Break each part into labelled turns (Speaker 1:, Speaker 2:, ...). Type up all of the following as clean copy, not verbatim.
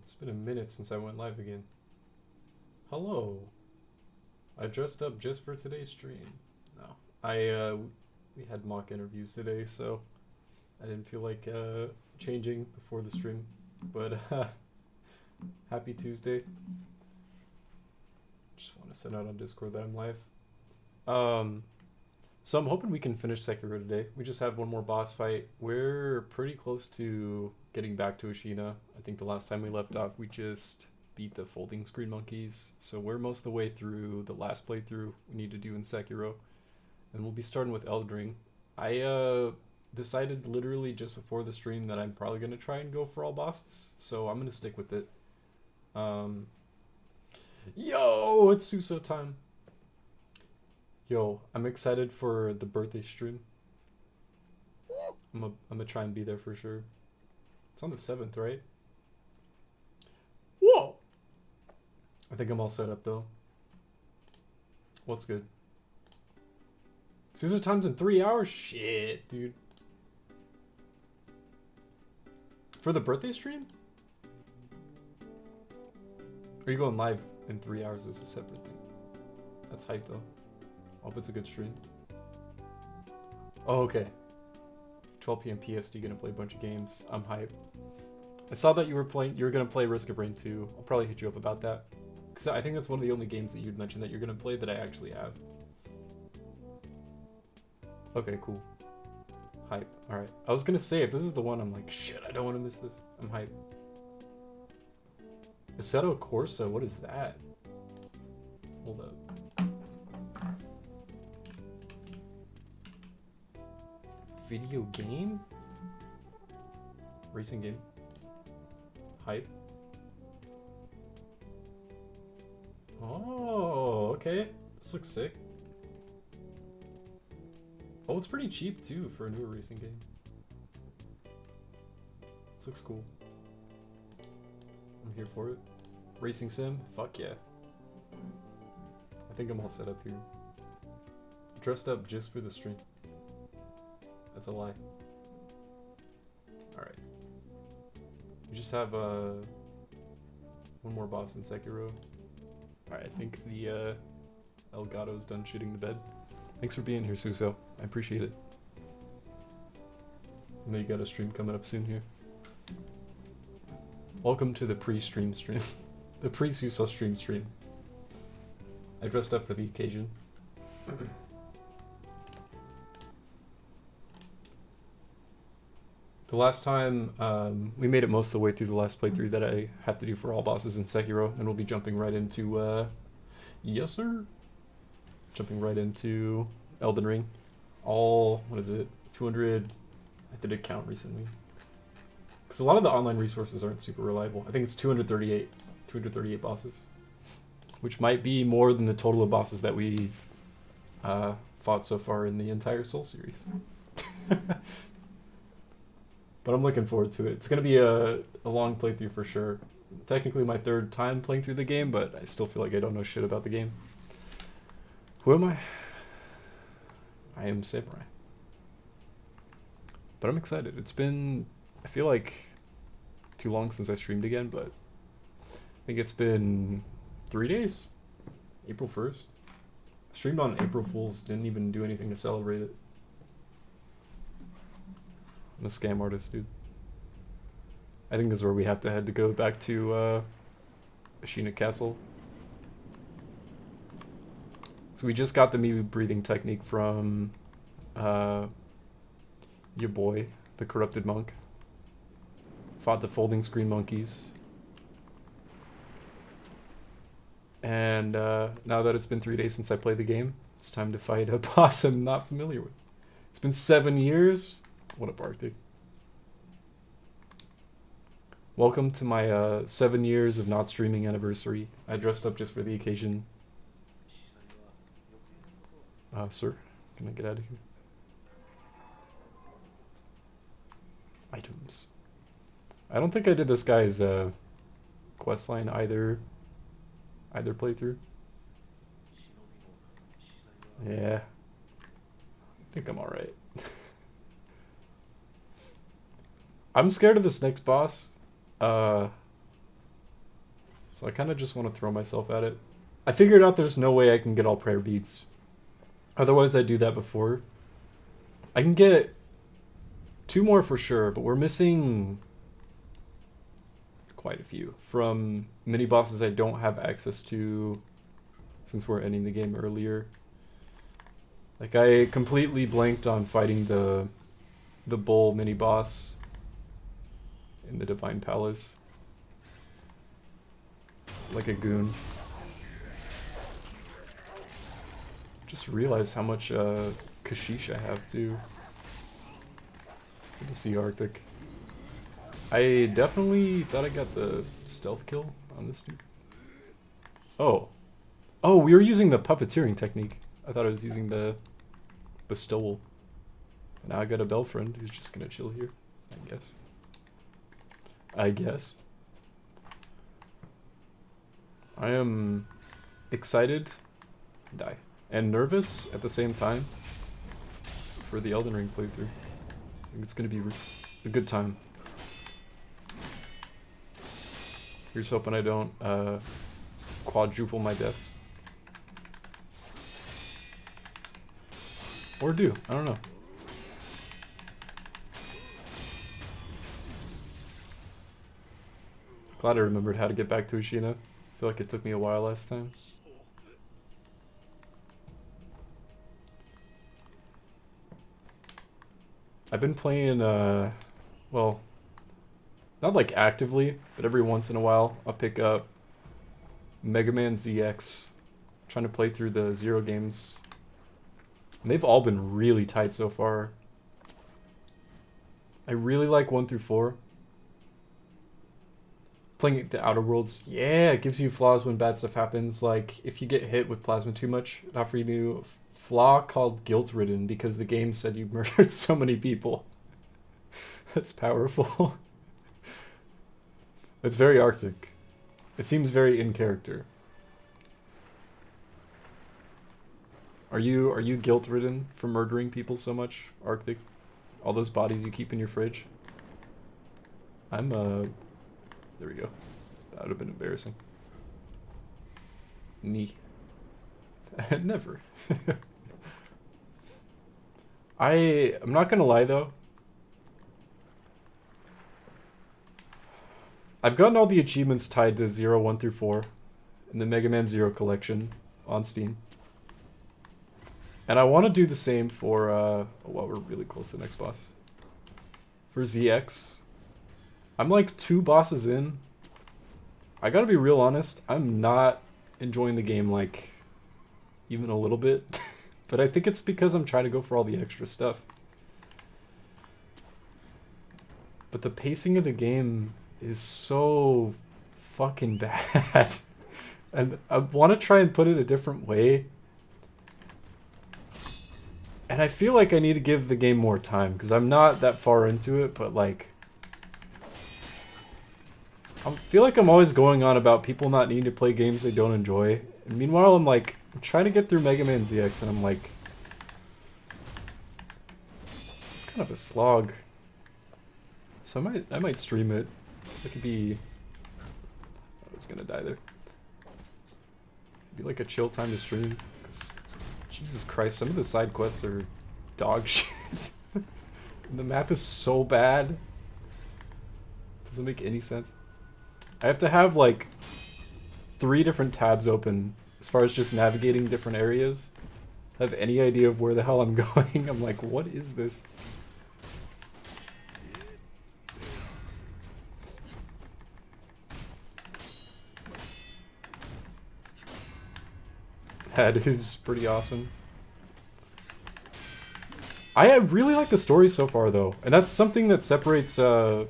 Speaker 1: It's been a minute since I went live again. Hello. I dressed up just for today's stream. No. We had mock interviews today, so I didn't feel like changing before the stream. But happy Tuesday. Just want to send out on Discord that I'm live. So I'm hoping we can finish Sekiro today. We just have one more boss fight. We're pretty close to getting back to Ashina. I think the last time we left off, we just beat the folding screen monkeys. So we're most of the way through the last playthrough we need to do in Sekiro. And we'll be starting with Elden Ring. I decided literally just before the stream that I'm probably going to try and go for all bosses. So I'm going to stick with it. Yo, it's Suso time. Yo, I'm excited for the birthday stream. I'm gonna try and be there for sure. It's on the 7th, right? Whoa! I think I'm all set up though. What's good? Caesar time's in 3 hours? Shit, dude. For the birthday stream? Are you going live in 3 hours as a separate thing? That's hype though. Hope it's a good stream. Oh, okay. 12 p.m. PST, gonna play a bunch of games. I'm hyped. I saw that you were gonna play Risk of Rain 2. I'll probably hit you up about that. Because I think that's one of the only games that you'd mentioned that you're gonna play that I actually have. Okay, cool. Hype. Alright. I was gonna say, if this is the one, I'm like, shit, I don't want to miss this. I'm hyped. Assetto Corsa, what is that? Hold up. Video game? Racing game? Hype? Oh, okay. This looks sick. Oh, it's pretty cheap too for a newer racing game. This looks cool. I'm here for it. Racing sim? Fuck yeah. I think I'm all set up here. Dressed up just for the stream. That's a lie. Alright. We just have one more boss in Sekiro. Alright, I think the Elgato's done shooting the bed. Thanks for being here, Suso. I appreciate it. I know you got a stream coming up soon here. Welcome to the pre-stream stream. The pre-Suso stream. I dressed up for the occasion. The last time, we made it most of the way through the last playthrough that I have to do for all bosses in Sekiro, and we'll be jumping right into, yes sir? Jumping right into Elden Ring. All, what is it, 200, I did a count recently. Because a lot of the online resources aren't super reliable. I think it's 238 bosses. Which might be more than the total of bosses that we've fought so far in the entire Soul series. But I'm looking forward to it. It's going to be a long playthrough for sure. Technically my third time playing through the game, but I still feel like I don't know shit about the game. Who am I? I am Samurai. But I'm excited. It's been, I feel like, too long since I streamed again, but I think it's been 3 days. April 1st. I streamed on April Fool's, didn't even do anything to celebrate it. I'm a scam artist, dude. I think this is where we have to head to go back to Ashina Castle. So we just got the Mibu breathing technique from your boy, the corrupted monk. Fought the folding screen monkeys. And now that it's been 3 days since I played the game, it's time to fight a boss I'm not familiar with. It's been 7 years. What up, Arctic? Welcome to my 7 years of not streaming anniversary. I dressed up just for the occasion. Sir, can I get out of here? Items. I don't think I did this guy's questline either playthrough. Yeah. I think I'm alright. I'm scared of this next boss. So I kind of just want to throw myself at it. I figured out there's no way I can get all prayer beads. Otherwise, I'd do that before. I can get 2 more for sure, but we're missing quite a few from mini bosses I don't have access to since we're ending the game earlier. Like, I completely blanked on fighting the bull mini boss in the Divine Palace. Like a goon. Just realized how much Kashish I have too. Good to see Arctic. I definitely thought I got the stealth kill on this dude. Oh. Oh, we were using the puppeteering technique. I thought I was using the bestowal. Now I got a bell friend who's just gonna chill here, I guess. I guess. I am excited, die, and nervous at the same time for the Elden Ring playthrough. I think it's gonna be a good time. Here's hoping I don't quadruple my deaths. Or do, I don't know. Glad I remembered how to get back to Ushina. I feel like it took me a while last time. I've been playing, well, not like actively, but every once in a while I'll pick up Mega Man ZX. Trying to play through the Zero games. And they've all been really tight so far. I really like 1 through 4. Playing the Outer Worlds, yeah, it gives you flaws when bad stuff happens. Like, if you get hit with plasma too much, it offers you a flaw called guilt-ridden because the game said you murdered so many people. That's powerful. It's very Arctic. It seems very in character. Are you guilt-ridden for murdering people so much, Arctic? All those bodies you keep in your fridge? I'm, there we go. That would have been embarrassing. Knee. Never. I'm not gonna lie though. I've gotten all the achievements tied to 0, 1 through 4 in the Mega Man Zero collection on Steam. And I want to do the same for, well, we're really close to the next boss. For ZX. I'm like 2 bosses in. I gotta be real honest, I'm not enjoying the game like even a little bit. But I think it's because I'm trying to go for all the extra stuff. But the pacing of the game is so fucking bad. And I want to try and put it a different way. And I feel like I need to give the game more time because I'm not that far into it, but like I feel like I'm always going on about people not needing to play games they don't enjoy. And meanwhile, I'm trying to get through Mega Man ZX and I'm like, it's kind of a slog. So I might stream it. It could be, I was gonna die there. It'd be like a chill time to stream. 'Cause Jesus Christ, some of the side quests are dog shit. And the map is so bad. Doesn't make any sense. I have to have like 3 different tabs open as far as just navigating different areas. Have any idea of where the hell I'm going. I'm like, what is this? That is pretty awesome. I really like the story so far though, and that's something that separates the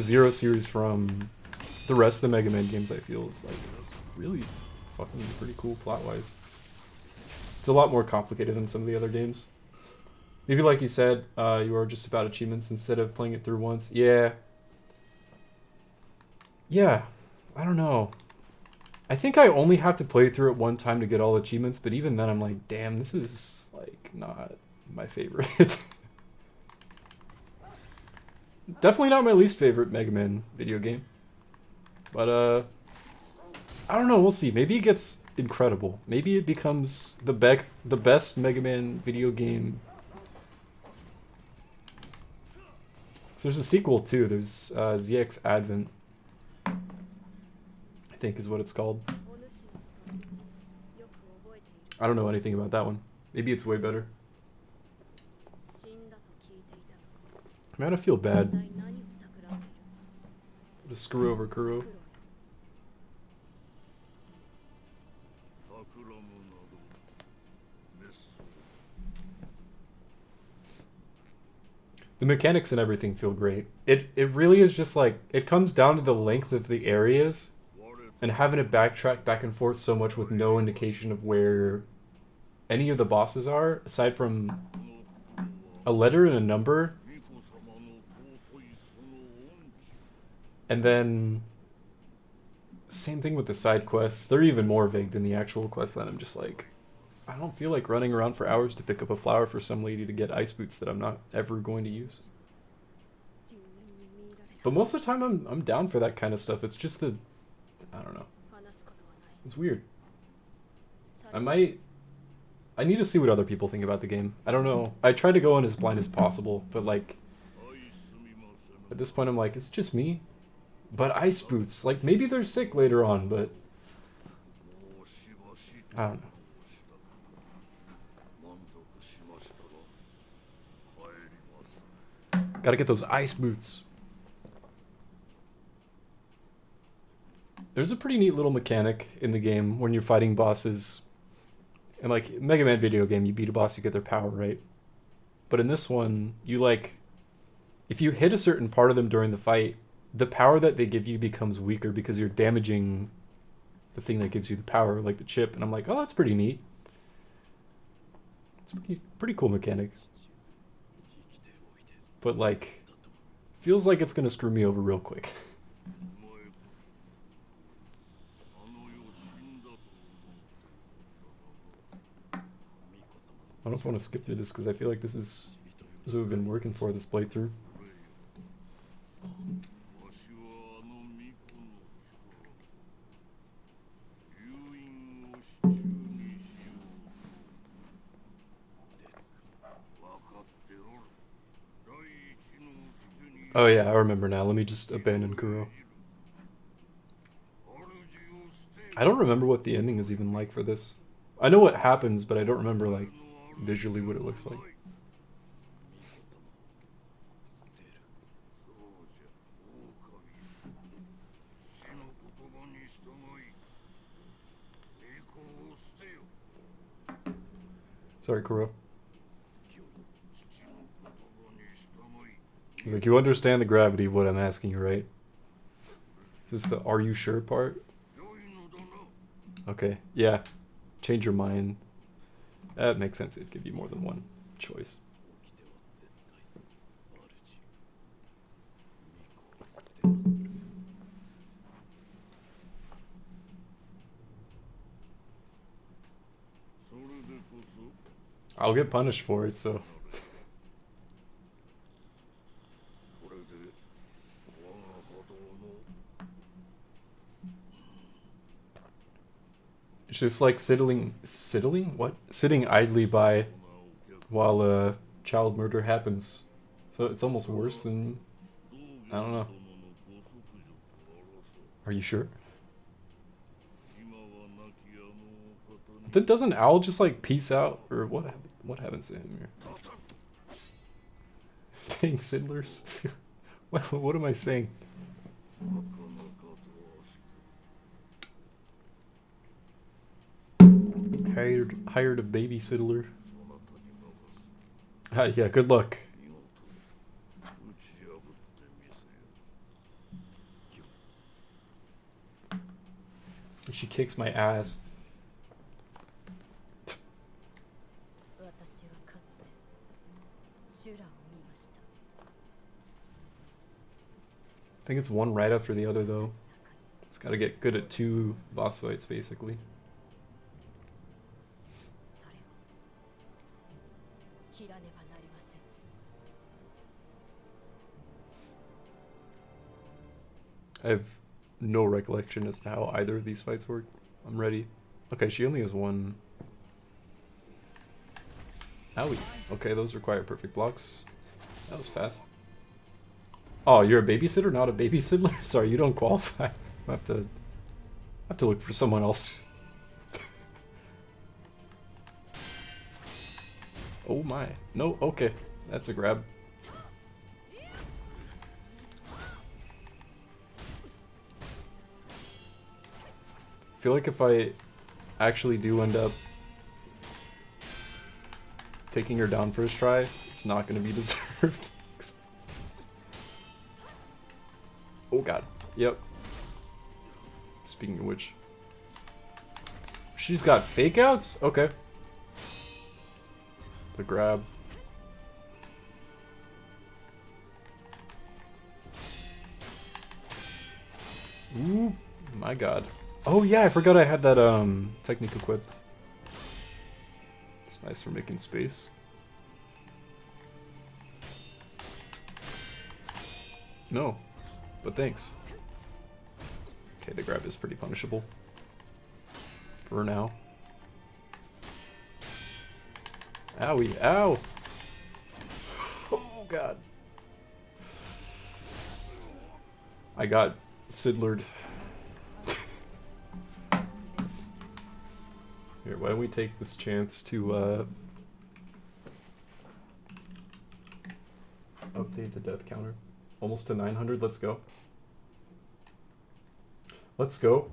Speaker 1: Zero series from the rest of the Mega Man games. I feel is like it's really fucking pretty cool plot-wise. It's a lot more complicated than some of the other games. Maybe like you said, you are just about achievements instead of playing it through once. Yeah. Yeah, I don't know. I think I only have to play through it one time to get all achievements, but even then I'm like, damn, this is like not my favorite. Definitely not my least favorite Mega Man video game. But I don't know. We'll see. Maybe it gets incredible. Maybe it becomes the best Mega Man video game. So there's a sequel too. There's ZX Advent, I think is what it's called. I don't know anything about that one. Maybe it's way better. Man, I feel bad to screw over Kuro. The mechanics and everything feel great. It really is just like, it comes down to the length of the areas and having to backtrack back and forth so much with no indication of where any of the bosses are, aside from a letter and a number. And then same thing with the side quests. They're even more vague than the actual quest line. I'm just like, I don't feel like running around for hours to pick up a flower for some lady to get ice boots that I'm not ever going to use. But most of the time I'm down for that kind of stuff. It's just I don't know. It's weird. I need to see what other people think about the game. I don't know. I try to go in as blind as possible, but like at this point I'm like, it's just me. But ice boots, like maybe they're sick later on, but I don't know. Gotta get those ice boots. There's a pretty neat little mechanic in the game when you're fighting bosses. In like Mega Man video game, you beat a boss, you get their power, right? But in this one, you like, if you hit a certain part of them during the fight, the power that they give you becomes weaker because you're damaging the thing that gives you the power, like the chip. And I'm like, oh, that's pretty neat. It's pretty cool mechanic. But like, feels like it's gonna screw me over real quick. I don't know if I want to skip through this because I feel like this is what we've been working for this playthrough. Oh yeah, I remember now. Let me just abandon Kuro. I don't remember what the ending is even like for this. I know what happens, but I don't remember like visually what it looks like. Sorry, Kuro. He's like, you understand the gravity of what I'm asking you, right? Is this the "are you sure" part? Okay, yeah. Change your mind. That makes sense. It'd give you more than one choice. I'll get punished for it, so... It's just like sitting idly by while child murder happens. So it's almost worse than, I don't know. Are you sure? Then doesn't Owl just like peace out, or what happens to him here? Dang Siddlers. What am I saying? Hired a babysitter. Yeah, good luck. She kicks my ass. I think it's one right after the other, though. It's gotta get good at 2 boss fights, basically. no recollection as to how either of these fights work. I'm ready. Okay, she only has one. Owie. Okay, those require perfect blocks. That was fast. Oh, you're a babysitter, not a babysitter? Sorry, you don't qualify. I have to look for someone else. Oh my. No, okay. That's a grab. I feel like if I actually do end up taking her down first try, it's not going to be deserved. Oh god. Yep. Speaking of which. She's got fake outs? Okay. The grab. Ooh, my god. Oh yeah, I forgot I had that technique equipped. It's nice for making space. No, but thanks. Okay, the grab is pretty punishable. For now. Owie, ow! Oh god. I got Sidlered. Here, why don't we take this chance to update the death counter. Almost to 900, let's go. Let's go.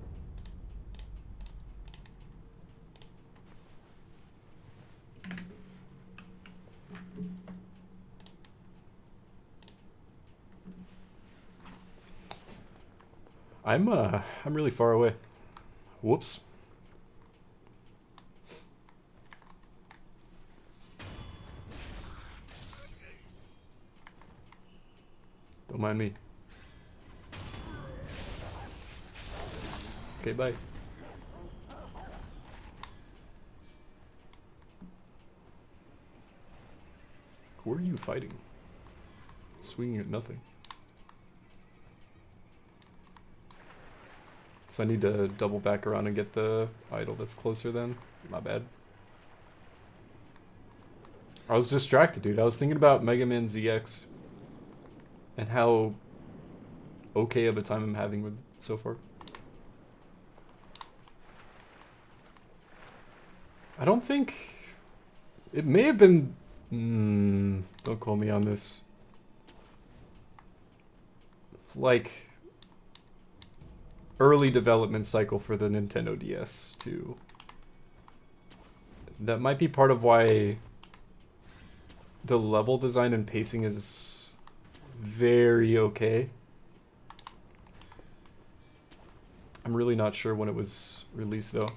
Speaker 1: I'm really far away. Whoops. Don't mind me. Okay, bye. Who are you fighting? Swinging at nothing. So I need to double back around and get the idol that's closer then. My bad. I was distracted, dude. I was thinking about Mega Man ZX and how okay of a time I'm having with it so far. I don't think... It may have been... don't quote me on this. Like... early development cycle for the Nintendo DS, too. That might be part of why the level design and pacing is very okay. I'm really not sure when it was released, though.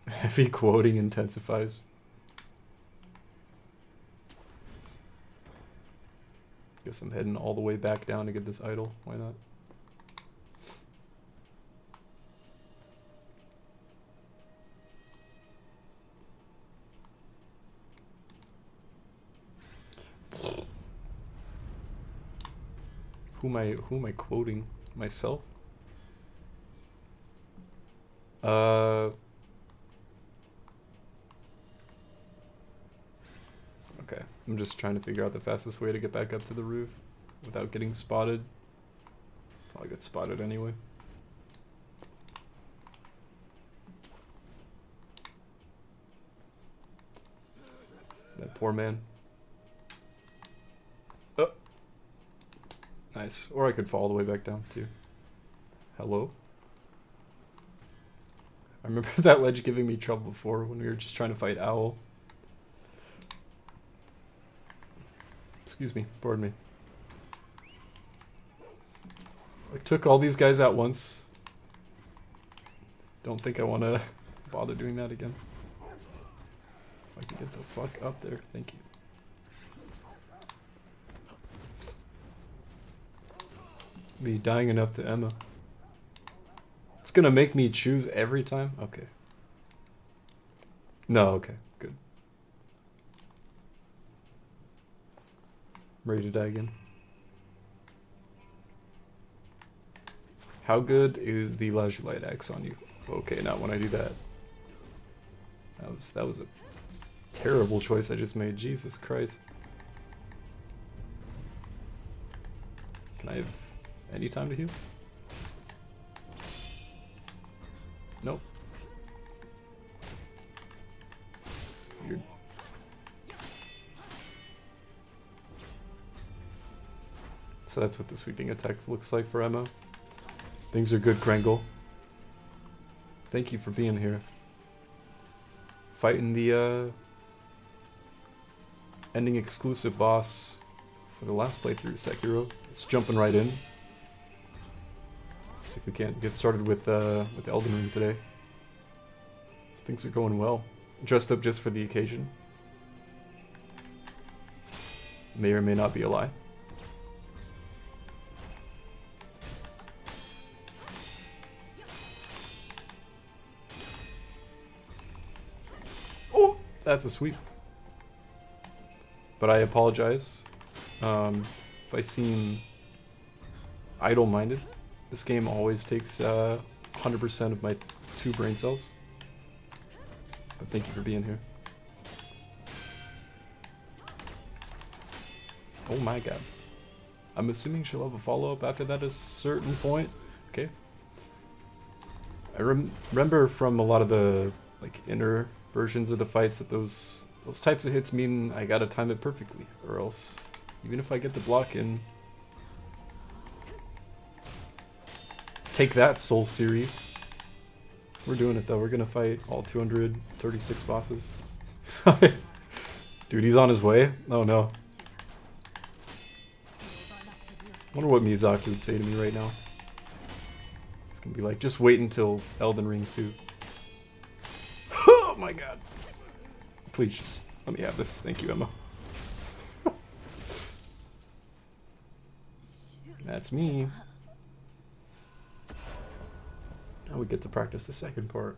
Speaker 1: Heavy quoting intensifies. Guess I'm heading all the way back down to get this idol. Why not? Who am I quoting? Myself? Okay, I'm just trying to figure out the fastest way to get back up to the roof without getting spotted. Probably get spotted anyway. That poor man. Oh! Nice. Or I could fall all the way back down, too. Hello? I remember that ledge giving me trouble before when we were just trying to fight Owl. Excuse me, pardon me. I took all these guys out once. Don't think I want to bother doing that again. If I can get the fuck up there, thank you. Me dying enough to Emma. It's gonna make me choose every time? Okay. No, okay, good. I'm ready to die again. How good is the Lazulite Axe on you? Okay, not when I do that. That was a terrible choice I just made. Jesus Christ. Can I have any time to heal? Nope. Weird. So that's what the sweeping attack looks like for Emma. Things are good, Krangle. Thank you for being here. Fighting the ending exclusive boss for the last playthrough of Sekiro. It's jumping right in. Let's see if we can't get started with Elden Ring today. Things are going well. Dressed up just for the occasion. May or may not be a lie. Oh, that's a sweep. But I apologize if I seem idle-minded. This game always takes 100% of my 2 brain cells. But thank you for being here. Oh my god. I'm assuming she'll have a follow-up after that at a certain point. Okay. I remember from a lot of the like inner versions of the fights that those types of hits mean I gotta time it perfectly, or else even if I get the block in. Take that, Soul series. We're doing it though. We're gonna fight all 236 bosses. Dude, he's on his way? Oh no. Wonder what Miyazaki would say to me right now. He's gonna be like, just wait until Elden Ring 2. Oh my god. Please just let me have this. Thank you, Emma. That's me. Now we get to practice the second part.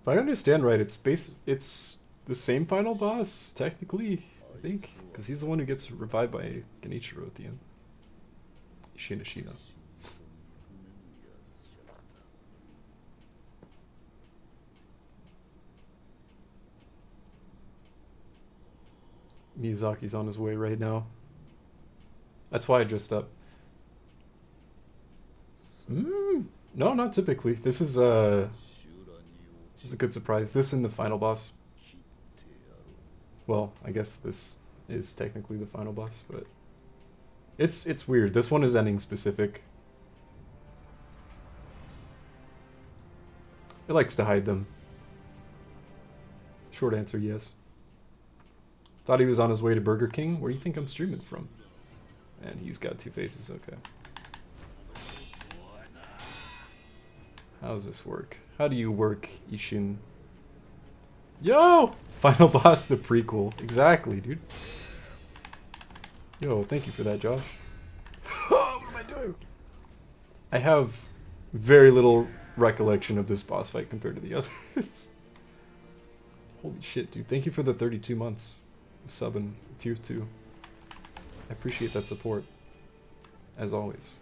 Speaker 1: If I understand right, it's the same final boss, technically, I think. Because he's the one who gets revived by Genichiro at the end. Shina. Miyazaki's on his way right now. That's why I dressed up. No, not typically. This is a good surprise. This and the final boss. Well, I guess this is technically the final boss, but it's weird. This one is ending specific. It likes to hide them. Short answer, yes. Thought he was on his way to Burger King. Where do you think I'm streaming from? And he's got 2 faces, okay. How does this work? How do you work, Ishin? Yo! Final boss, the prequel. Exactly, dude. Yo, thank you for that, Josh. What am I doing? I have very little recollection of this boss fight compared to the others. Holy shit, dude. Thank you for the 32 months of subbing tier 2. I appreciate that support. As always.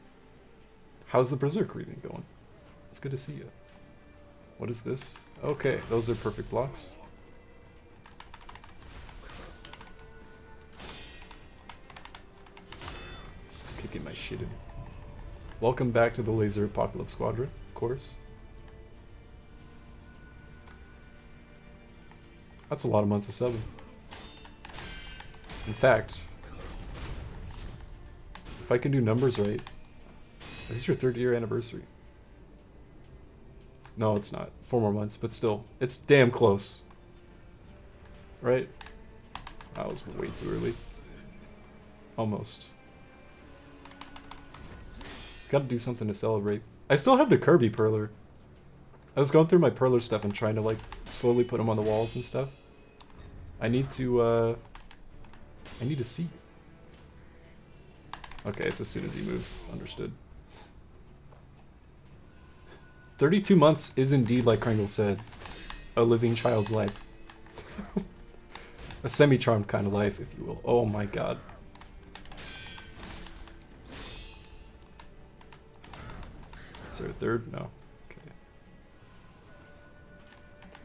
Speaker 1: How's the Berserk reading going? It's good to see you. What is this? Okay, those are perfect blocks. Just kicking my shit in. Welcome back to the Laser Apocalypse Squadron, of course. That's a lot of months of subbing. In fact, if I can do numbers right, this is your 3rd year anniversary. No, it's not. 4 more months, but still, it's damn close. Right? That was way too early. Almost. Gotta do something to celebrate. I still have the Kirby Perler. I was going through my perler stuff and trying to like slowly put them on the walls and stuff. I need to see. Okay, it's as soon as he moves. Understood. 32 months is indeed, like Kringle said, a living child's life. A semi-charmed kind of life, if you will. Oh my god. Is there a third? No. Okay.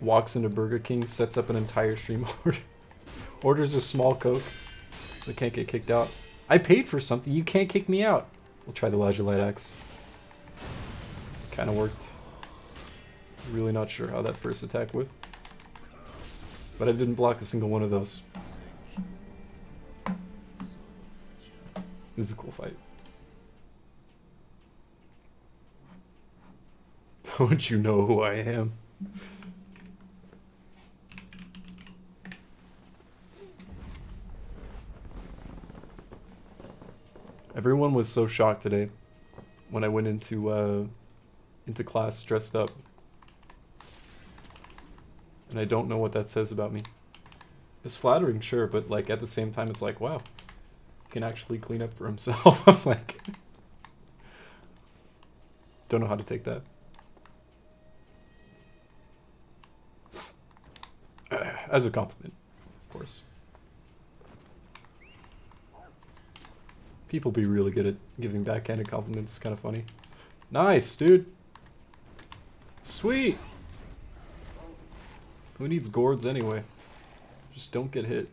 Speaker 1: Walks into Burger King, sets up an entire stream order. Orders a small Coke, so I can't get kicked out. I paid for something, you can't kick me out. We'll try the Elijah Light Axe. Kinda worked. Really not sure how that first attack would. But I didn't block a single one of those. This is a cool fight. Don't you know who I am? Everyone was so shocked today when I went into class dressed up. And I don't know what that says about me. It's flattering, sure, but like at the same time it's like, wow, he can actually clean up for himself. I'm like, don't know how to take that. As a compliment, of course. People be really good at giving backhanded compliments. Kind of funny. Nice, dude. Sweet. Who needs gourds anyway? Just don't get hit.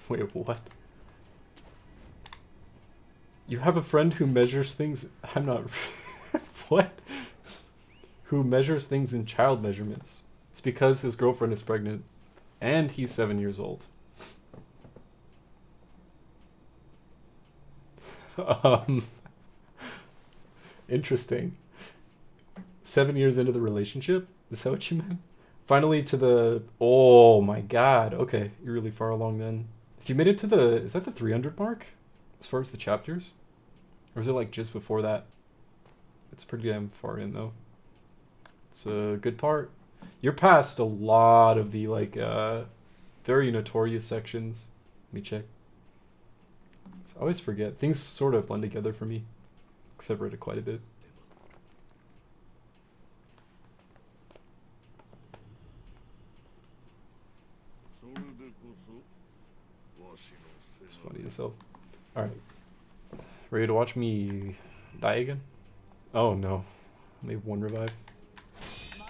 Speaker 1: Wait, what? You have a friend who measures things... I'm not... What? Who measures things in child measurements. It's because his girlfriend is pregnant. And he's 7 years old. Interesting. 7 years into the relationship? Is that what you meant? Finally to the... Oh my god. Okay, you're really far along then. If you made it to the... Is that the 300 mark? As far as the chapters? Or is it like just before that? It's pretty damn far in though. It's a good part. You're past a lot of the like very notorious sections. Let me check. So I always forget. Things sort of blend together for me. Because I've read it quite a bit. It's funny as hell. Alright. Ready to watch me die again? Oh no. Only have one revive.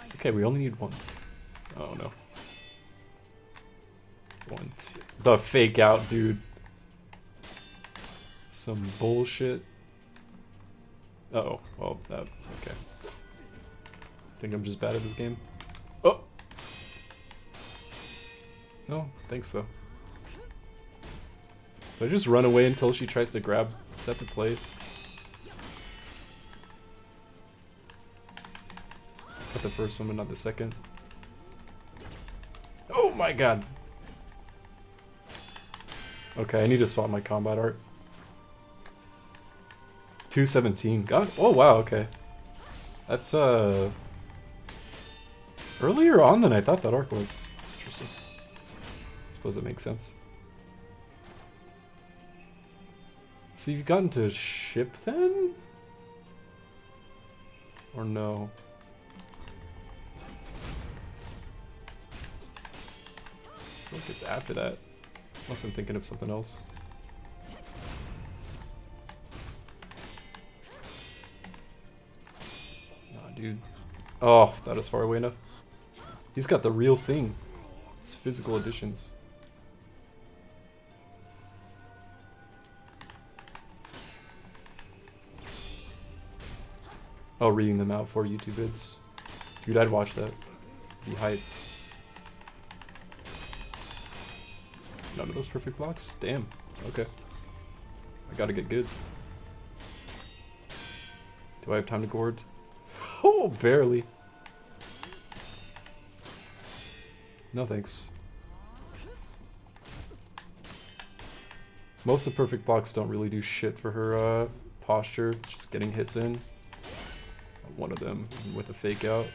Speaker 1: It's okay, we only need one. Oh no. 1, 2. The fake out, dude. Some bullshit. Uh-oh. Oh, that. Okay. I think I'm just bad at this game. Oh! No, thanks though. Do I just run away until she tries to grab? Is that the play? Got the first one, but not the second. Oh my god! Okay, I need to swap my combat art. 217. God. Oh wow, okay. That's earlier on than I thought that arc was. It's interesting. I suppose it makes sense. So you've gotten to ship then? Or no? I feel like it's after that. Unless I'm thinking of something else. Nah, dude. Oh, that is far away enough. He's got the real thing. His physical editions. Oh, reading them out for YouTube vids. Dude, I'd watch that. Be hype. None of those perfect blocks? Damn. Okay. I gotta get good. Do I have time to gourd? Oh, barely. No thanks. Most of the perfect blocks don't really do shit for her posture, just getting hits in. One of them with a fake out.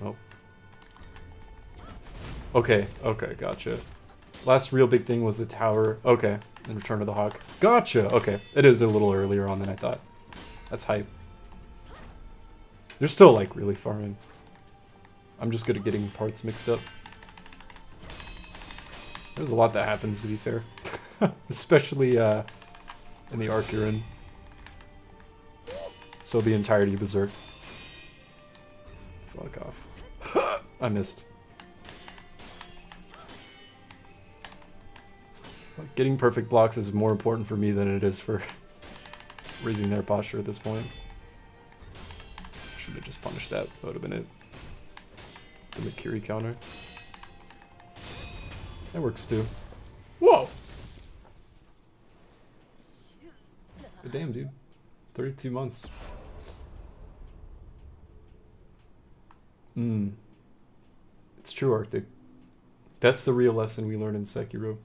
Speaker 1: Oh. Okay, okay, gotcha. Last real big thing was the tower. Okay, and Return of the Hawk. Gotcha! Okay, it is a little earlier on than I thought. That's hype. You're still, like, really far in. I'm just good at getting parts mixed up. There's a lot that happens, to be fair. Especially, in the arc you're in. So the entirety of Berserk. Fuck off. I missed. Getting perfect blocks is more important for me than it is for raising their posture at this point. Should have just punished that. That would have been it. The Mikiri counter. That works too. Whoa! But damn, dude. 32 months. It's true, Arctic. That's the real lesson we learn in Sekiro.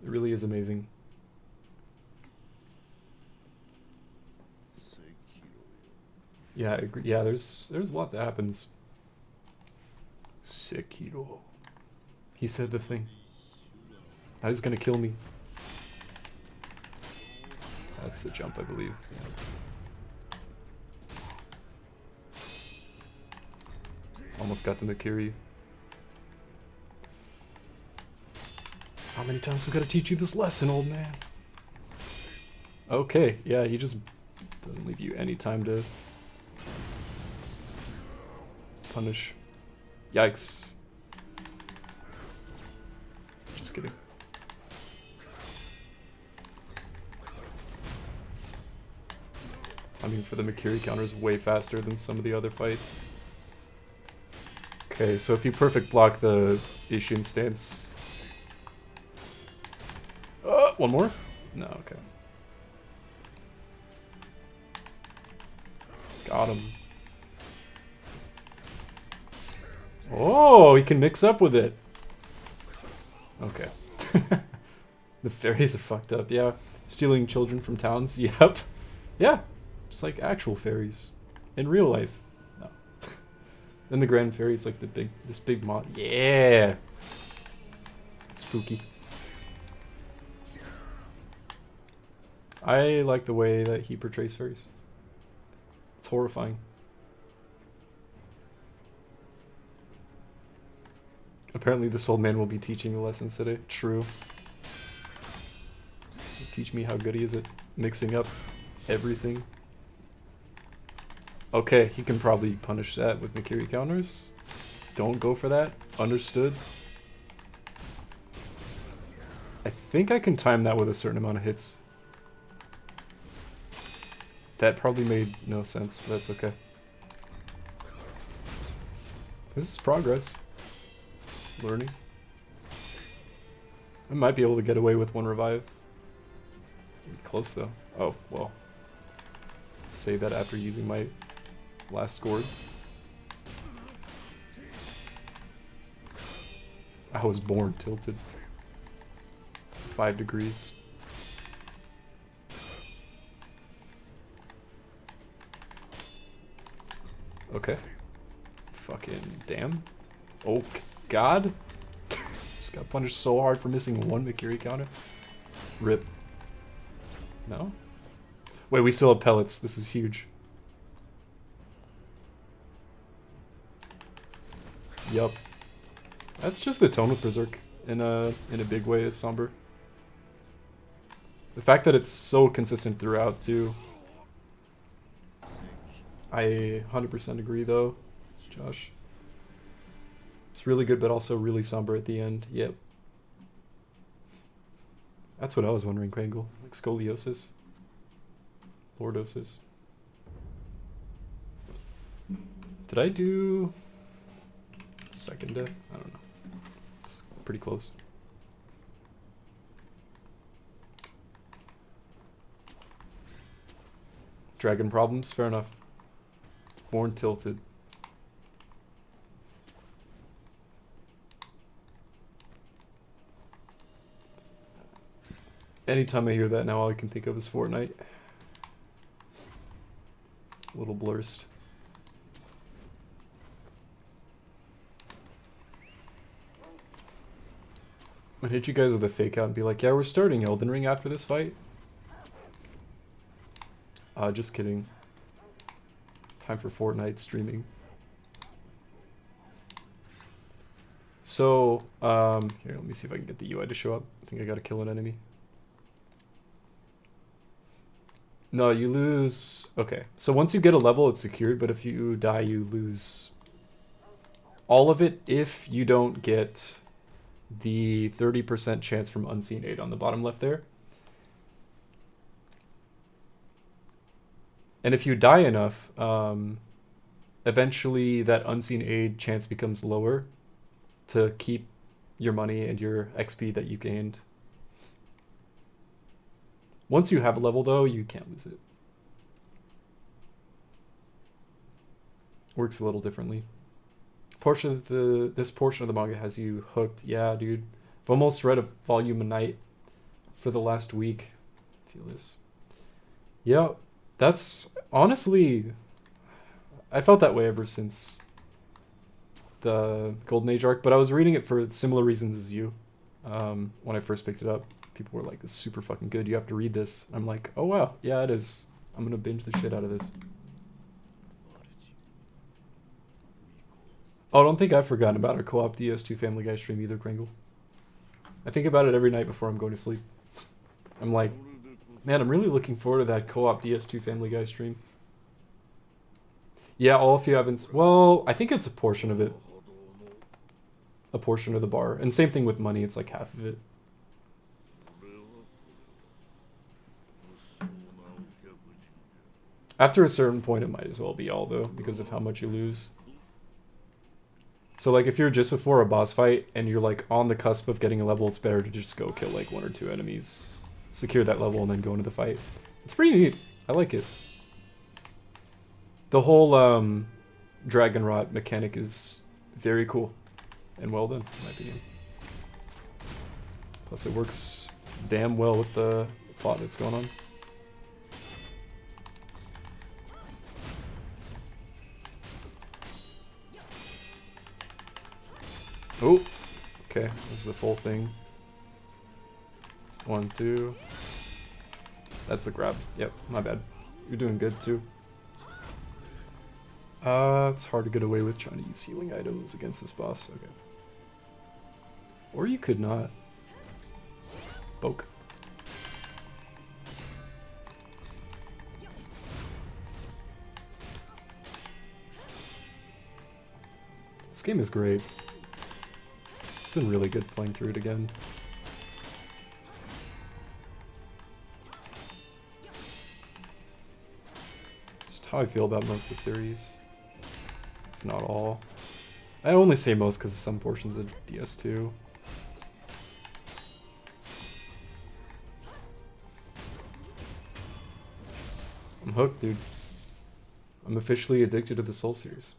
Speaker 1: It really is amazing. Yeah, I agree. Yeah, there's a lot that happens. Sekiro. He said the thing. Now he's gonna kill me. That's the jump, I believe. Yeah. Almost got the Mikiri. How many times we gotta teach you this lesson, old man? Okay, yeah, he just doesn't leave you any time to punish. Yikes. Just kidding. Timing for the Mikiri counter is way faster than some of the other fights. Okay, so if you perfect block the Ishin stance... one more? No, okay. Got him. Oh, he can mix up with it. Okay. The fairies are fucked up, yeah. Stealing children from towns, yep. Yeah, just like actual fairies in real life. No. Then the grand fairy's like this big mod. Yeah. Spooky. I like the way that he portrays fairies. It's horrifying. Apparently this old man will be teaching the lessons today. True. Teach me how good he is at mixing up everything. Okay, he can probably punish that with Mikiri counters. Don't go for that. Understood. I think I can time that with a certain amount of hits. That probably made no sense, but that's okay. This is progress. Learning. I might be able to get away with one revive. Close though. Oh, well. Save that after using my last gourd. I was born tilted. 5 degrees. Okay. Fucking damn. Oh, God. Just got punished so hard for missing one Mikiri counter. Rip. No? Wait, we still have pellets. This is huge. Yup. That's just the tone of Berserk in a big way is somber. The fact that it's so consistent throughout too. I 100% agree though, Josh. It's really good but also really somber at the end. Yep. That's what I was wondering, Krangle. Like scoliosis. Lordosis. Did I do second death? I don't know. It's pretty close. Dragon problems? Fair enough. Born tilted. Anytime I hear that now, all I can think of is Fortnite. A little blurst. I'm gonna hit you guys with a fake out and be like, yeah, we're starting Elden Ring after this fight. Just kidding. Time for Fortnite streaming. So, here, let me see if I can get the UI to show up. I think I gotta kill an enemy. No, you lose... Okay, so once you get a level, it's secured, but if you die, you lose all of it if you don't get the 30% chance from unseen aid on the bottom left there. And if you die enough, eventually that unseen aid chance becomes lower to keep your money and your XP that you gained. Once you have a level though, you can't lose it. Works a little differently. This portion of the manga has you hooked. Yeah, dude. I've almost read a volume a night for the last week. Feel this. Yeah, that's honestly, I felt that way ever since the Golden Age arc, but I was reading it for similar reasons as you. When I first picked it up, people were like, "This is super fucking good. You have to read this." I'm like, "Oh wow, yeah, it is. I'm gonna binge the shit out of this." Oh, I don't think I've forgotten about our co-op DS2 Family Guy stream either, Kringle. I think about it every night before I'm going to sleep. I'm like, man, I'm really looking forward to that co-op DS2 Family Guy stream. Yeah, all if you haven't... Well, I think it's a portion of it. A portion of the bar. And same thing with money, it's like half of it. After a certain point, it might as well be all, though, because of how much you lose. So, like, if you're just before a boss fight, and you're, like, on the cusp of getting a level, it's better to just go kill, like, 1 or 2 enemies, secure that level, and then go into the fight. It's pretty neat. I like it. The whole, Dragon Rot mechanic is very cool. And well done, in my opinion. Plus, it works damn well with the plot that's going on. Oh, okay, this is the full thing. 1, 2. That's a grab. Yep, my bad. You're doing good too. It's hard to get away with trying to use healing items against this boss. Okay. Or you could not. Poke. This game is great. It's been really good playing through it again. Just how I feel about most of the series. If not all. I only say most because of some portions of DS2. I'm hooked, dude. I'm officially addicted to the Soul series.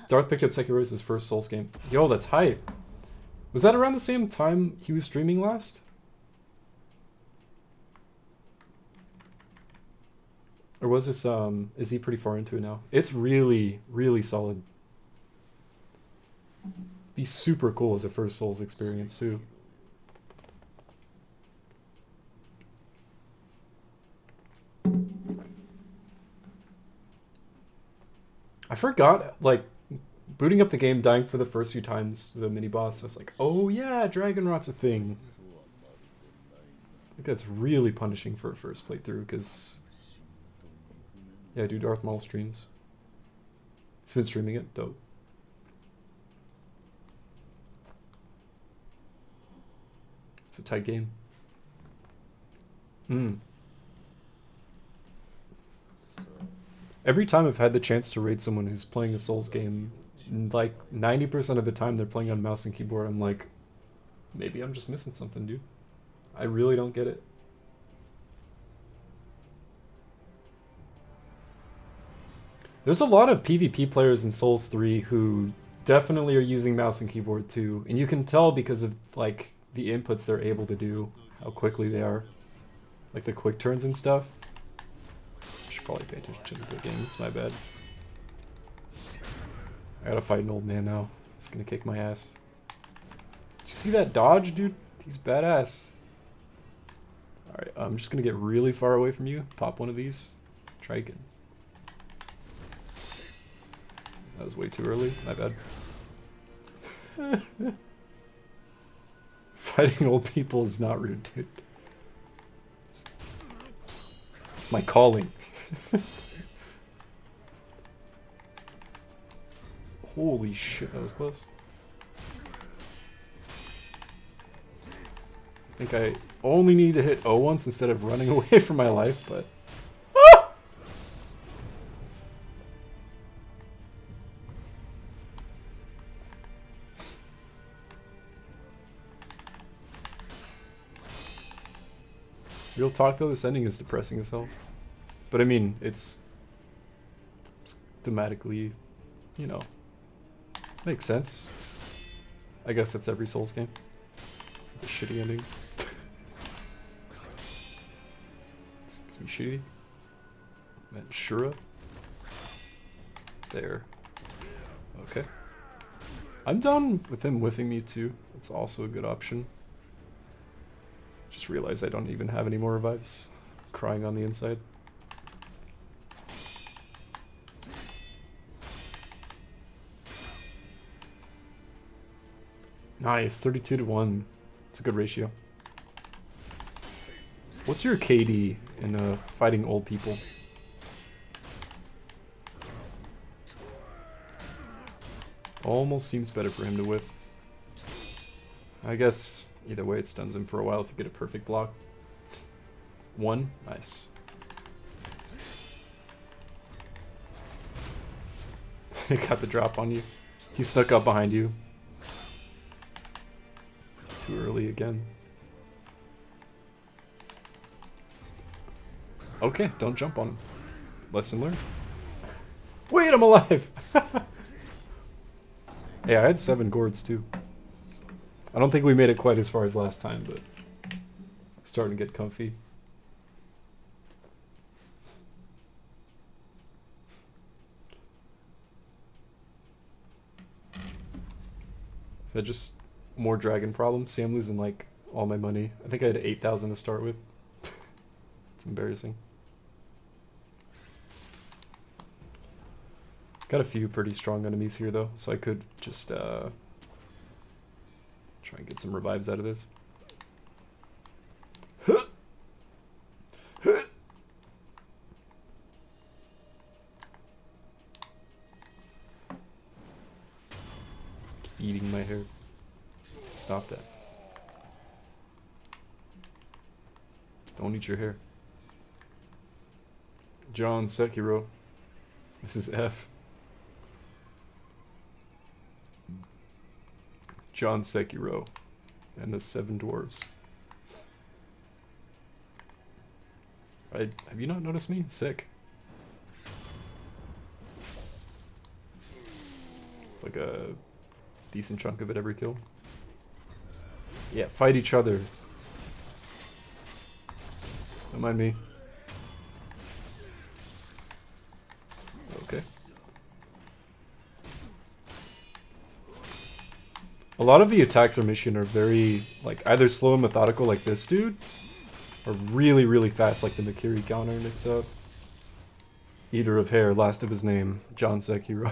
Speaker 1: Darth picked up Sekiro as his first Souls game. Yo, that's hype. Was that around the same time he was streaming last? Or was this, is he pretty far into it now? It's really, really solid. Be super cool as a first Souls experience, too. I forgot, like, booting up the game, dying for the first few times, the mini-boss, I was like, oh yeah, Dragon Rot's a thing. I think that's really punishing for a first playthrough, because... Yeah, I do Darth Maul streams. He's been streaming it, dope. It's a tight game. Every time I've had the chance to raid someone who's playing a Souls game, like 90% of the time they're playing on mouse and keyboard, I'm like, maybe I'm just missing something, dude. I really don't get it. There's a lot of PvP players in Souls 3 who definitely are using mouse and keyboard too, and you can tell because of like the inputs they're able to do, how quickly they are. Like the quick turns and stuff. I should probably pay attention to the game, it's my bad. I gotta fight an old man now. He's gonna kick my ass. Did you see that dodge, dude? He's badass. Alright, I'm just gonna get really far away from you. Pop one of these. Try again. That was way too early. My bad. Fighting old people is not rude, dude. It's my calling. Holy shit, that was close. I think I only need to hit O once instead of running away from my life, but... Ah! Real talk though, this ending is depressing as hell. But I mean, it's thematically, you know, makes sense. I guess that's every Souls game. The shitty ending. Excuse me, shitty. And Shura. There. Okay. I'm down with him whiffing me too. That's also a good option. Just realized I don't even have any more revives. Crying on the inside. Nice, 32-1. It's a good ratio. What's your KD in fighting old people? Almost seems better for him to whiff. I guess either way it stuns him for a while if you get a perfect block. 1, nice. He got the drop on you. He snuck up behind you. Too early again. Okay, don't jump on him. Lesson learned. Wait, I'm alive! Hey, I had 7 gourds too. I don't think we made it quite as far as last time, but starting to get comfy. Is that just more dragon problems? See, I'm losing like all my money. I think I had 8,000 to start with. It's embarrassing. Got a few pretty strong enemies here though, so I could just try and get some revives out of this. Eating my hair. Stop that. Don't eat your hair. John Sekiro. This is F. John Sekiro and the 7 dwarves. Have you not noticed me? Sick. It's like a decent chunk of it every kill. Yeah, fight each other. Don't mind me. Okay. A lot of the attacks on mission are very, like, either slow and methodical like this dude, or really, really fast like the Makiri counter mix up. Eater of hair, last of his name, John Sekiro.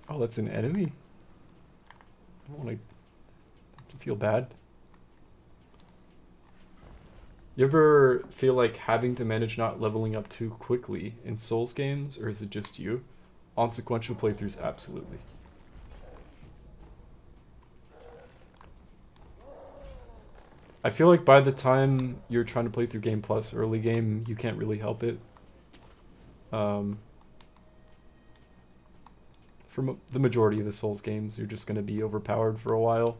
Speaker 1: Oh, that's an enemy? I don't want to feel bad. You ever feel like having to manage not leveling up too quickly in Souls games, or is it just you? On sequential playthroughs, absolutely. I feel like by the time you're trying to play through Game Plus early game, you can't really help it. For the majority of the Souls games, you're just going to be overpowered for a while.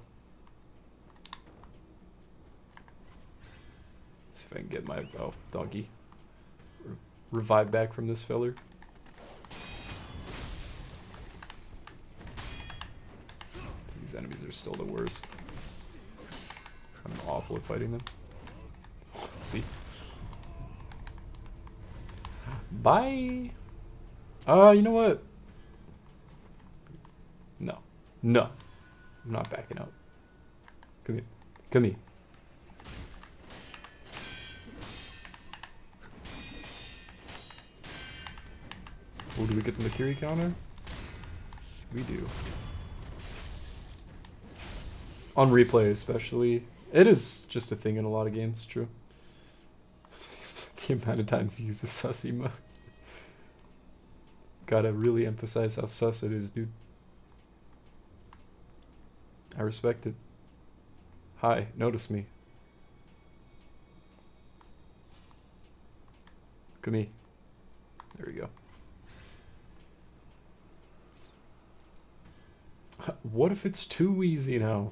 Speaker 1: Let's see if I can get my doggy revive back from this filler. These enemies are still the worst. I'm awful. before fighting them. Let's see. Bye! You know what? No. No. I'm not backing out. Come here. Come here. Oh, do we get the Makiri counter? We do. On replay especially. It is just a thing in a lot of games, true. The amount of times you use the sussy mode. Gotta really emphasize how sus it is, dude. I respect it. Hi, notice me. Look at me. There we go. What if it's too easy now?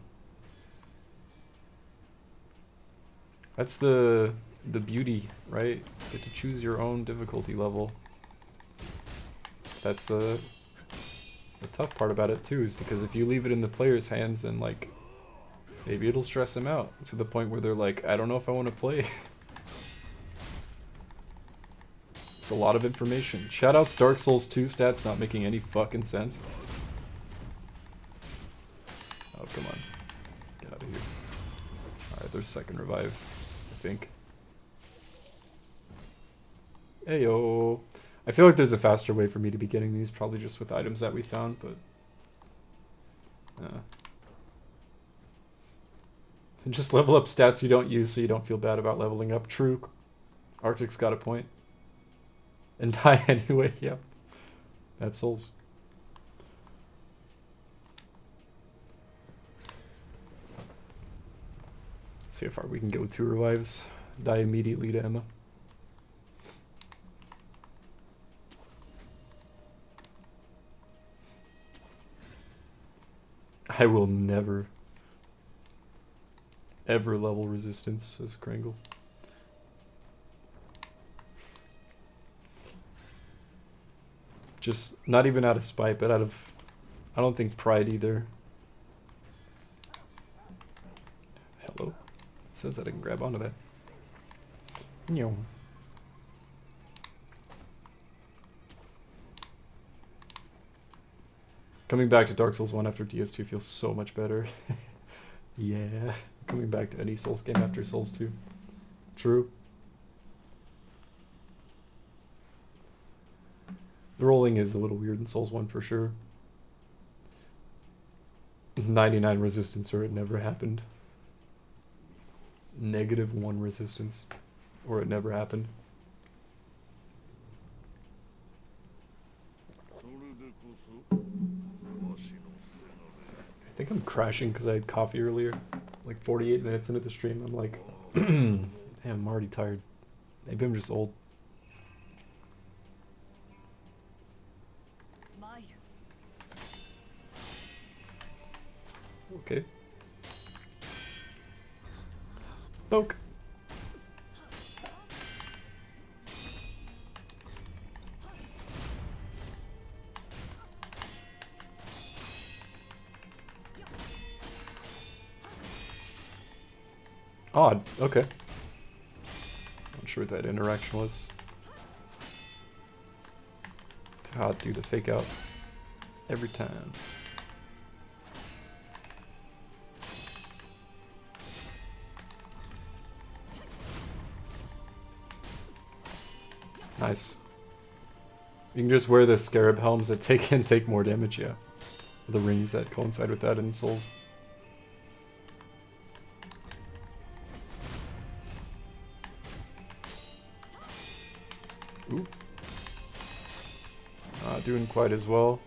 Speaker 1: That's the beauty, right? You get to choose your own difficulty level. That's the tough part about it too, is because if you leave it in the player's hands, and like maybe it'll stress them out to the point where they're like, I don't know if I want to play. It's a lot of information. Shoutouts Dark Souls 2 stats not making any fucking sense. Oh, come on. Get out of here. Alright, there's second revive, I think. Heyo. I feel like there's a faster way for me to be getting these, probably just with items that we found, but... just level up stats you don't use so you don't feel bad about leveling up. True. Arctic's got a point. And die anyway, yep. That's Souls. Let's see how far we can get with 2 revives. Die immediately to Emma. I will never, ever level resistance, says Kringle. Just not even out of spite, but out of, I don't think pride either. Hello. It says that I can grab onto that. No. Coming back to Dark Souls 1 after DS2 feels so much better. Yeah. Coming back to any Souls game after Souls 2. True. The rolling is a little weird in Souls 1 for sure. 99 resistance or it never happened. -1 resistance or it never happened. I think I'm crashing because I had coffee earlier. Like 48 minutes into the stream, I'm like, damn, I'm already tired. Maybe I'm just old. Okay. Poke. Odd. Okay. Not sure what that interaction was. How to do the fake out every time. Nice. You can just wear the scarab helms that take more damage, yeah. The rings that coincide with that in Souls. Ooh. Not doing quite as well.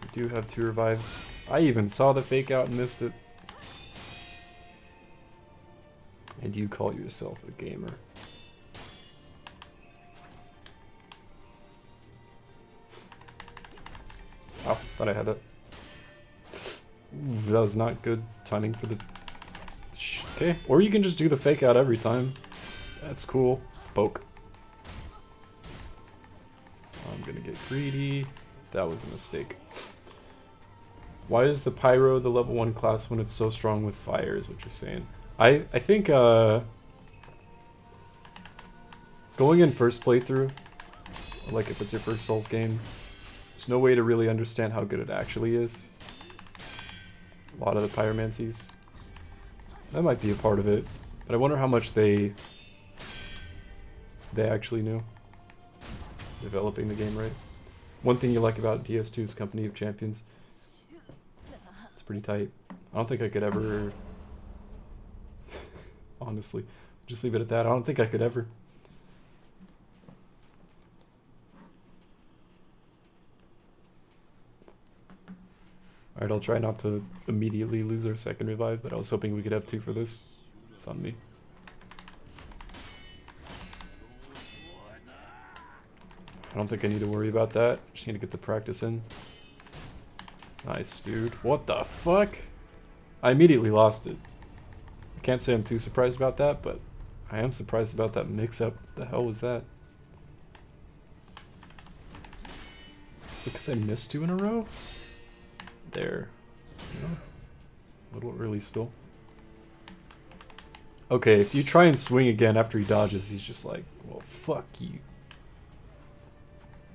Speaker 1: We do have 2 revives. I even saw the fake out and missed it. And you call yourself a gamer. Oh, thought I had that. Ooh, that was not good timing for the... Okay, or you can just do the fake out every time. That's cool. Poke. I'm gonna get greedy. That was a mistake. Why is the Pyro the level 1 class when it's so strong with fire, is what you're saying. I think, going in first playthrough, or like if it's your first Souls game, there's no way to really understand how good it actually is. A lot of the pyromancies. That might be a part of it, but I wonder how much they actually knew developing the game, right? One thing you like about DS2 is Company of Champions. It's pretty tight. I don't think I could ever... Honestly, just leave it at that. I don't think I could ever. Alright, I'll try not to immediately lose our second revive, but I was hoping we could have 2 for this. It's on me. I don't think I need to worry about that. Just need to get the practice in. Nice, dude. What the fuck? I immediately lost it. I can't say I'm too surprised about that, but I am surprised about that mix-up. What the hell was that? Is it because I missed 2 in a row? There. No. A little early still. Okay, if you try and swing again after he dodges, he's just like, well, fuck you.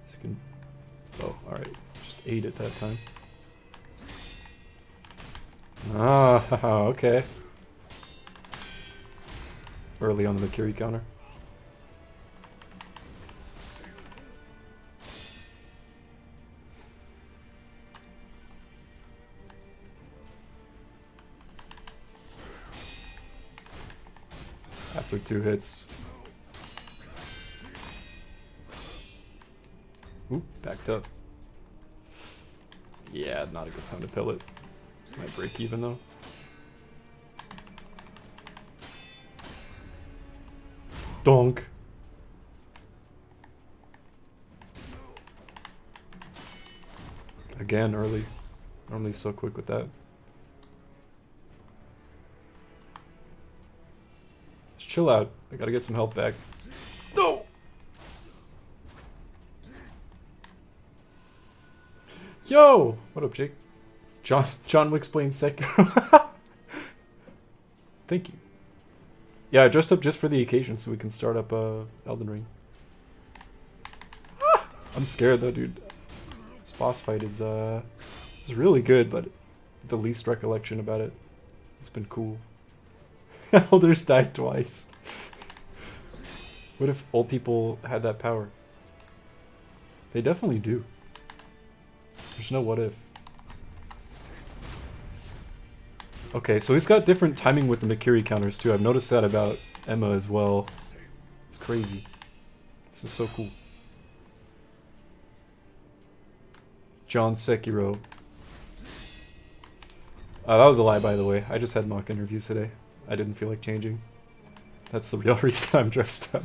Speaker 1: So can... Oh, alright. Just ate it that time. Ah, okay. Early on the Makiri counter. After 2 hits. Ooh, backed up. Yeah, not a good time to pill it. Might break even though. Donk. Again, early. Normally so quick with that. Just chill out. I gotta get some health back. No! Yo! What up, Jake? John Wick's playing Sekiro. Thank you. Yeah, I dressed up just for the occasion so we can start up Elden Ring. I'm scared though, dude. This boss fight is really good, but the least recollection about it. It's been cool. Elders died twice. What if old people had that power? They definitely do. There's no what if. Okay, so he's got different timing with the Makiri counters too. I've noticed that about Emma as well. It's crazy. This is so cool. John Sekiro. That was a lie, by the way. I just had mock interviews today. I didn't feel like changing. That's the real reason I'm dressed up.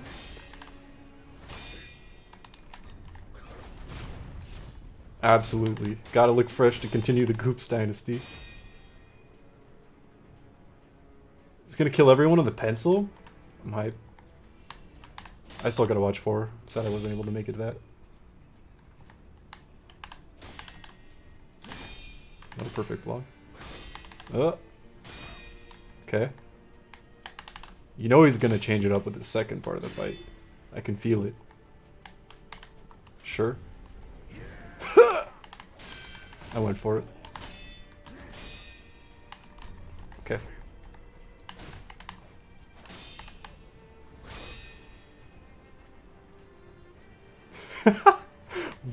Speaker 1: Absolutely. Gotta look fresh to continue the Goops dynasty. He's gonna kill everyone with a pencil? I'm hype. I still gotta watch 4. Sad I wasn't able to make it to that. Not a perfect vlog. Okay. You know he's gonna change it up with the second part of the fight. I can feel it. Sure. I went for it. Okay.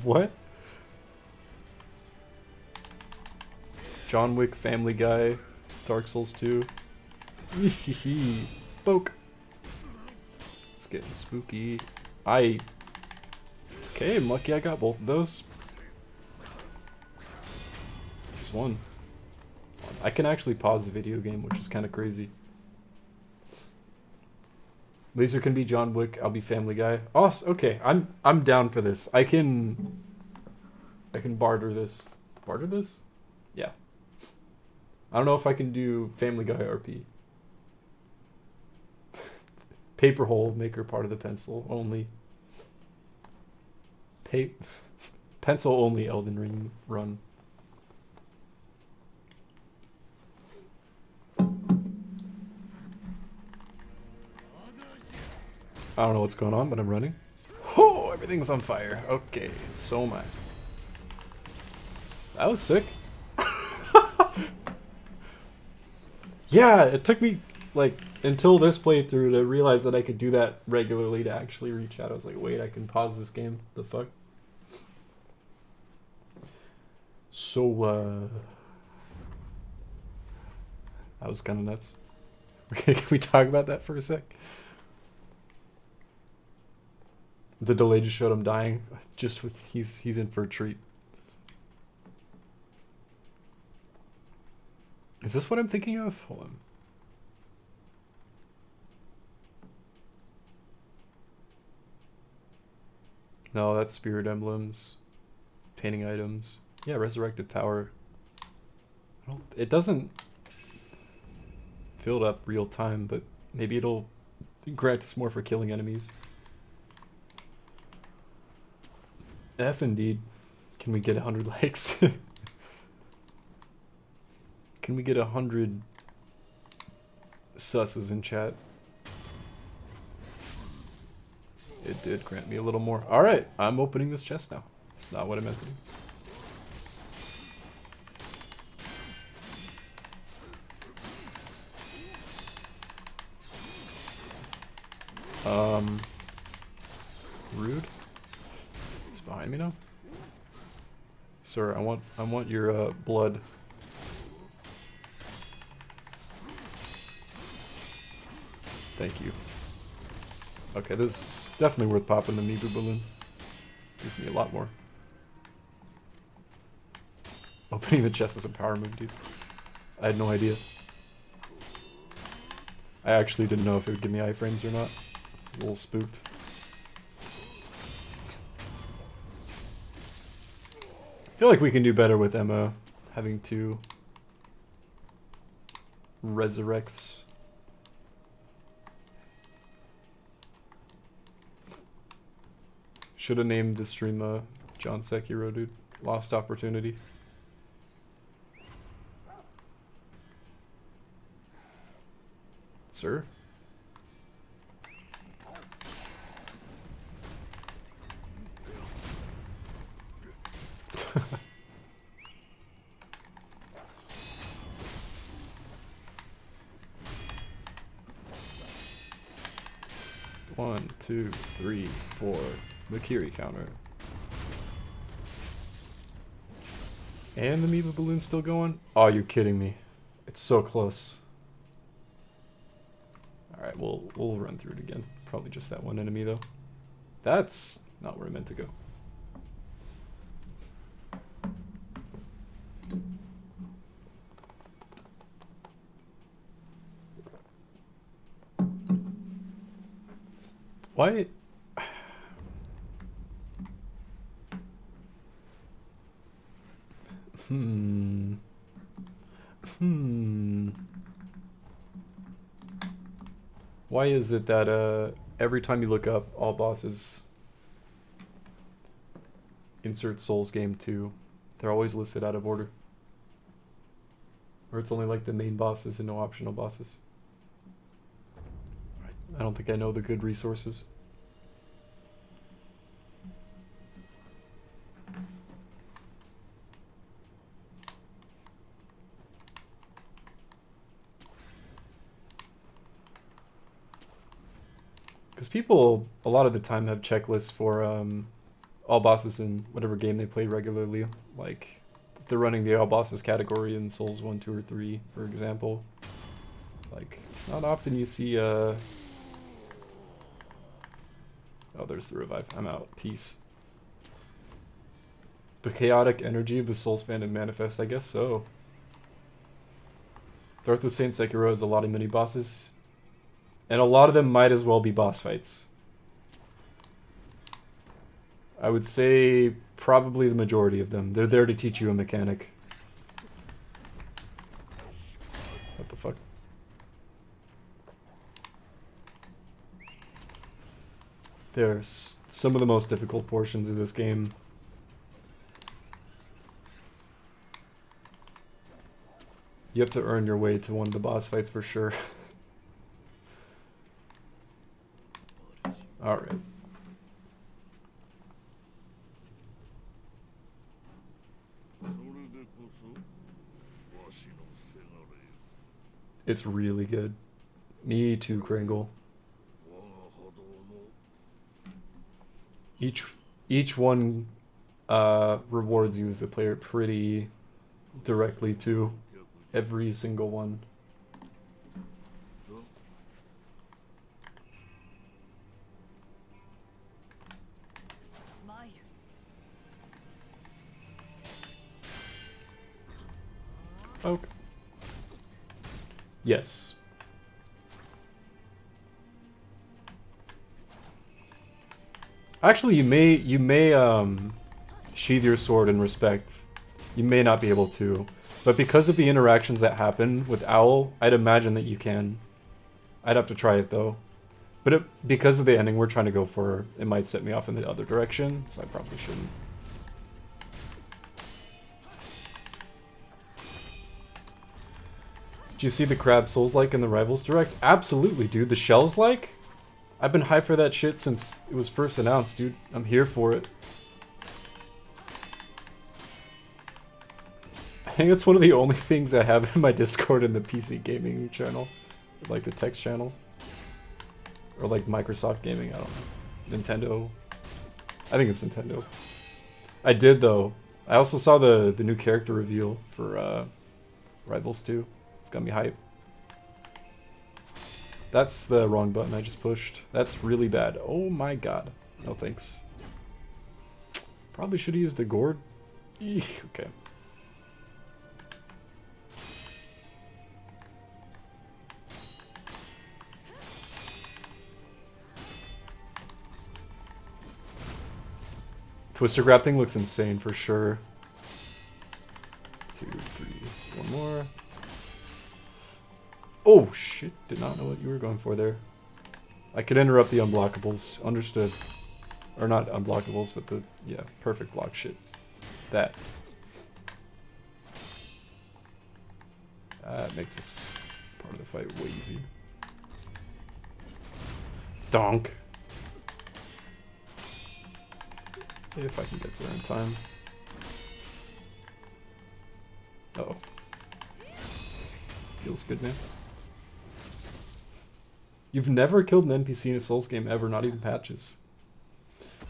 Speaker 1: What? John Wick, Family Guy, Dark Souls 2. Poke. It's getting spooky. Okay, I'm lucky I got both of those. Just one. I can actually pause the video game, which is kind of crazy. Laser can be John Wick, I'll be Family Guy. Awesome. Okay, I'm down for this. I can barter this. Barter this? Yeah. I don't know if I can do Family Guy RP. Paper hole, maker part of the pencil only. Pencil only Elden Ring run. I don't know what's going on, but I'm running. Oh, everything's on fire. Okay, so am I. That was sick. Yeah, it took me like until this playthrough to realize that I could do that regularly to actually reach out. I was like, wait, I can pause this game. The fuck? So, that was kind of nuts. Can we talk about that for a sec? The delay just showed him dying. Just with he's in for a treat. Is this what I'm thinking of? Hold on. No, that's spirit emblems, painting items. Yeah, resurrected power. It doesn't fill it up real time, but maybe it'll grant us more for killing enemies. F indeed. Can we get 100 likes? Can we get 100 susses in chat? It did grant me a little more. Alright, I'm opening this chest now. It's not what I meant to do. Rude. He's behind me now. Sir, I want your blood. Thank you. Okay, this is definitely worth popping the Mibu balloon. Gives me a lot more. Opening the chest is a power move, dude. I had no idea. I actually didn't know if it would give me iframes or not. A little spooked. I feel like we can do better with Emma having 2 resurrects. Should have named the stream John Sekiro, dude. Lost opportunity. Sir? One, two, three, four. The Kiri counter. And the Miba balloon's still going? Oh, you're kidding me. It's so close. Alright, we'll run through it again. Probably just that one enemy though. That's not where I meant to go. Why? Why is it that every time you look up all bosses insert Souls game 2, they're always listed out of order? Or it's only like the main bosses and no optional bosses? I don't think I know the good resources. Because people, a lot of the time, have checklists for all bosses in whatever game they play regularly. Like, they're running the all bosses category in Souls 1, 2, or 3, for example. Like, it's not often you see... Oh, there's the revive. I'm out. Peace. The chaotic energy of the Souls fandom manifest, I guess so. Darth of Saint Sekiro has a lot of mini bosses. And a lot of them might as well be boss fights. I would say probably the majority of them. They're there to teach you a mechanic. What the fuck? They're some of the most difficult portions of this game. You have to earn your way to one of the boss fights for sure. It's really good. Me too, Kringle. Each one rewards you as the player pretty directly too. Every single one. Okay. Yes. Actually, you may sheathe your sword in respect. You may not be able to, but because of the interactions that happen with Owl, I'd imagine that you can. I'd have to try it though. But because of the ending we're trying to go for, it might set me off in the other direction, so I probably shouldn't. Do you see the crab Souls-like in the Rivals Direct? Absolutely, dude. The shells-like? I've been hyped for that shit since it was first announced, dude. I'm here for it. I think it's one of the only things I have in my Discord in the PC gaming channel. Like the text channel. Or like Microsoft Gaming, I don't know. Nintendo. I think it's Nintendo. I did though. I also saw the new character reveal for Rivals 2. It's got me hype. That's the wrong button I just pushed. That's really bad. Oh my god. No thanks. Probably should have used a gourd. Eek, okay. Twister grab thing looks insane for sure. 2, 3, one more. Oh shit, did not know what you were going for there. I could interrupt the unblockables, understood. Or not unblockables, but the, yeah, perfect block shit. That. That makes this part of the fight way easier. Donk. If I can get to her in time. Uh-oh. Feels good, man. You've never killed an NPC in a Souls game ever, not even patches.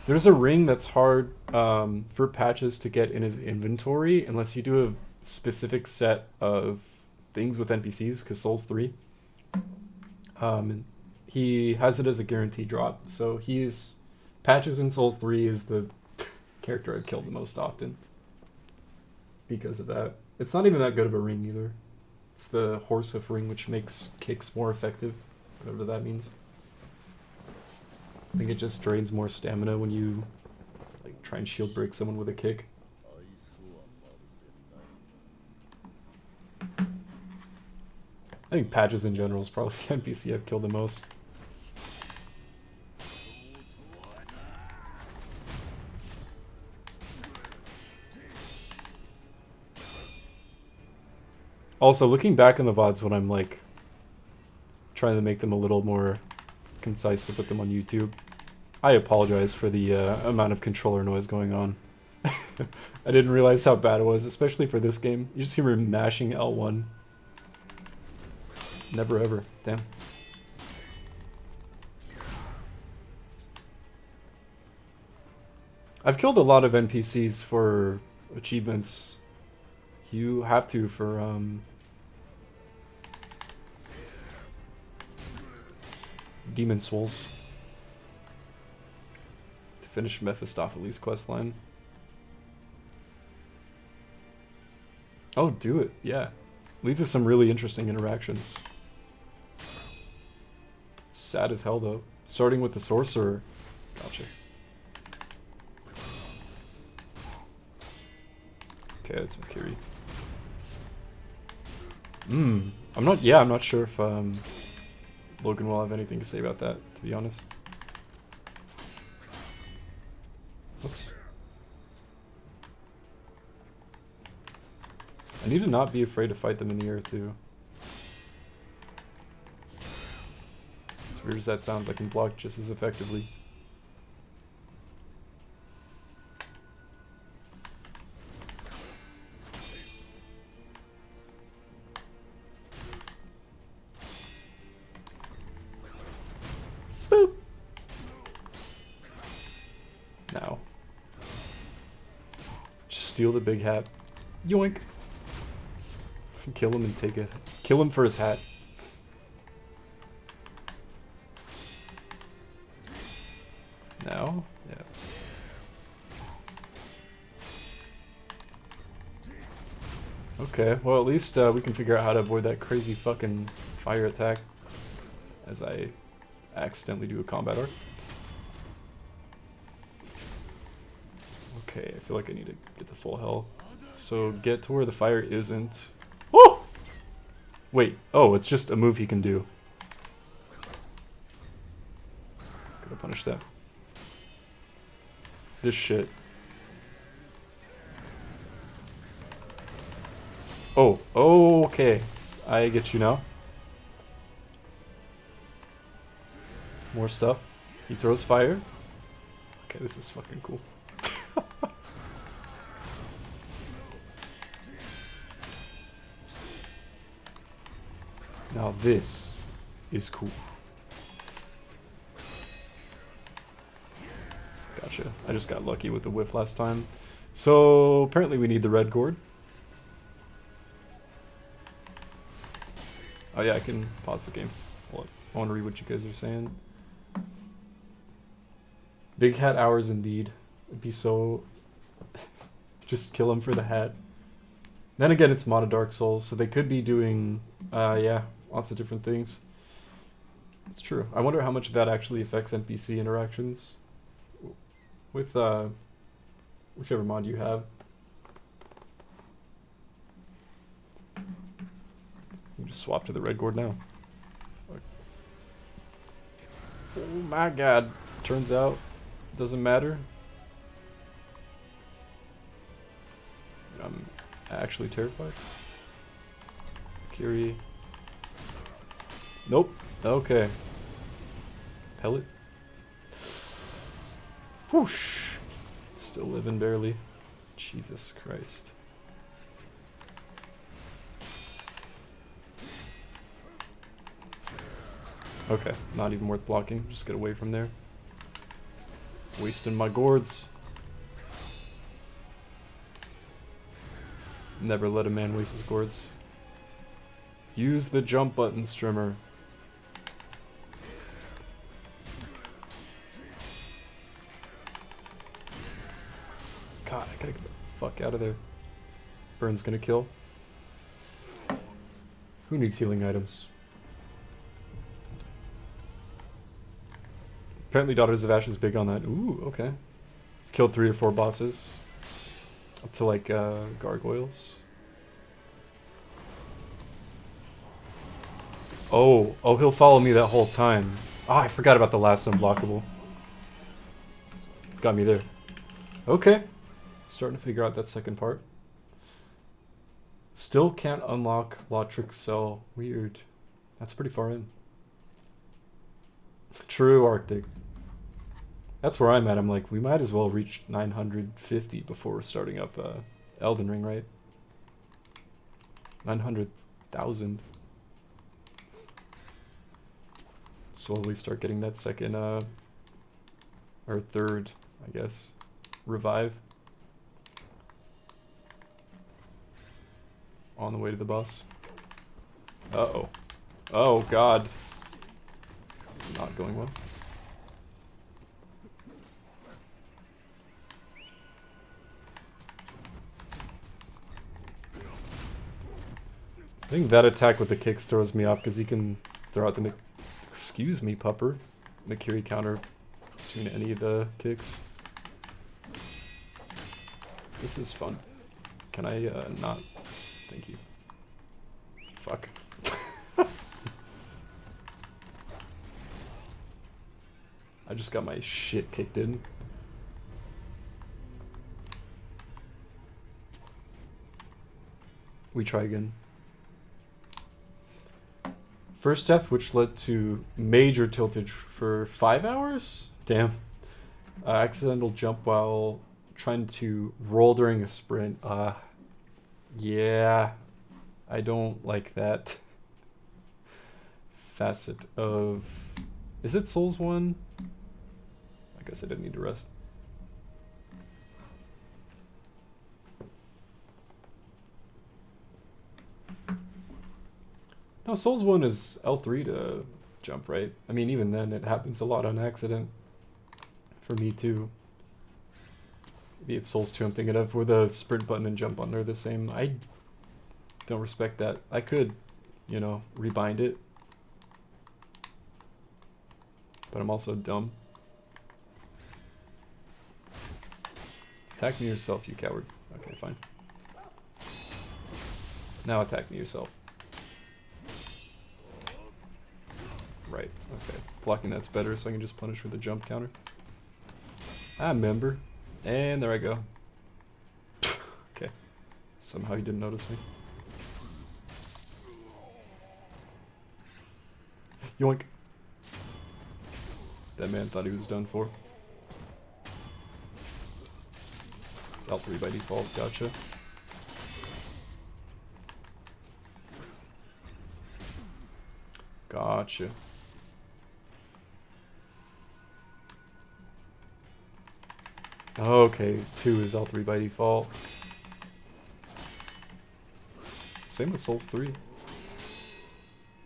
Speaker 1: There's a ring that's hard for patches to get in his inventory unless you do a specific set of things with NPCs, because Souls 3. He has it as a guaranteed drop, so he's... Patches in Souls 3 is the character I've killed the most often. Because of that. It's not even that good of a ring either. It's the Horsehoof ring, which makes kicks more effective. Whatever that means. I think it just drains more stamina when you like try and shield break someone with a kick. I think patches in general is probably the NPC I've killed the most. Also, looking back on the VODs when I'm like trying to make them a little more concise to put them on YouTube, I apologize for the amount of controller noise going on. I didn't realize how bad it was, especially for this game. You just hear me mashing L1. Never ever. Damn. I've killed a lot of NPCs for achievements. You have to for Demon Souls to finish Mephistopheles questline. Oh, do it. Yeah. Leads to some really interesting interactions. It's sad as hell though. Starting with the sorcerer. Gotcha. Okay, that's Makiri. I'm not sure if Logan will have anything to say about that, to be honest. Oops. I need to not be afraid to fight them in the air too. As weird as that sounds, I can block just as effectively. steal the big hat. Yoink! Kill him and take it. Kill him for his hat. Now? Yeah. Okay, well at least we can figure out how to avoid that crazy fucking fire attack as I accidentally do a combat arc. Okay, I feel like I need to get the full health. So get to where the fire isn't. Oh! Wait, oh, it's just a move he can do. Gotta punish that. This shit. Oh, okay. I get you now. More stuff. He throws fire. Okay, this is fucking cool. Now this is cool. Gotcha. I just got lucky with the whiff last time. So apparently we need the red gourd. Oh yeah, I can pause the game. Hold on. I want to read what you guys are saying. Big hat hours indeed. It'd be so... just kill him for the hat. Then again, it's Mono Dark Souls, so they could be doing, yeah, lots of different things. It's true. I wonder how much of that actually affects NPC interactions with whichever mod you have. You just swap to the red gourd now. Fuck. Oh my god. Turns out, it doesn't matter. I'm actually terrified. Kiri. Nope. Okay. Pellet. Whoosh. Still living barely. Jesus Christ. Okay, not even worth blocking. Just get away from there. Wasting my gourds. Never let a man waste his gourds. Use the jump button, Strimmer. God, I gotta get the fuck out of there. Burn's gonna kill. Who needs healing items? Apparently Daughters of Ash is big on that. Ooh, okay. Killed 3 or 4 bosses. Up to like gargoyles. Oh, he'll follow me that whole time. Ah, I forgot about the last unblockable. Got me there. Okay. Starting to figure out that second part. Still can't unlock Lotrix Cell. Weird. That's pretty far in. True Arctic. That's where I'm at. I'm like, we might as well reach 950 before we're starting up Elden Ring, right? 900,000. Slowly start getting that second, or third, I guess, revive. On the way to the boss. Uh-oh. Oh, God. Not going well. I think that attack with the kicks throws me off because he can throw out the excuse me, pupper. Makiri counter between any of the kicks. This is fun. Can I not? Thank you. Fuck. I just got my shit kicked in. We try again. First death, which led to major tiltage for 5 hours? Damn. Accidental jump while trying to roll during a sprint. Yeah. I don't like that facet of... Is it Souls 1? I guess I didn't need to rest. No, Souls 1 is L3 to jump, right? I mean, even then, it happens a lot on accident. For me, too. Maybe it's Souls 2 I'm thinking of, where the sprint button and jump button are the same. I don't respect that. I could, you know, rebind it. But I'm also dumb. Attack me yourself, you coward. Okay, fine. Now attack me yourself. Right, okay. Blocking that's better, so I can just punish with a jump counter. I remember. And there I go. Okay. Somehow you didn't notice me. Yoink. That man thought he was done for. It's L3 by default, gotcha. Gotcha. Okay, 2 is L3 by default. Same with Souls 3.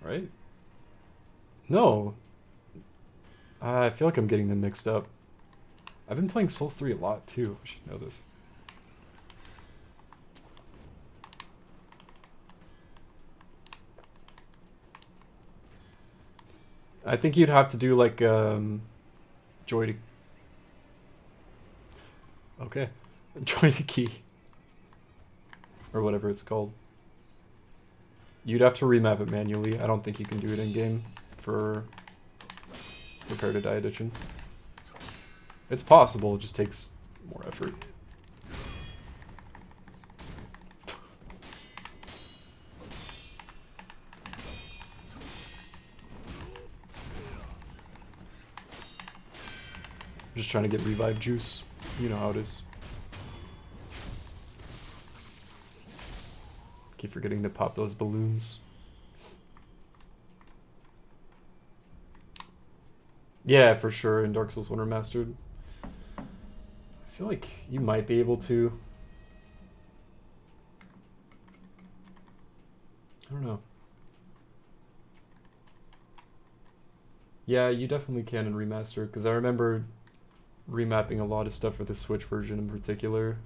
Speaker 1: Right? No. I feel like I'm getting them mixed up. I've been playing Souls 3 a lot too. I should know this. I think you'd have to do like joy to... Okay. Joy to key. Or whatever it's called. You'd have to remap it manually. I don't think you can do it in-game for Prepare to Die edition. It's possible, it just takes more effort. I'm just trying to get revive juice. You know how it is. Keep forgetting to pop those balloons. Yeah, for sure, in Dark Souls 1 Remastered. I feel like you might be able to. I don't know. Yeah, you definitely can in Remastered, because I remember remapping a lot of stuff for the Switch version in particular.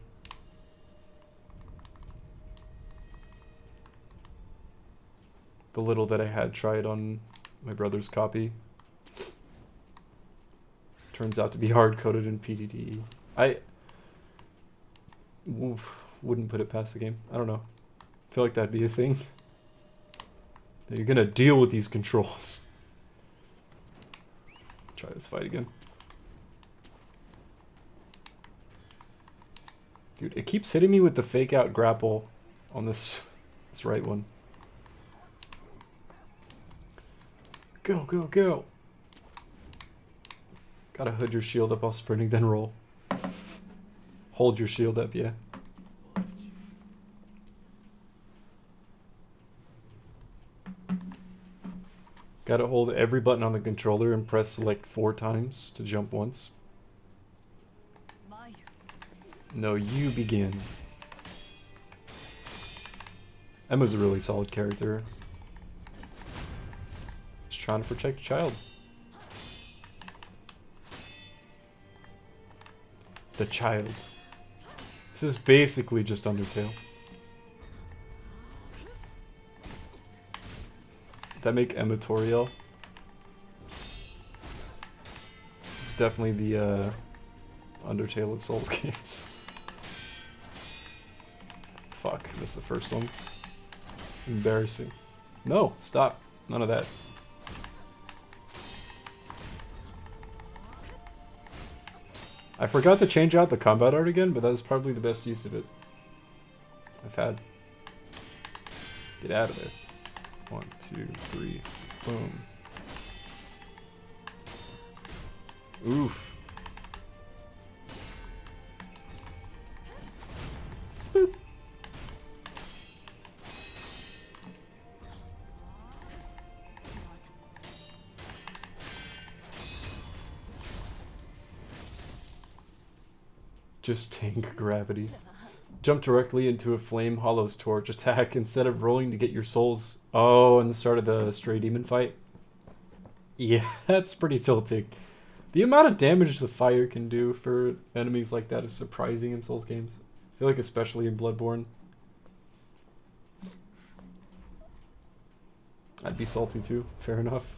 Speaker 1: The little that I had tried on my brother's copy turns out to be hard-coded in PDD. I wouldn't put it past the game. I don't know. I feel like that'd be a thing. That you're gonna deal with these controls. Try this fight again. Dude, it keeps hitting me with the fake out grapple on this right one. Go, go, go. Gotta hood your shield up while sprinting, then roll. Hold your shield up, yeah. Gotta hold every button on the controller and press select 4 times to jump once. No, you begin. Emma's a really solid character. Just trying to protect a child. The child. This is basically just Undertale. Did that make Emma Toriel? It's definitely the Undertale of Souls games. Fuck, missed the first one. Embarrassing. No, stop. None of that. I forgot to change out the combat art again, but that was probably the best use of it I've had. Get out of there. 1, 2, 3. Boom. Oof. Boop. Just tank gravity. Jump directly into a Flame Hollow's Torch attack instead of rolling to get your souls. Oh, in the start of the Stray Demon fight? Yeah, that's pretty tilting. The amount of damage the fire can do for enemies like that is surprising in Souls games. I feel like especially in Bloodborne. I'd be salty too, fair enough.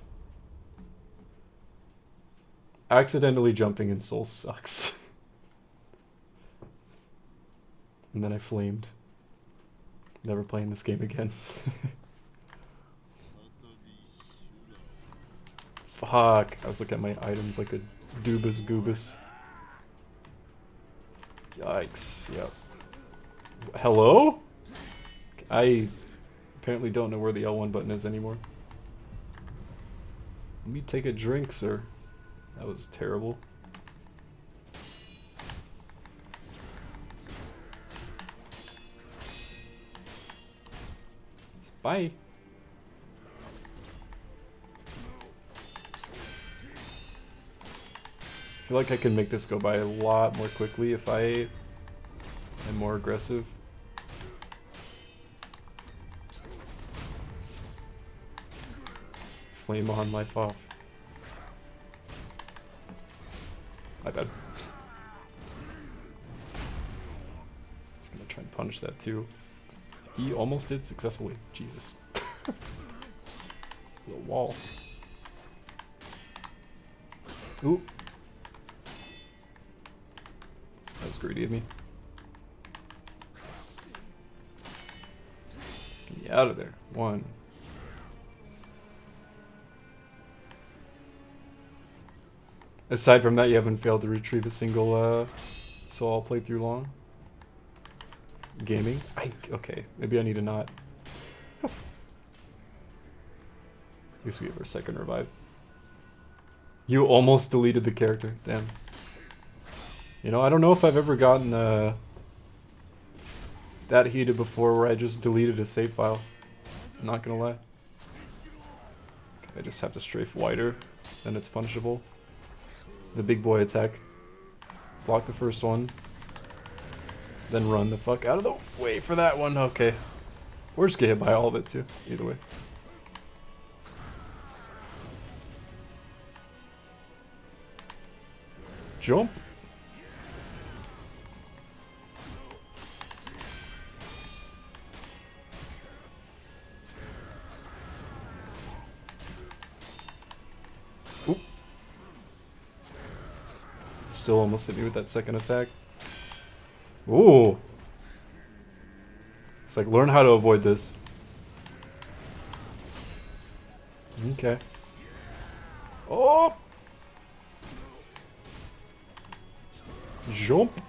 Speaker 1: Accidentally jumping in Souls sucks. And then I flamed. Never playing this game again. Fuck. I was looking at my items like a doobus goobus. Yikes. Yep. Hello? I apparently don't know where the L1 button is anymore. Let me take a drink, sir. That was terrible. Bye. I feel like I can make this go by a lot more quickly if I am more aggressive. Flame on, life off. My bad. I was gonna try and punish that too. He almost did successfully. Jesus. The wall. Ooh. That was greedy of me. Get me out of there. One. Aside from that, you haven't failed to retrieve a single soul playthrough long? Gaming? Okay, maybe I need to not. At least we have our second revive. You almost deleted the character. Damn. You know, I don't know if I've ever gotten that heated before where I just deleted a save file. I'm not gonna lie. Okay, I just have to strafe wider, then it's punishable. The big boy attack. Block the first one. Then run the fuck out of the way for that one. Okay. Or just get hit by all of it too. Either way. Jump. Oop. Still almost hit me with that second attack. Ooh. It's like, learn how to avoid this. Okay. Oh! Jump.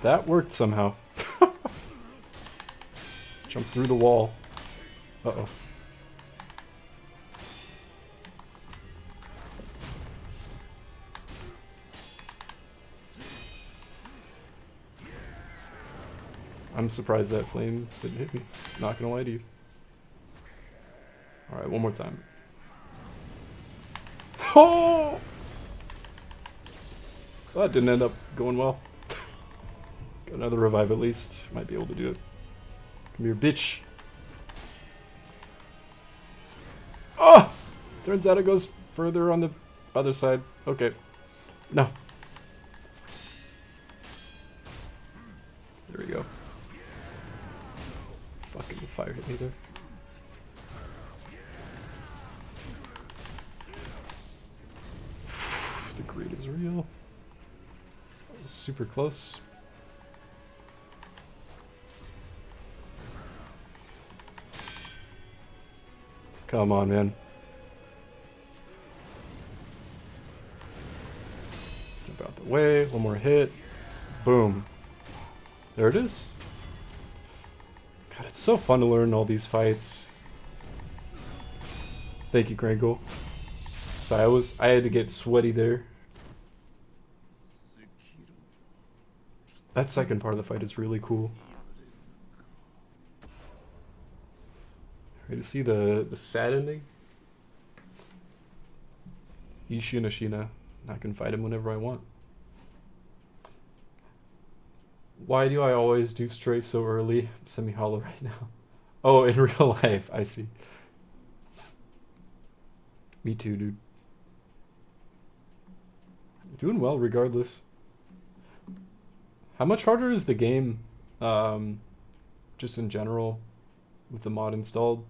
Speaker 1: That worked somehow. Jump through the wall. Uh-oh. I'm surprised that flame didn't hit me. Not gonna lie to you. Alright, one more time. Oh! Well, that didn't end up going well. Got another revive at least. Might be able to do it. Come here, bitch. Oh! Turns out it goes further on the other side. Okay. No. There we go. Fucking fire hit me there. The greed is real. That was super close. Come on, man. Jump out the way. One more hit. Boom. There it is. God, it's so fun to learn all these fights. Thank you, Grangle. So I had to get sweaty there. That second part of the fight is really cool. Ready to see the sad ending? Ishina. I can fight him whenever I want. Why do I always do Stray so early? I'm semi-hollow right now. Oh, in real life, I see. Me too, dude. Doing well regardless. How much harder is the game, just in general, with the mod installed?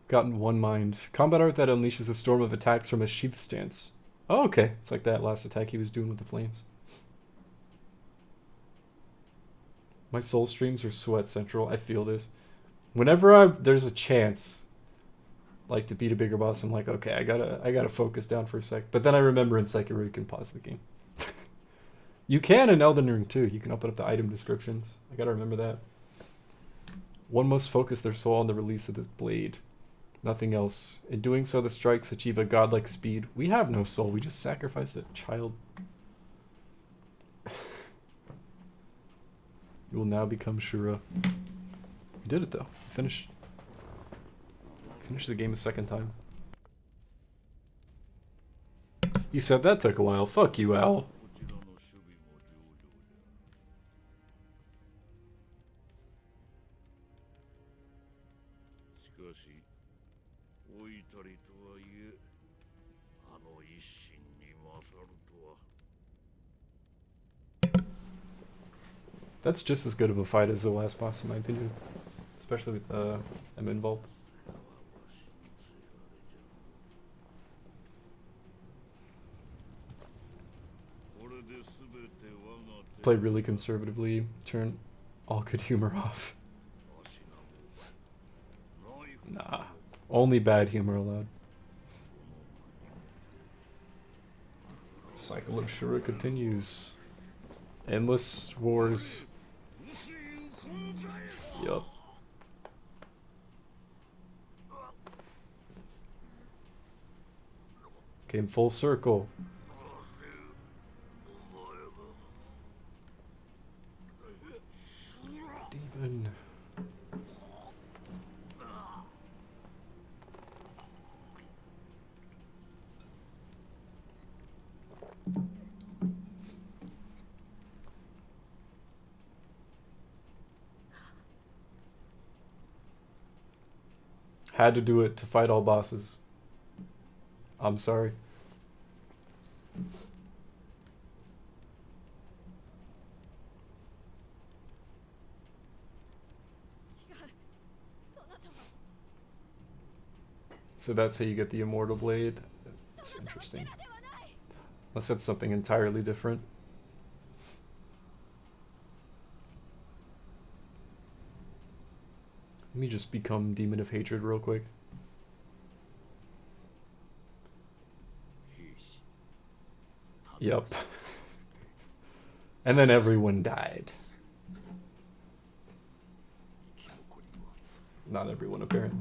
Speaker 1: Gotten one mind. Combat art that unleashes a storm of attacks from a sheath stance. Oh, okay. It's like that last attack he was doing with the flames. My soul streams are sweat central. I feel this. Whenever there's a chance, like, to beat a bigger boss, I'm like, okay, I gotta focus down for a sec. But then I remember in Sekiro you can pause the game. You can in Elden Ring too. You can open up the item descriptions. I gotta remember that. One must focus their soul on the release of the blade. Nothing else. In doing so, the strikes achieve a godlike speed. We have no soul. We just sacrifice it, child. You will now become Shura. We did it though. Finished the game a second time. You said that took a while. Fuck you, Al. That's just as good of a fight as the last boss, in my opinion. Especially with M involved. Play really conservatively, turn all good humor off. Nah, only bad humor allowed. Cycle of Shura continues. Endless wars. Yup. Came full circle. Demon. Had to do it to fight all bosses. I'm sorry. So that's how you get the Immortal Blade. That's interesting. Unless that's something entirely different. Let me just become Demon of Hatred real quick. Yup. And then everyone died. Not everyone, apparently.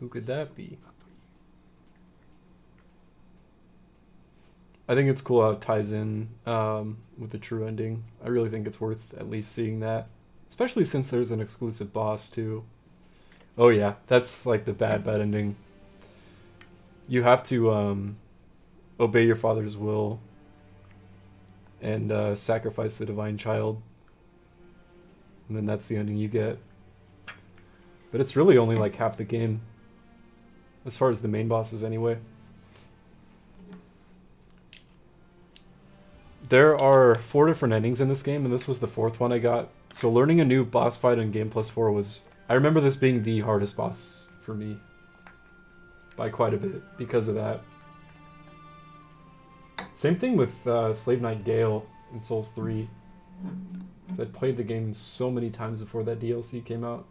Speaker 1: Who could that be? I think it's cool how it ties in with the true ending. I really think it's worth at least seeing that. Especially since there's an exclusive boss too. Oh yeah, that's like the bad ending. You have to obey your father's will and sacrifice the divine child. And then that's the ending you get. But it's really only like half the game. As far as the main bosses anyway. There are 4 different endings in this game, and this was the 4th one I got. So learning a new boss fight in Game Plus 4 was... I remember this being the hardest boss for me. By quite a bit, because of that. Same thing with Slave Knight Gale in Souls 3. Because I'd played the game so many times before that DLC came out.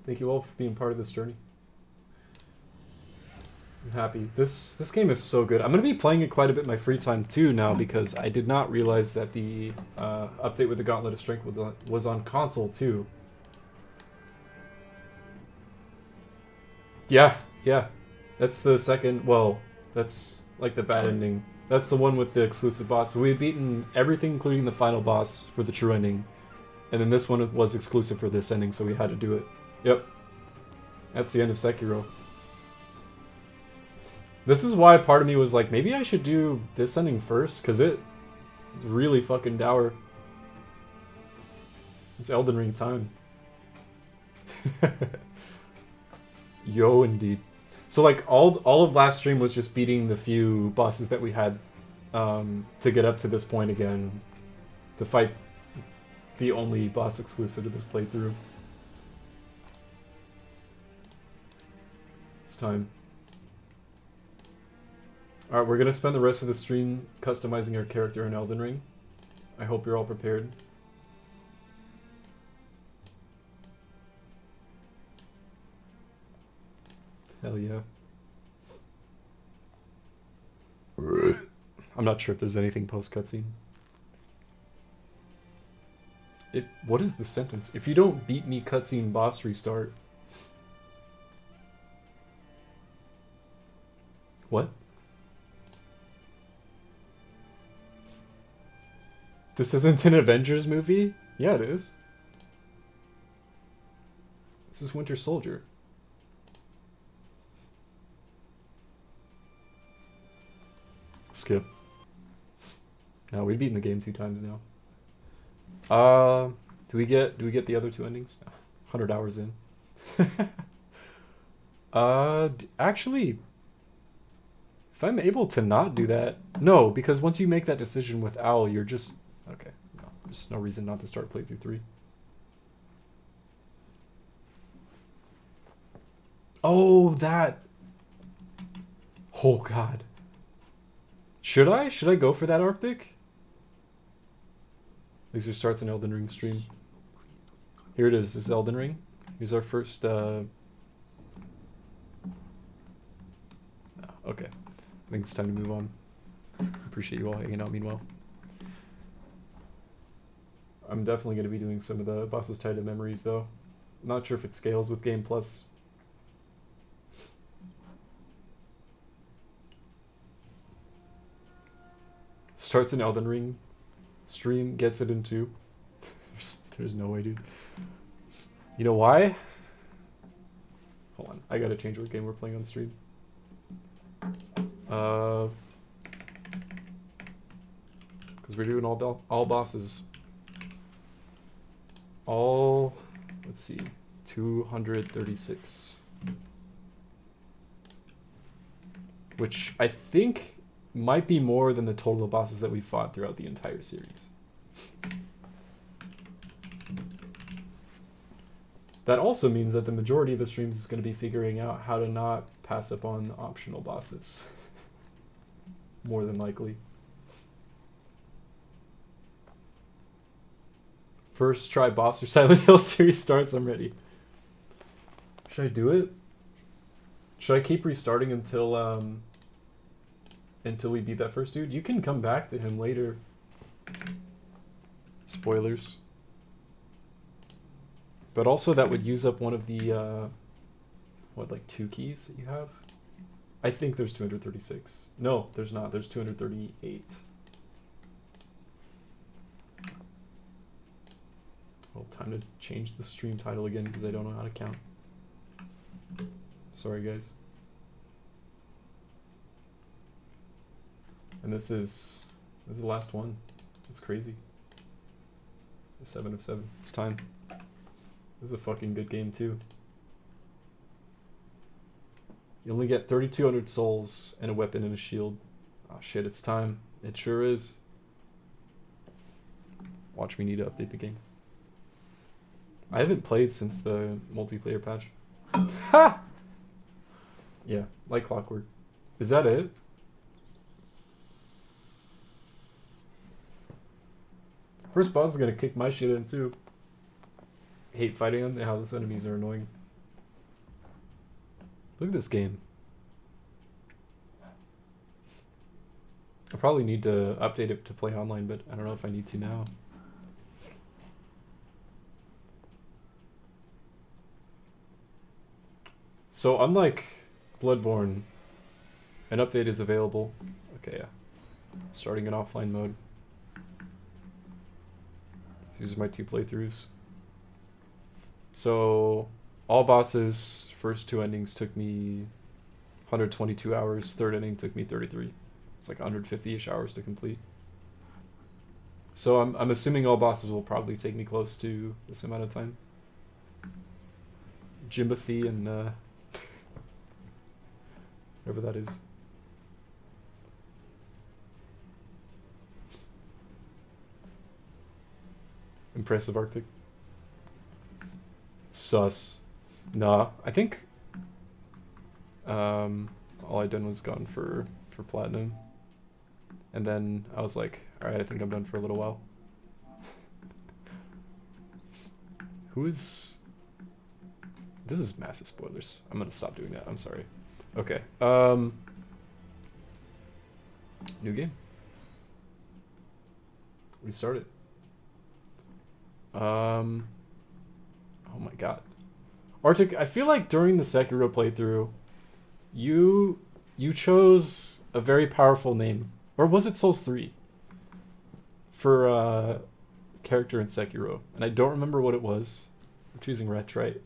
Speaker 1: Thank you all for being part of this journey. I'm happy. This game is so good. I'm going to be playing it quite a bit in my free time too now because I did not realize that the update with the Gauntlet of Strength was on console too. Yeah. That's the second, well, That's like the bad ending. That's the one with the exclusive boss. So we had beaten everything including the final boss for the true ending. And then this one was exclusive for this ending, so we had to do it. Yep. That's the end of Sekiro. This is why part of me was like, maybe I should do this ending first, because it's really fucking dour. It's Elden Ring time. Yo, indeed. So like all of last stream was just beating the few bosses that we had to get up to this point again, to fight the only boss exclusive to this playthrough. It's time. Alright, we're gonna spend the rest of the stream customizing our character in Elden Ring. I hope you're all prepared. Hell yeah. I'm not sure if there's anything post-cutscene. What is the sentence? If you don't beat me, cutscene boss restart. What? This isn't an Avengers movie? Yeah, it is. This is Winter Soldier. Skip. No, we've beaten the game 2 times now. Do we get the other 2 endings? 100 hours in. Actually, if I'm able to not do that, no, because once you make that decision with Owl, you're just okay. No, there's no reason not to start playthrough 3. Oh, that. Oh God. Should I go for that Arctic? Laser starts an Elden Ring stream. Here it is. This is Elden Ring. Here's our first. Okay. I think it's time to move on. Appreciate you all hanging out meanwhile. I'm definitely going to be doing some of the bosses tied to memories though. Not sure if it scales with Game Plus. Starts an Elden Ring stream, gets it in 2. There's no way, dude. You know why? Hold on, I gotta change what game we're playing on stream. Because we're doing all bosses. Let's see, 236. Which I think might be more than the total of bosses that we fought throughout the entire series. That also means that the majority of the streams is going to be figuring out how to not pass up on optional bosses. More than likely. First try boss or Silent Hill series starts, I'm ready. Should I do it? Should I keep restarting until we beat that first dude? You can come back to him later. Spoilers. But also that would use up one of the, what, like 2 keys that you have? I think there's 236. No, there's not. There's 238. Well, time to change the stream title again because I don't know how to count. Sorry, guys. And this is the last one. It's crazy. The 7 of 7. It's time. This is a fucking good game too. You only get 3,200 souls and a weapon and a shield. Oh shit, it's time. It sure is. Watch me need to update the game. I haven't played since the multiplayer patch. Ha! Yeah, like clockwork. Is that it? First boss is gonna kick my shit in too. Hate fighting them, how those enemies are annoying. Look at this game. I probably need to update it to play online, but I don't know if I need to now. So unlike Bloodborne, An update is available. Okay, yeah. Starting in offline mode. These are my 2 playthroughs. So, all bosses, first 2 endings took me 122 hours. Third ending took me 33. It's like 150-ish hours to complete. So I'm assuming all bosses will probably take me close to this amount of time. Jimothy and whatever that is. Impressive Arctic. Sus. Nah, I think all I done was gone for platinum. And then I was like, alright, I think I'm done for a little while. Who is... This is massive spoilers. I'm gonna stop doing that. I'm sorry. Okay. New game. Restart it. Oh my god. Arctic, I feel like during the Sekiro playthrough, you chose a very powerful name. Or was it Souls 3? For character in Sekiro. And I don't remember what it was. I'm choosing Wretch, right?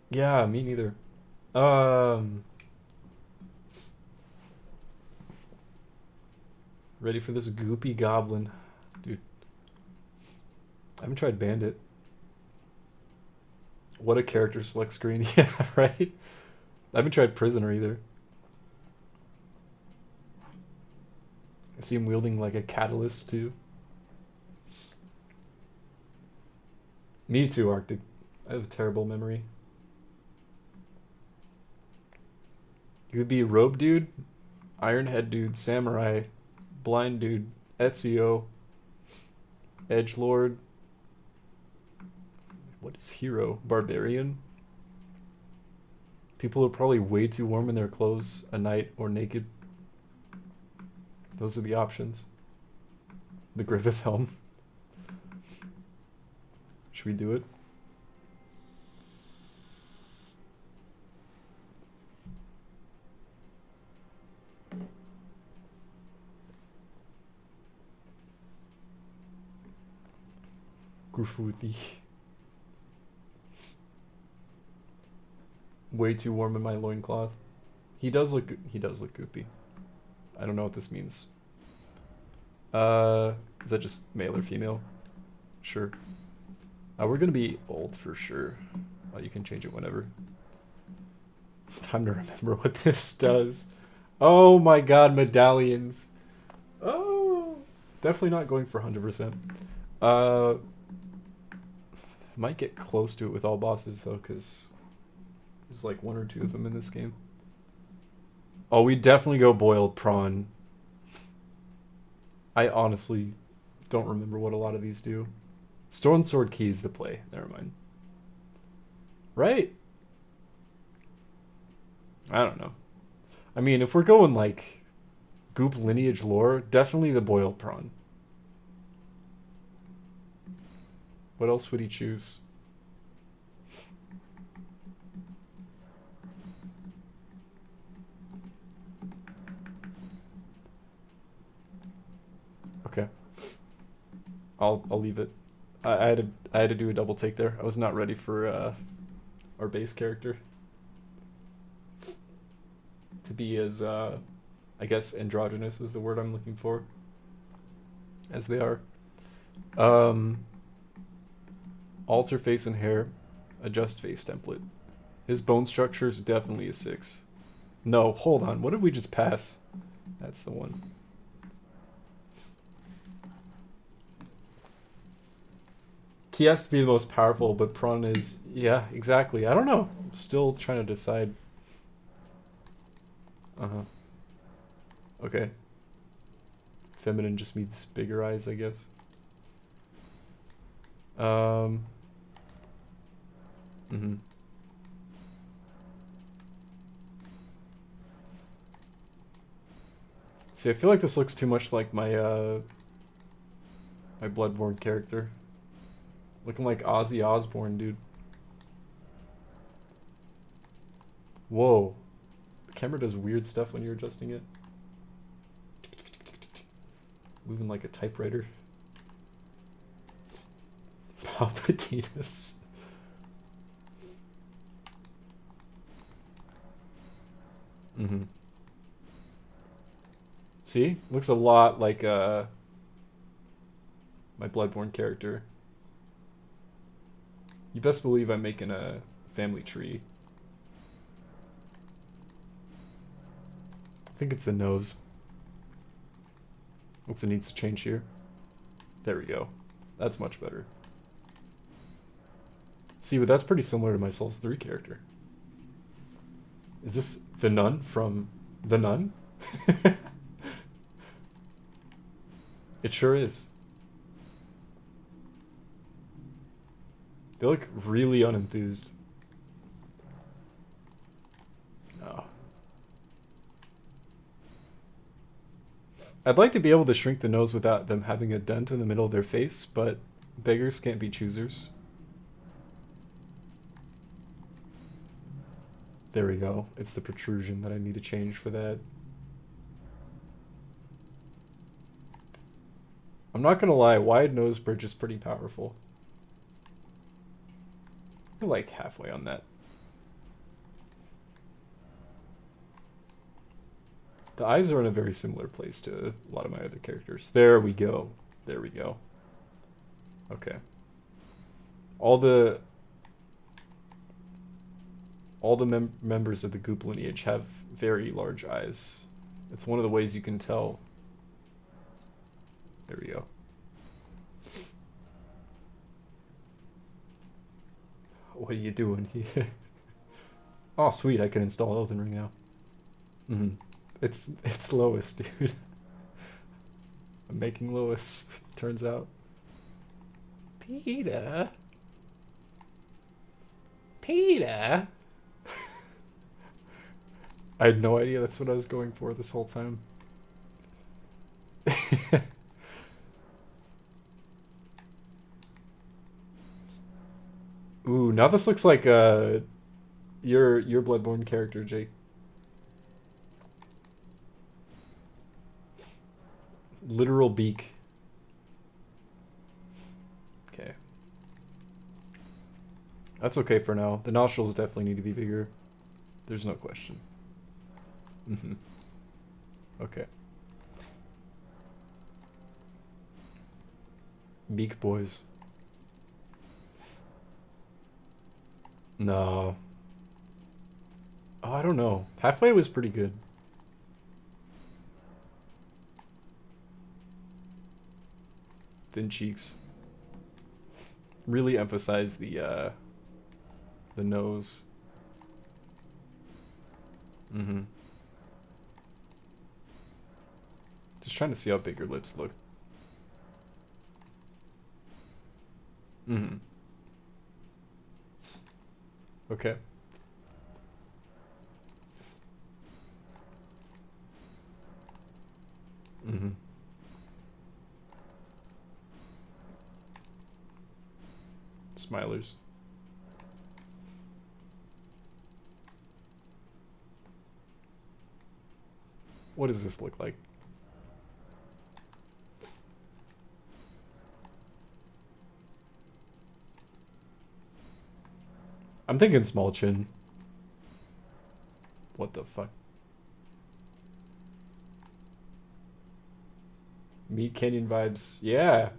Speaker 1: Yeah, me neither. Ready for this goopy goblin. Dude. I haven't tried Bandit. What a character select screen. Yeah, right? I haven't tried Prisoner either. I see him wielding like a catalyst too. Me too, Arctic. I have a terrible memory. You could be Robe Dude, Ironhead Dude, Samurai, Blind Dude, Ezio, Edgelord. What is Hero? Barbarian? People are probably way too warm in their clothes, a knight, or naked. Those are the options. The Griffith Helm. Should we do it? Graffiti. Way too warm in my loincloth. He does look goopy. I don't know what this means. Is that just male or female? Sure. We're gonna be old for sure. You can change it whenever. Time to remember what this does. Oh my god, medallions. Oh, definitely not going for 100%. Might get close to it with all bosses though, because there's like 1 or 2 of them in this game. Oh, we definitely go boiled prawn. I honestly don't remember what a lot of these do. Stone Sword Keys the play. Never mind. Right? I don't know. I mean, if we're going like goop lineage lore, definitely the boiled prawn. What else would he choose? Okay. I'll leave it. I had to do a double take there. I was not ready for our base character to be as I guess androgynous is the word I'm looking for. As they are. Alter face and hair, adjust face template. His bone structure is definitely a 6. No, hold on. What did we just pass? That's the one. He has to be the most powerful, but prawn is... Yeah, exactly. I don't know. I'm still trying to decide. Uh-huh. Okay. Feminine just means bigger eyes, I guess. See, I feel like this looks too much like my my Bloodborne character. Looking like Ozzy Osbourne, dude. Whoa. The camera does weird stuff when you're adjusting it. Moving like a typewriter. Palpatinas. Mm-hmm. See? Looks a lot like my Bloodborne character. You best believe I'm making a family tree. I think it's the nose. What's it needs to change here? There we go. That's much better. See, but that's pretty similar to my Souls 3 character. Is this the nun from The Nun? It sure is. They look really unenthused. Oh. I'd like to be able to shrink the nose without them having a dent in the middle of their face, but beggars can't be choosers. There we go. It's the protrusion that I need to change for that. I'm not gonna lie, wide nose bridge is pretty powerful. We're like halfway on that. The eyes are in a very similar place to a lot of my other characters. There we go. There we go. Okay. All the members of the Goop lineage have very large eyes. It's one of the ways you can tell. There we go. What are you doing here? Oh, sweet, I can install Elden Ring now. Mm-hmm. It's Lois, dude. I'm making Lois, turns out. Peter? Peter? I had no idea that's what I was going for this whole time. Ooh, now this looks like your Bloodborne character, Jake. Literal beak. Okay. That's okay for now. The nostrils definitely need to be bigger. There's no question. Mm-hmm. Okay. Beak boys. No. Oh, I don't know. Halfway was pretty good. Thin cheeks. Really emphasize the nose. Mm-hmm. Just trying to see how big your lips look. Mm-hmm. Okay. Mm-hmm. Smilers. What does this look like? I'm thinking small chin. What the fuck? Meat Canyon vibes. Yeah.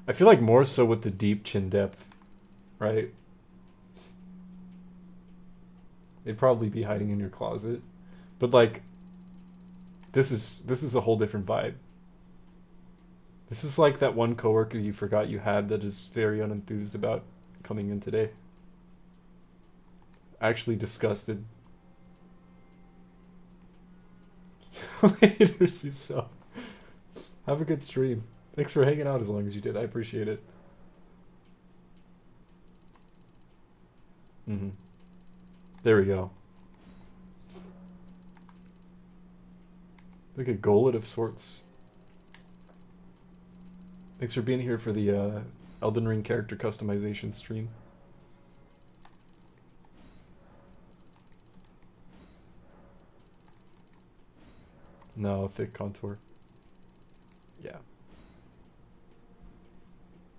Speaker 1: I feel like more so with the deep chin depth, right? They'd probably be hiding in your closet. But like this is a whole different vibe. This is like that one coworker you forgot you had that is very unenthused about coming in today. Actually disgusted. Later, Suso. Have a good stream. Thanks for hanging out as long as you did. I appreciate it. Mm-hmm. There we go. Like a gullet of sorts. Thanks for being here for the Elden Ring character customization stream. No, thick contour. Yeah.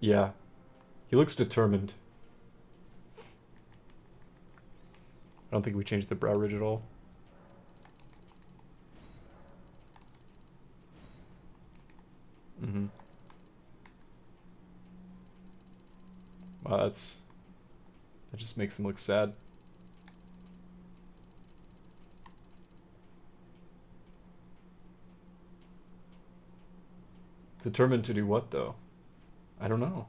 Speaker 1: Yeah. He looks determined. I don't think we changed the brow ridge at all. Mm-hmm. Wow, that just makes him look sad. Determined to do what, though? I don't know.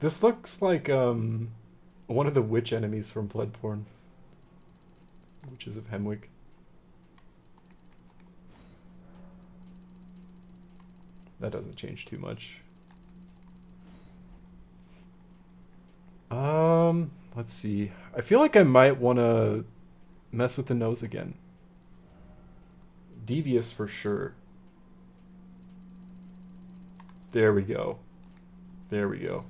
Speaker 1: This looks like one of the witch enemies from Bloodborne. Witches of Hemwick. That doesn't change too much. Let's see. I feel like I might want to mess with the nose again. Devious for sure. There we go. There we go.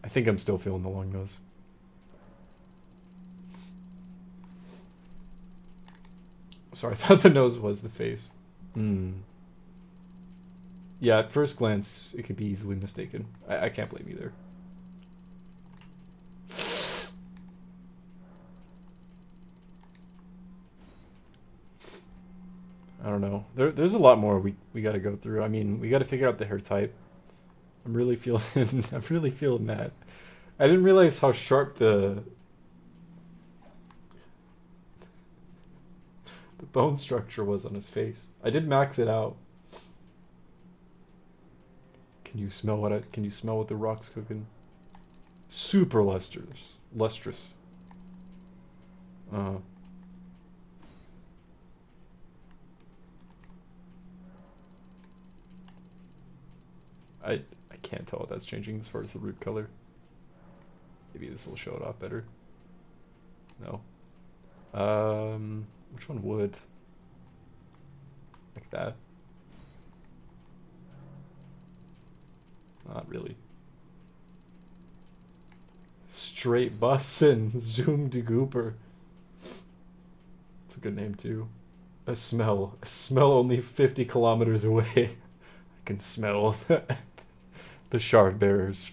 Speaker 1: I think I'm still feeling the long nose. Sorry, I thought the nose was the face. Yeah, at first glance, it could be easily mistaken. I can't blame you there. I don't know. There's a lot more we got to go through. I mean, we got to figure out the hair type. I'm really feeling that. I didn't realize how sharp the bone structure was on his face. I did max it out. Can you smell what the rock's cooking? Super lustrous. I can't tell what that's changing as far as the root color. Maybe this will show it off better. No. Which one would? Like that? Not really. Straight bussin', zoom de gooper. It's a good name too. A smell only 50 kilometers away. I can smell the shard bearers.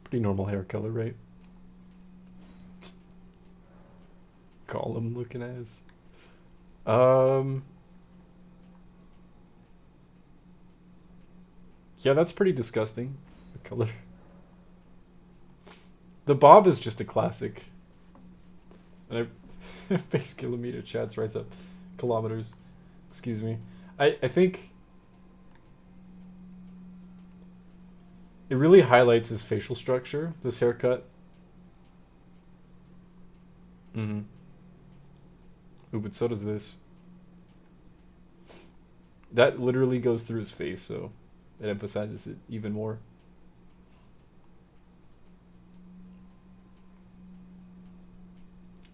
Speaker 1: Pretty normal hair color, right? Column looking as. Yeah, that's pretty disgusting. The color. The bob is just a classic. And I base kilometer chats rise up kilometers. Excuse me. I think it really highlights his facial structure, this haircut. Ooh, but so does this. That literally goes through his face, so it emphasizes it even more.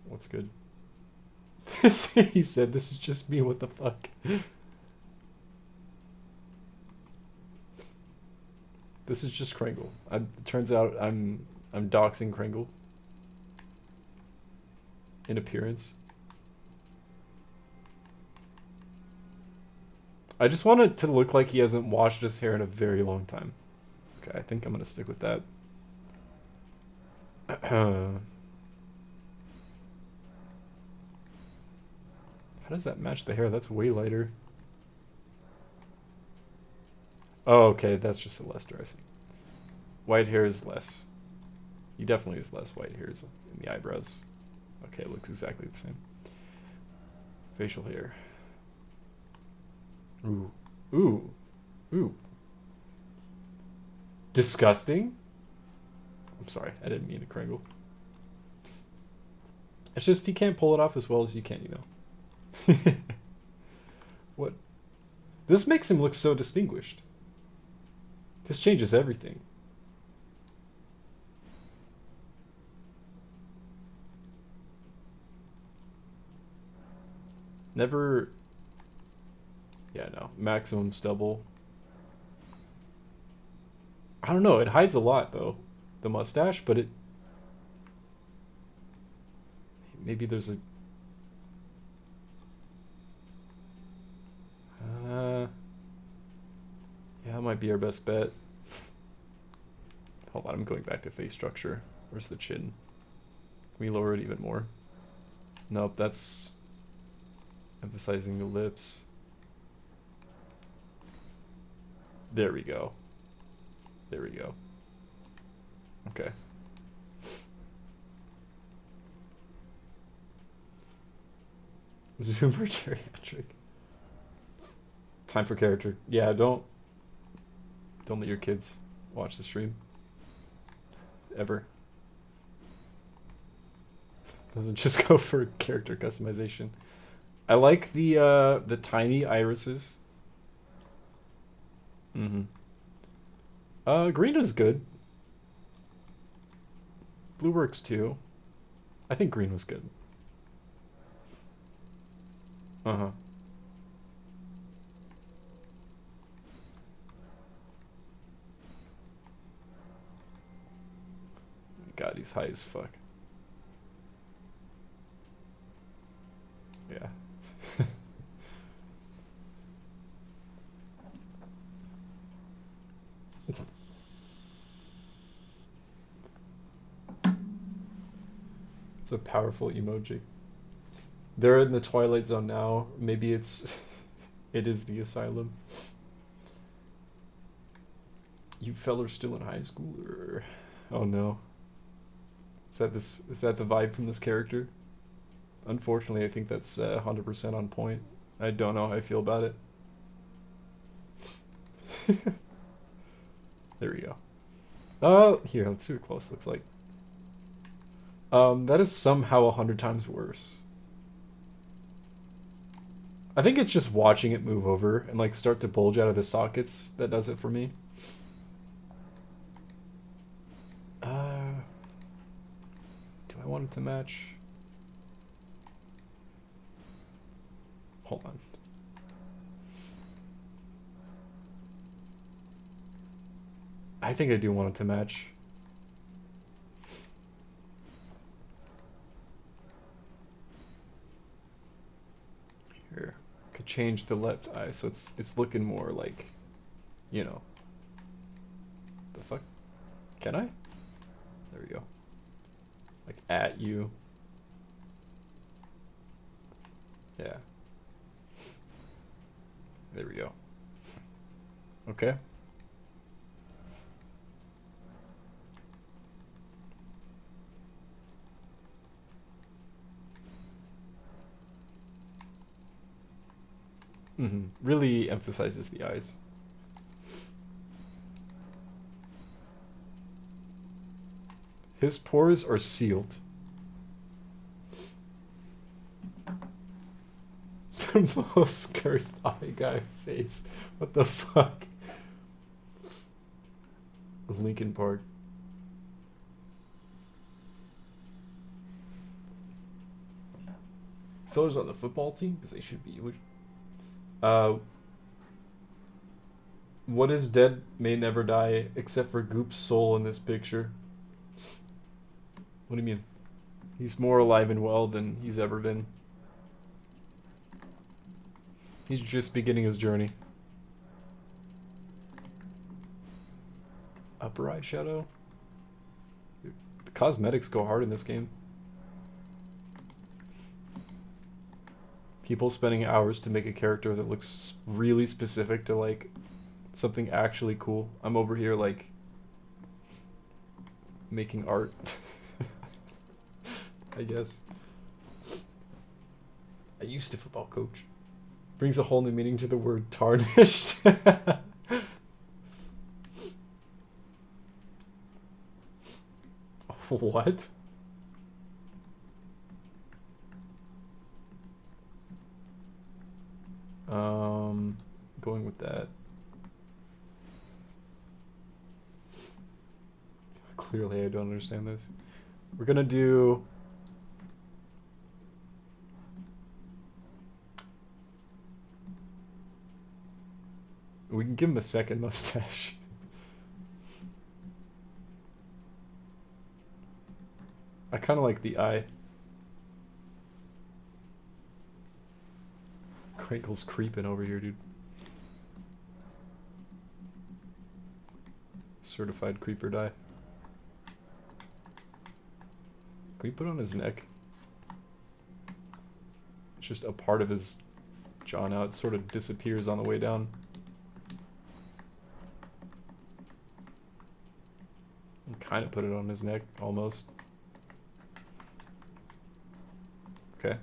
Speaker 1: What's good? He said, "This is just me. What the fuck?" This is just Kringle. Turns out I'm doxing Kringle in appearance. I just want it to look like he hasn't washed his hair in a very long time. Okay, I think I'm gonna stick with that. How does that match the hair? That's way lighter. Oh, okay, that's just a Lester, I see. White hair is less. He definitely has less white hairs in the eyebrows. Okay, it looks exactly the same. Facial hair. Ooh. Ooh. Ooh. Disgusting? I'm sorry, I didn't mean to Kringle. It's just he can't pull it off as well as you can, you know. What? This makes him look so distinguished. This changes everything. Never... Yeah, no. Maximum stubble. I don't know. It hides a lot, though. The mustache, but it... Maybe there's a... Yeah, that might be our best bet. Hold on, I'm going back to face structure. Where's the chin? Can we lower it even more? Nope, that's... emphasizing the lips. There we go. There we go. Okay. Zoomer geriatric. Time for character. Yeah, don't let your kids watch the stream. Ever. Doesn't just go for character customization. I like the tiny irises. Green is good. Blue works too. I think green was good. Uh-huh. God, he's high as fuck. Yeah. It's a powerful emoji. They're in the Twilight Zone now. Maybe it is the asylum. You fellers still in high school, or... Oh no. Is that the vibe from this character? Unfortunately, I think that's 100% on point. I don't know how I feel about it. There we go. Here, let's see what close looks like. That is somehow 100 times worse. I think it's just watching it move over and like start to bulge out of the sockets that does it for me. Do I want it to match? Hold on. I think I do want it to match. Here. Could change the left eye so it's looking more like, you know. The fuck? Can I? There we go. Like at you. Yeah. There we go. Okay. Really emphasizes the eyes. His pores are sealed. The most cursed eye guy face. What the fuck? Linkin Park. Fellas on the football team? Because they should be. What is dead may never die, except for Goop's soul in this picture. What do you mean? He's more alive and well than he's ever been. He's just beginning his journey. Upper eye shadow? Dude, the cosmetics go hard in this game. People spending hours to make a character that looks really specific to like something actually cool. I'm over here like making art. I guess. I used to football coach. Brings a whole new meaning to the word tarnished. What? Going with that. Clearly I don't understand this. We're gonna do... We can give him a second mustache. I kind of like the eye. Crinkle's creeping over here, dude. Certified creeper die. Can we put it on his neck? It's just a part of his jaw now. It sort of disappears on the way down. And kind of put it on his neck, almost. Okay.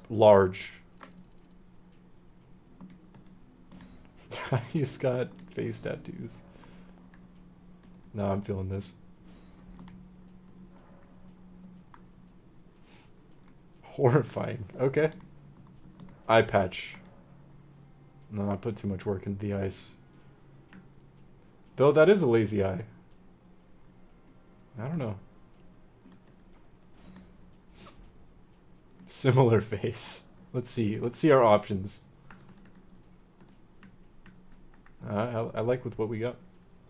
Speaker 1: Large. He's got face tattoos. No, I'm feeling this. Horrifying. Okay. Eye patch. No, I put too much work into the eyes. Though that is a lazy eye. I don't know. Similar face. Let's see. Let's see our options. I like with what we got.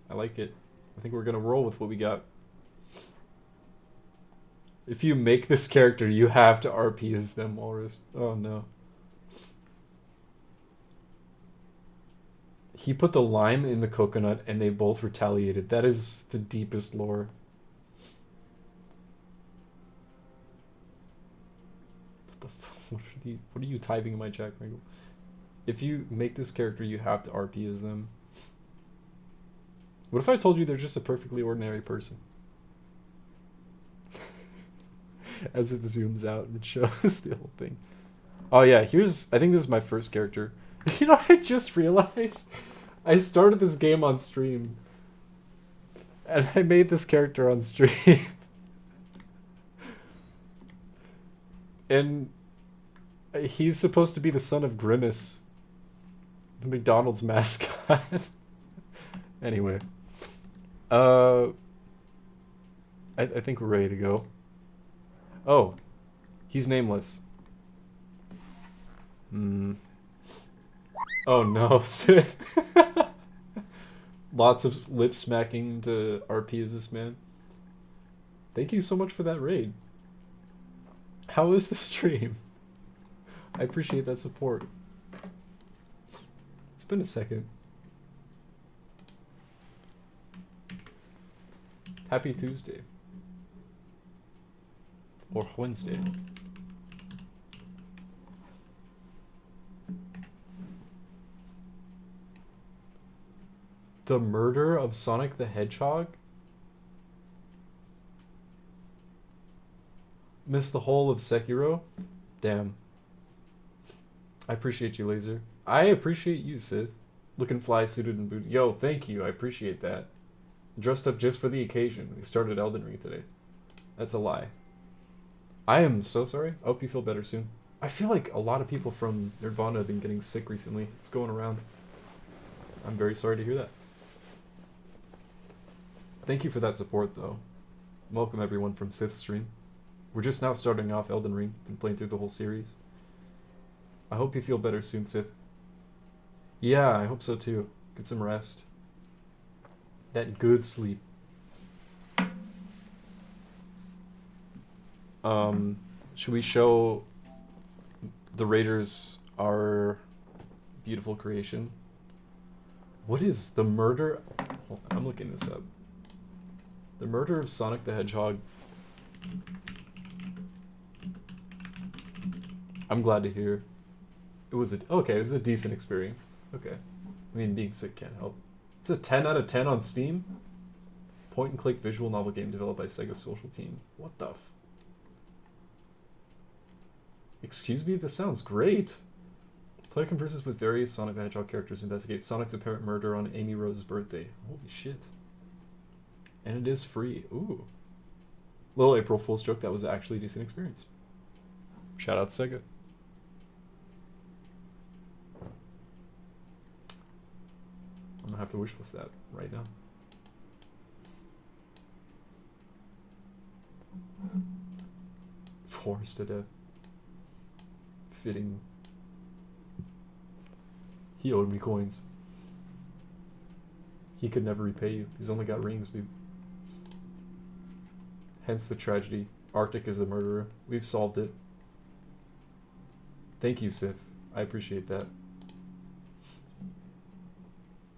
Speaker 1: I like it. I think we're gonna roll with what we got. If you make this character, you have to RP as them, Walrus. Oh no. He put the lime in the coconut and they both retaliated. That is the deepest lore. What are you typing in my chat, Kringle? If you make this character, you have to RP as them. What if I told you they're just a perfectly ordinary person? As it zooms out and shows the whole thing. Oh yeah, I think this is my first character. You know what I just realized? I started this game on stream. And I made this character on stream. And he's supposed to be the son of Grimace, the McDonald's mascot. Anyway. I think we're ready to go. Oh. He's nameless. Oh no, Sid. Lots of lip smacking to RP as this man. Thank you so much for that raid. How is the stream? I appreciate that support. It's been a second. Happy Tuesday. Or Wednesday. The murder of Sonic the Hedgehog? Missed the whole of Sekiro? Damn. I appreciate you, Laser. I appreciate you, Sith. Looking fly, suited and booted. Yo, thank you. I appreciate that. Dressed up just for the occasion. We started Elden Ring today. That's a lie. I am so sorry. I hope you feel better soon. I feel like a lot of people from Nirvana have been getting sick recently. It's going around. I'm very sorry to hear that. Thank you for that support, though. Welcome everyone from Sith's stream. We're just now starting off Elden Ring and playing through the whole series. I hope you feel better soon, Sith. Yeah, I hope so too. Get some rest. That good sleep. Should we show the Raiders our beautiful creation? What is the murder? Hold on, I'm looking this up. The murder of Sonic the Hedgehog. I'm glad to hear. It was a decent experience. Okay. I mean, being sick can't help. It's a 10 out of 10 on Steam. Point and click visual novel game developed by Sega Social Team. What the f... Excuse me? This sounds great. Player converses with various Sonic the Hedgehog characters, investigate Sonic's apparent murder on Amy Rose's birthday. Holy shit. And it is free. Ooh. Little April Fool's joke, that was actually a decent experience. Shout out to Sega. I'm gonna have to wishlist that right now. Forced to death. Fitting. He owed me coins. He could never repay you. He's only got rings, dude. Hence the tragedy. Arctic is the murderer. We've solved it. Thank you, Sith. I appreciate that.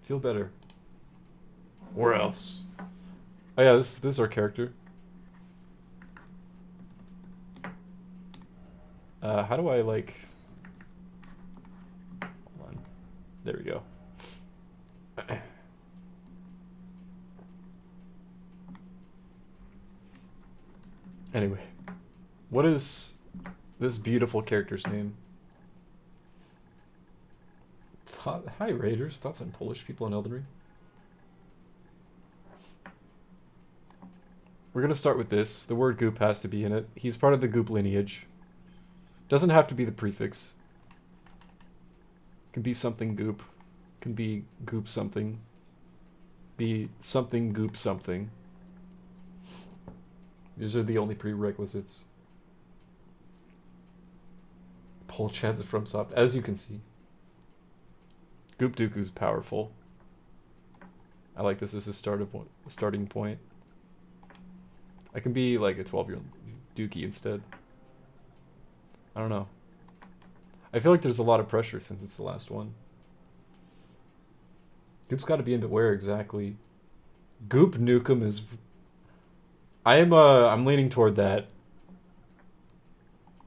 Speaker 1: Feel better. Or else. Oh yeah, this is our character. How do I, like... Hold on. There we go. Anyway. What is this beautiful character's name? Hi, Raiders. Thoughts on Polish people in Elden Ring? We're gonna start with this. The word goop has to be in it. He's part of the goop lineage. Doesn't have to be the prefix. Can be something goop. Can be goop something. Be something goop something. These are the only prerequisites. Paul Chad's a FromSoft, as you can see. Goop Dooku's powerful. I like this as a starting point. I can be like a 12-year-old Dookie instead. I don't know. I feel like there's a lot of pressure since it's the last one. Goop's got to be into where exactly? Goop Nukem is... I'm leaning toward that.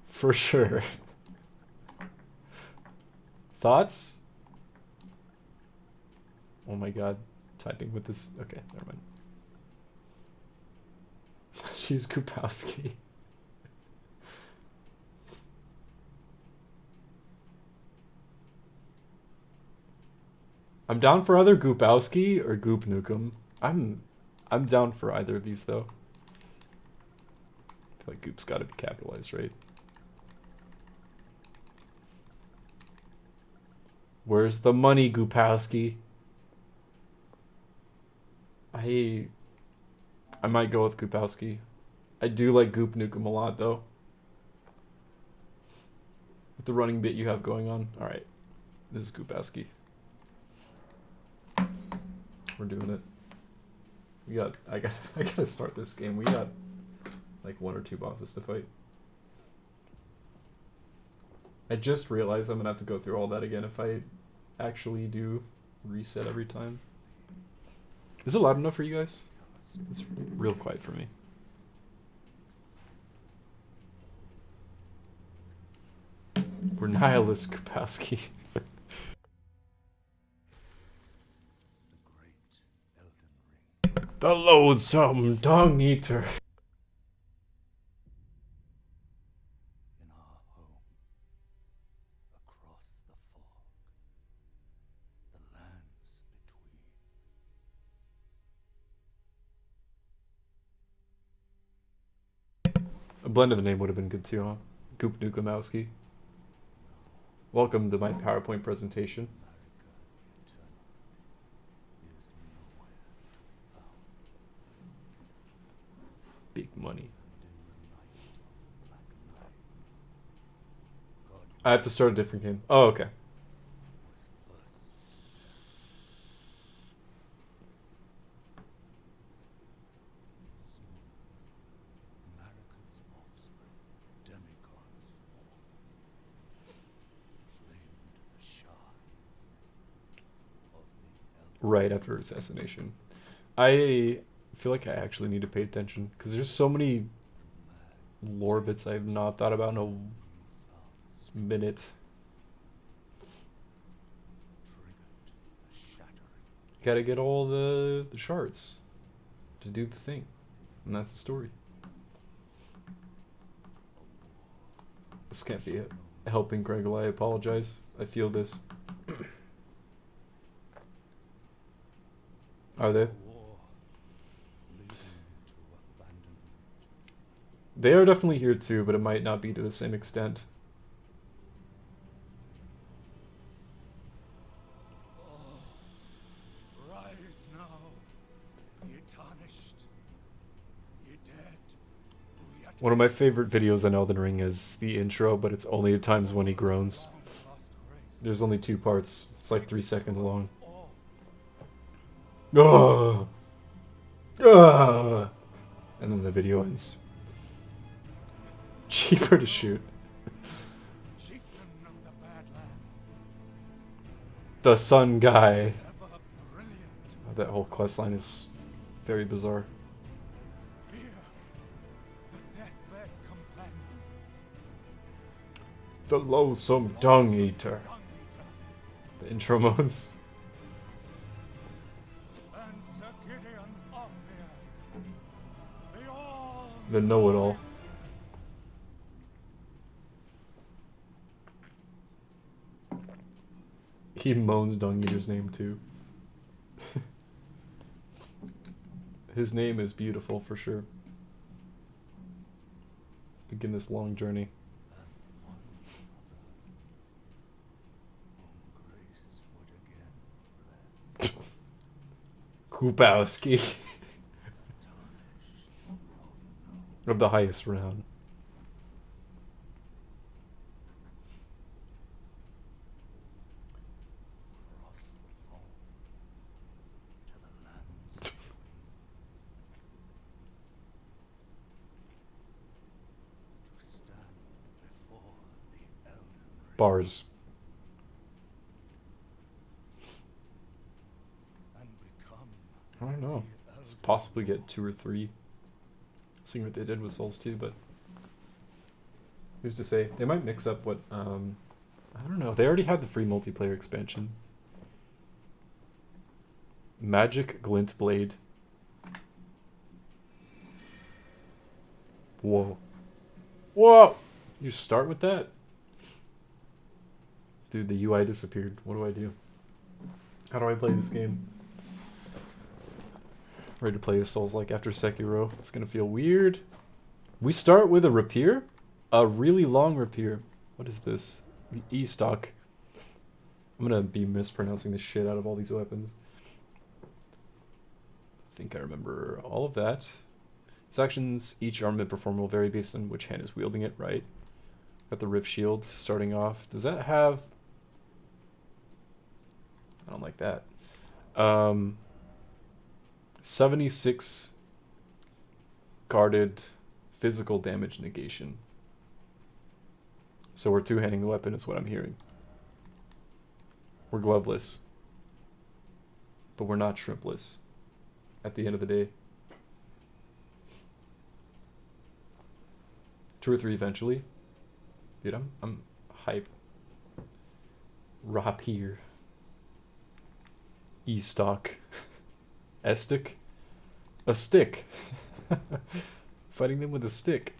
Speaker 1: For sure. Thoughts? Oh my god. Typing with this... Okay, never mind. She's Goopowski. I'm down for either Goopowski or Goop Nukem. I'm down for either of these though. I feel like Goop's gotta be capitalized, right? Where's the money, Goopowski? I might go with Goopowski. I do like Goop Nukem a lot though. With the running bit you have going on. Alright. This is Goopowski. We're doing it. I gotta start this game. We got like 1 or 2 bosses to fight. I just realized I'm gonna have to go through all that again if I actually do reset every time. Is it loud enough for you guys? It's real quiet for me. We're nihilist, Goopowski. The loathsome dung eater.
Speaker 2: In our home, across the fog, the lands between.
Speaker 1: A blend of the name would have been good too, huh? Goop Nukemowski. Welcome to my PowerPoint presentation. Big money. I have to start a different game. Oh, okay. Right after assassination. I feel like I actually need to pay attention because there's so many lore bits I've not thought about in a minute. Gotta get all the shards to do the thing, and that's the story. This can't be it. helping Gregor. I apologize. I feel this. Are they?
Speaker 2: War leading to abandonment.
Speaker 1: They are definitely here too, but it might not be to the same extent.
Speaker 2: Oh, rise now, ye tarnished, ye dead, who yet
Speaker 1: One of my favorite videos on Elden Ring is the intro, but it's only at times when he groans.
Speaker 2: long lost grace.
Speaker 1: There's only 2 parts. It's like 3 seconds long.
Speaker 2: All
Speaker 1: Ugh. Ugh. And then the video ends. Cheaper to shoot.
Speaker 2: chieftain of the Badlands,
Speaker 1: The sun guy.
Speaker 2: ever brilliant,
Speaker 1: That whole questline is very bizarre.
Speaker 2: fear, the deathbed companion,
Speaker 1: The loathsome dung eater.
Speaker 2: dung eater,
Speaker 1: The intro modes.
Speaker 2: and Sir Gideon Ofnir, the all
Speaker 1: The know-it-all. He moans Dung Eater's name too. His name is beautiful for sure. Let's begin this long journey.
Speaker 2: and one other, whom grace would again bless,
Speaker 1: Kupowski.
Speaker 2: tarnished of no
Speaker 1: Of the highest renown.
Speaker 2: cross the foam to the lands between. To stand before the Elden Ring
Speaker 1: Bars.
Speaker 2: and become
Speaker 1: I don't know.
Speaker 2: the
Speaker 1: Let's
Speaker 2: Elden
Speaker 1: possibly get 2 or 3. Seeing what they did with Souls 2, but who's to say? They might mix up what I don't know. They already had the free multiplayer expansion. Magic Glint Blade. Whoa. Whoa! You start with that? Dude, the UI disappeared. What do I do? How do I play this game? Ready to play the Souls like after Sekiro. It's gonna feel weird. We start with a rapier? A really long rapier. What is this? The E-stock. I'm gonna be mispronouncing the shit out of all these weapons. I think I remember all of that. Its actions, each armament perform will vary based on which hand is wielding it, right? Got the Rift Shield starting off. Does that have... I don't like that. 76 guarded physical damage negation. So we're two-handing the weapon is what I'm hearing. We're gloveless. But we're not shrimpless. At the end of the day. 2 or 3 eventually. Dude, I'm hype. Rapier. E-stock. Estic? A stick. Fighting them with a stick.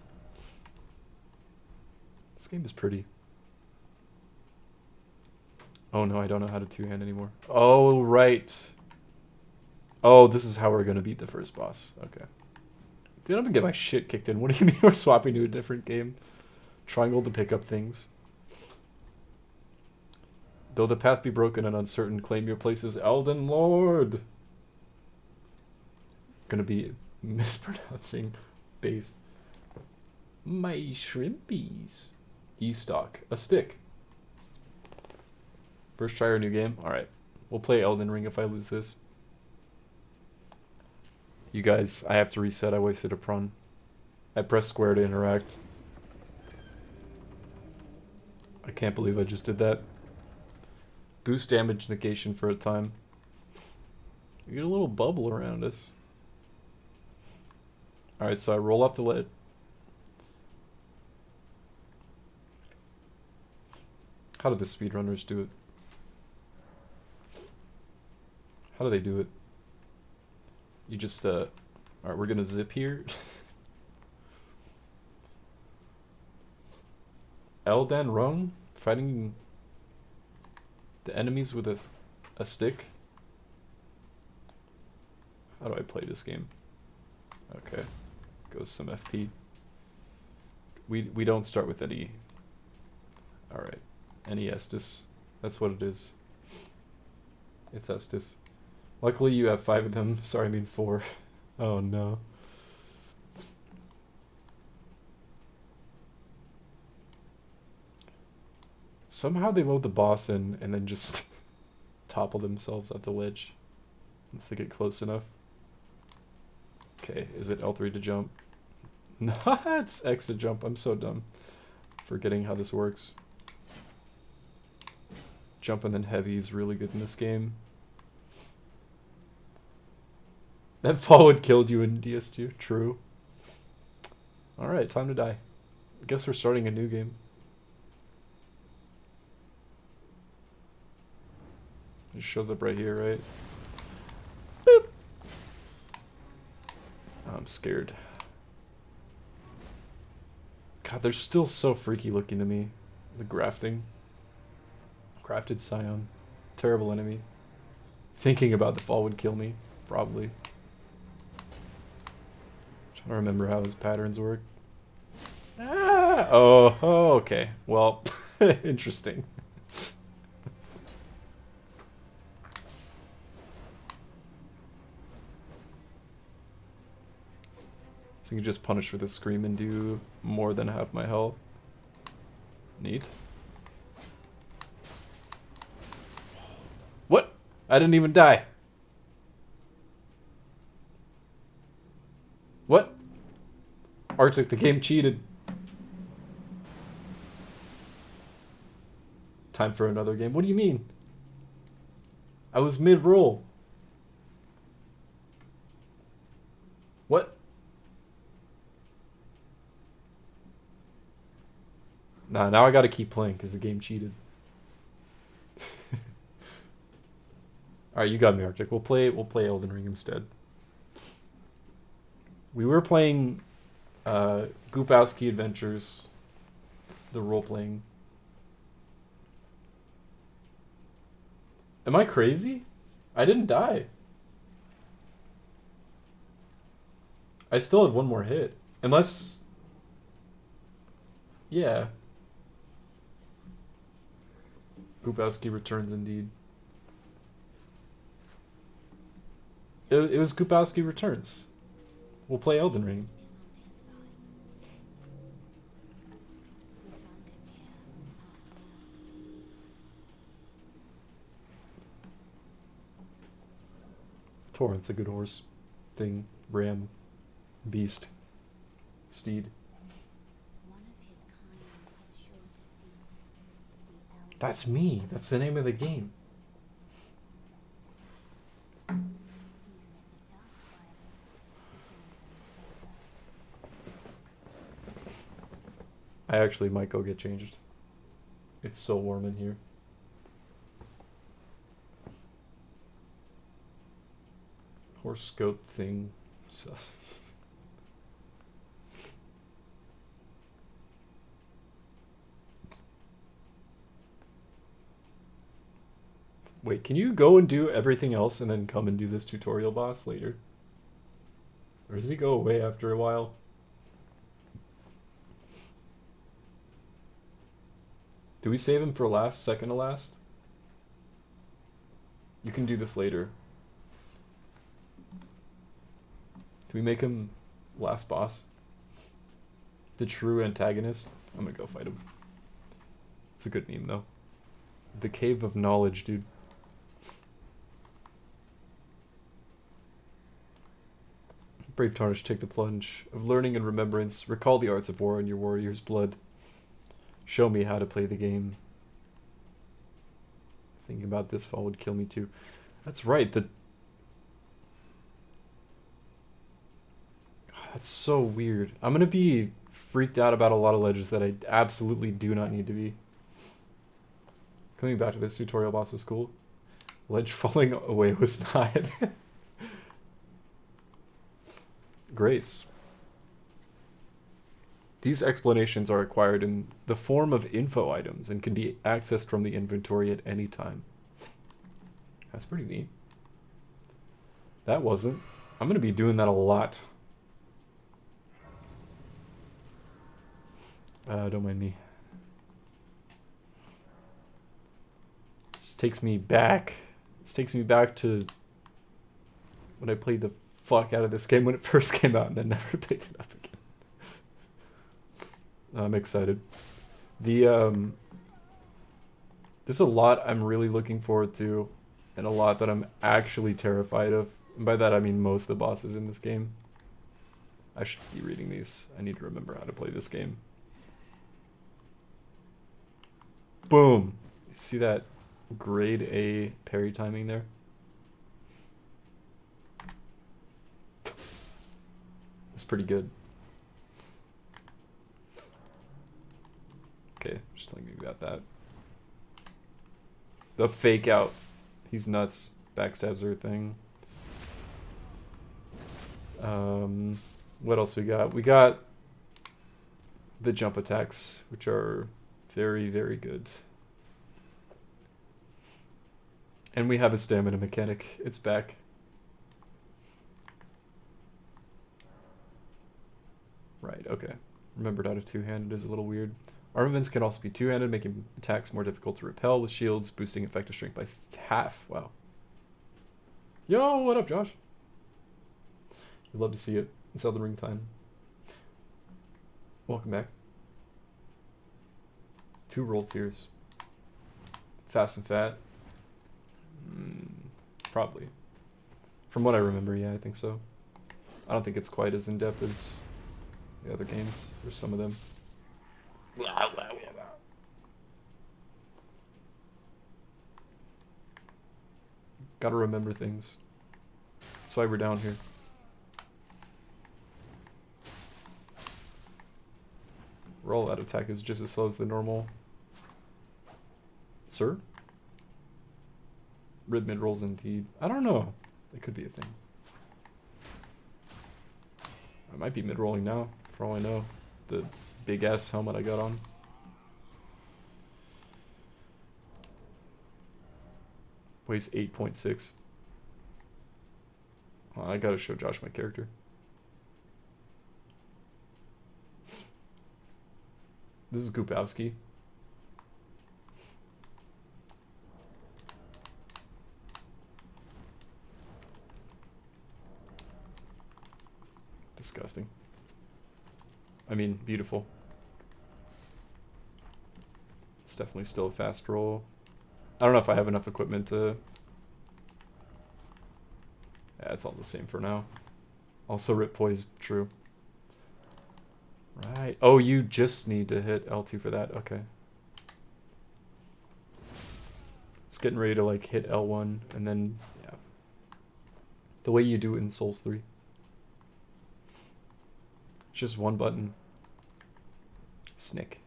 Speaker 1: This game is pretty. Oh no, I don't know how to two-hand anymore. Oh, right. Oh, this is how we're gonna beat the first boss. Okay. Dude, I'm gonna get my shit kicked in. What do you mean we're swapping to a different game? Triangle to pick up things. Though the path be broken and uncertain, claim your place as Elden Lord. Gonna be mispronouncing based. My shrimpies. E-stock. A stick. First try our new game? Alright. We'll play Elden Ring if I lose this. You guys, I have to reset. I wasted a prun. I pressed square to interact. I can't believe I just did that. Boost damage negation for a time. We get a little bubble around us. Alright, so I roll off the lid. How do the speedrunners do it? How do they do it? You just, alright, we're gonna zip here. Elden Ring? Fighting the enemies with a stick? How do I play this game? Okay. Goes some FP. We don't start with any... Alright. Any Estus. That's what it is. It's Estus. Luckily you have 5 of them. Sorry, I mean 4. Oh no. Somehow they load the boss in and then just topple themselves off the ledge once they get close enough. Okay, is it L3 to jump? No, it's X to jump. I'm so dumb. Forgetting how this works. Jump and then heavy is really good in this game. That fall would killed you in DS2. True. Alright, time to die. I guess we're starting a new game. It shows up right here, right? Boop. I'm scared. God, they're still so freaky looking to me. The grafting. Grafted Scion. Terrible enemy. Thinking about the fall would kill me. Probably. Trying to remember how his patterns work. Ah! Oh, okay. Well, interesting. So you can just punish with a scream and do more than half my health. Neat. What? I didn't even die. What? Arctic, the game cheated. Time for another game. What do you mean? I was mid-roll. What? Nah, now I gotta keep playing because the game cheated. Alright, you got me, Arctic. We'll play Elden Ring instead. We were playing Goopowski Adventures, the role-playing. Am I crazy? I didn't die. I still had one more hit. Unless... Yeah. Goopowski returns indeed. It was Goopowski returns. We'll play Elden Ring. Torrent's a good horse. Thing. Ram. Beast. Steed. That's me. That's the name of the game. I actually might go get changed. It's so warm in here. Horse goat thing. Sus. Wait, can you go and do everything else and then come and do this tutorial boss later? Or does he go away after a while? Do we save him for last, second to last? You can do this later. Do we make him last boss? The true antagonist? I'm gonna go fight him. It's a good meme though. The Cave of Knowledge, dude. Brave Tarnish, take the plunge of learning and remembrance. Recall the arts of war in your warrior's blood. Show me how to play the game. Thinking about this fall would kill me too. That's right. That's so weird. I'm gonna be freaked out about a lot of ledges that I absolutely do not need to be. Coming back to this tutorial boss is cool. Ledge falling away was not. Grace. These explanations are acquired in the form of info items and can be accessed from the inventory at any time. That's pretty neat. That wasn't. I'm going to be doing that a lot. Don't mind me. This takes me back. This takes me back to when I played the fuck out of this game when it first came out and then never picked it up again. I'm excited. There's a lot I'm really looking forward to, and a lot that I'm actually terrified of. And by that I mean most of the bosses in this game. I should be reading these. I need to remember how to play this game. Boom! See that grade A parry timing there? It's pretty good. Okay, just telling you about that. The fake out. He's nuts. Backstabs are a thing. What else we got? We got the jump attacks, which are very, very good. And we have a stamina mechanic. It's back. Right, okay. Remembered out of two-handed is a little weird. Armaments can also be two-handed, making attacks more difficult to repel with shields, boosting effective strength by half. Wow. Yo, what up, Josh? You'd love to see it. It's Elden Ring time. Welcome back. 2 roll tiers. Fast and fat? Probably. From what I remember, yeah, I think so. I don't think it's quite as in-depth as the other games, or some of them. Gotta remember things. That's why we're down here. Rollout attack is just as slow as the normal. Sir? Rid mid rolls indeed. I don't know. It could be a thing. I might be mid rolling now, for all I know. The big ass helmet I got on. Weighs 8.6. Oh, I gotta show Josh my character. This is Gupowski. Disgusting. I mean, beautiful. It's definitely still a fast roll. I don't know if I have enough equipment to... Yeah, it's all the same for now. Also, Rip Poise, true. Right. Oh, you just need to hit L2 for that. Okay. It's getting ready to, like, hit L1, and then, yeah. The way you do it in Souls 3. It's just one button. Snick.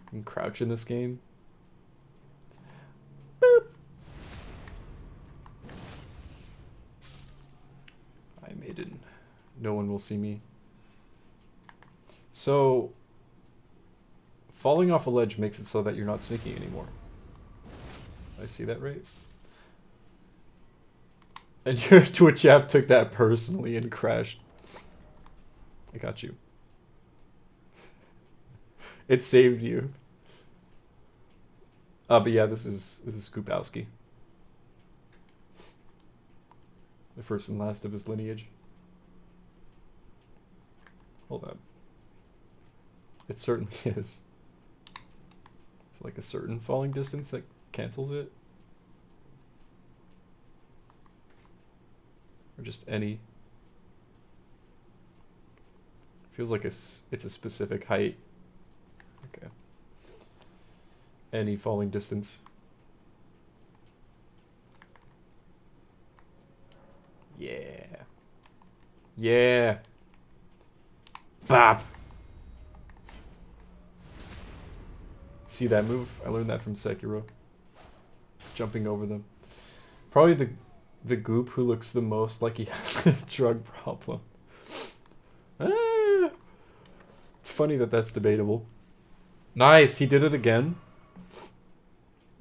Speaker 1: You can crouch in this game. Boop. I made it. No one will see me. So, falling off a ledge makes it so that you're not sneaking anymore. I see that right? And your Twitch app took that personally and crashed. I got you. It saved you. But yeah, this is Skupowski. The first and last of his lineage. Hold on. It certainly is. It's like a certain falling distance that cancels it. Or just any. Feels like it's a specific height. Okay. Any falling distance. Yeah. Yeah. Bop. See that move? I learned that from Sekiro. Jumping over them. Probably the goop who looks the most like he has a drug problem. Ah. It's funny that that's debatable. Nice, he did it again.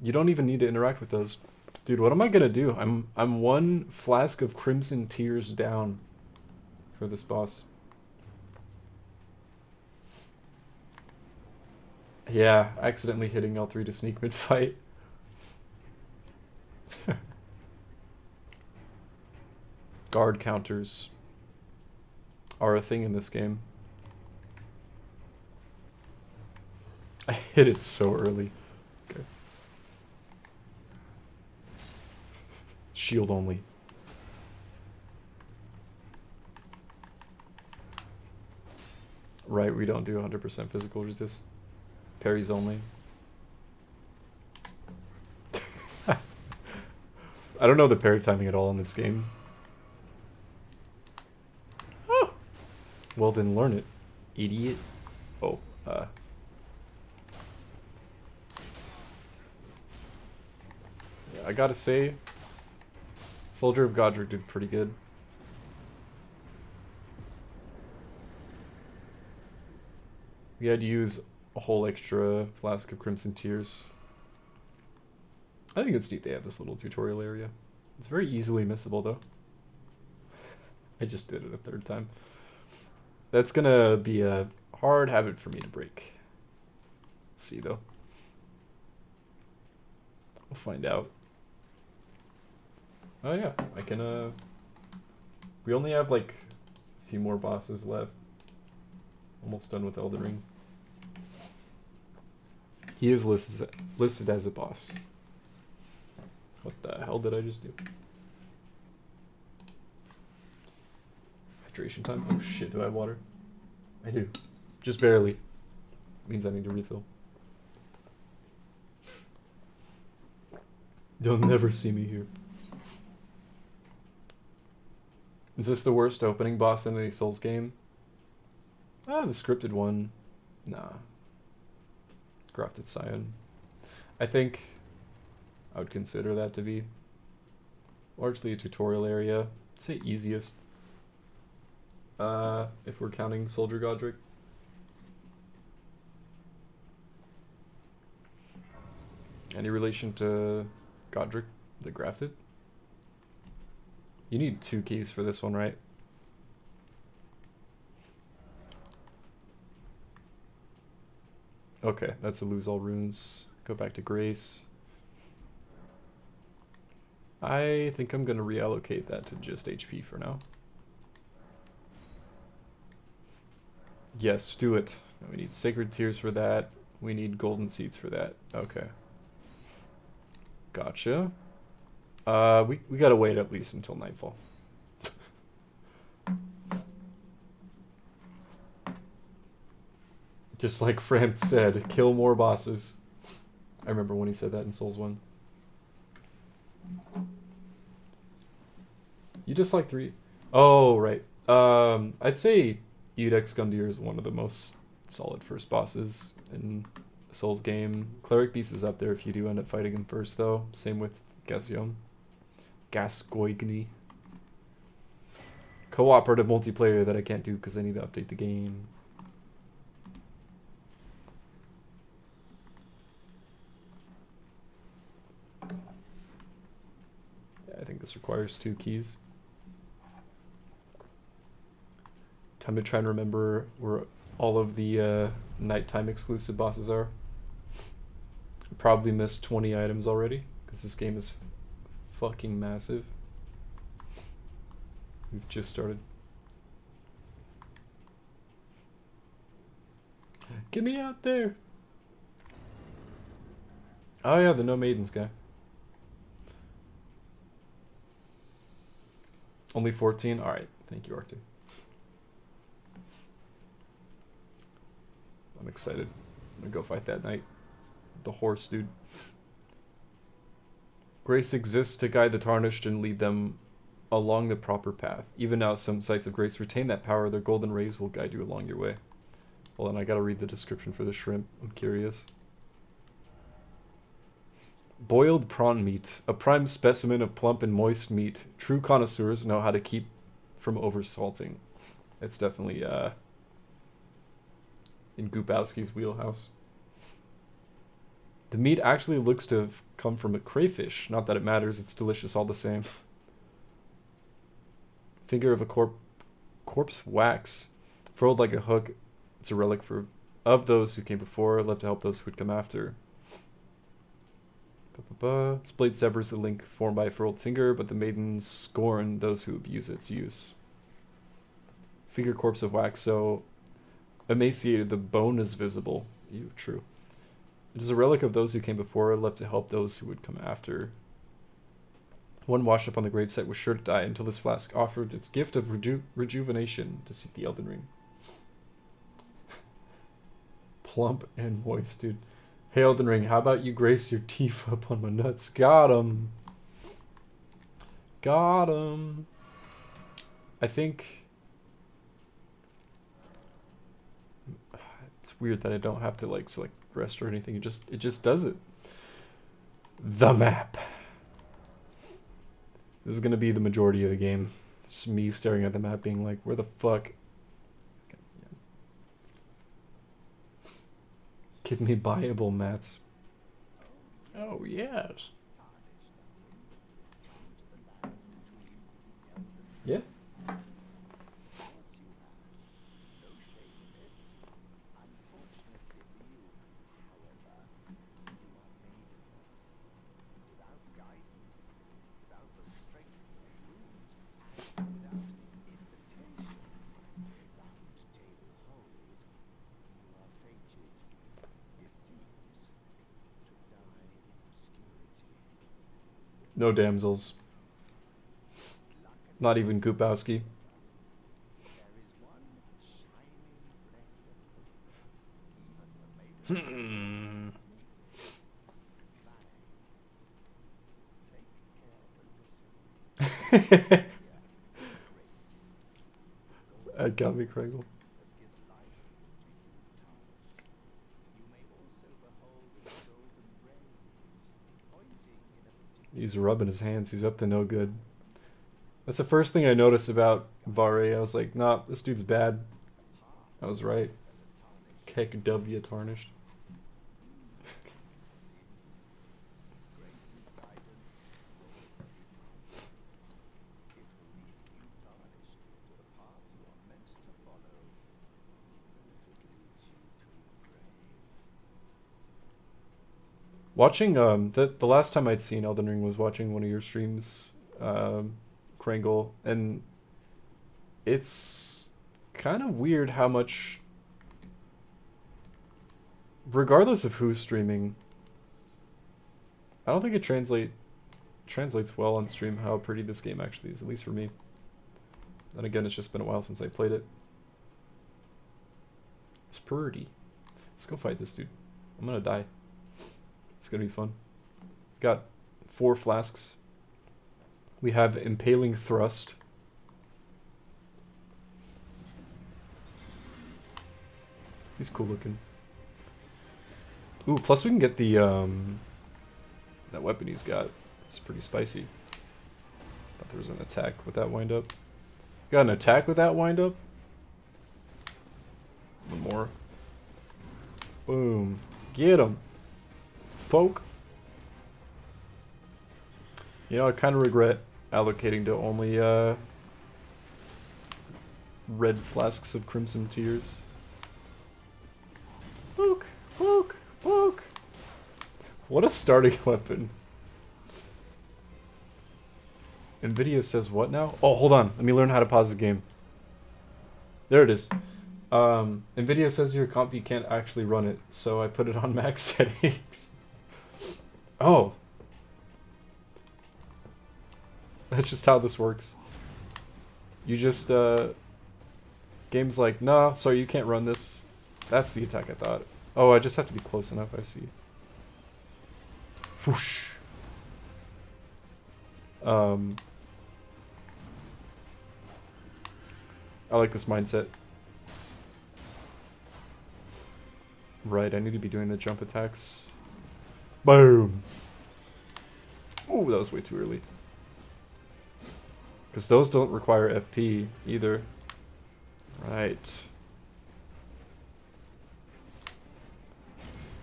Speaker 1: You don't even need to interact with those. Dude, what am I gonna do? I'm one flask of crimson tears down for this boss. Yeah, accidentally hitting L3 to sneak mid-fight. Guard counters are a thing in this game. I hit it so early. Okay. Shield only. Right, we don't do 100% physical resist. Parries only. I don't know the parry timing at all in this game. Oh. Well then learn it, idiot. Oh, yeah, I gotta say, Soldier of Godric did pretty good. We had to use a whole extra flask of Crimson Tears. I think it's neat they have this little tutorial area. It's very easily missable though. I just did it a third time. That's gonna be a hard habit for me to break. Let's see though. We'll find out. Oh yeah, I can we only have like a few more bosses left. Almost done with Elden Ring. He is listed as a boss. What the hell did I just do? Hydration time? Oh shit, do I have water? I do. Just barely. Means I need to refill. You'll never see me here. Is this the worst opening boss in any Souls game? Ah, the scripted one. Nah. Grafted Scion. I think I would consider that to be largely a tutorial area. I'd say easiest. If we're counting Soldier Godric. Any relation to Godric the Grafted? You need 2 keys for this one, right? Okay, that's a lose all runes. Go back to Grace. I think I'm gonna reallocate that to just HP for now. Yes, do it. We need Sacred Tears for that. We need Golden Seeds for that. Okay. Gotcha. We gotta wait at least until nightfall. Just like Fran said, kill more bosses. I remember when he said that in Souls 1. You dislike 3? Oh, right. I'd say Eudex Gundyr is one of the most solid first bosses in a Souls game. Cleric Beast is up there if you do end up fighting him first, though. Same with Gascoigne. Cooperative multiplayer that I can't do because I need to update the game. I think this requires 2 keys. Time to try and remember where all of the nighttime exclusive bosses are. Probably missed 20 items already because this game is fucking massive. We've just started. Get me out there! Oh yeah, the No Maidens guy. Only 14? Alright, thank you, Arctic. I'm excited. I'm gonna go fight that knight. The horse dude. Grace exists to guide the tarnished and lead them along the proper path. Even now, some sites of grace retain that power. Their golden rays will guide you along your way. Well, then I gotta read the description for the shrimp. I'm curious. Boiled prawn meat, a prime specimen of plump and moist meat. True connoisseurs know how to keep from oversalting. It's definitely, in Gubowski's wheelhouse. The meat actually looks to have come from a crayfish. Not that it matters, it's delicious all the same. Finger of a corpse wax. Furled like a hook, it's a relic of those who came before, left to help those who would come after. This blade severs the link formed by a furled finger, but the maidens scorn those who abuse its use. Finger corpse of wax, so emaciated the bone is visible. Ew, true. It is a relic of those who came before, left to help those who would come after. One washed up on the gravesite was sure to die until this flask offered its gift of rejuvenation to seek the Elden Ring. Plump and moist, dude. Hey, Elden Ring, how about you grace your teeth up on my nuts? Got him. Got him. I think... It's weird that I don't have to, like, select rest or anything. It just does it. The map. This is going to be the majority of the game. Just me staring at the map being like, where the fuck? Give me buyable mats. Oh, yes. Yeah. No damsels. Not even Gubowski. That got me, Kringle. He's rubbing his hands. He's up to no good. That's the first thing I noticed about Vare. I was like, nah, this dude's bad. I was right. Keck W tarnished. Watching the last time I'd seen Elden Ring was watching one of your streams, Kringle, and it's kind of weird how much, regardless of who's streaming, I don't think it translates well on stream how pretty this game actually is, at least for me. And again, it's just been a while since I played it. It's pretty. Let's go fight this dude. I'm gonna die. It's gonna be fun. Got 4 flasks. We have Impaling Thrust. He's cool looking. Ooh, plus we can get the that weapon he's got. It's pretty spicy. Thought there was an attack with that wind up. Got an attack with that wind up? One more. Boom. Get him. Poke. You know, I kind of regret allocating to only red flasks of Crimson Tears. Poke, poke, poke. What a starting weapon. NVIDIA says what now? Oh, hold on. Let me learn how to pause the game. There it is. NVIDIA says your comp you can't actually run it, so I put it on max settings. Oh. That's just how this works. You just, game's like, nah, sorry, you can't run this. That's the attack I thought. Oh, I just have to be close enough, I see. Whoosh. I like this mindset. Right, I need to be doing the jump attacks. Boom! Ooh, that was way too early. Because those don't require FP either. Right.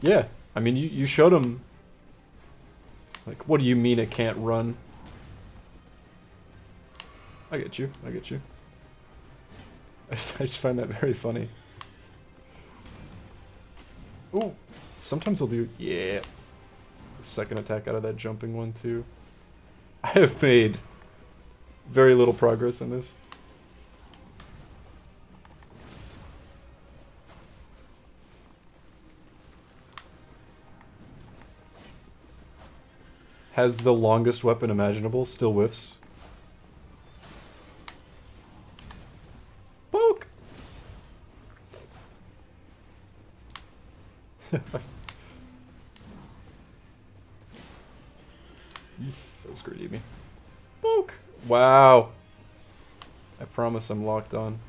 Speaker 1: Yeah, I mean, you showed him. Like, what do you mean it can't run? I get you. I get you. I just find that very funny. Ooh, sometimes he'll do, yeah. Second attack out of that jumping one too. I have made very little progress in this. Has the longest weapon imaginable, still whiffs. Poke! Feels greedy of me. Poke! Wow. I promise I'm locked on.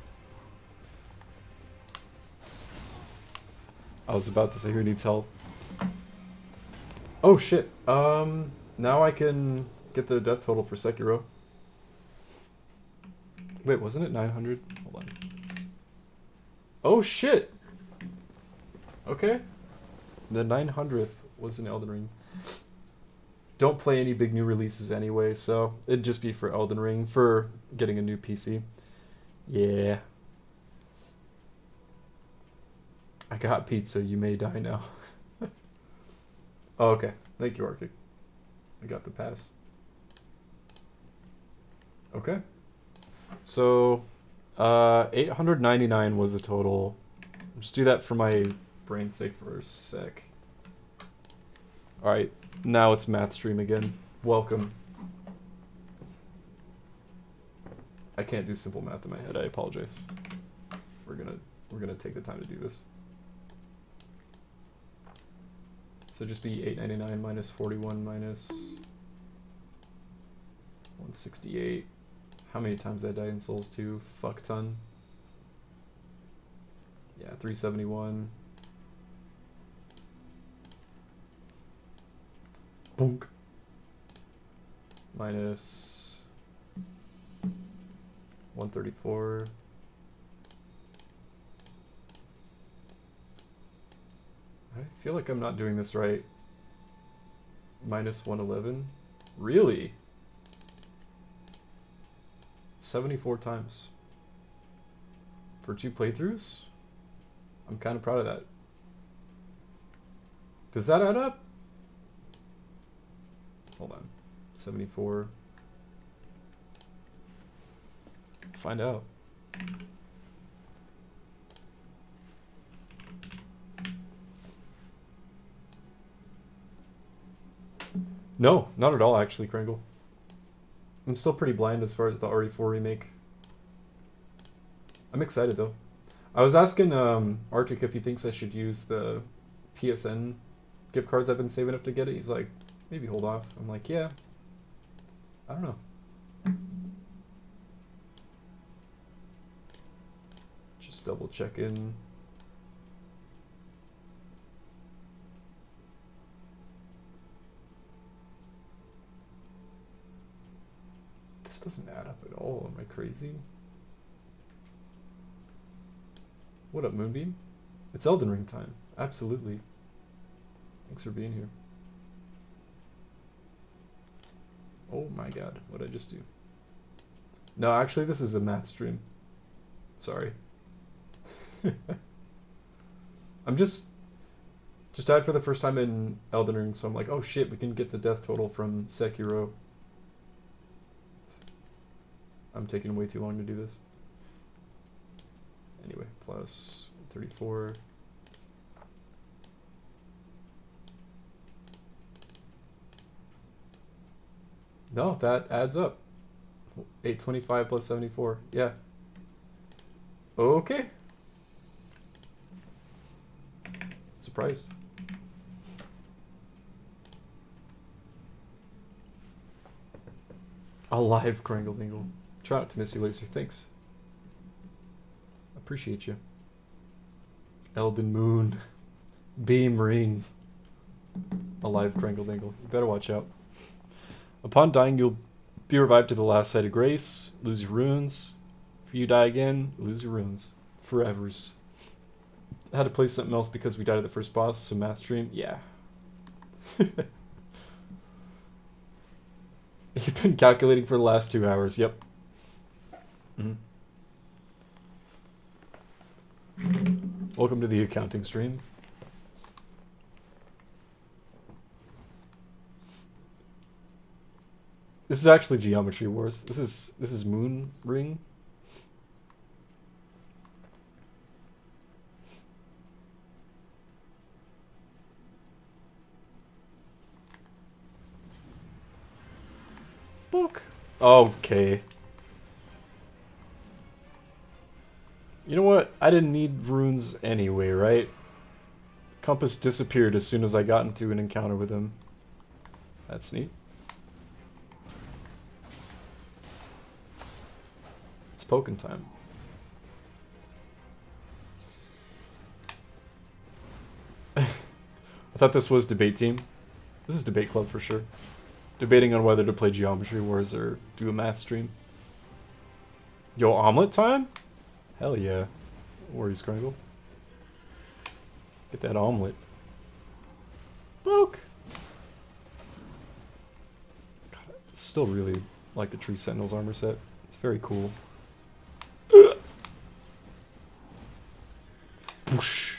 Speaker 1: I was about to say who needs help. Oh shit. Now I can get the death total for Sekiro. Wait, wasn't it 900? Hold on. Oh shit! Okay. The 900th was in Elden Ring. Don't play any big new releases anyway, so it'd just be for Elden Ring, for getting a new PC. Yeah. I got pizza, you may die now. Oh, okay. Thank you, Arctic. I got the pass. Okay. So, 899 was the total. Just do that for my brain's sake for a sec. Alright, now it's math stream again. Welcome. I can't do simple math in my head, I apologize. We're gonna take the time to do this. So just be 899 minus 41 minus 168. How many times I died in Souls 2? Fuck ton. Yeah, 371. Bonk. Minus 134. I feel like I'm not doing this right. Minus 111? Really? 74 times. For 2 playthroughs? I'm kind of proud of that. Does that add up? Hold on. 74. Find out. No, not at all, actually, Kringle. I'm still pretty blind as far as the RE4 remake. I'm excited, though. I was asking Arctic if he thinks I should use the PSN gift cards I've been saving up to get it. He's like, maybe hold off. I'm like, yeah. I don't know. Just double check in. This doesn't add up at all. Am I crazy? What up, Moonbeam? It's Elden Ring time. Absolutely. Thanks for being here. Oh my god, what did I just do? No, actually, this is a math stream. Sorry. I'm just died for the first time in Elden Ring, so I'm like, oh shit, we can get the death total from Sekiro. I'm taking way too long to do this. Anyway, plus 34. No, that adds up. 825 plus 74. Yeah. Okay. Surprised. Alive, Kringle Dingle. Try not to miss you, Laser. Thanks. Appreciate you. Elden Moon. Beam Ring. Alive, Kringle Dingle. You better watch out. Upon dying, you'll be revived to the last site of grace. Lose your runes. If you die again, lose your runes. Forevers. I had to play something else because we died at the first boss, so math stream, yeah. You've been calculating for the last 2 hours, yep. Welcome to the accounting stream. This is actually Geometry Wars. This is Moon Ring. Book. Okay. You know what? I didn't need runes anyway, right? Compass disappeared as soon as I got into an encounter with him. That's neat. It's poking time. I thought this was debate team. This is debate club for sure. Debating on whether to play Geometry Wars or do a math stream. Yo, omelet time? Hell yeah. Don't worry, Scrangle. Get that omelet. Poke! God, I still really like the Tree Sentinel's armor set. It's very cool. Whoosh.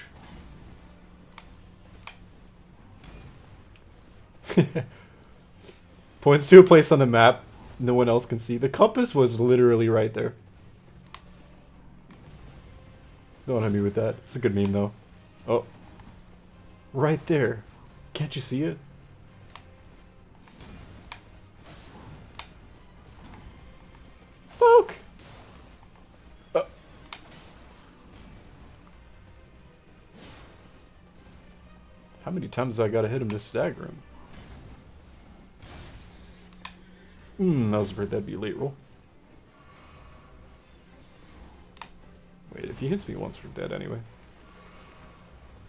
Speaker 1: Points to a place on the map no one else can see. The compass was literally right there. Don't hit me with that. It's a good meme though. Oh. Right there. Can't you see it? Poke! How many times do I gotta hit him to stagger him? I was afraid that'd be a late roll. Wait, if he hits me once, we're dead anyway.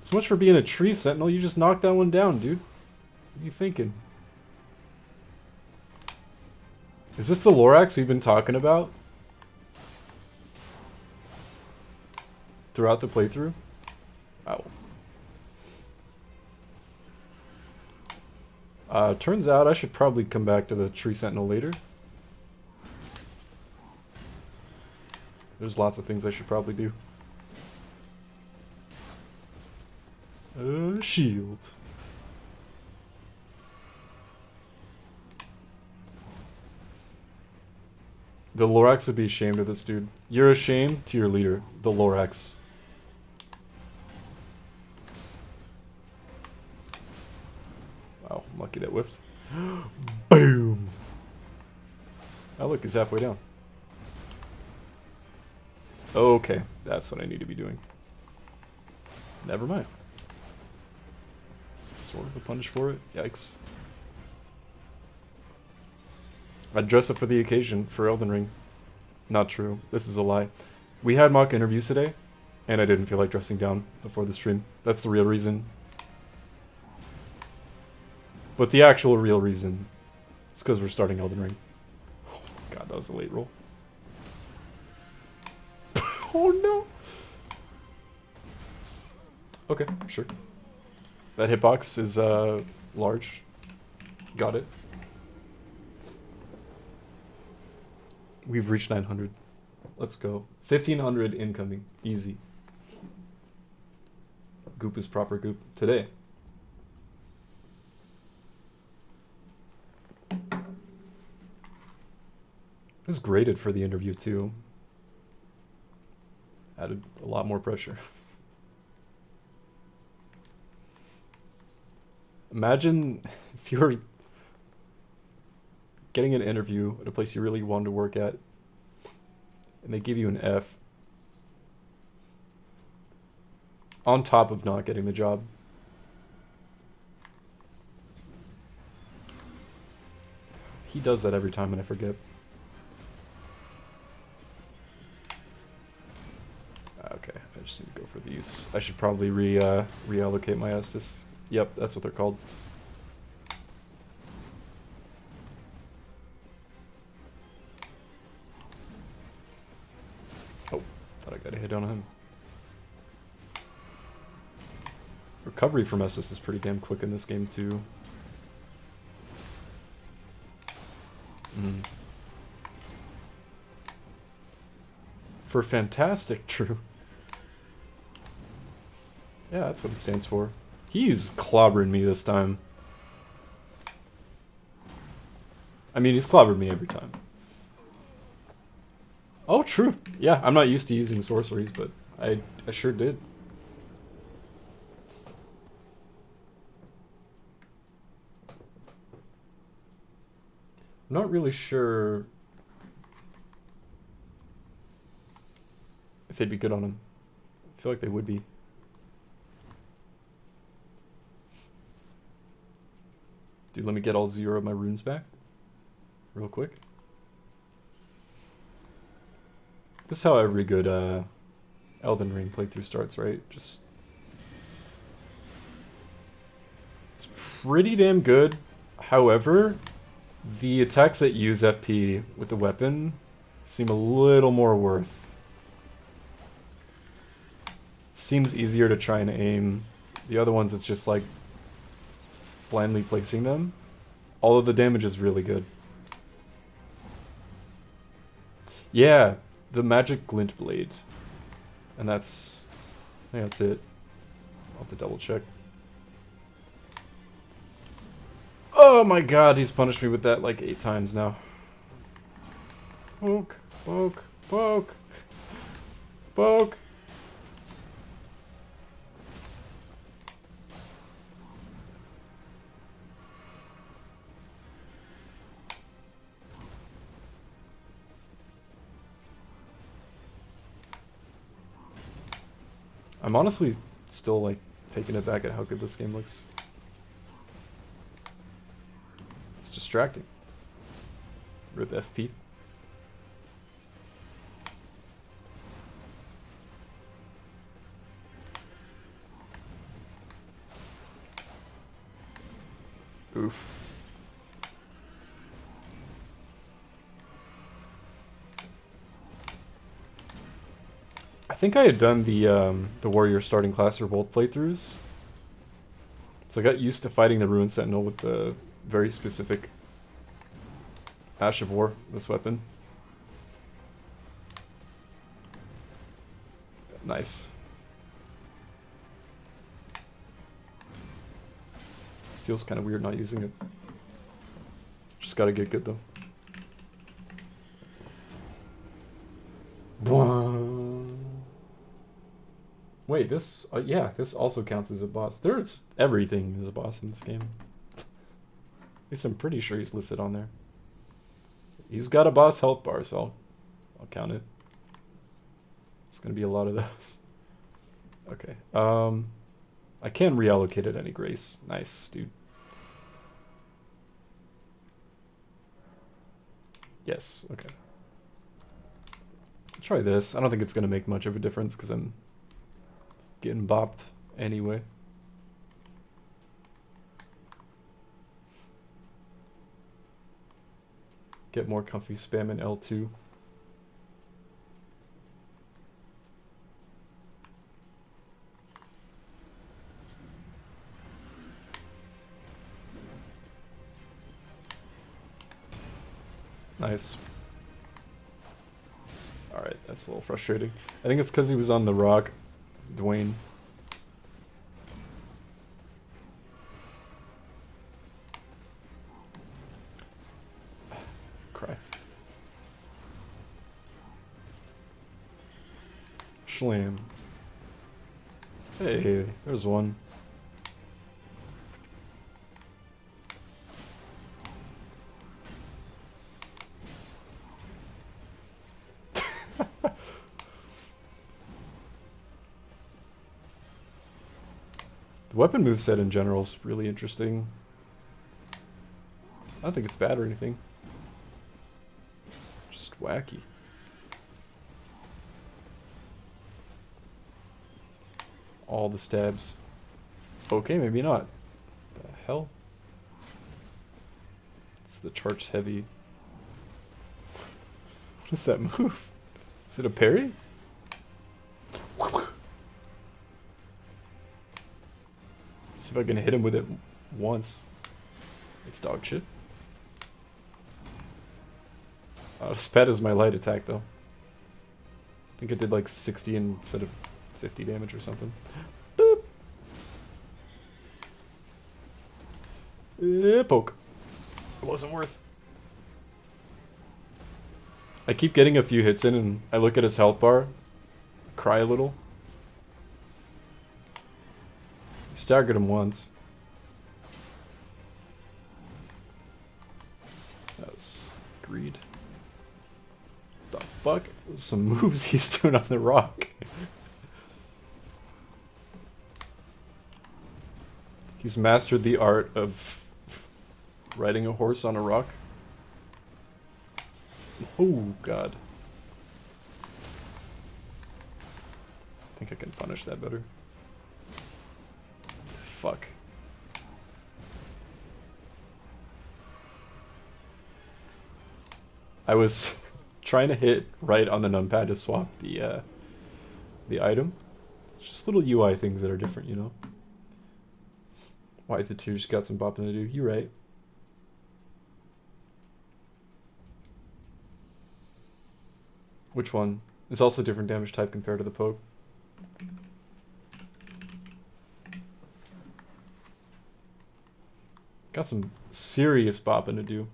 Speaker 1: So much for being a tree sentinel, you just knocked that one down, dude. What are you thinking? Is this the Lorax we've been talking about? Throughout the playthrough? Oh. Turns out I should probably come back to the Tree Sentinel later. There's lots of things I should probably do. Shield. The Lorax would be ashamed of this dude. You're ashamed to your leader, the Lorax. Wow, I'm lucky that whiffed. Boom! Oh look, he's halfway down. Okay, that's what I need to be doing. Never mind. Sort of a punish for it. Yikes. I'd dress up for the occasion for Elden Ring. Not true. This is a lie. We had mock interviews today, and I didn't feel like dressing down before the stream. That's the real reason. But the actual real reason is because we're starting Elden Ring. Oh god, that was a late roll. Oh no! Okay, sure. That hitbox is large. Got it. We've reached 900. Let's go. 1500 incoming. Easy. Goop is proper goop. Today. It was graded for the interview too. Added a lot more pressure. Imagine if you were getting an interview at a place you really wanted to work at, and they give you an F, on top of not getting the job. He does that every time and I forget. Okay, I just need to go for these. I should probably reallocate my Estus. Yep, that's what they're called. Oh, thought I got a hit on him. Recovery from SS is pretty damn quick in this game too. For fantastic, true. Yeah, that's what it stands for. He's clobbering me this time. I mean, he's clobbered me every time. Oh, true. Yeah, I'm not used to using sorceries, but I sure did. I'm not really sure if they'd be good on him. I feel like they would be. Dude, let me get all 0 of my runes back. Real quick. This is how every good Elden Ring playthrough starts, right? Just... It's pretty damn good. However, the attacks that use FP with the weapon seem a little more worth. Seems easier to try and aim. The other ones, it's just like blindly placing them. Although the damage is really good. Yeah, the magic glint blade. And that's... I think that's it. I'll have to double check. Oh my god, he's punished me with that like 8 times now. Poke, poke, poke, poke. I'm honestly still like taken aback at how good this game looks. It's distracting. Rip FP. Oof. I think I had done the warrior starting class for both playthroughs. So I got used to fighting the Ruin Sentinel with the very specific Ash of War, this weapon. Nice. Feels kind of weird not using it. Just gotta get good though. Wait, this... yeah, this also counts as a boss. There's everything is a boss in this game. At least I'm pretty sure he's listed on there. He's got a boss health bar, so I'll count it. There's gonna be a lot of those. Okay. I can reallocate at any grace. Nice, dude. Yes, okay. Try this. I don't think it's gonna make much of a difference because I'm getting bopped anyway. Get more comfy spam in L2. Nice. Alright, that's a little frustrating. I think it's because he was on the rock. Dwayne. Cry. Schlam. Hey, there's one. The weapon moveset in general is really interesting. I don't think it's bad or anything. Just wacky. All the stabs. Okay, maybe not. The hell? It's the charged heavy. What is that move? Is it a parry? See if I can hit him with it once. It's dog shit. As bad as my light attack, though. I think it did like 60 instead of 50 damage or something. Boop. Poke. It wasn't worth. I keep getting a few hits in and I look at his health bar, cry a little. Staggered him once. That was greed. The fuck? Some moves he's doing on the rock. He's mastered the art of riding a horse on a rock. Oh, God. I think I can punish that better. Fuck. I was trying to hit right on the numpad to swap the item. Just little UI things that are different, you know? Why the two just got some bopping to do. You're right. Which one? It's also different damage type compared to the poke. Got some serious bopping to do.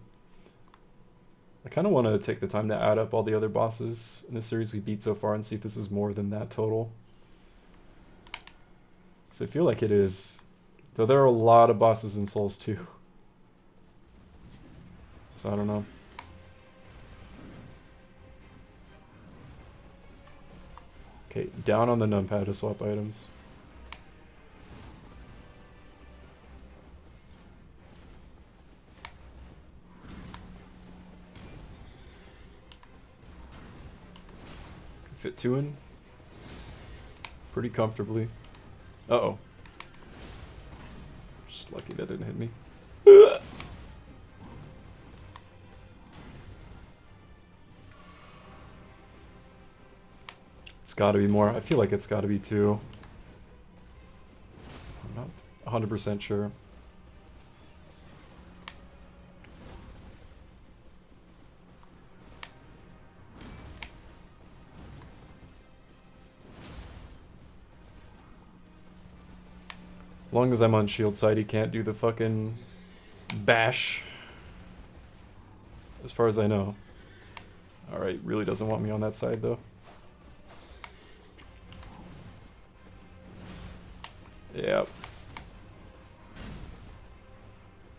Speaker 1: I kind of want to take the time to add up all the other bosses in the series we beat so far and see if this is more than that total. Because I feel like it is. Though there are a lot of bosses in Souls 2. So I don't know. Okay, down on the numpad to swap items. Fit two in pretty comfortably. Uh-oh. Just lucky that didn't hit me. It's gotta be more. I feel like it's gotta be two. I'm not 100% sure. As long as I'm on shield side, he can't do the fucking bash. As far as I know. Alright, really doesn't want me on that side though. Yep.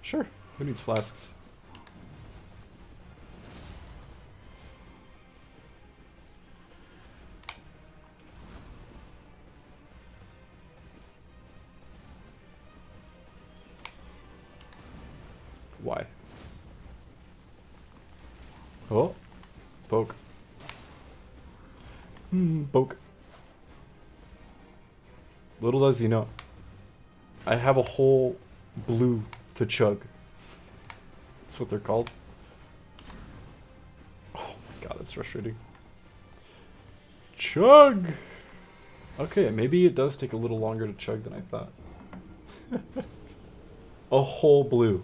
Speaker 1: Sure. Who needs flasks? Why? Oh. Poke. Poke. Little does he know. I have a whole blue to chug. That's what they're called. Oh my god, that's frustrating. Chug! Okay, maybe it does take a little longer to chug than I thought. A whole blue.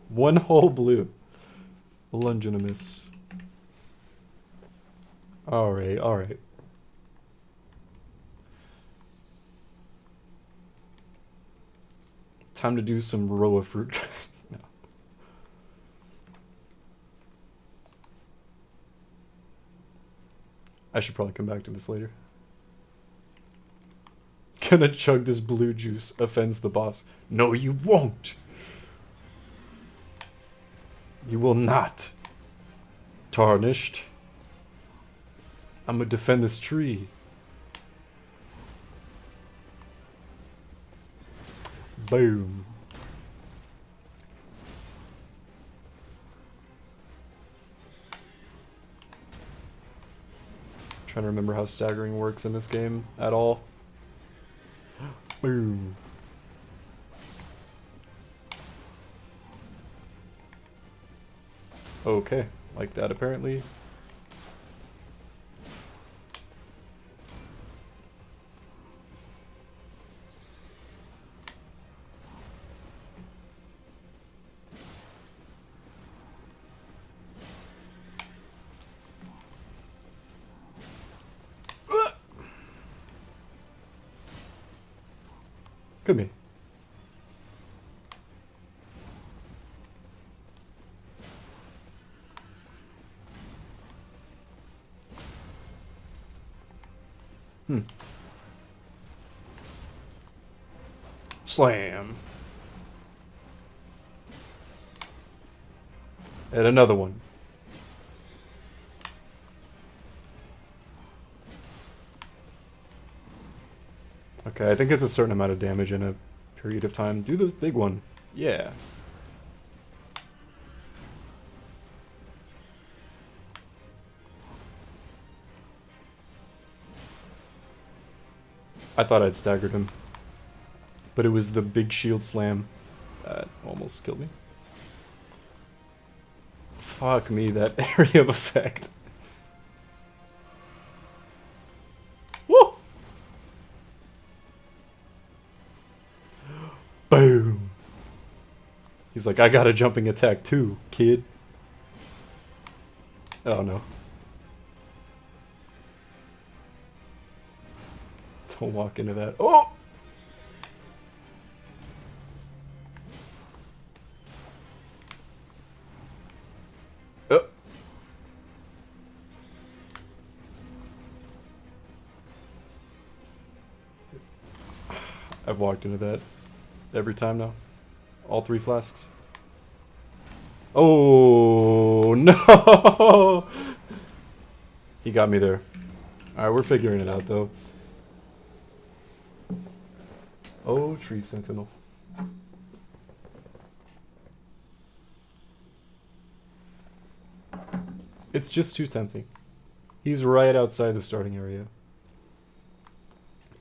Speaker 1: One whole blue. Lunge and a miss. Alright, alright. Time to do some Roa fruit. No. I should probably come back to this later. Gonna chug this blue juice offends the boss. No, you won't. You will not. Tarnished. I'm gonna defend this tree. Boom. Trying to remember how staggering works in this game at all. Boom. Okay, like that apparently. Come here. Slam. And another one. Okay, I think it's a certain amount of damage in a period of time. Do the big one. Yeah. I thought I'd staggered him. But it was the big shield slam that almost killed me. Fuck me, that area of effect. Woo! Boom! He's like, I got a jumping attack too, kid. Oh no. Don't walk into that. Oh! I've walked into that every time now. All 3 flasks. Oh no! He got me there. Alright, we're figuring it out though. Oh, tree sentinel. It's just too tempting. He's right outside the starting area.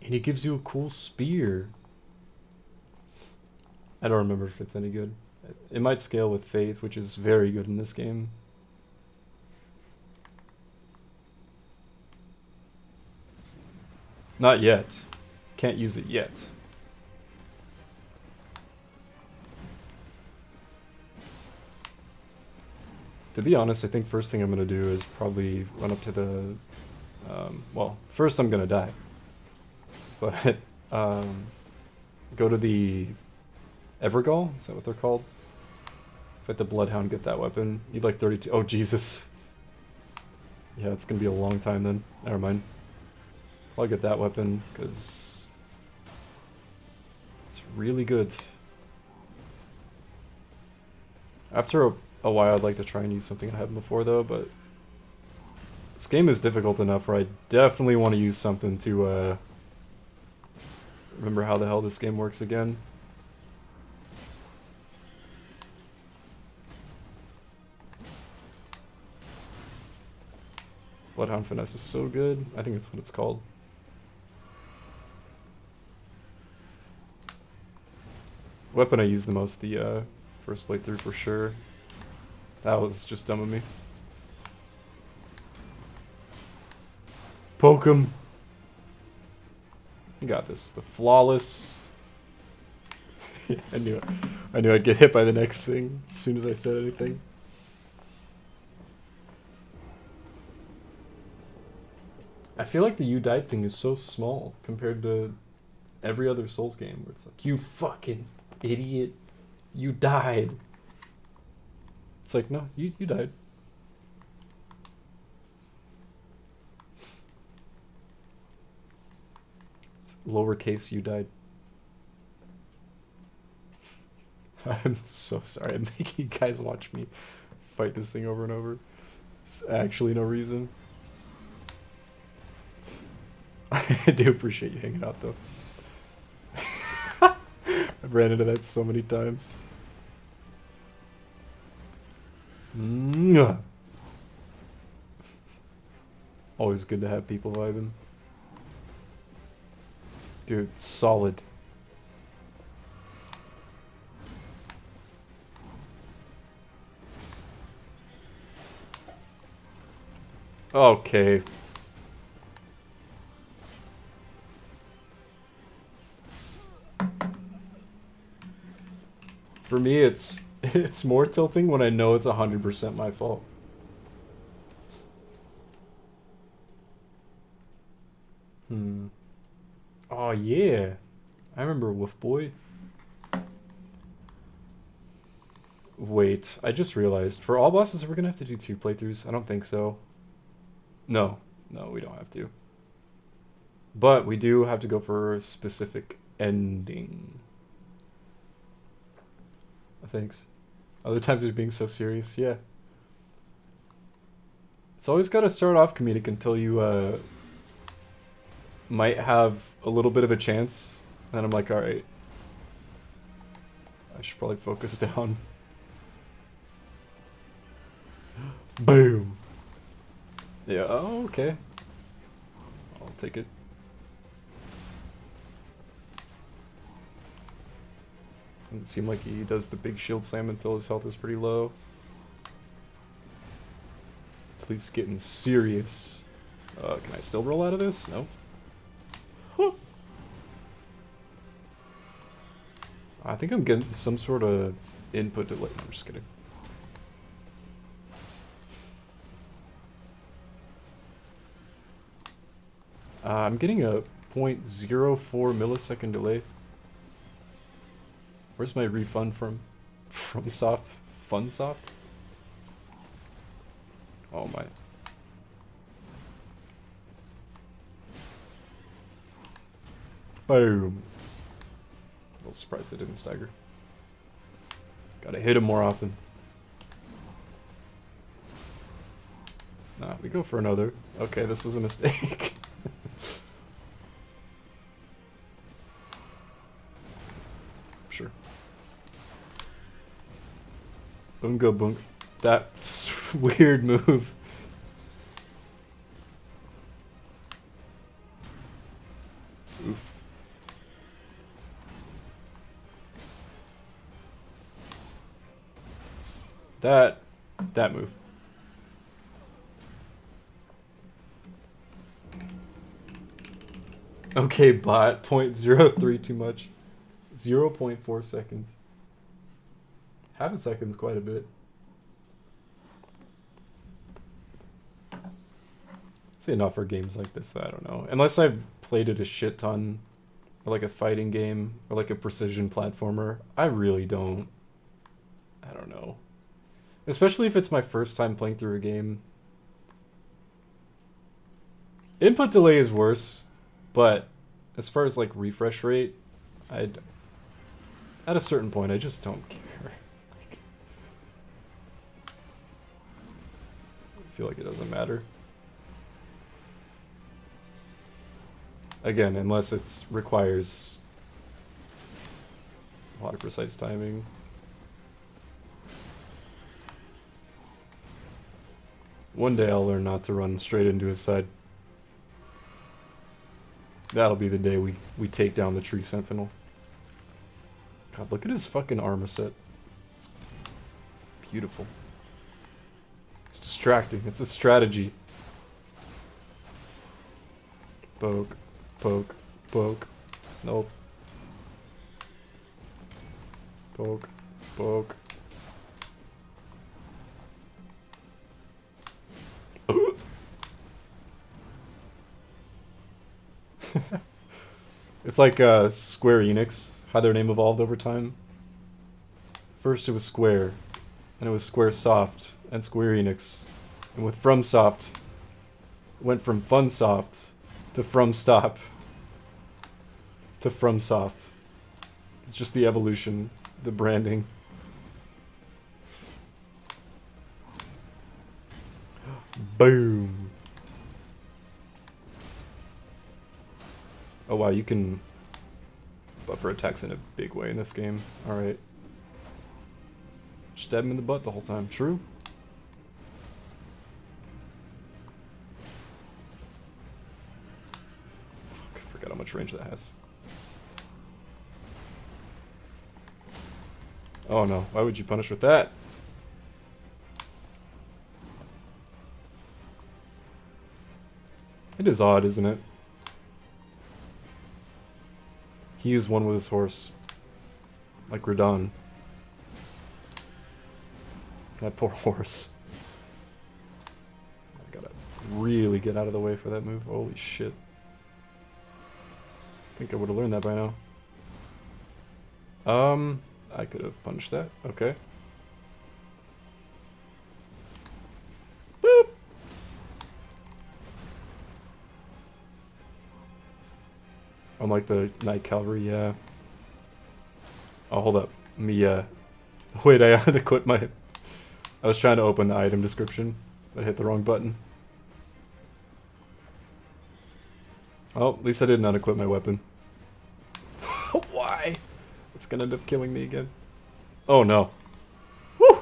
Speaker 1: And he gives you a cool spear. I don't remember if it's any good. It might scale with Faith, which is very good in this game. Not yet. Can't use it yet. To be honest, I think first thing I'm going to do is probably run up to the... well, first I'm going to die. But, go to the Evergall? Is that what they're called? Fight the Bloodhound, get that weapon. Need like 32... Oh, Jesus. Yeah, it's going to be a long time then. Never mind. I'll get that weapon, because... it's really good. After a while, I'd like to try and use something I haven't before, though, but... this game is difficult enough where I definitely want to use something to, remember how the hell this game works again. Bloodhound Finesse is so good. I think that's what it's called. Weapon I use the most the first playthrough for sure. That was just dumb of me. Poke him. You got this. The flawless. Yeah, I knew it. I knew I'd get hit by the next thing as soon as I said anything. I feel like the you died thing is so small compared to every other Souls game where it's like, you fucking idiot, you died. It's like, no, you died. It's lowercase you died. I'm so sorry I'm making you guys watch me fight this thing over and over. It's actually no reason. I do appreciate you hanging out though. I've ran into that so many times. Mwah. Always good to have people vibing. Dude, solid. Okay. For me, it's more tilting when I know it's 100% my fault. Oh yeah. I remember Wolf Boy. Wait, I just realized, for all bosses, we're gonna have to do 2 playthroughs? I don't think so. No, we don't have to. But we do have to go for a specific ending. Thanks. Other times we're being so serious, yeah. It's always gotta start off comedic until you, might have a little bit of a chance. And then I'm like, alright. I should probably focus down. Boom! Yeah, oh, okay. I'll take it. Doesn't seem like he does the big shield slam until his health is pretty low. Please getting serious. Can I still roll out of this? No. Huh. I think I'm getting some sort of input delay. I'm just kidding. I'm getting a 0.04 millisecond delay. Where's my refund from? From Soft? Funsoft? Oh my. Boom. A little surprised it didn't stagger. Gotta hit him more often. Nah, we go for another. Okay, this was a mistake. Sure. Boonga boong. That's weird move. Oof. That move. Okay, bot. 0.03 too much. 0.4 seconds. Half a second's quite a bit. It's enough for games like this that I don't know. Unless I've played it a shit ton, or like a fighting game, or like a precision platformer, I really don't. I don't know. Especially if it's my first time playing through a game. Input delay is worse, but as far as like refresh rate, at a certain point, I just don't care. Like, I feel like it doesn't matter. Again, unless it requires a lot of precise timing. One day I'll learn not to run straight into his side. That'll be the day we take down the tree sentinel. God, look at his fucking armor set. It's beautiful. It's distracting. It's a strategy. Poke, poke, poke. Nope. Poke, poke. It's like Square Enix, how their name evolved over time. First it was Square, then it was Squaresoft, and Square Enix. And with FromSoft, it went from Funsoft to FromStop to FromSoft. It's just the evolution, the branding. Boom. Oh wow, you can buffer attacks in a big way in this game. Alright. Stab him in the butt the whole time. True? Fuck, I forgot how much range that has. Oh no, why would you punish with that? It is odd, isn't it? He is one with his horse. Like Radon. That poor horse. I gotta really get out of the way for that move. Holy shit. I think I would have learned that by now. I could have punched that. Okay. Boop. Unlike the Night Cavalry, yeah. Oh, hold up. Let me, wait, I had to quit my... I was trying to open the item description, but I hit the wrong button. Oh, at least I didn't unequip my weapon. Why? It's gonna end up killing me again. Oh no. Woo!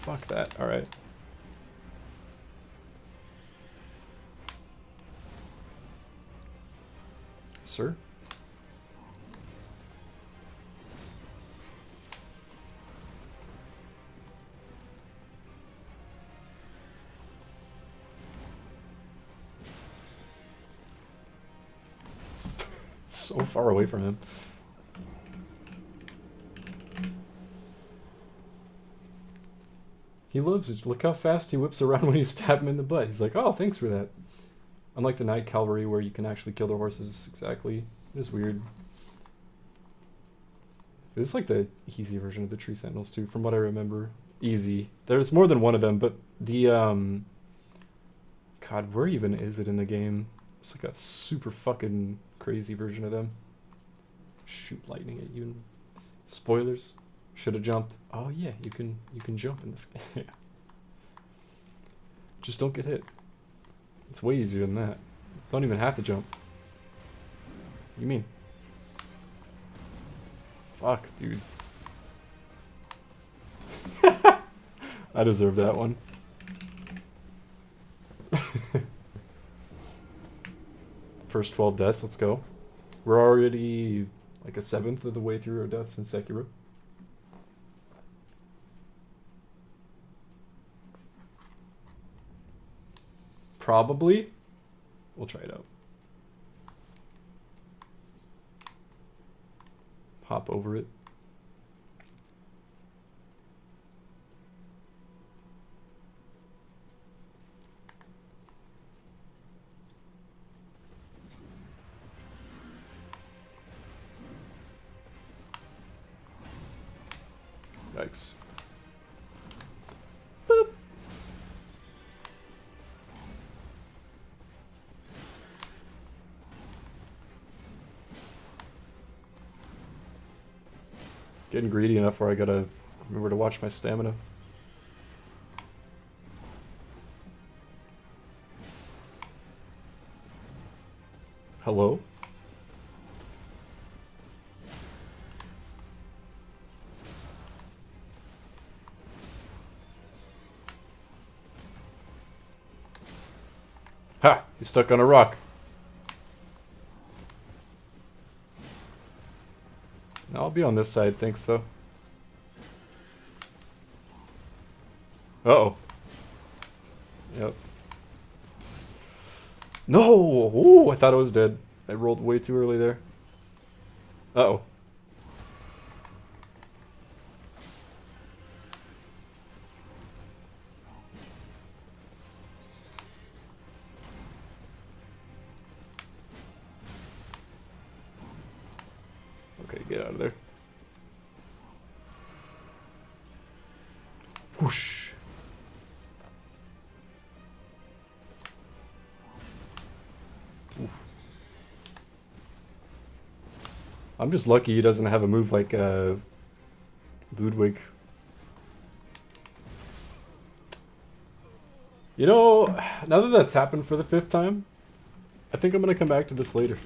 Speaker 1: Fuck that, alright. Sir? So far away from him. He loves it. Look how fast he whips around when you stab him in the butt. He's like, oh, thanks for that. Unlike the Night Cavalry where you can actually kill the horses exactly. It is weird. This is like the easy version of the Tree Sentinels too, from what I remember. Easy. There's more than one of them, but the, God, where even is it in the game? It's like a super fucking crazy version of them. Shoot lightning at you. Spoilers. Should have jumped. Oh yeah, you can jump in this game. Just don't get hit. It's way easier than that. Don't even have to jump. What do you mean? Fuck, dude. I deserve that one. First 12 deaths, let's go. We're already like a 1/7 of the way through our deaths in Sekiro. Probably. We'll try it out. Hop over it. Yikes. Boop. Getting greedy enough where I gotta remember to watch my stamina. Hello? Ha! He's stuck on a rock. No, I'll be on this side, thanks though. Uh-oh. Yep. No! Ooh, I thought I was dead. I rolled way too early there. Uh-oh. Okay, get out of there. Whoosh. Oof. I'm just lucky he doesn't have a move like Ludwig. You know, now that that's happened for the 5th time, I think I'm gonna come back to this later.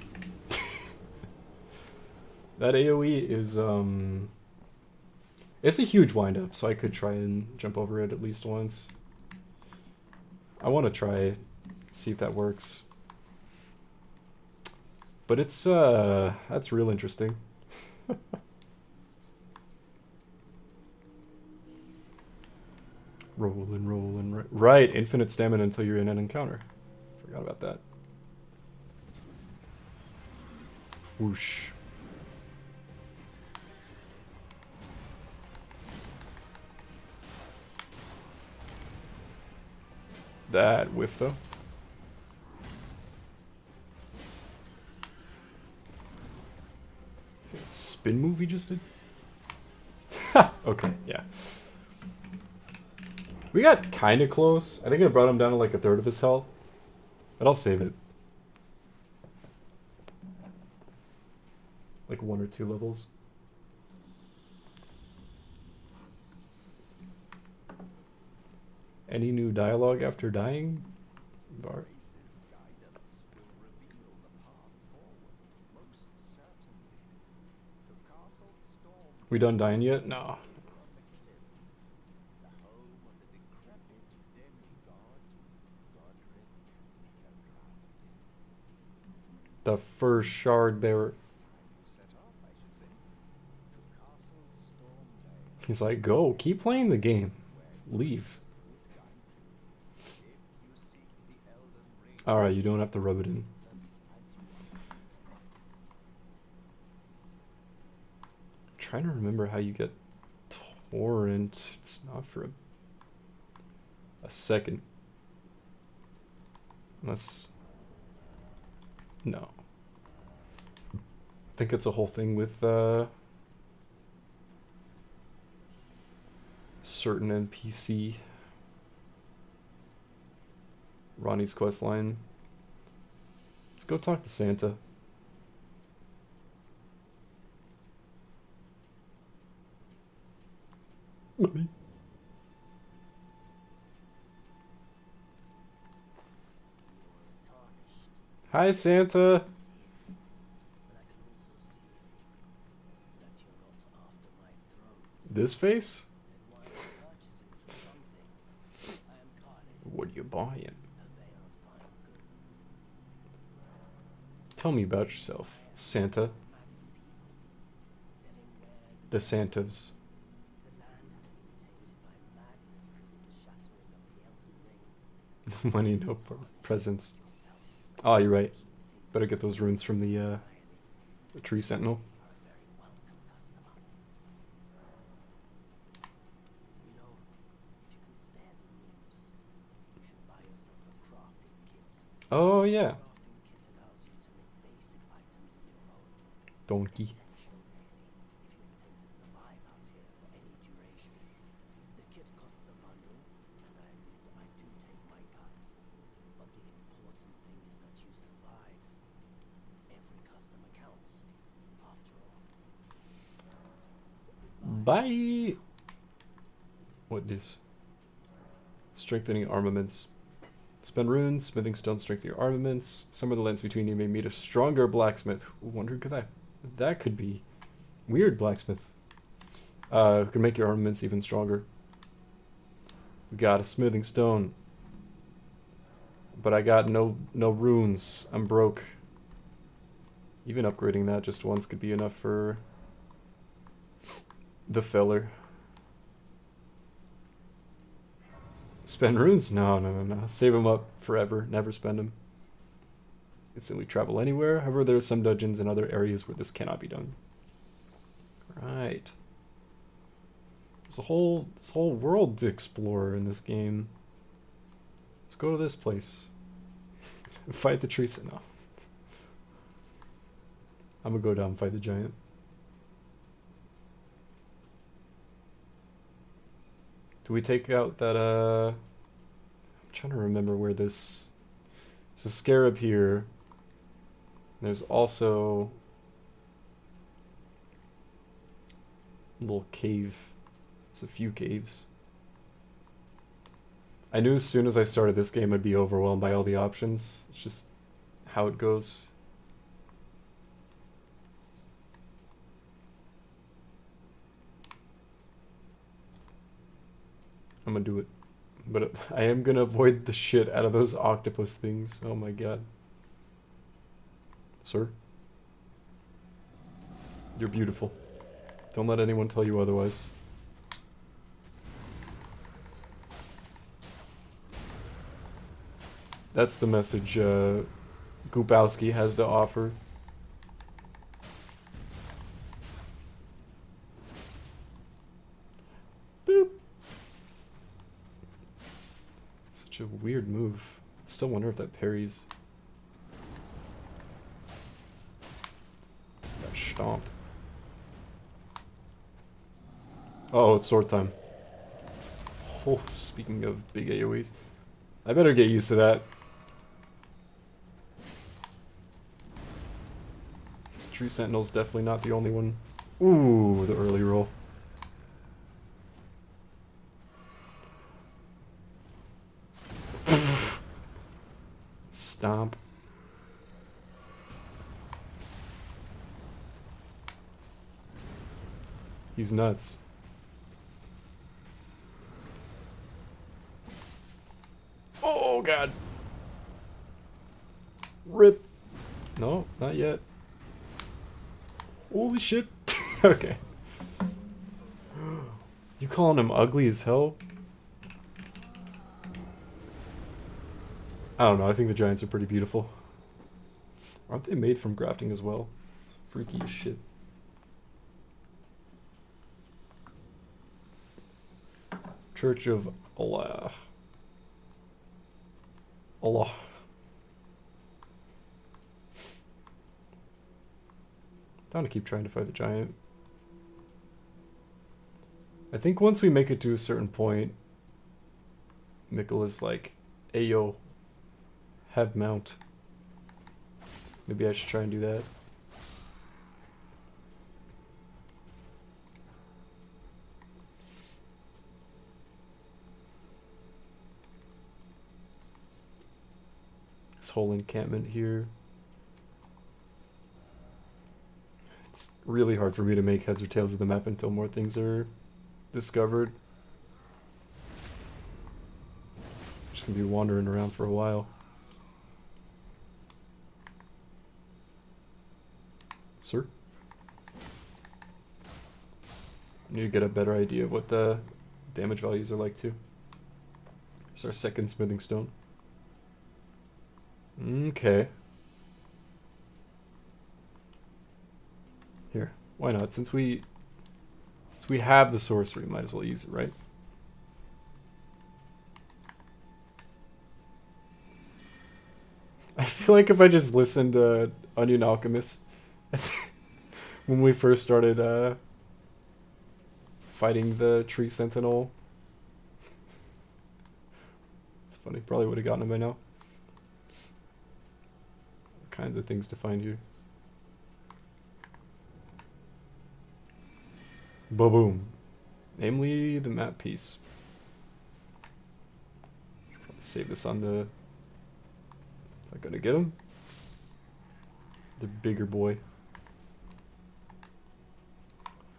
Speaker 1: That AoE is, it's a huge wind-up, so I could try and jump over it at least once. I want to try, see if that works. But it's, that's real interesting. Rolling. Right, infinite stamina until you're in an encounter. Forgot about that. Whoosh. That whiff though. spin move he just did? Okay, yeah. We got kind of close. I think I brought him down to like a third of his health. But I'll save it. Like 1 or 2 levels. Any new dialogue after dying? Bar. We done dying yet? No. The first shard bearer. He's like, go, keep playing the game. Leave. Alright, you don't have to rub it in. I'm trying to remember how you get torrent. It's not for a second. Unless... No. I think it's a whole thing with certain NPC. Ronnie's questline. Let's go talk to Santa. Hi, Santa. This face? What are you buying? Tell me about yourself, Santa. The Santas. Money, no presents. Oh, you're right. Better get those runes from the tree sentinel. Oh, yeah. Donkey. Bye. What is strengthening armaments? Spend runes, smithing stone, strengthen your armaments. Some of the lands between you may meet a stronger blacksmith. Wonder who could that could be. Weird blacksmith. Who can make your armaments even stronger. We got a smithing stone. But I got no runes. I'm broke. Even upgrading that just once could be enough for the filler. Spend runes? No. Save them up forever. Never spend them. Instantly travel anywhere. However, there are some dungeons and other areas where this cannot be done. Right. There's this whole world to explore in this game. Let's go to this place. Fight the tree sentinel. I'm gonna go down and fight the giant. Do we take out that, I'm trying to remember where there's a scarab here. There's also a little cave. There's a few caves. I knew as soon as I started this game I'd be overwhelmed by all the options. It's just how it goes. I'm gonna do it. But I am gonna avoid the shit out of those octopus things. Oh my god. Sir? You're beautiful. Don't let anyone tell you otherwise. That's the message Gupowski has to offer. Boop. Such a weird move. Still wonder if that parries. Got stomped. Oh, it's sword time. Oh, speaking of big AoEs. I better get used to that. True Sentinel's definitely not the only one. Ooh, the early roll. Stomp. He's nuts. Oh, God. Rip. No, not yet. Holy shit. Okay. You calling him ugly as hell? I don't know, I think the giants are pretty beautiful. Aren't they made from grafting as well? It's freaky as shit. Church of Allah. Allah. I want to keep trying to fight the giant. I think once we make it to a certain point, Mikkel is like, Ayo, have mount. Maybe I should try and do that. This whole encampment here. It's really hard for me to make heads or tails of the map until more things are discovered. Just gonna be wandering around for a while. Sir? I need to get a better idea of what the damage values are like too. Here's our second smithing stone. Okay. Here, why not? Since we have the sorcery, might as well use it, right? I feel like if I just listened to Onion Alchemist when we first started fighting the tree sentinel. It's funny, probably would have gotten him by now. All kinds of things to find here. Ba-boom. Namely, the map piece. Probably save this on the... Is that gonna get him? The bigger boy.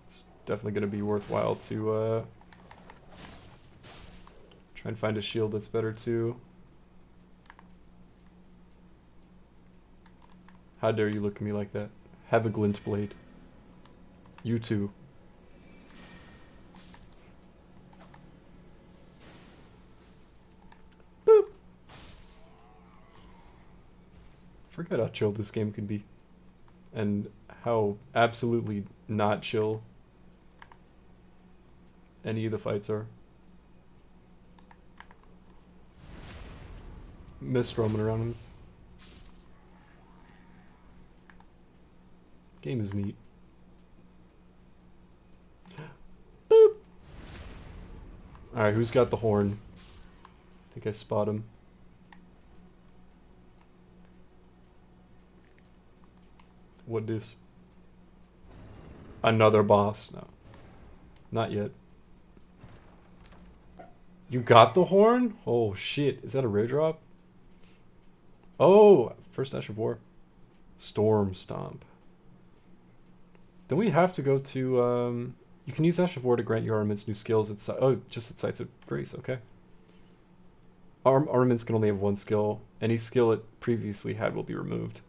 Speaker 1: It's definitely gonna be worthwhile to try and find a shield that's better too. How dare you look at me like that? Have a glint blade. You too. Boop. Forget how chill this game can be. And how absolutely not chill any of the fights are. Mist roaming around him. Game is neat. Boop. Alright, who's got the horn? I think I spot him. What is? Another boss? No. Not yet. You got the horn? Oh shit. Is that a rare drop? Oh, first Ash of War. Storm Stomp. Then we have to go to, you can use Ash of War to grant your armaments new skills at just at Sites of Grace, okay. Armaments can only have one skill. Any skill it previously had will be removed.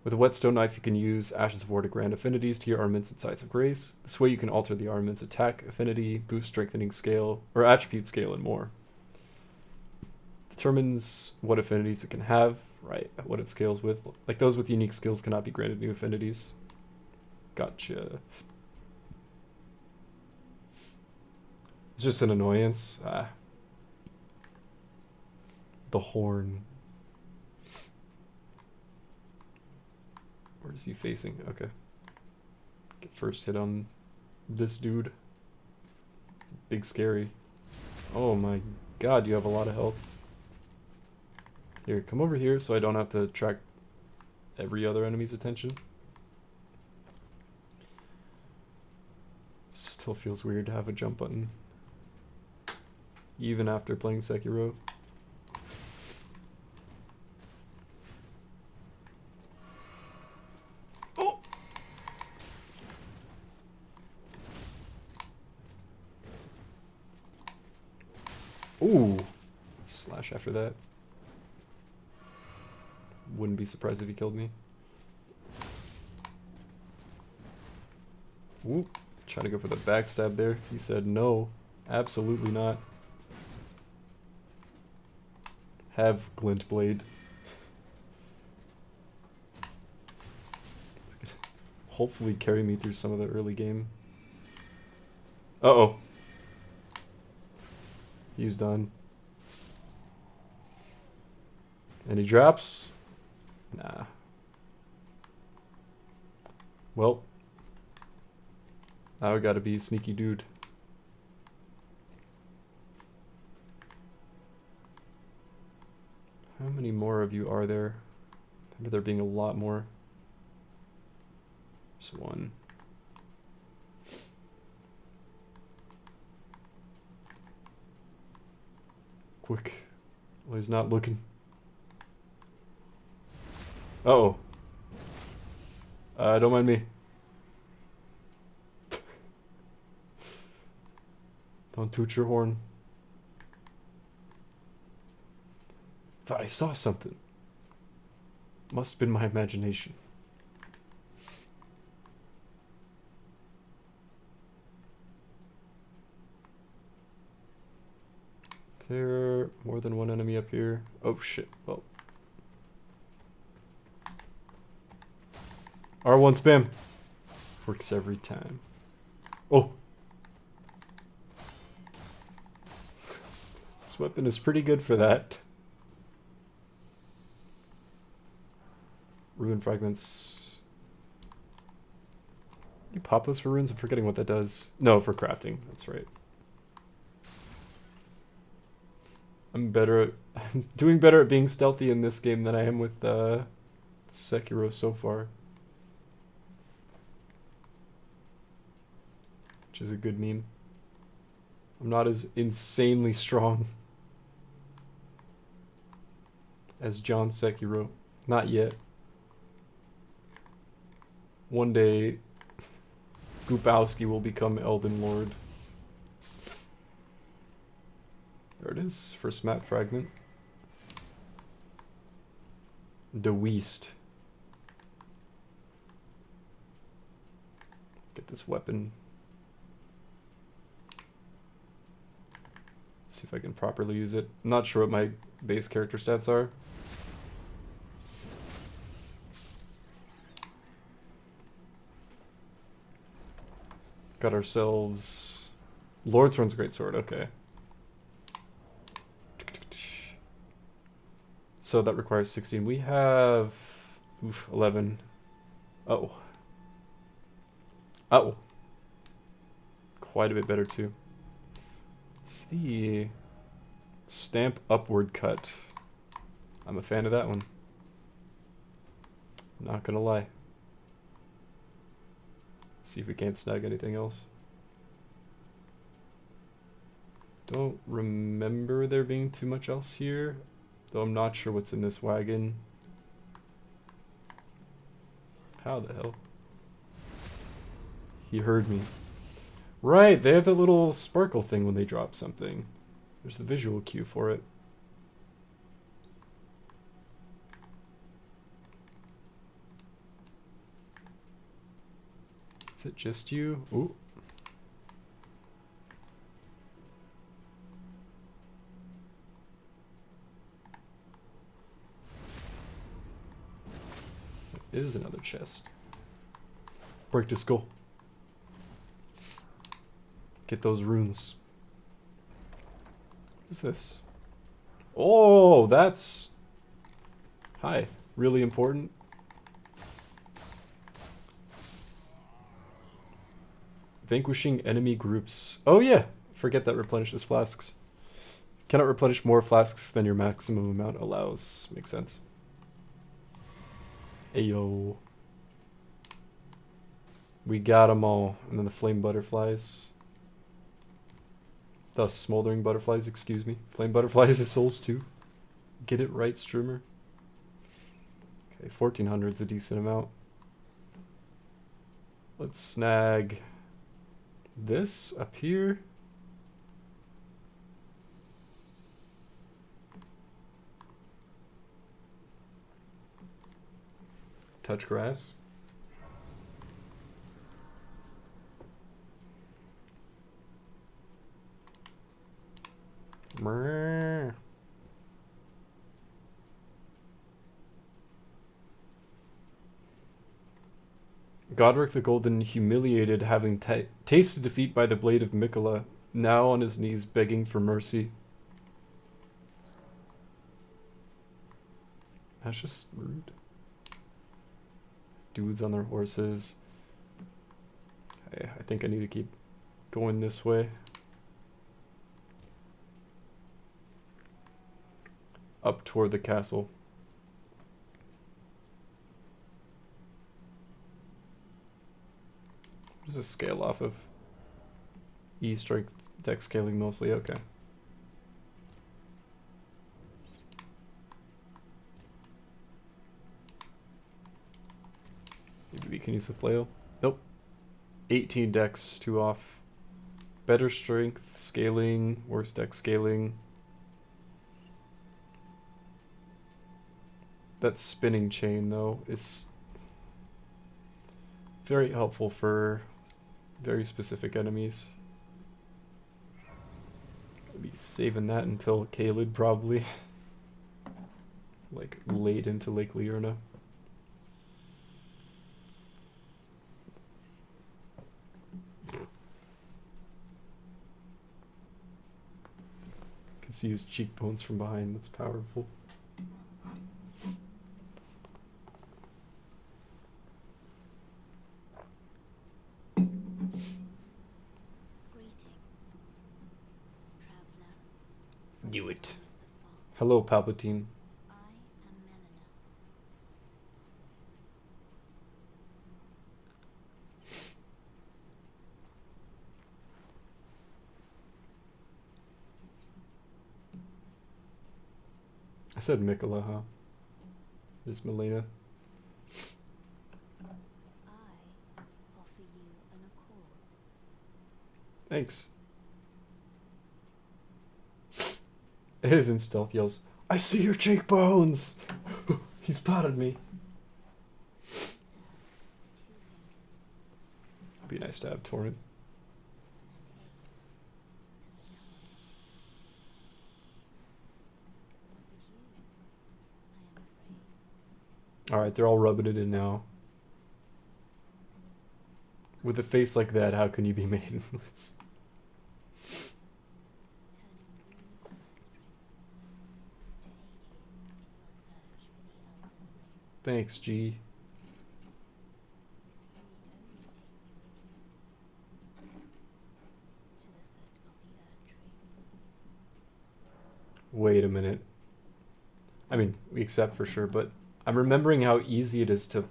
Speaker 1: With a whetstone knife, you can use Ashes of War to grant affinities to your armaments at Sites of Grace. This way you can alter the armament's attack, affinity, boost strengthening scale, or attribute scale, and more. Determines what affinities it can have, right, what it scales with. Like those with unique skills cannot be granted new affinities. Gotcha. It's just an annoyance. The horn. Where is he facing? Okay. Get first hit on this dude. It's big scary. Oh my god, you have a lot of health. Here, come over here so I don't have to attract every other enemy's attention. Still feels weird to have a jump button. Even after playing Sekiro. Oh! Ooh! Slash after that. Wouldn't be surprised if he killed me. Ooh! Trying to go for the backstab there. He said no. Absolutely not. Have glint blade. Hopefully carry me through some of the early game. Uh-oh. He's done. Any drops? Nah. Well. Now I gotta be a sneaky dude. How many more of you are there? I remember there being a lot more. There's one. Quick. Well, he's not looking. Uh-oh. Don't mind me. Don't toot your horn. Thought I saw something. Must have been my imagination. Is there more than one enemy up here? Oh shit, well. R1 spam. Works every time. Oh! This weapon is pretty good for that. Rune fragments. You pop those for runes? I'm forgetting what that does. No, for crafting. That's right. I'm doing better at being stealthy in this game than I am with Sekiro so far. Which is a good meme. I'm not as insanely strong as John Sekiro. Not yet. One day, Goopowski will become Elden Lord. There it is, first map fragment. De Weast. Get this weapon. See if I can properly use it. I'm not sure what my base character stats are. Got ourselves... Lordsworn's Greatsword, okay. So that requires 16. We have... Oof, 11. Oh. Oh. Quite a bit better too. It's the Stamp Upward Cut. I'm a fan of that one. Not gonna lie. See if we can't snag anything else. Don't remember there being too much else here, though I'm not sure what's in this wagon. How the hell? He heard me. Right, they have that little sparkle thing when they drop something. There's the visual cue for it. Is it just you? Ooh. There is another chest. Break the skull. Get those runes. What is this? Oh, that's... Hi. Really important. Vanquishing enemy groups. Oh yeah, forget that replenishes flasks. Cannot replenish more flasks than your maximum amount allows. Makes sense. Ayo. We got them all. And then the flame butterflies. The smoldering butterflies, excuse me. Flame butterflies is souls too. Get it right, streamer. Okay, 1400 is a decent amount. Let's snag this up here. Touch grass. Mrrr. Godric the Golden, humiliated, having tasted defeat by the blade of Mikola, now on his knees begging for mercy. That's just rude. Dudes on their horses. Okay, I think I need to keep going this way. Up toward the castle. What does this scale off of? E strength, dex scaling mostly, okay. Maybe we can use the flail. Nope. 18 dex, 2 off. Better strength, scaling, worse dex scaling. That spinning chain, though, is very helpful for very specific enemies. I'll be saving that until Caelid, probably. Like, late into Lake Liurna. Can see his cheekbones from behind, that's powerful. Do it. Hello, Palpatine. I said Mikola, huh? This Milena. Thanks. It is in stealth yells, I see your cheekbones! He spotted me. It'd be nice to have Torrent. Alright, they're all rubbing it in now. With a face like that, how can you be maidenless? Thanks, G. Wait a minute. I mean, we accept for sure, but I'm remembering how easy it is to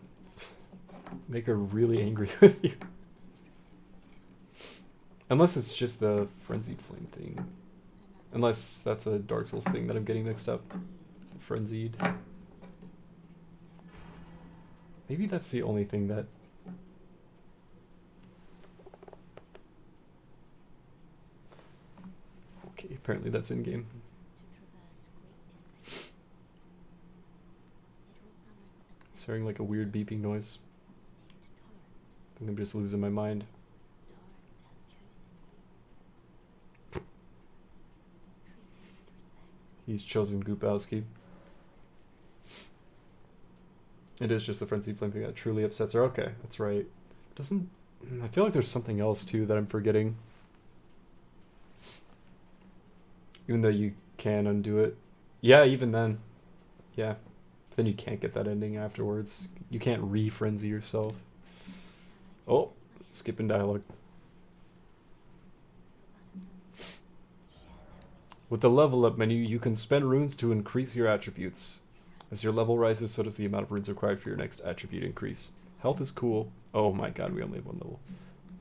Speaker 1: make her really angry with you. Unless it's just the Frenzied Flame thing. Unless that's a Dark Souls thing that I'm getting mixed up. Frenzied. Maybe that's the only thing that... Okay, apparently that's in-game. It's hearing like a weird beeping noise. I think I'm just losing my mind. He's chosen Goopowski. It is just the Frenzied Flame thing that truly upsets her. Okay, that's right. Doesn't... I feel like there's something else too that I'm forgetting. Even though you can undo it. Yeah, even then. Yeah. But then you can't get that ending afterwards. You can't re-frenzy yourself. Oh, skipping dialogue. With the level up menu, you can spend runes to increase your attributes. As your level rises, so does the amount of runes required for your next attribute increase. Health is cool. Oh my god, we only have one level.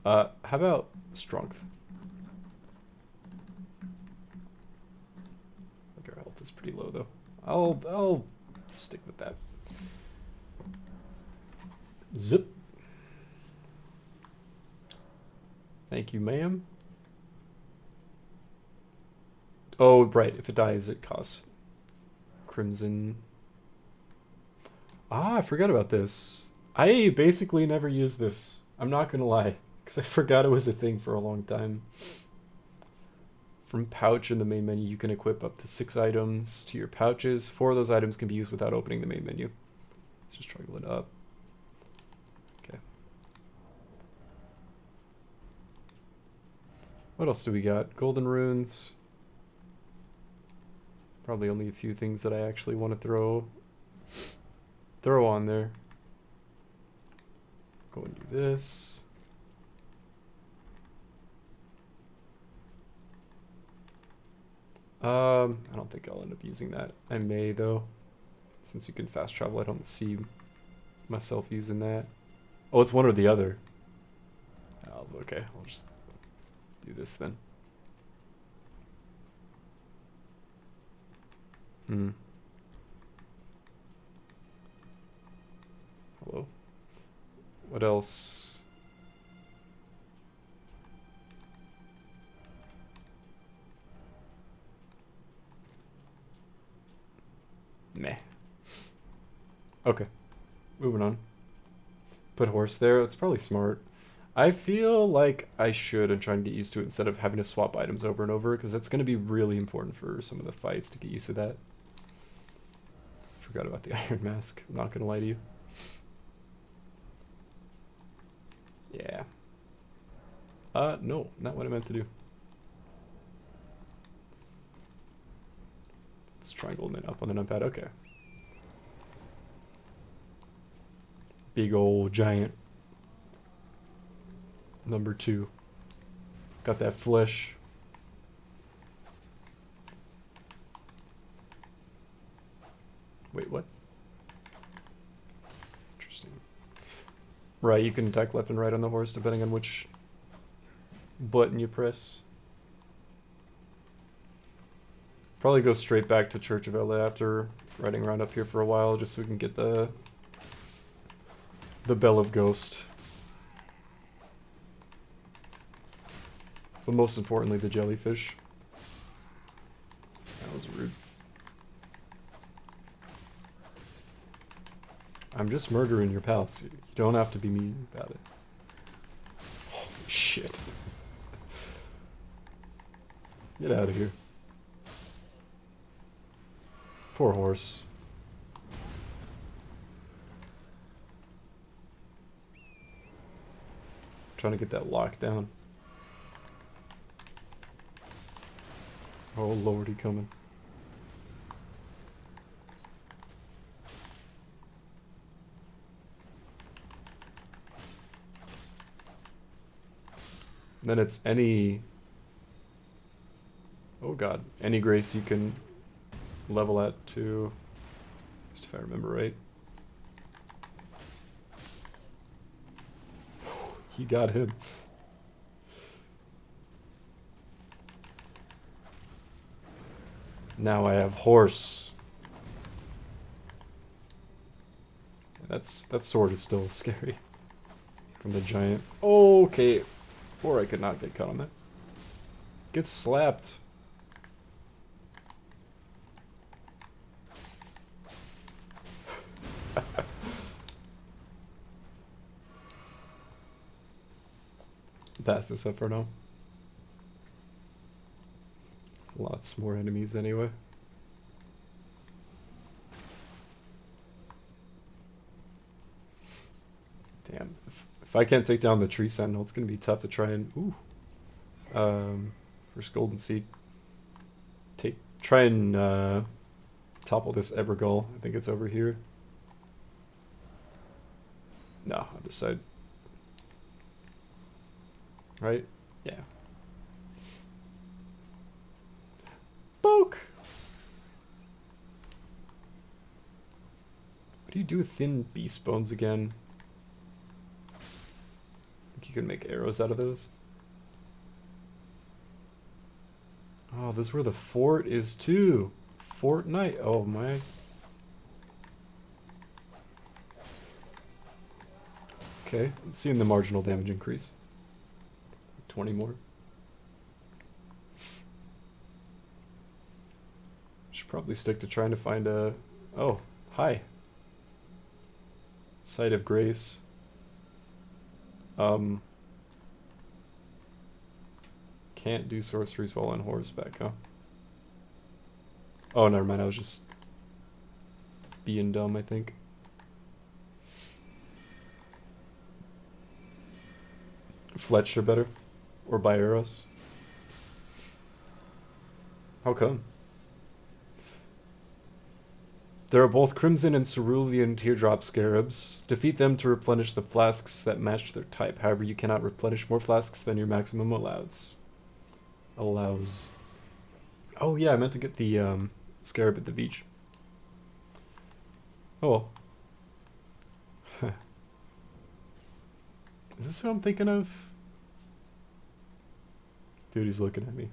Speaker 1: How about strength? I think our health is pretty low though. I'll stick with that. Zip. Thank you, ma'am. Oh, right. If it dies, it costs crimson. Ah, I forgot about this. I basically never used this. I'm not gonna lie, because I forgot it was a thing for a long time. From pouch in the main menu, you can equip up to 6 items to your pouches. 4 of those items can be used without opening the main menu. Let's just toggle it up. Okay. What else do we got? Golden runes. Probably only a few things that I actually want to throw on there. Go and do this. I don't think I'll end up using that. I may though. Since you can fast travel, I don't see myself using that. Oh, it's one or the other. Oh, okay, I'll just do this then. Hello. What else? Meh. Okay. Moving on. Put horse there. That's probably smart. I feel like I should and try and get used to it instead of having to swap items over and over, because that's going to be really important for some of the fights to get used to that. Forgot about the iron mask. I'm not going to lie to you. Yeah. No, not what I meant to do. Let's triangle and then up on the numpad. Okay. Big old giant. Number 2. Got that flesh. Wait, what? Interesting. Right, you can attack left and right on the horse depending on which button you press. Probably go straight back to Church of LA after riding around up here for a while, just so we can get the Bell of Ghost. But most importantly, the jellyfish. That was rude. I'm just murdering your pals. You don't have to be mean about it. Holy shit. Get out of here. Poor horse. Trying to get that lock down. Oh lordy, coming. Then it's any... Oh god, any grace you can level at to... Just if I remember right. He got him. Now I have horse. That sword is still scary. From the giant. Oh, okay. Or I could not get caught on that. Get slapped. Pass this up for now. Lots more enemies anyway. Damn. If I can't take down the tree sentinel, it's gonna be tough to try and... Ooh. First golden seed. Try and topple this Evergull. I think it's over here. No, on this side. Right? Yeah. Poke! What do you do with thin beast bones again? I think you can make arrows out of those. Oh, this is where the fort is too. Fortnite. Oh my. Okay, I'm seeing the marginal damage increase. 20 more. Should probably stick to trying to find a... Oh, hi. Site of Grace. Can't do sorceries while on horseback, huh? Oh, never mind, I was just being dumb, I think. Fletch are better. Or by arrows. How come? There are both Crimson and Cerulean Teardrop Scarabs. Defeat them to replenish the flasks that match their type. However, you cannot replenish more flasks than your maximum allows. Oh yeah, I meant to get the Scarab at the beach. Oh well. Is this who I'm thinking of? Dude, he's looking at me.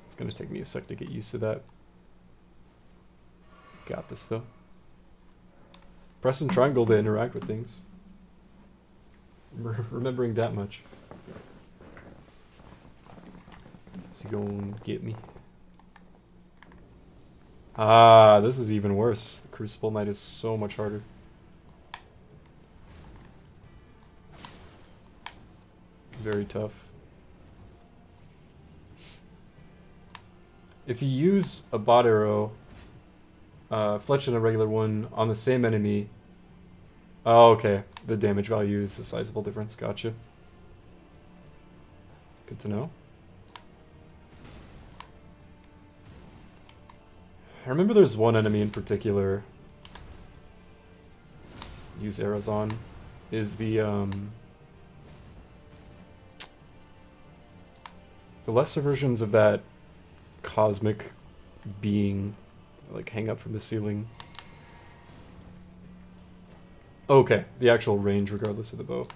Speaker 1: It's gonna take me a sec to get used to that. Got this though. Pressing triangle to interact with things. Remembering that much. Is he going to get me? Ah, this is even worse. The Crucible Knight is so much harder. Very tough. If you use a bot arrow, Fletch and a regular one on the same enemy. Oh, okay. The damage value is a sizable difference. Gotcha. Good to know. I remember there's one enemy in particular. Use arrows on. Is the lesser versions of that cosmic being, like, hang up from the ceiling. Okay, the actual range regardless of the bow.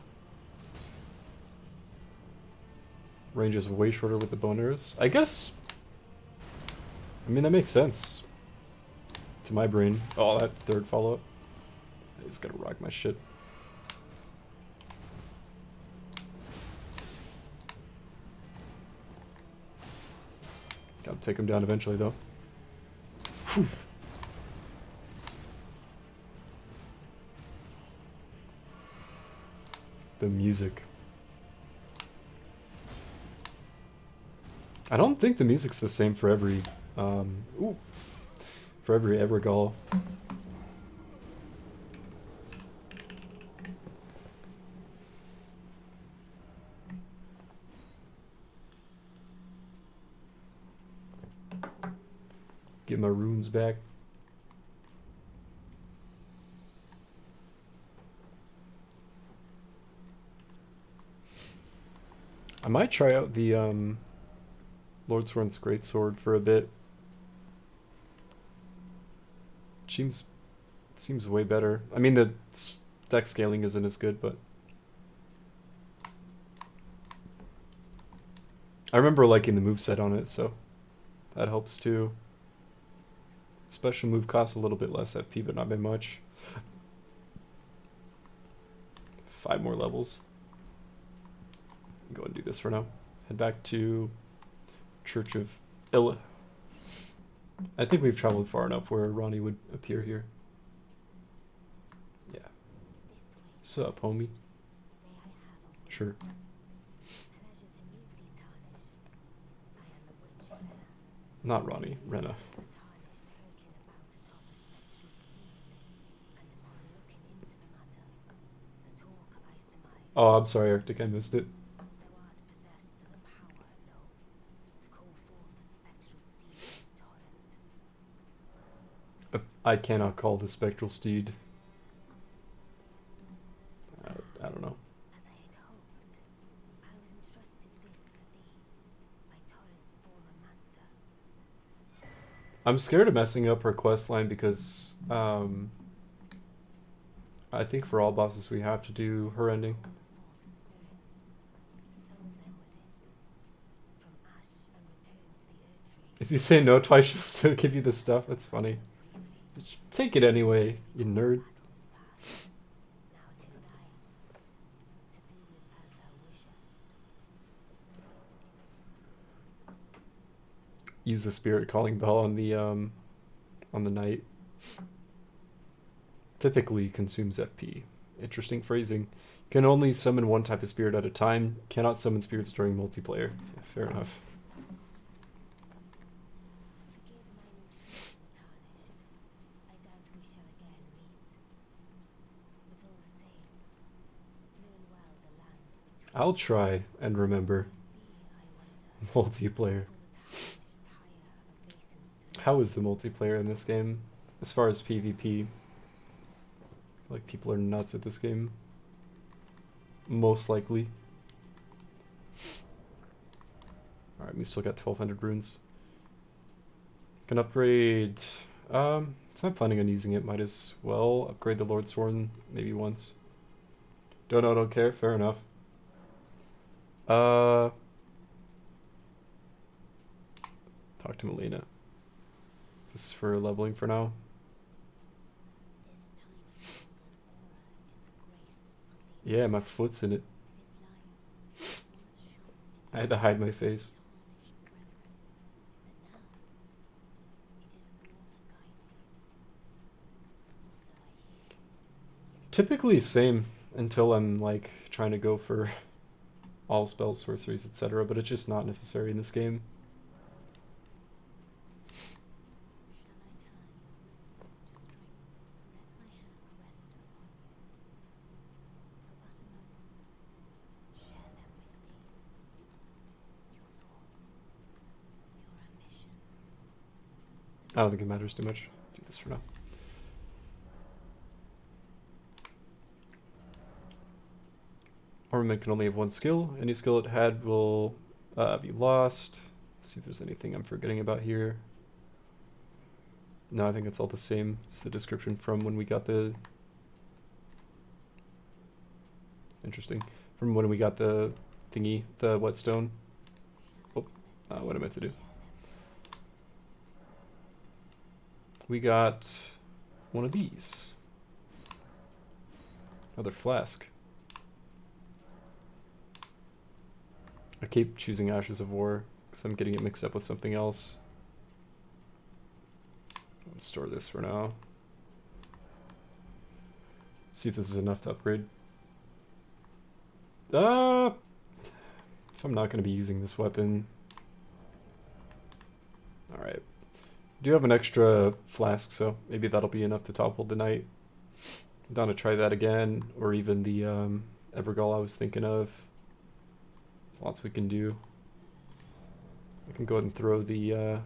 Speaker 1: Range is way shorter with the bone arrows. I guess... I mean, that makes sense. To my brain. Oh, that third follow-up. I just gotta rock my shit. Gotta take him down eventually, though. Whew. The music. I don't think the music's the same for every, for every Evergaol. Get my runes back. I might try out the Lordsworn's Greatsword for a bit. Seems way better. I mean, the deck scaling isn't as good, but I remember liking the moveset on it, so that helps too. Special move costs a little bit less FP, but not by much. 5 more levels. Go and do this for now. Head back to Church of Illa. I think we've traveled far enough where Ronnie would appear here. Yeah. Sup, homie? Sure. Not Ronnie, Renna. Oh, I'm sorry, Arctic, I missed it. I cannot call the spectral steed. I don't know. I'm scared of messing up her quest line because I think for all bosses we have to do her ending. If you say no twice, she'll still give you the stuff. That's funny. Take it anyway, you nerd. Use the spirit calling bell on the knight. Typically consumes FP. Interesting phrasing. Can only summon one type of spirit at a time. Cannot summon spirits during multiplayer. Yeah, fair enough. I'll try and remember. Multiplayer. How is the multiplayer in this game? As far as PvP, like people are nuts at this game. Most likely. Alright, we still got 1200 runes. Can upgrade. It's not planning on using it. Might as well upgrade the Lord Sworn maybe once. Don't know, don't care. Fair enough. Talk to Melina. Is this for leveling for now? Yeah, my foot's in it. I had to hide my face. Typically same until I'm like trying to go for all spells, sorceries, etc. But it's just not necessary in this game. I don't think it matters too much. Do this for now. Armament can only have one skill. Any skill it had will be lost. Let's see if there's anything I'm forgetting about here. No, I think it's all the same. It's the description from when we got the... Interesting. From when we got the thingy, the whetstone. Oh, what I meant to do. We got one of these. Another flask. I keep choosing Ashes of War because I'm getting it mixed up with something else. Let's store this for now. See if this is enough to upgrade. If I'm not going to be using this weapon. Alright. Do have an extra flask, so maybe that'll be enough to topple the knight. I'm down to try that again, or even the Evergall I was thinking of. There's lots we can do. I can go ahead and throw the...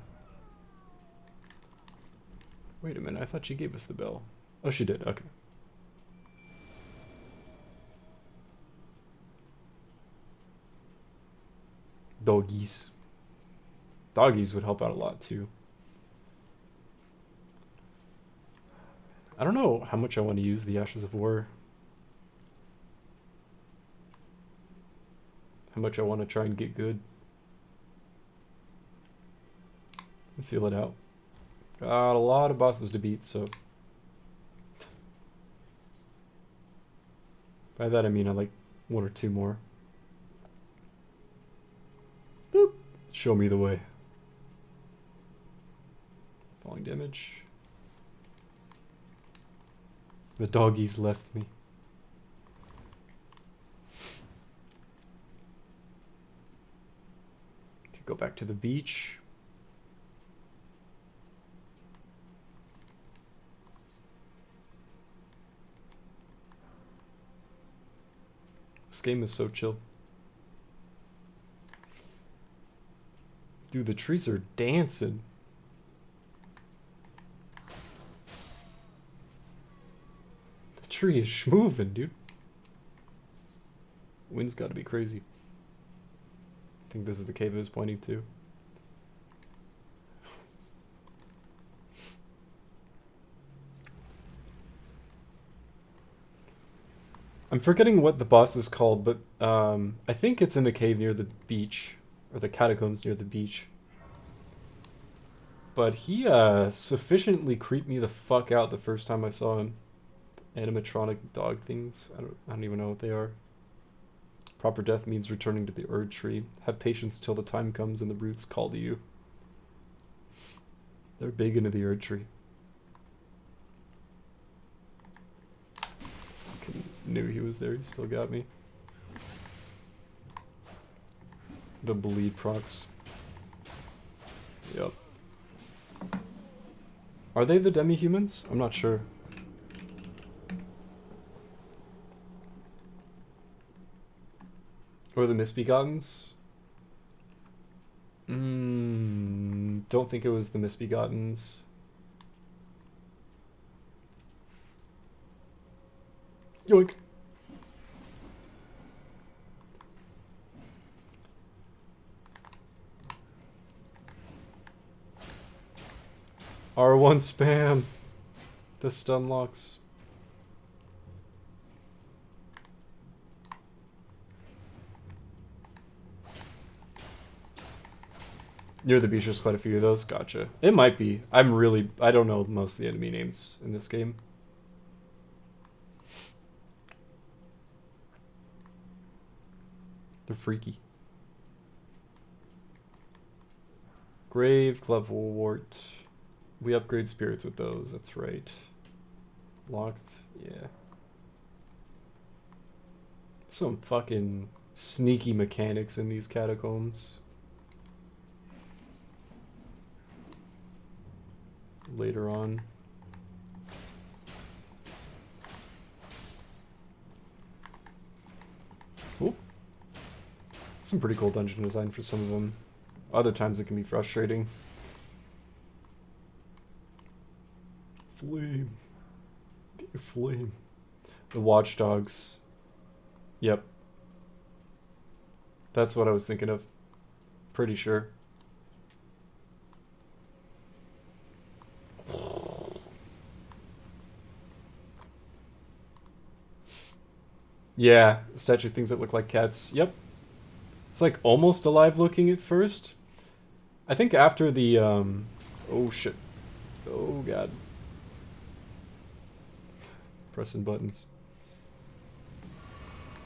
Speaker 1: Wait a minute, I thought she gave us the bell. Oh, she did, okay. Doggies. Doggies would help out a lot too. I don't know how much I want to use the Ashes of War. How much I want to try and get good. Feel it out. Got a lot of bosses to beat, so... By that I mean I like one or two more. Boop! Show me the way. Falling damage. The doggies left me. Could go back to the beach. This game is so chill. Dude, the trees are dancing. The tree is schmoving, dude. Wind's gotta be crazy. I think this is the cave it was pointing to. I'm forgetting what the boss is called, but I think it's in the cave near the beach, or the catacombs near the beach. But he sufficiently creeped me the fuck out the first time I saw him. Animatronic dog things. I don't even know what they are. Proper death means returning to the Erd tree. Have patience till the time comes and the roots call to you. They're big into the Erd tree. Fucking knew he was there. He still got me. The bleed procs. Yep. Are they the demi-humans? I'm not sure. Or the Misbegottens? Don't think it was the Misbegottens. Yoink. R1 spam. The stun locks. Near the beach, there's quite a few of those. Gotcha. It might be. I don't know most of the enemy names in this game. They're freaky. Grave, Clevelwort. We upgrade spirits with those, that's right. Locked, yeah. Some fucking sneaky mechanics in these catacombs. Later on. Ooh. Some pretty cool dungeon design for some of them. Other times it can be frustrating. Flame. The flame. The watchdogs. Yep. That's what I was thinking of. Pretty sure. Yeah, statue things that look like cats. Yep. It's like almost alive looking at first. I think after the, oh shit. Oh god. Pressing buttons.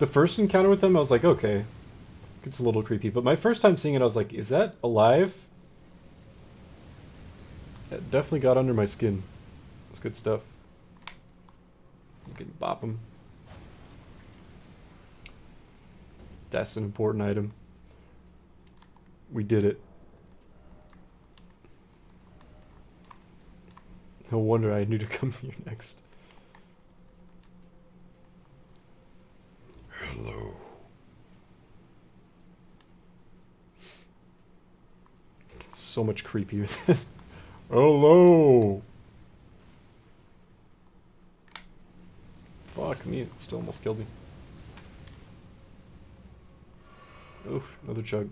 Speaker 1: The first encounter with them, I was like, okay. It's a little creepy. But my first time seeing it, I was like, is that alive? It definitely got under my skin. It's good stuff. You can bop them. That's an important item. We did it. No wonder I knew to come here next. Hello. It's so much creepier than... Hello! Fuck me, it still almost killed me. Oof, another chug.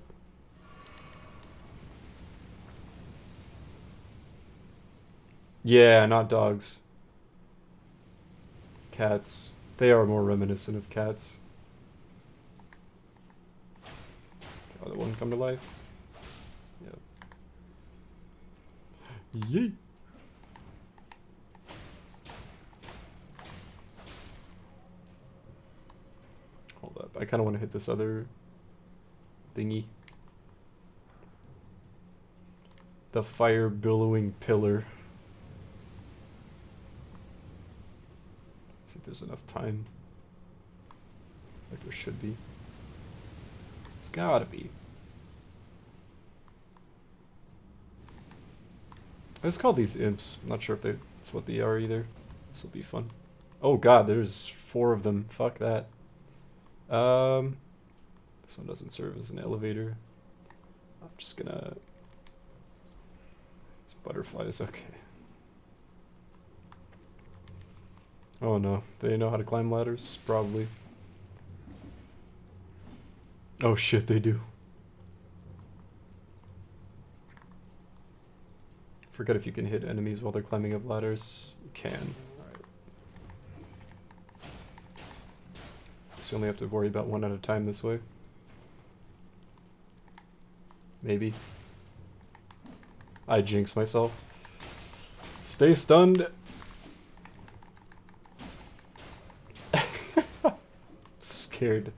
Speaker 1: Yeah, not dogs. Cats. They are more reminiscent of cats. The other one come to life. Yep. Yeet. Hold up. I kind of want to hit this other thingy. The fire billowing pillar. Let's see if there's enough time. Like there should be. There's gotta be. I just call these imps. I'm not sure if that's what they are either. This will be fun. Oh god, there's 4 of them. Fuck that. This one doesn't serve as an elevator. I'm just gonna... It's butterflies, okay. Oh no, they know how to climb ladders? Probably. Oh shit, they do. Forget if you can hit enemies while they're climbing up ladders. You can. guess we only have to worry about one at a time this way. Maybe. I jinx myself. Stay stunned. Scared.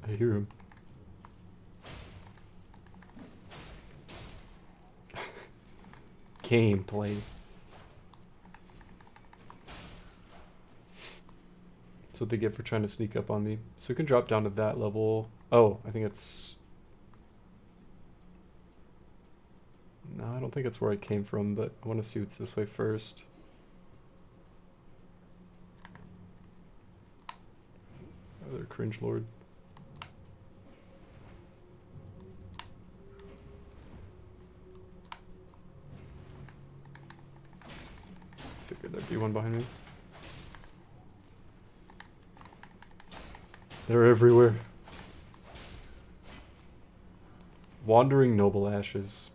Speaker 1: I hear him. Gameplay. That's what they get for trying to sneak up on me. So we can drop down to that level. Oh, I think it's... No, I don't think it's where I came from, but I want to see what's this way first. Other cringe lord. Figured there'd be one behind me. They're everywhere. Wandering noble ashes.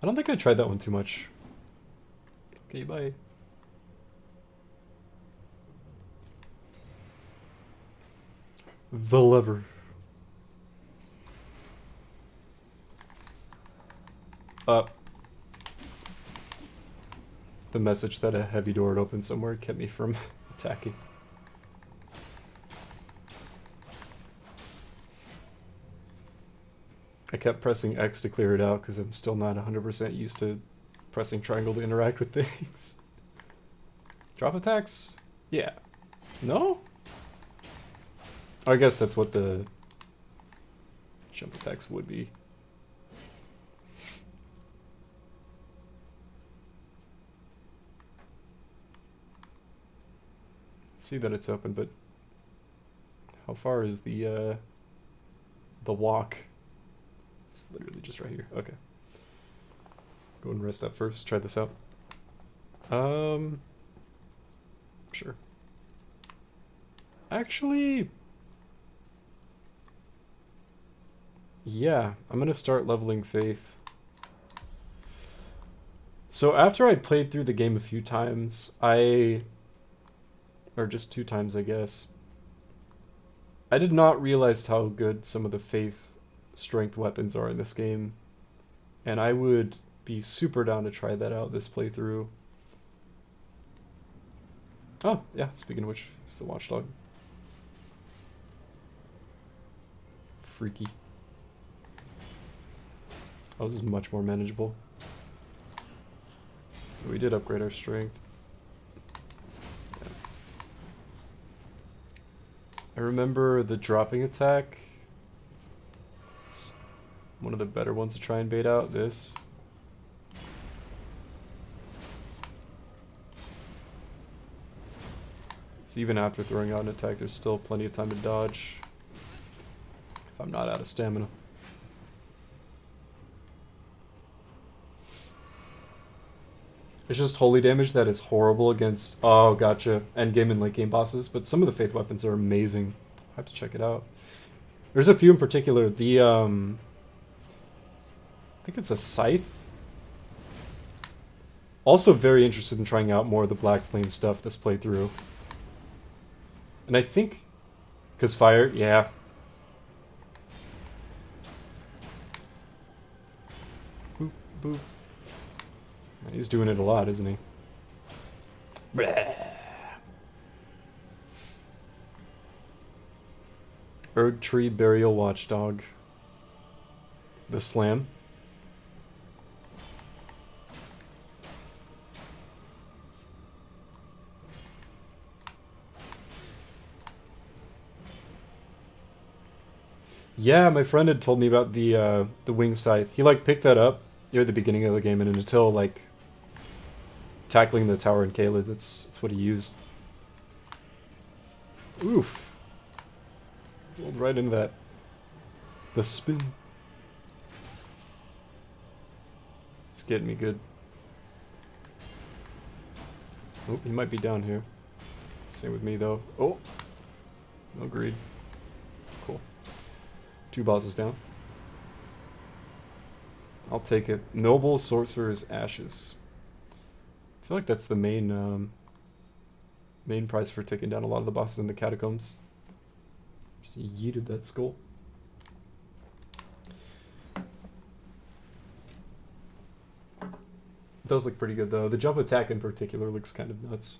Speaker 1: I don't think I tried that one too much. Okay, bye. The lever. Up. The message that a heavy door had opened somewhere kept me from attacking. I kept pressing X to clear it out because I'm still not 100% used to pressing triangle to interact with things. Drop attacks? Yeah. No? I guess that's what the jump attacks would be. See that it's open, but how far is the walk? It's literally just right here. Okay. Go and rest up first. Try this out. Sure. Actually, yeah, I'm gonna start leveling faith. So after I played through the game a few times, or just 2 times, I guess, I did not realize how good some of the faith strength weapons are in this game, and I would be super down to try that out this playthrough. Oh, yeah, speaking of which, it's the watchdog. Freaky. Oh, this is much more manageable. We did upgrade our strength. Yeah. I remember the dropping attack. It's one of the better ones to try and bait out. This. So even after throwing out an attack, there's still plenty of time to dodge. If I'm not out of stamina. It's just holy damage that is horrible against... Oh, gotcha. Endgame and late game bosses. But some of the faith weapons are amazing. I have to check it out. There's a few in particular. The, I think it's a scythe. Also very interested in trying out more of the Black Flame stuff this playthrough. And I think... Because fire, yeah. Boop, boop. He's doing it a lot, isn't he? Erd Tree Burial Watchdog. The Slam. Yeah, my friend had told me about the wing scythe. He like picked that up near the beginning of the game, and until like tackling the tower in Caelid, that's what he used. Oof. Rolled right into that. The spin. It's getting me good. Oh, he might be down here. Same with me though. Oh! No greed. Cool. 2 bosses down. I'll take it. Noble Sorcerer's Ashes. I feel like that's the main prize for taking down a lot of the bosses in the catacombs. Just yeeted that skull. It does look pretty good though. The jump attack in particular looks kind of nuts.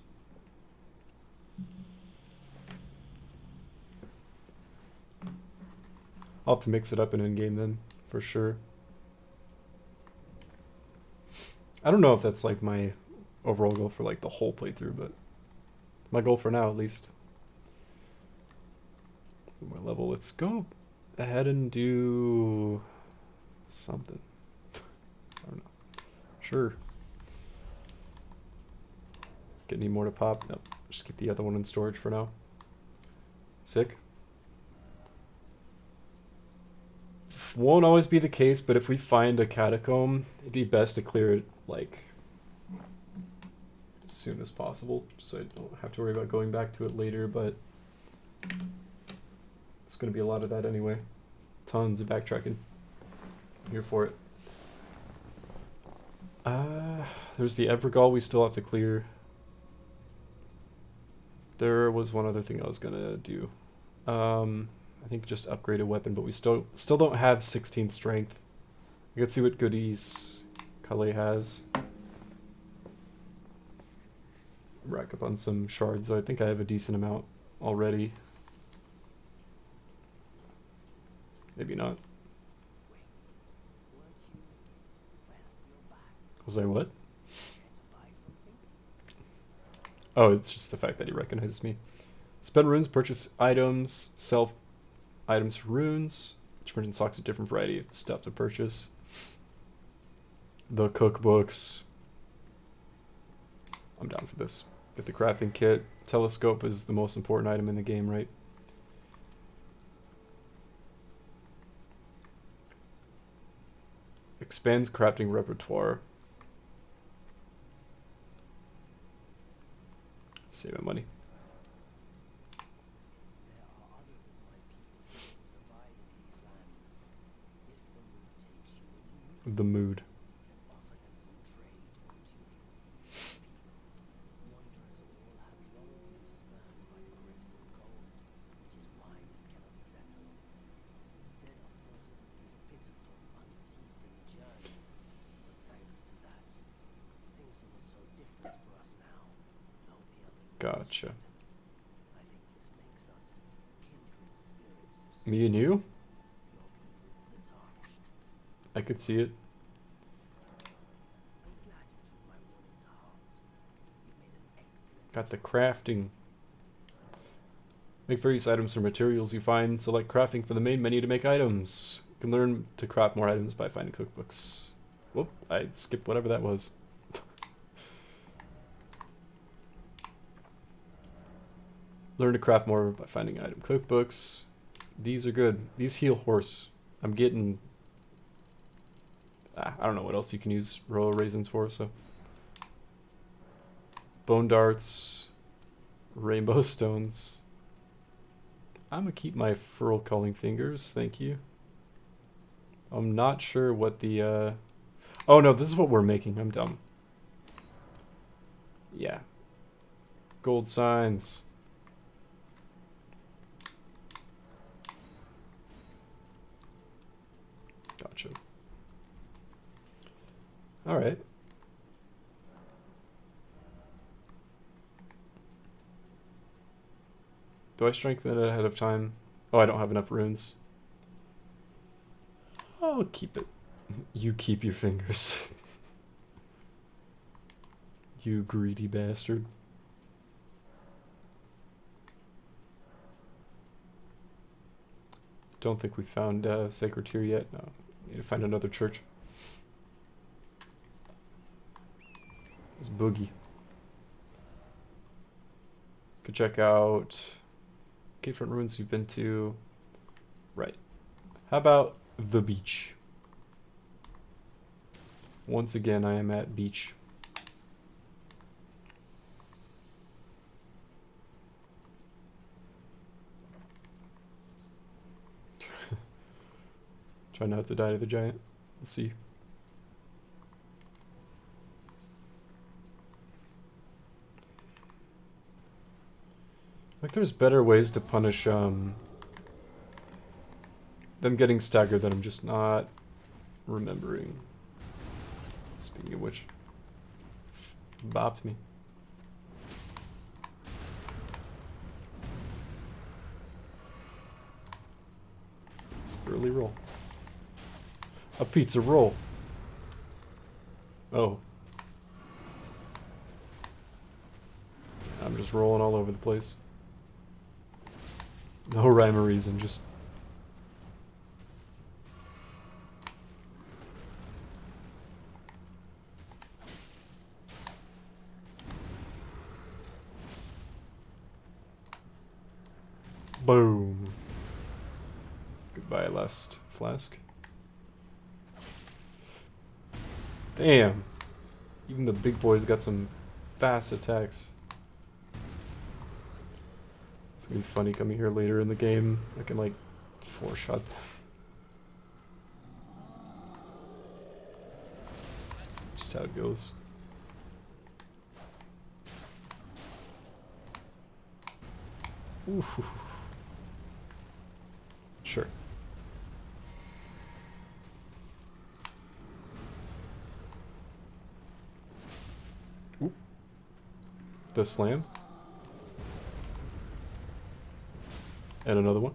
Speaker 1: I'll have to mix it up in in-game then, for sure. I don't know if that's like my overall goal for like the whole playthrough, but my goal for now at least. My level, let's go ahead and do something. I don't know. Sure. Get any more to pop? Nope. Just keep the other one in storage for now. Sick. Won't always be the case, but if we find a catacomb, it'd be best to clear it like as soon as possible, so I don't have to worry about going back to it later, but it's going to be a lot of that anyway. Tons of backtracking. I'm here for it. There's the Evergall we still have to clear. There was one other thing I was going to do. I think just upgrade a weapon, but we still don't have 16th strength. We can see what goodies Kale has. Rack up on some shards, so I think I have a decent amount already. Maybe not. Was I what? Oh, it's just the fact that he recognizes me. Spend runes, purchase items, sell items for runes. Each merchant stocks a different variety of stuff to purchase. The cookbooks. I'm down for this. Get the crafting kit. Telescope is the most important item in the game, right? Expands crafting repertoire. Save my money. The mood. Gotcha. Me and you? I could see it. Got the crafting. Make various items from materials you find. Select crafting from the main menu to make items. You can learn to craft more items by finding cookbooks. Whoop, I skipped whatever that was. Learn to craft more by finding item cookbooks. These are good. These heal horse. I'm getting... I don't know what else you can use royal raisins for, so... Bone darts. Rainbow stones. I'm gonna keep my furl calling fingers, thank you. I'm not sure what the... Oh no, this is what we're making. I'm dumb. Yeah. Gold signs. Gotcha. Alright. Do I strengthen it ahead of time? Oh, I don't have enough runes. I'll keep it. You keep your fingers. You greedy bastard. Don't think we found Sacred Tear yet. No, need to find another church. It's Boogie. Could check out Gatefront Ruins you've been to. Right. How about the beach? Once again, I am at beach. Try not to die to the giant. Let's see. Like there's better ways to punish them getting staggered that I'm just not remembering. Speaking of which, bopped me. It's an early roll. A pizza roll. Oh. I'm just rolling all over the place. No rhyme or reason, just... Boom. Goodbye, last flask. Damn. Even the big boys got some fast attacks. It's gonna be funny coming here later in the game. I can like 4-shot them. Just how it goes. Ooh. Sure. Ooh. The slam. And another one.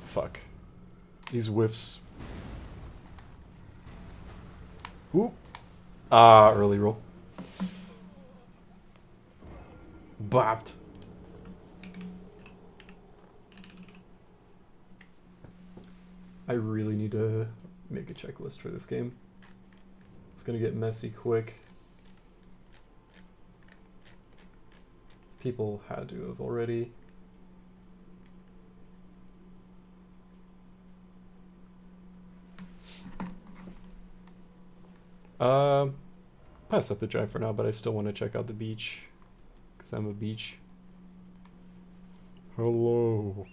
Speaker 1: Fuck. These whiffs. Ooh. Ah, early roll. Bopped. I really need to make a checklist for this game. It's gonna get messy quick. People had to have already. Pass up the drive for now, but I still want to check out the beach. Because I'm a beach. Hello.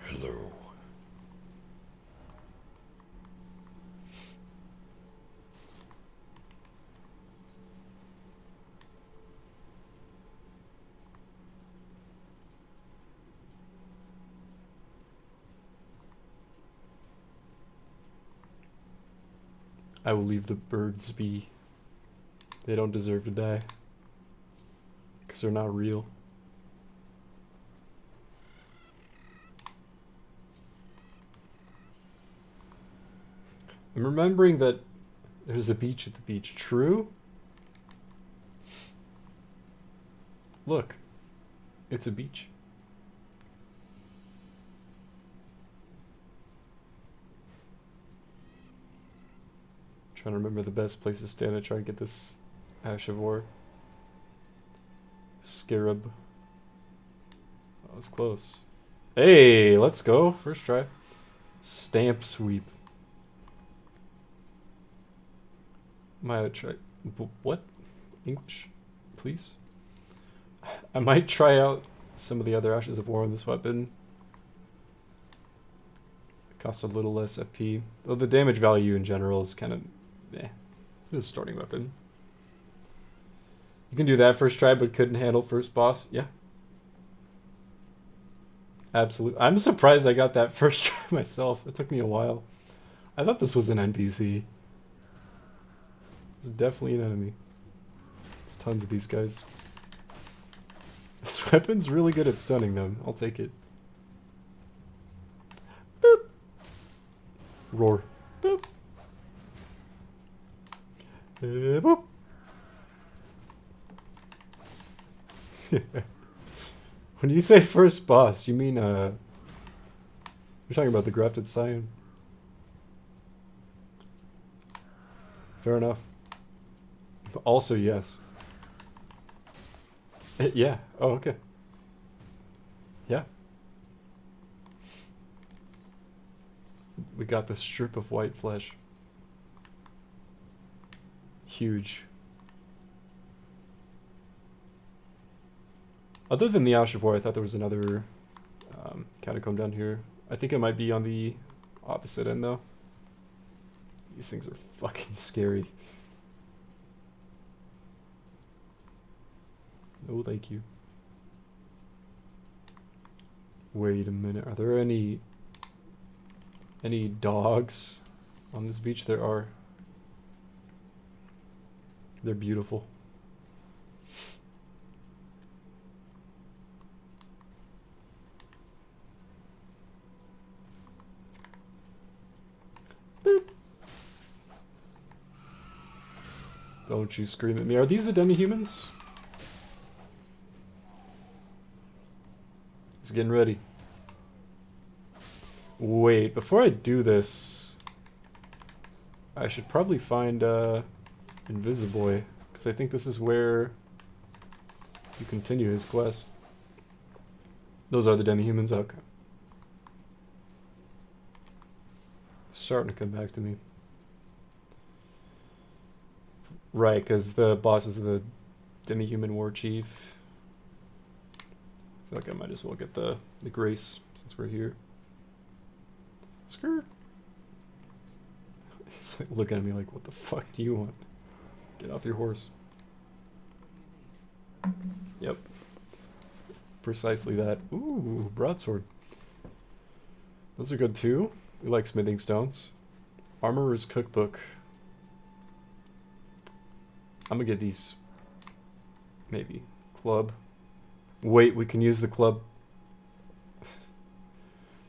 Speaker 1: Hello. I will leave the birds be. They don't deserve to die. Because they're not real. I'm remembering that there's a beach at the beach. True? Look. It's a beach. Trying to remember the best place to stand to try and get this Ash of War. Scarab. That was close. Hey, let's go. First try. Stamp sweep. Might try. What? English? Please? I might try out some of the other Ashes of War on this weapon. It costs a little less FP. Though the damage value in general is kind of... eh. This is a starting weapon. You can do that first try, but couldn't handle first boss. Yeah. Absolutely. I'm surprised I got that first try myself. It took me a while. I thought this was an NPC. It's definitely an enemy. There's tons of these guys. This weapon's really good at stunning them. I'll take it. Boop. Roar. Boop. Boop. When you say first boss, you mean you're talking about the grafted scion. Fair enough. Also, yes. Yeah. Oh, okay. Yeah. We got this strip of white flesh. Huge. Other than the Ash of War, I thought there was another catacomb down here. I think it might be on the opposite end, though. These things are fucking scary. Oh, thank you. Wait a minute. Are there any dogs on this beach? There are. They're beautiful. Boop. Don't you scream at me. Are these the demi-humans? He's getting ready. Wait, before I do this, I should probably find Invisiboy, because I think this is where you continue his quest. Those are the demi-humans? Okay. It's starting to come back to me. Right, because the boss is the demi-human war chief. I feel like I might as well get the grace since we're here. Skirt. He's like looking at me like, what the fuck do you want? Get off your horse. Yep. Precisely that. Ooh, broadsword. Those are good too. We like smithing stones. Armorer's cookbook. I'm gonna get these. Maybe. Club. Wait, we can use the club. I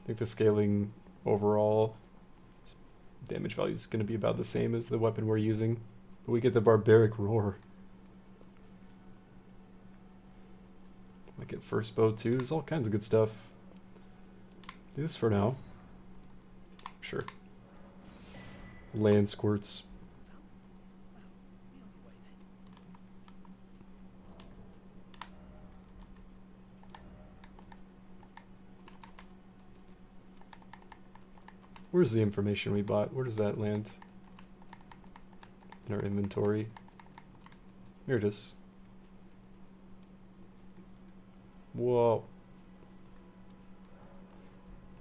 Speaker 1: think the scaling overall damage value is going to be about the same as the weapon we're using. But we get the barbaric roar. Might get first bow too. There's all kinds of good stuff. Do this for now. Sure. Land squirts. Where's the information we bought? Where does that land? In our inventory. Here it is. Whoa.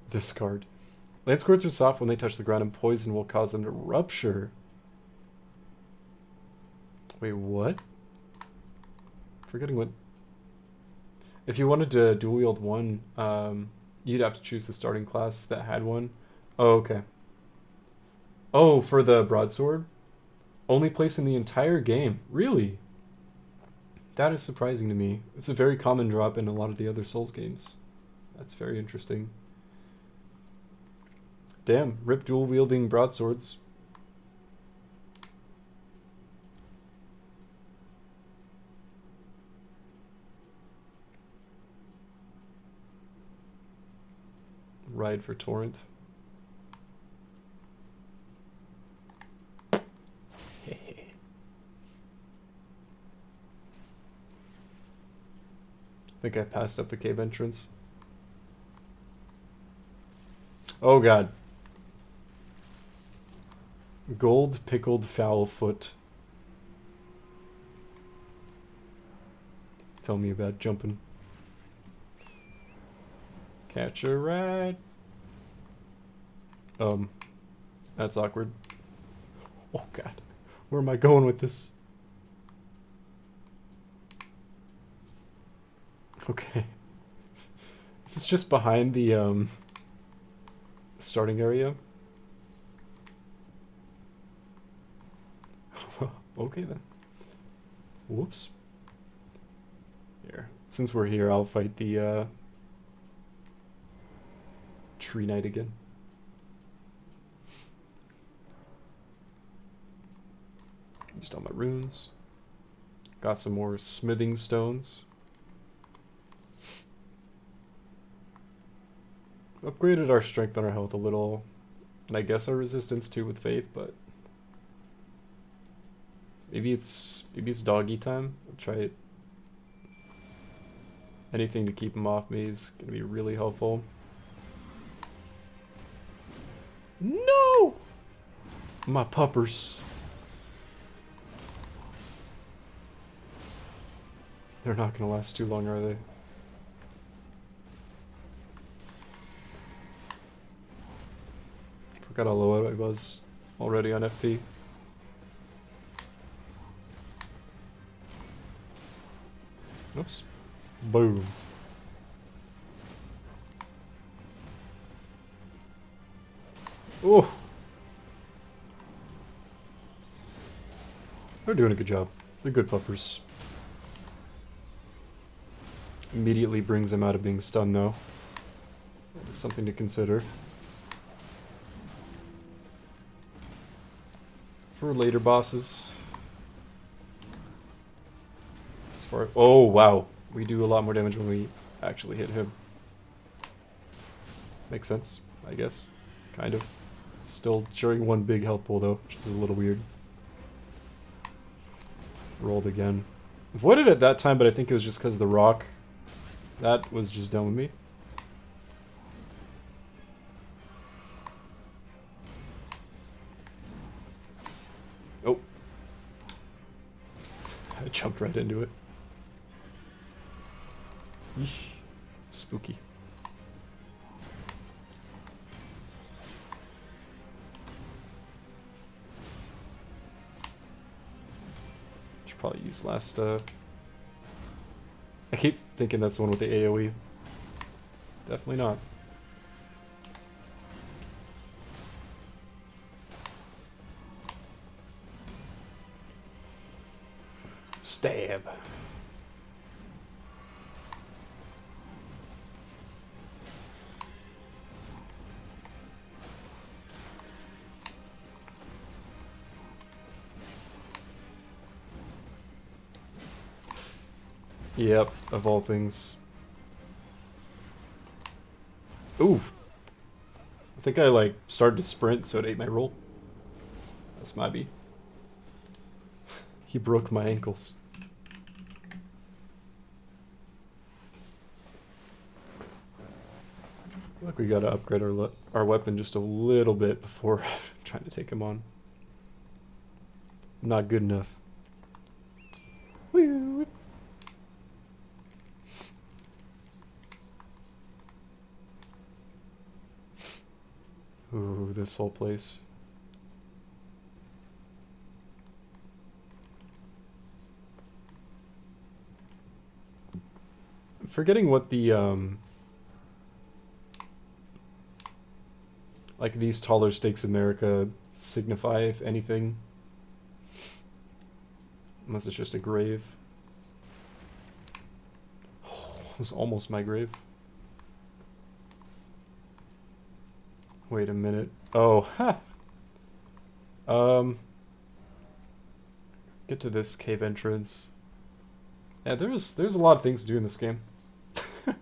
Speaker 1: Discard. Land squirts are soft when they touch the ground, and poison will cause them to rupture. Wait, what? Forgetting what... If you wanted to dual wield one, you'd have to choose the starting class that had one. Oh, okay. Oh, for the broadsword? Only place in the entire game. Really? That is surprising to me. It's a very common drop in a lot of the other Souls games. That's very interesting. Damn, rip dual wielding broadswords. Ride for Torrent. I think I passed up the cave entrance. Oh god. Gold pickled foul foot. Tell me about jumping. Catch a ride. That's awkward. Oh god. Where am I going with this? Okay. This is just behind the starting area. Okay then. Whoops. Here. Since we're here, I'll fight the Tree Knight again. Used all my runes. Got some more smithing stones. Upgraded our strength and our health a little, and I guess our resistance too with faith, but maybe it's doggy time. I'll try it. Anything to keep him off me is gonna be really helpful. No! My puppers. They're not gonna last too long, are they? Forgot how low I was already on FP. Oops. Boom. Oh. They're doing a good job. They're good puppers. Immediately brings them out of being stunned, though. That is something to consider. For later bosses. As far... Oh, wow. We do a lot more damage when we actually hit him. Makes sense, I guess. Kind of. Still sharing one big health pool, though, which is a little weird. Rolled again. Avoided at that time, but I think it was just because of the rock. That was just done with me. Oh. I jumped right into it. Yeesh. Spooky. Should probably use last, I keep thinking that's the one with the AoE. Definitely not. Stab. Yep, of all things. Ooh. I think I, like, started to sprint, so it ate my roll. That's my B. He broke my ankles. I feel like we gotta upgrade our weapon just a little bit before trying to take him on. Not good enough. Woo. Ooh, this whole place. I'm forgetting what the, like these taller stakes in America signify, if anything. Unless it's just a grave. Oh, it was almost my grave. Wait a minute. Oh, ha! Get to this cave entrance. Yeah, there's a lot of things to do in this game. I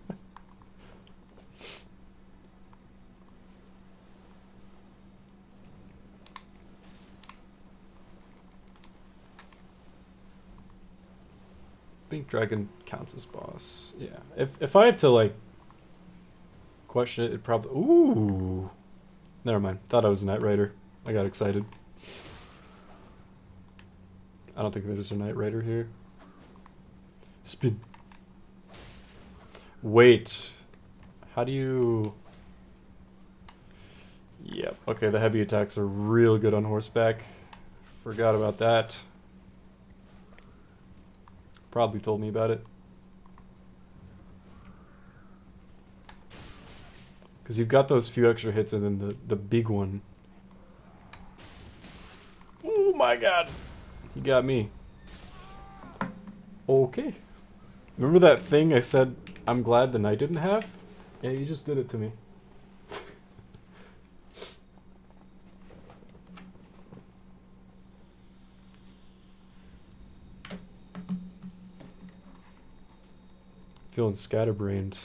Speaker 1: think Dragon counts as boss. Yeah. If I have to, like, question it, it probably... Ooh! Never mind. Thought I was a Knight Rider. I got excited. I don't think there's a Knight Rider here. Spin. Wait. How do you... Yep. Okay, the heavy attacks are real good on horseback. Forgot about that. Probably told me about it. Because you've got those few extra hits and then the big one. Oh my god! He got me. Okay. Remember that thing I said I'm glad the knight didn't have? Yeah, you just did it to me. Feeling scatterbrained.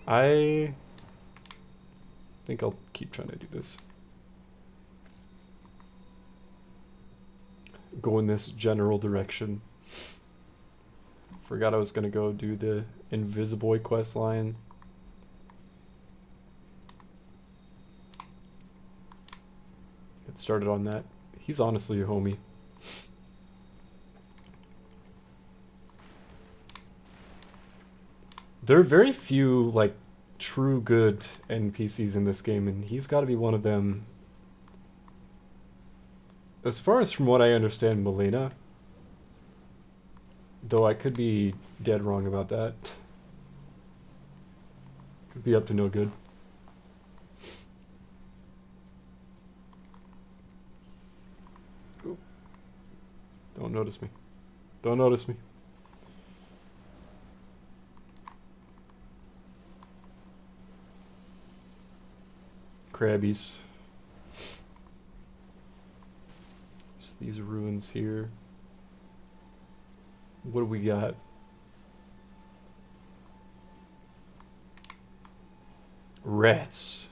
Speaker 1: I think I'll keep trying to do this. Go in this general direction. Forgot I was gonna go do the Invisiboy quest line. Get started on that. He's honestly a homie. There are very few, like, true good NPCs in this game, and he's got to be one of them. As far as from what I understand, Melina Though I could be dead wrong about that. Could be up to no good. Ooh. Don't notice me. Don't notice me. Crabbies. Just these ruins here. What do we got? Rats.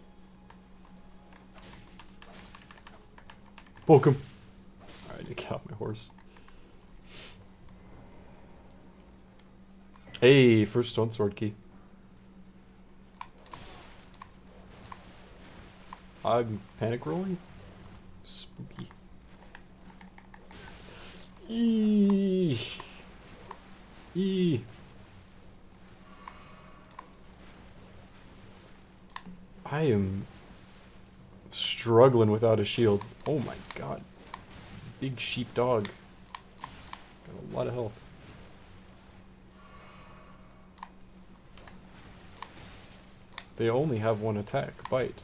Speaker 1: Poke him. Alright, I get off my horse. Hey, first stone sword key. I'm panic rolling? Spooky. Eesh. I am struggling without a shield. Oh my god. Big sheep dog. Got a lot of health. They only have one attack, bite.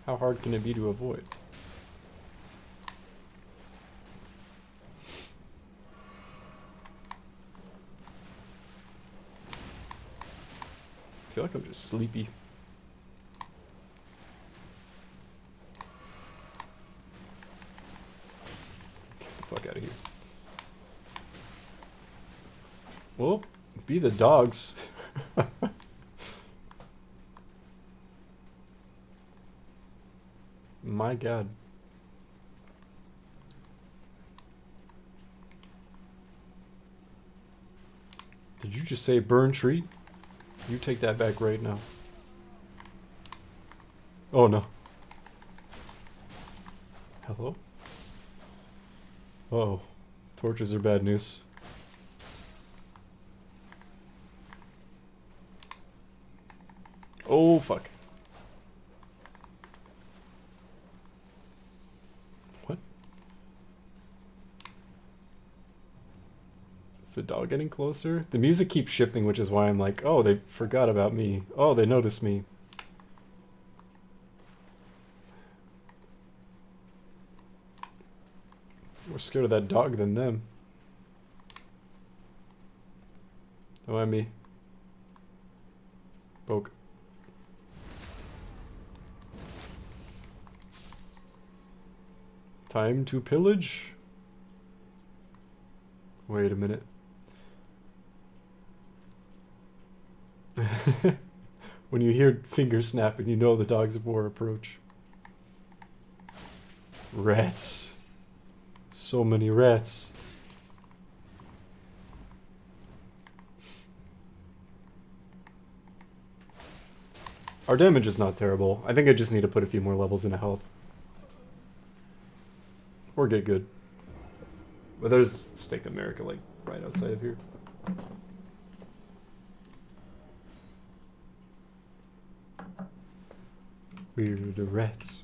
Speaker 1: How hard can it be to avoid? I feel like I'm just sleepy. Get the fuck out of here. Well, be the dogs. My god. Did you just say burn tree? You take that back right now. Oh no. Hello? Oh, torches are bad news. Oh fuck. What? Is the dog getting closer? The music keeps shifting, which is why I'm like, oh, they forgot about me. Oh, they noticed me. More scared of that dog than them. Don't mind me. Poke. Time to pillage? Wait a minute. When you hear fingers snapping, you know the dogs of war approach. Rats. So many rats. Our damage is not terrible. I think I just need to put a few more levels into health. Or get good. But there's Steak America, like, right outside of here. We're the rats.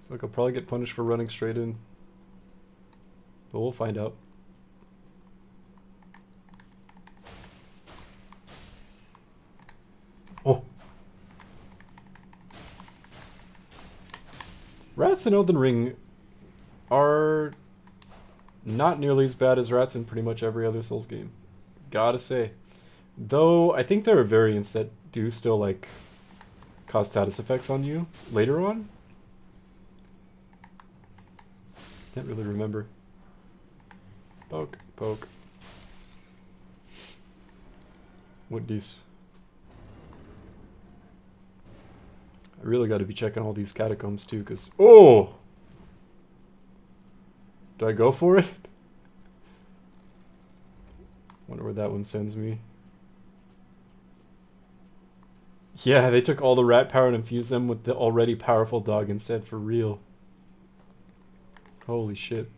Speaker 1: Look, I'll probably get punished for running straight in. But we'll find out. Oh! Rats in Elden Ring are not nearly as bad as rats in pretty much every other Souls game. Gotta say. Though, I think there are variants that do still, like, cause status effects on you later on. Can't really remember. Poke, poke. What dis? I really gotta be checking all these catacombs too, cause... Oh! Do I go for it? Wonder where that one sends me. Yeah, they took all the rat power and infused them with the already powerful dog instead, for real. Holy shit.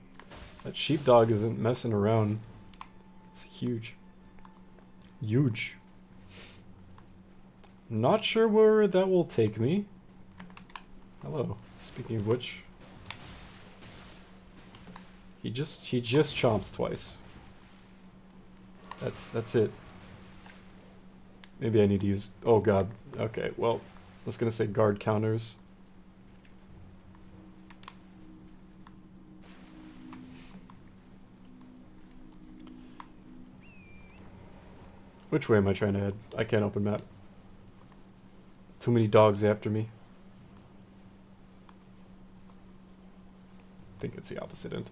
Speaker 1: That sheepdog isn't messing around. It's huge. Huge. Not sure where that will take me. Hello. Speaking of which, he just chomped twice. That's it. Maybe I need to use. Oh god. Okay. Well, I was gonna say guard counters. Which way am I trying to head? I can't open map. Too many dogs after me. I think it's the opposite end.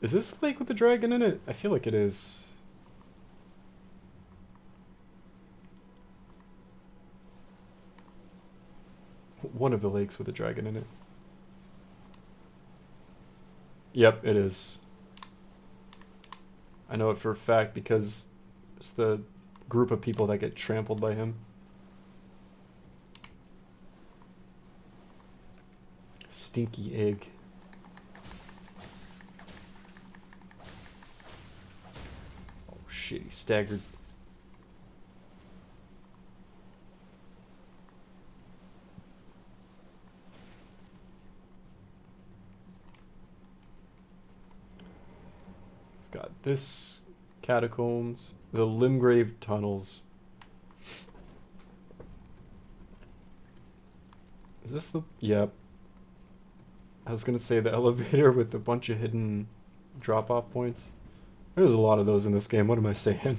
Speaker 1: Is this the lake with the dragon in it? I feel like it is. One of the lakes with a dragon in it. Yep, it is. I know it for a fact because it's the group of people that get trampled by him. Stinky egg. Oh shit, he staggered. I've got this catacombs, the Limgrave tunnels. Is this the... Yep. I was gonna say the elevator with a bunch of hidden drop-off points. There's a lot of those in this game, what am I saying?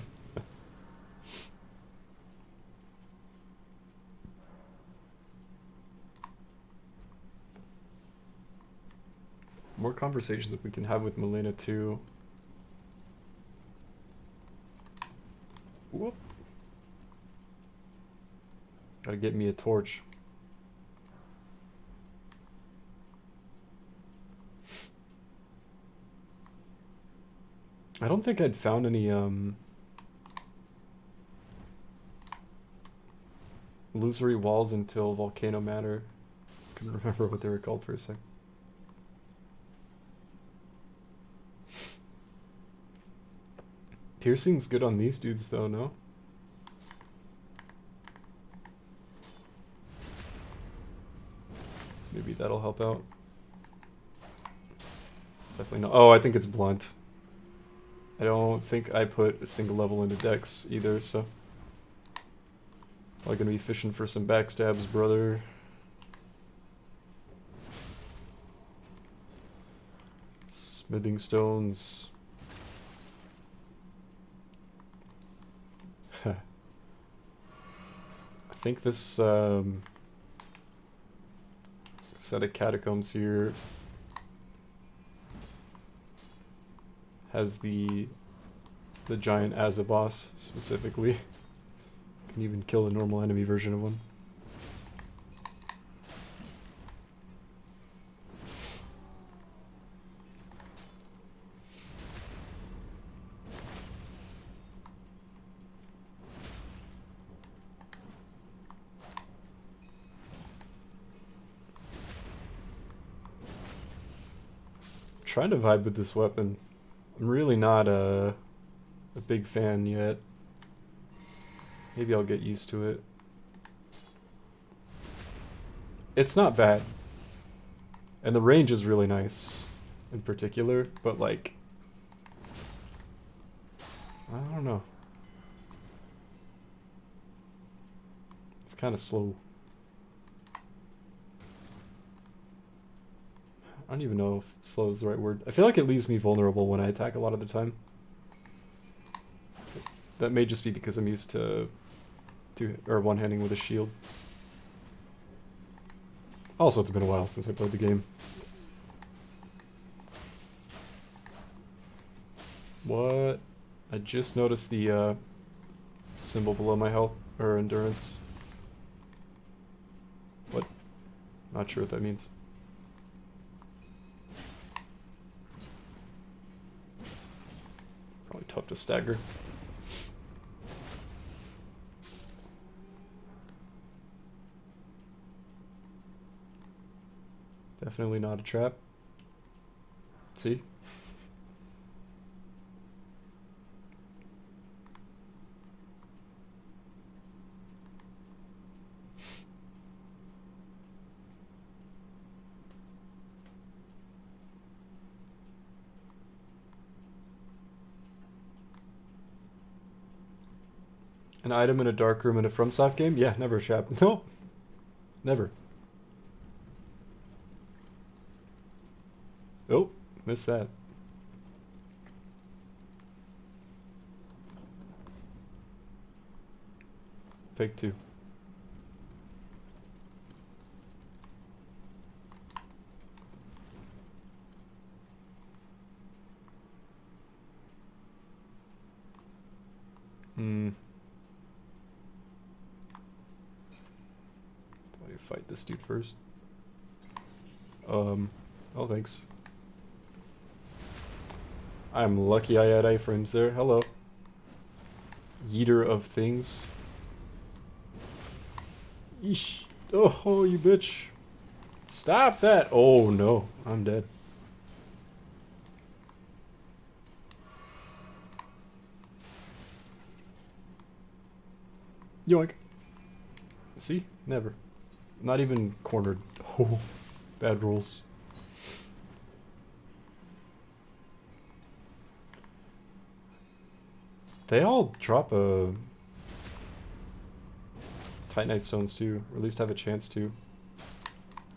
Speaker 1: More conversations that we can have with Melina too. Whoop. Gotta get me a torch. I don't think I'd found any illusory walls until Volcano Manor. Couldn't remember what they were called for a sec. Piercing's good on these dudes though, no? So maybe that'll help out. Definitely not. Oh, I think it's blunt. I don't think I put a single level into Dex either, so. Probably gonna be fishing for some backstabs, brother. Smithing stones. I think this set of catacombs here has the giant as a boss specifically. Can even kill a normal enemy version of one. Trying to vibe with this weapon. I'm really not a big fan yet. Maybe I'll get used to it. It's not bad. And the range is really nice in particular, but like I don't know. It's kind of slow. I don't even know if slow is the right word. I feel like it leaves me vulnerable when I attack a lot of the time. That may just be because I'm used to one-handing with a shield. Also, it's been a while since I played the game. What? I just noticed the symbol below my health or endurance. What? Not sure what that means. Probably tough to stagger. Definitely not a trap. See? An item in a dark room in a FromSoft game? Yeah, never, chap. No. Never. Oh, missed that. Take two. Let me fight this dude first. Oh, thanks. I'm lucky I had iframes there. Hello. Yeeter of things. Yeesh. Oh, you bitch. Stop that. Oh, no. I'm dead. Yoink. See? Never. Not even cornered. Oh, bad rolls. They all drop a Titanite stones too, or at least have a chance to.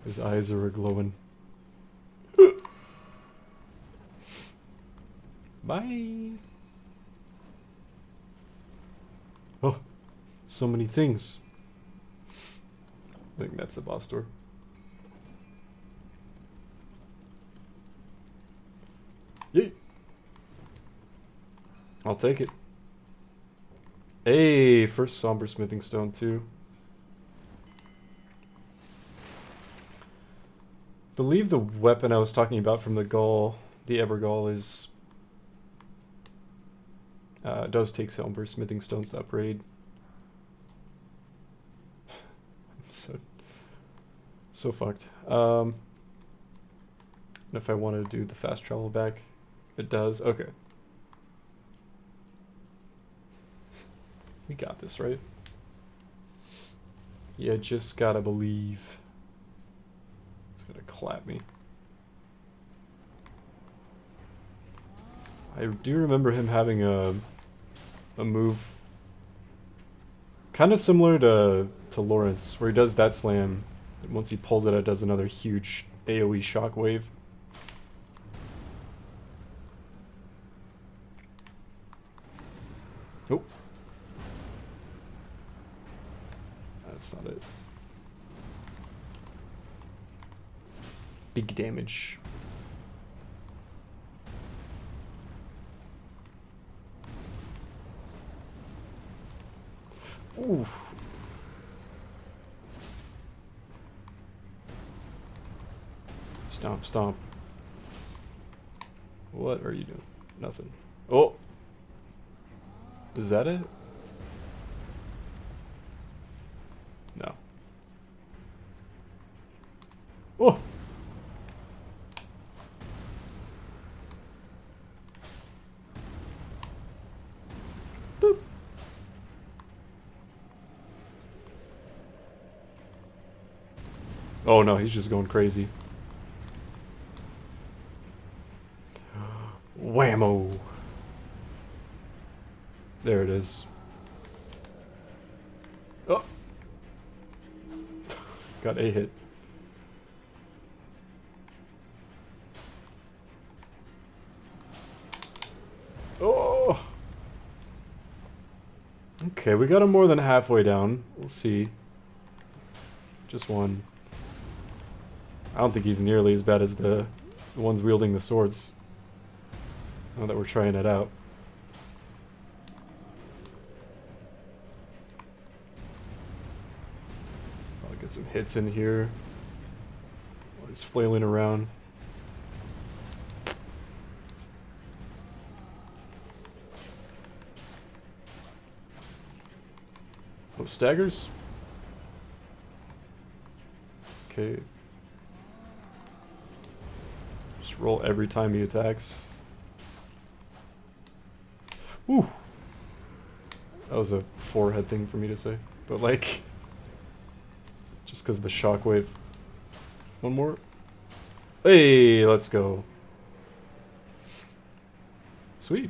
Speaker 1: His eyes are glowing. Bye. Oh, so many things. I think that's the boss door. Yay! I'll take it. Hey, first somber smithing stone too. Believe the weapon I was talking about from the Gaul, the Evergaul, is does take somber smithing stones to upgrade. I'm so fucked. And if I want to do the fast travel back, it does. Okay. We got this, right? Yeah, just gotta believe. It's gonna clap me. I do remember him having a move kind of similar to Lawrence, where he does that slam, and once he pulls it out, it does another huge AoE shockwave. Nope. That's not it. Big damage. Ooh. Stomp, stomp. What are you doing? Nothing. Oh! Is that it? No. Oh! Boop. Oh no, he's just going crazy. Whammo! There it is. Oh! Got a hit. Oh! Okay, we got him more than halfway down. We'll see. Just one. I don't think he's nearly as bad as the ones wielding the swords. Now that we're trying it out. I'll get some hits in here. While he's flailing around. Oh, staggers? Okay. Just roll every time he attacks. Ooh! That was a forehead thing for me to say. But like... just because of the shockwave. One more. Hey, let's go. Sweet.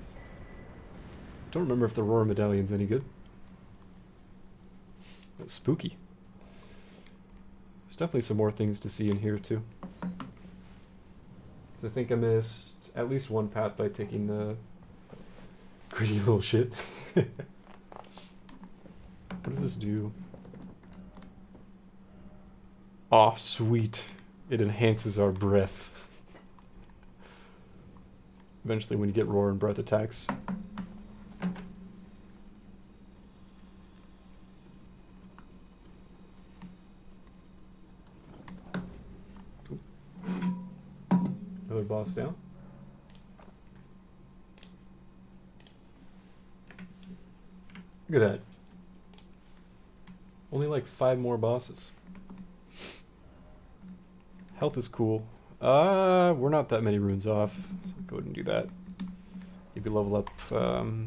Speaker 1: Don't remember if the Roar Medallion's any good. Spooky. There's definitely some more things to see in here too. So I think I missed at least one path by taking the greedy little shit. What does this do? Aw, sweet. It enhances our breath. Eventually when you get roar and breath attacks. Another boss down. Look at that. Only like 5 more bosses. Health is cool. We're not that many runes off. So go ahead and do that. Maybe level up. Oh,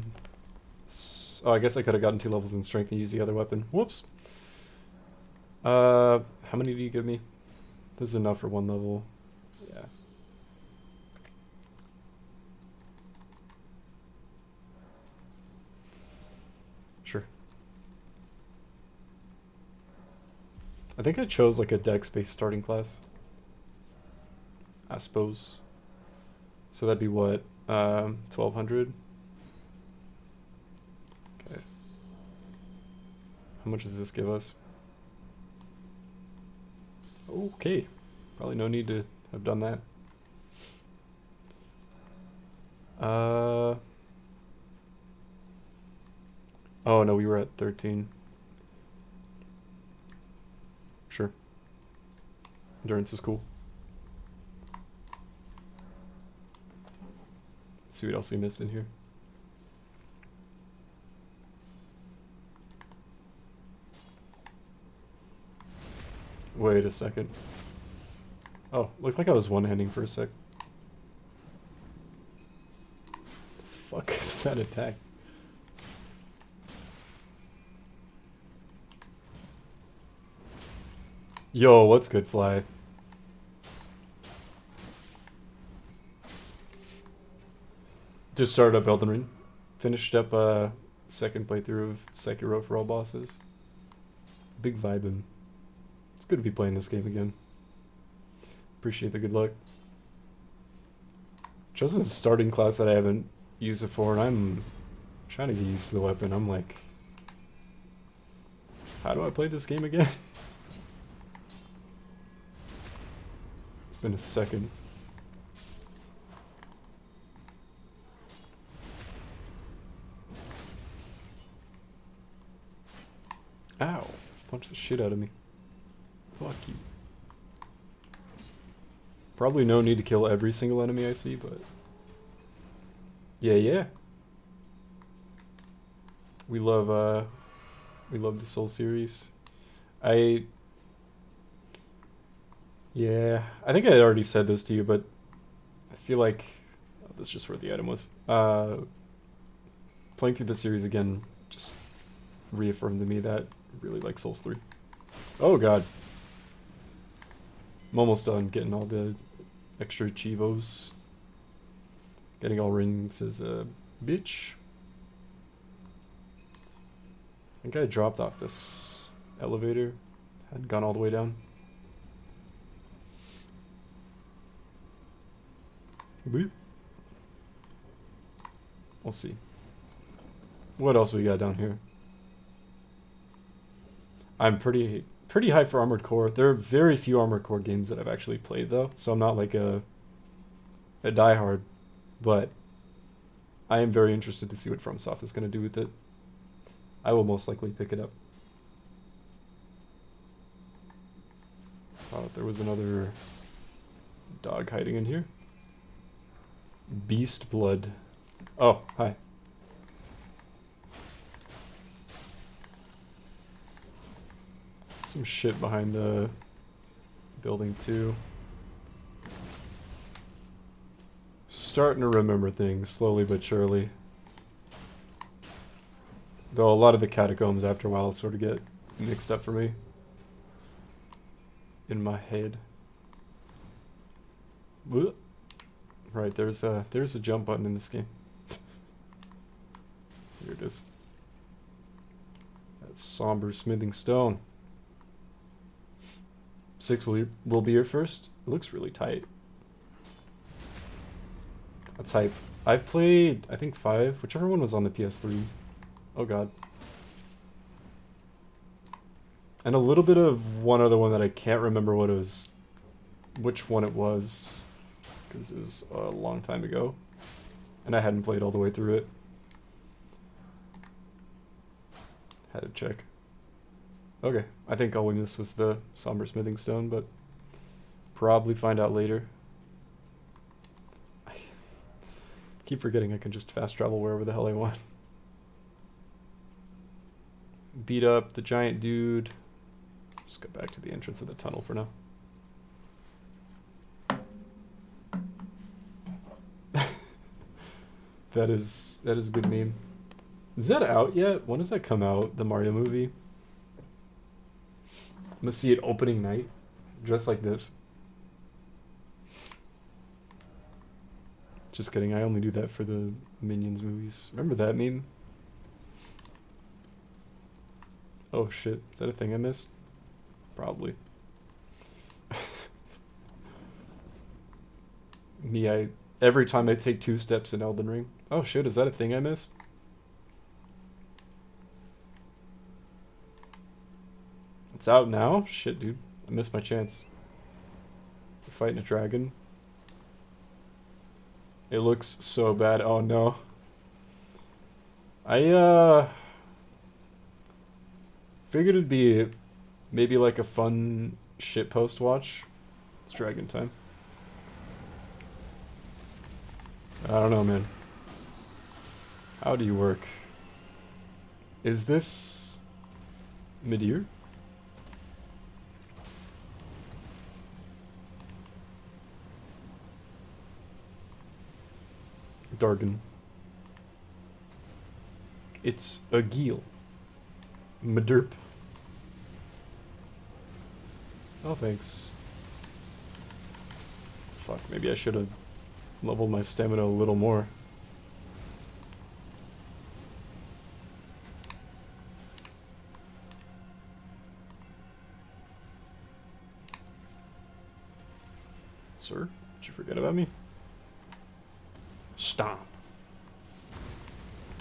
Speaker 1: I guess I could have gotten 2 levels in strength and used the other weapon. Whoops. How many do you give me? This is enough for 1 level. Yeah. Sure. I think I chose like a dex-based starting class. I suppose. So that'd be what? 1200? Okay. How much does this give us? Okay. Probably no need to have done that. Oh no, we were at 13. Sure. Endurance is cool. See what else we missed in here. Wait a second. Oh, looked like I was one-handing for a sec. The fuck is that attack? Yo, what's good, Fly? Just started up Elden Ring. Finished up second playthrough of Sekiro for all bosses. Big vibin'. It's good to be playing this game again. Appreciate the good luck. Chosen a starting class that I haven't used before, and I'm trying to get used to the weapon. I'm like, how do I play this game again? It's been a second. Ow. Punch the shit out of me. Fuck you. Probably no need to kill every single enemy I see, but... Yeah. We love the Soul series. Yeah, I think I had already said this to you, but I feel like... Oh, that's just where the item was. Playing through the series again just reaffirmed to me that I really like Souls 3. Oh god. I'm almost done getting all the extra Chivos. Getting all rings is a bitch. I think I dropped off this elevator. Hadn't gone all the way down. Boop. We'll see. What else we got down here? I'm pretty high for Armored Core. There are very few Armored Core games that I've actually played though, so I'm not like a diehard, but I am very interested to see what FromSoft is going to do with it. I will most likely pick it up. Oh, there was another dog hiding in here. Beast Blood. Oh, hi. Some shit behind the building too. Starting to remember things slowly but surely. Though a lot of the catacombs after a while sort of get mixed up for me. In my head. Blech. Right, there's a jump button in this game. Here it is. That somber smithing stone. 6 will be your first. It looks really tight. That's hype. I've played, I think 5, whichever one was on the PS3. Oh god. And a little bit of one other one that I can't remember what it was, which one it was, because it was a long time ago, and I hadn't played all the way through it. Had to check. Okay, I think all we missed was the somber smithing stone, but probably find out later. I keep forgetting I can just fast travel wherever the hell I want. Beat up the giant dude. Just go back to the entrance of the tunnel for now. That is a good meme. Is that out yet? When does that come out? The Mario movie? I'm gonna see it opening night, dressed like this. Just kidding, I only do that for the Minions movies. Remember that meme? Oh shit, is that a thing I missed? Probably. Me, every time I take 2 steps in Elden Ring. Oh shit, is that a thing I missed? It's out now? Shit, dude. I missed my chance. We're fighting a dragon. It looks so bad. Oh no. I figured it'd be maybe like a fun shitpost watch. It's dragon time. I don't know, man. How do you work? Is this mid-ear? Dargan. It's a geel. Maderp. Oh, thanks. Fuck, maybe I should have leveled my stamina a little more. Sir, did you forget about me? Stomp.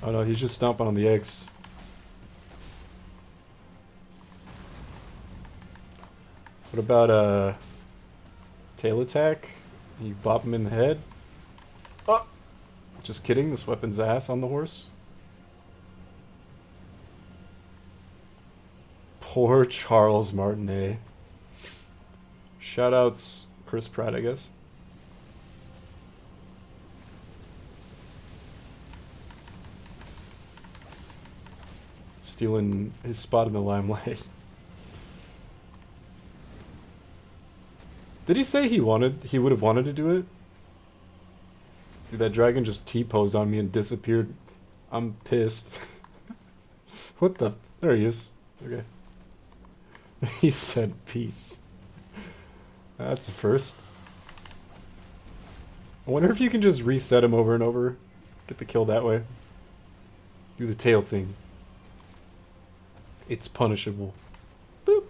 Speaker 1: Oh no, he's just stomping on the eggs. What about a tail attack? You bop him in the head? Oh! Just kidding, this weapon's ass on the horse. Poor Charles Martinet. Shoutouts Chris Pratt, I guess. Stealing his spot in the limelight. Did he say he would have wanted to do it? Dude, that dragon just T-posed on me and disappeared. I'm pissed. What the? There he is. Okay. He said peace. That's a first. I wonder if you can just reset him over and over. Get the kill that way. Do the tail thing. It's punishable. Boop.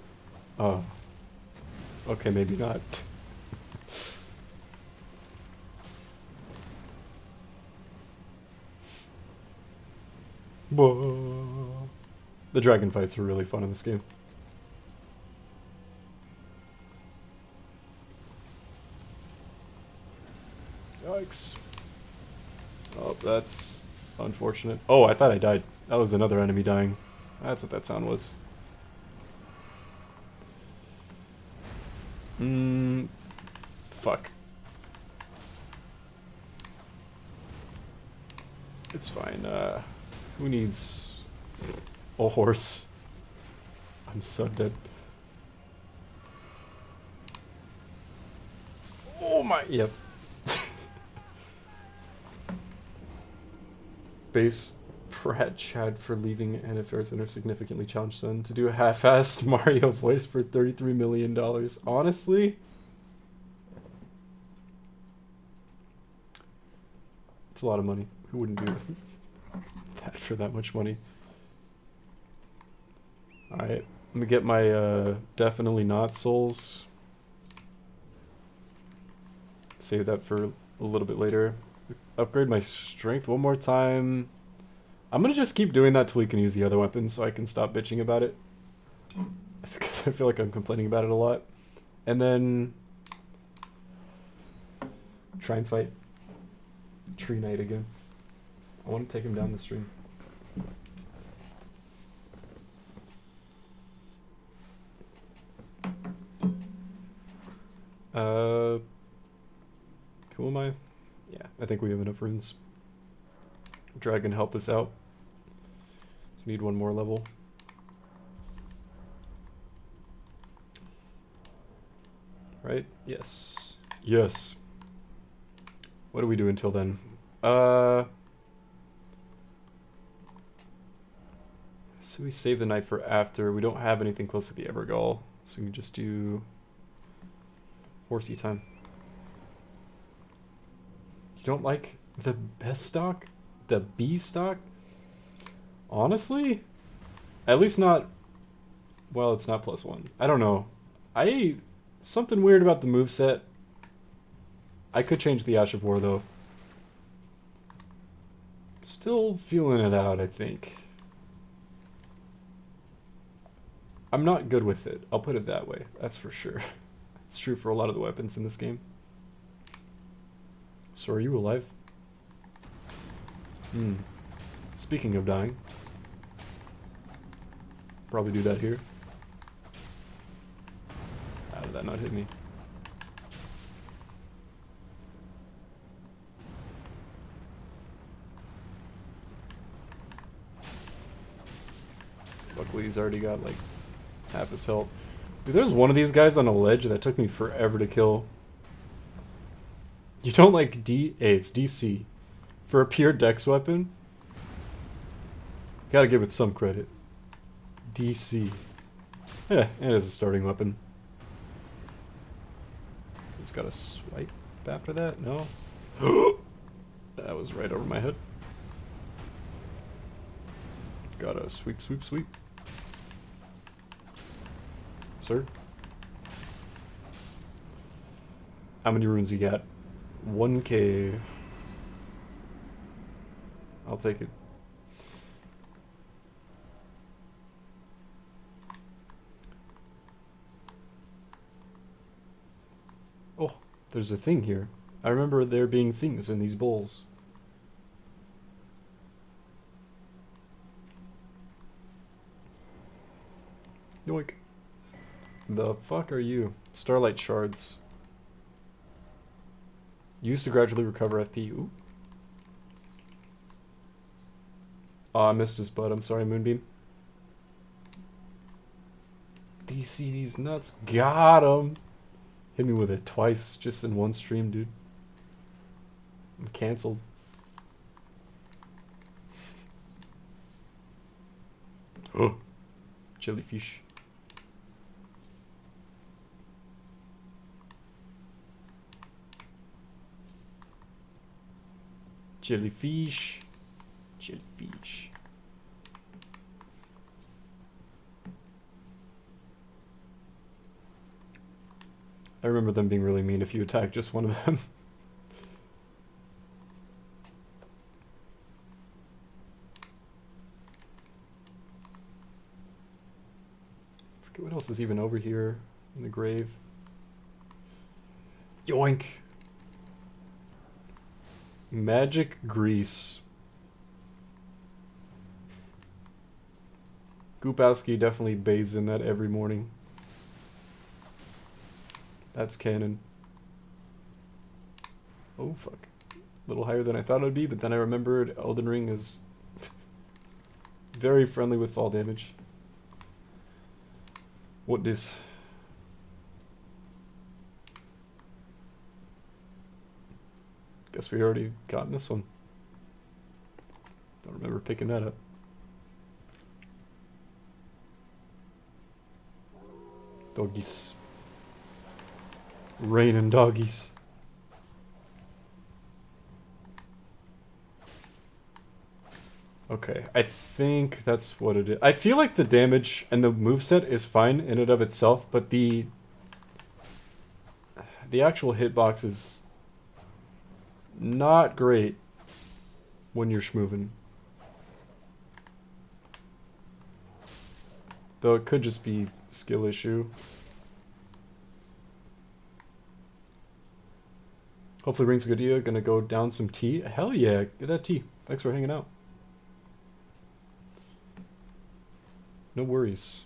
Speaker 1: Oh. Okay, maybe not. Whoa. The dragon fights are really fun in this game. Yikes. Oh, that's unfortunate. Oh, I thought I died. That was another enemy dying. That's what that sound was. Fuck. It's fine. Who needs a horse? I'm so dead. Oh my. Yep. Base Pratt Chad for leaving NFR's Inner significantly challenged son to do a half-assed Mario voice for $33 million. Honestly? It's a lot of money. Who wouldn't do that for that much money? Alright, let me get my definitely not souls. Save that for a little bit later. Upgrade my strength one more time. I'm gonna just keep doing that till we can use the other weapons so I can stop bitching about it. Because I feel like I'm complaining about it a lot. And then try and fight Tree Knight again. I want to take him down the stream. Who am I? Yeah, I think we have enough runes. Dragon, help us out. Just need one more level. Right? Yes. Yes. What do we do until then? So we save the night for after. We don't have anything close to the Evergall, so we can just do horsey time. You don't like the best stock? The B stock? Honestly? At least not... Well, it's not +1. I don't know. Something weird about the moveset. I could change the Ash of War, though. Still feeling it out, I think. I'm not good with it. I'll put it that way. That's for sure. It's true for a lot of the weapons in this game. So are you alive? Speaking of dying. Probably do that here. How did that not hit me? Luckily he's already got like half his health. Dude, there's one of these guys on a ledge that took me forever to kill. You don't like D? Hey, it's DC. For a pure dex weapon? Gotta give it some credit. DC. Yeah, it is a starting weapon. It's got a swipe after that? No? That was right over my head. Got a sweep, sweep, sweep. Sir? How many runes you got? 1k. I'll take it. Oh, there's a thing here. I remember there being things in these bowls. Yoink. The fuck are you? Starlight shards. Used to gradually recover FP. Ooh. Oh, I missed his butt. I'm sorry, Moonbeam. DC these nuts. Got him. Hit me with it twice just in one stream, dude. I'm cancelled. Oh. Jellyfish. Jellyfish. Jellyfish. I remember them being really mean if you attack just one of them. Forget what else is even over here in the grave. Yoink! Magic grease. Goopowski definitely bathes in that every morning. That's canon. Oh fuck. A little higher than I thought it would be, but then I remembered Elden Ring is very friendly with fall damage. What this? Guess we already gotten this one. Don't remember picking that up. Doggies. Rain and doggies. Okay, I think that's what it is. I feel like the damage and the moveset is fine in and of itself, but the actual hitbox is not great when you're schmoving. Though it could just be skill issue. Hopefully Ring's good to you. Gonna go down some tea. Hell yeah, get that tea. Thanks for hanging out. No worries.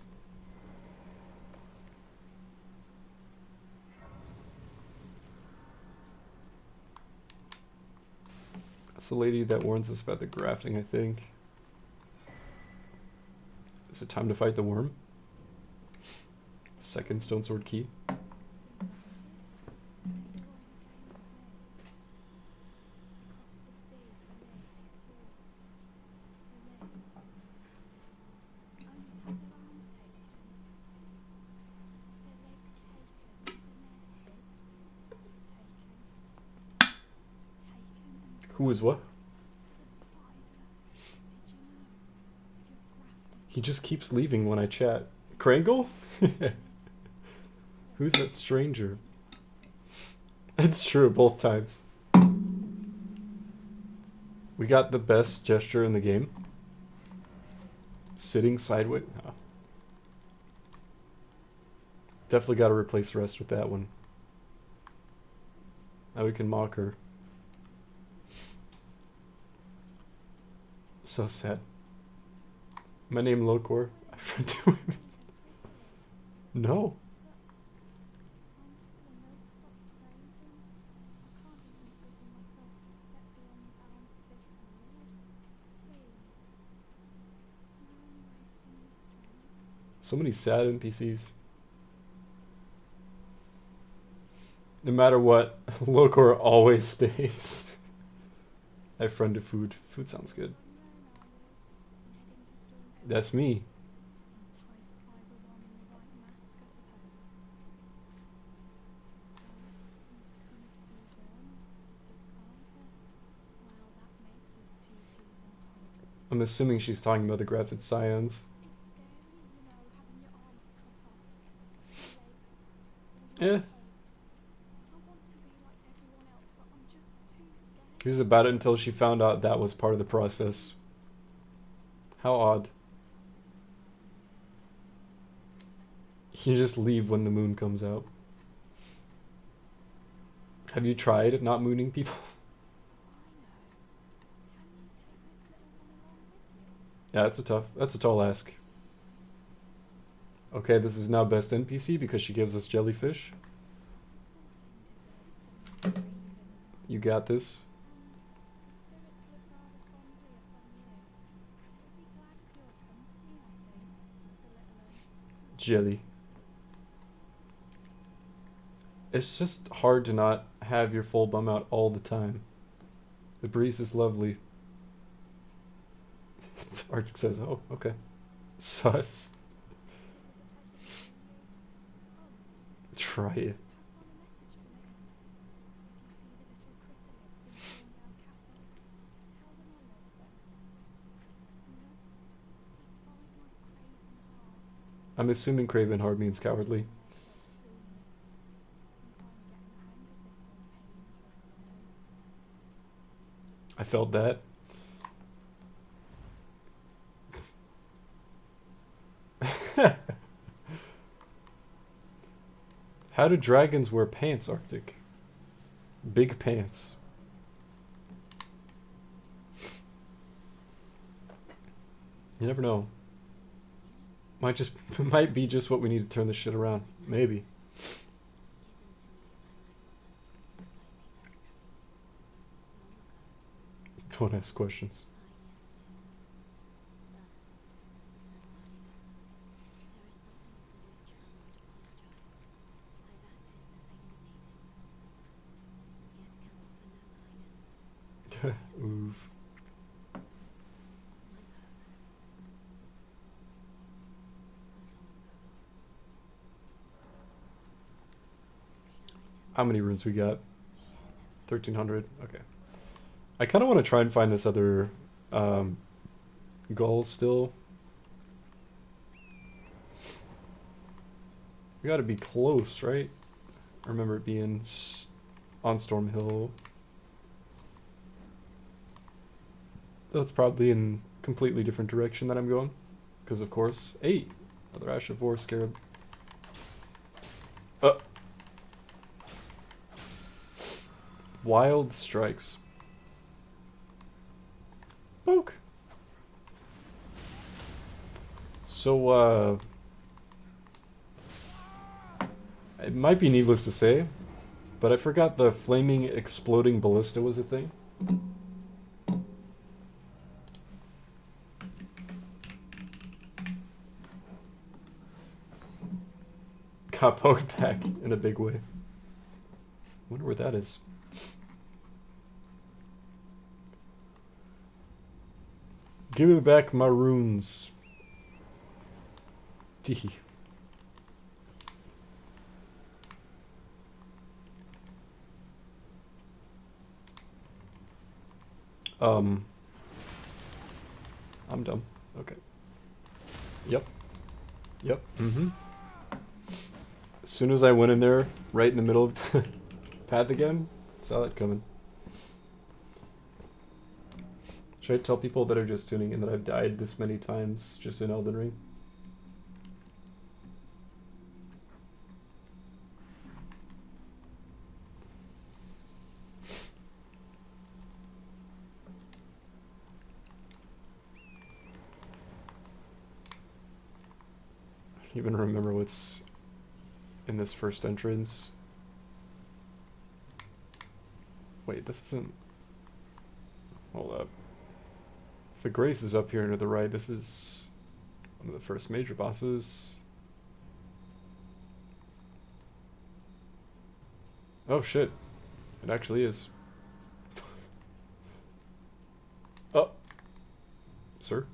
Speaker 1: That's the lady that warns us about the grafting, I think. Is it time to fight the worm? Second stone sword key. Who is what? He just keeps leaving when I chat. Krangle? Who's that stranger? It's true, both times. We got the best gesture in the game. Sitting sideways. No. Definitely got to replace the rest with that one. Now we can mock her. So sad. My name Locor. No. So many sad NPCs. No matter what, Locor always stays. I have friend to food. Food sounds good. That's me. I'm assuming she's talking about the grafted scions. Yeah. He was about it until she found out that was part of the process. How odd. You just leave when the moon comes out. Have you tried not mooning people? Yeah, that's a tall ask. Okay, this is now best NPC because she gives us jellyfish. You got this. Jelly. It's just hard to not have your full bum out all the time. The breeze is lovely. Arctic says, oh, okay. Sus. Try it. I'm assuming craven hard means cowardly. I felt that. How do dragons wear pants, Arctic? Big pants. You never know. Might be just what we need to turn this shit around. Maybe. Don't ask questions. Oof. How many runes we got? 1,300. Okay. I kind of want to try and find this other Gull still. We gotta be close, right? I remember it being on Storm Hill. Though it's probably in a completely different direction that I'm going. Because, of course, hey, another Ash of War Scarab. Wild Strikes. Poke. So, it might be needless to say, but I forgot the flaming exploding ballista was a thing. Got poked back in a big way. Wonder where that is. Give me back my runes. Tee. I'm dumb. Okay. Yep. Yep. Mm-hmm. As soon as I went in there, right in the middle of the path again, saw it coming. Should I tell people that are just tuning in that I've died this many times just in Elden Ring? I don't even remember what's in this first entrance. Wait, this isn't... Hold up. If the Grace is up here and to the right, this is one of the first major bosses. Oh shit. It actually is. Oh. Sir?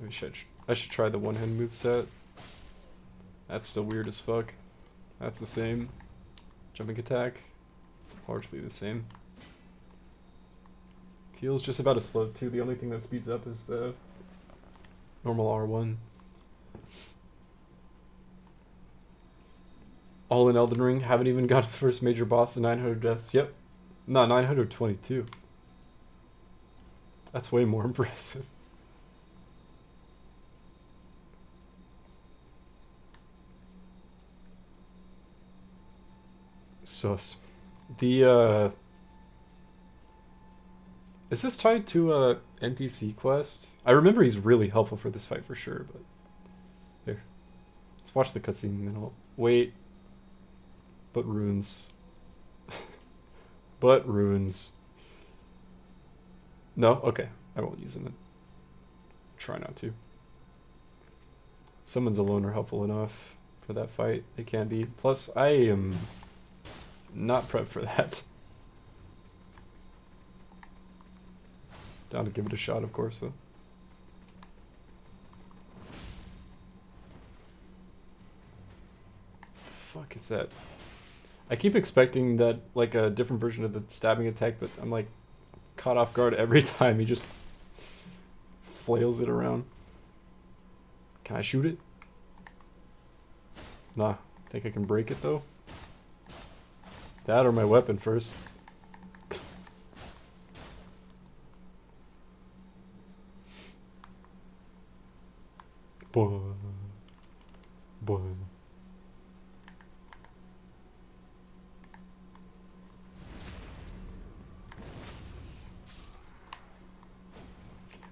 Speaker 1: Maybe I should try the one-hand moveset. That's still weird as fuck. That's the same. Jumping attack. Largely the same. Feels just about as slow too. The only thing that speeds up is the normal R1. All in Elden Ring. Haven't even got the first major boss in 900 deaths. Yep. No, 922. That's way more impressive. Sus. The, is this tied to a NPC quest? I remember he's really helpful for this fight for sure, but... Here. Let's watch the cutscene and then I'll... Wait. But runes. But runes. No? Okay. I won't use them then. Try not to. Summons alone are helpful enough for that fight. They can be. Plus, I am not prepped for that. Down to give it a shot, of course, though. Fuck is that? I keep expecting that, like, a different version of the stabbing attack, but I'm, like, caught off guard every time. He just flails it around. Can I shoot it? Nah. Think I can break it, though? That or my weapon first. Boy. Boy.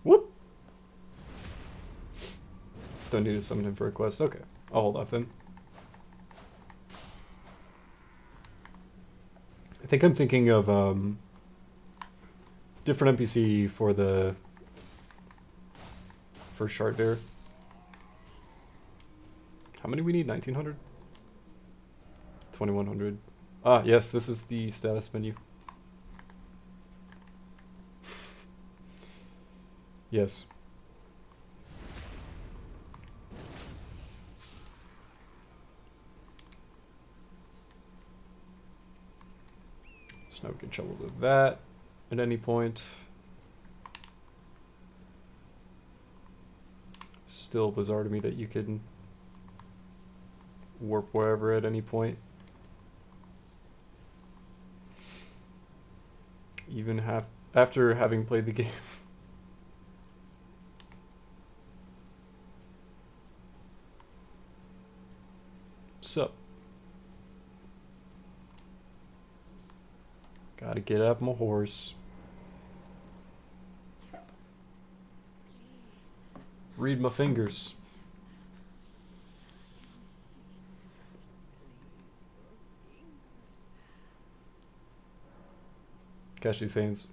Speaker 1: Whoop! Don't need to summon him for a quest. Okay. I'll hold off then. I think I'm thinking of different NPC for the first shard bear. How many we need? 1900? 2100. Ah, yes, this is the status menu. Yes. So now we can shovel to that at any point. still bizarre to me that you can warp wherever at any point. Even after having played the game. Sup? Gotta get up my horse. Read my fingers. Catch these hands.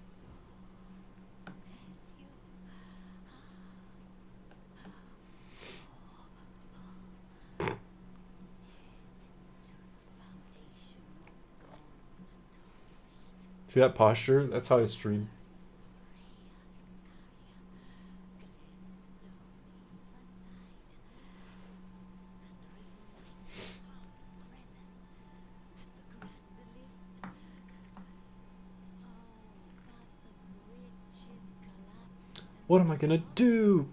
Speaker 1: See that posture? That's how I stream. What am I gonna do?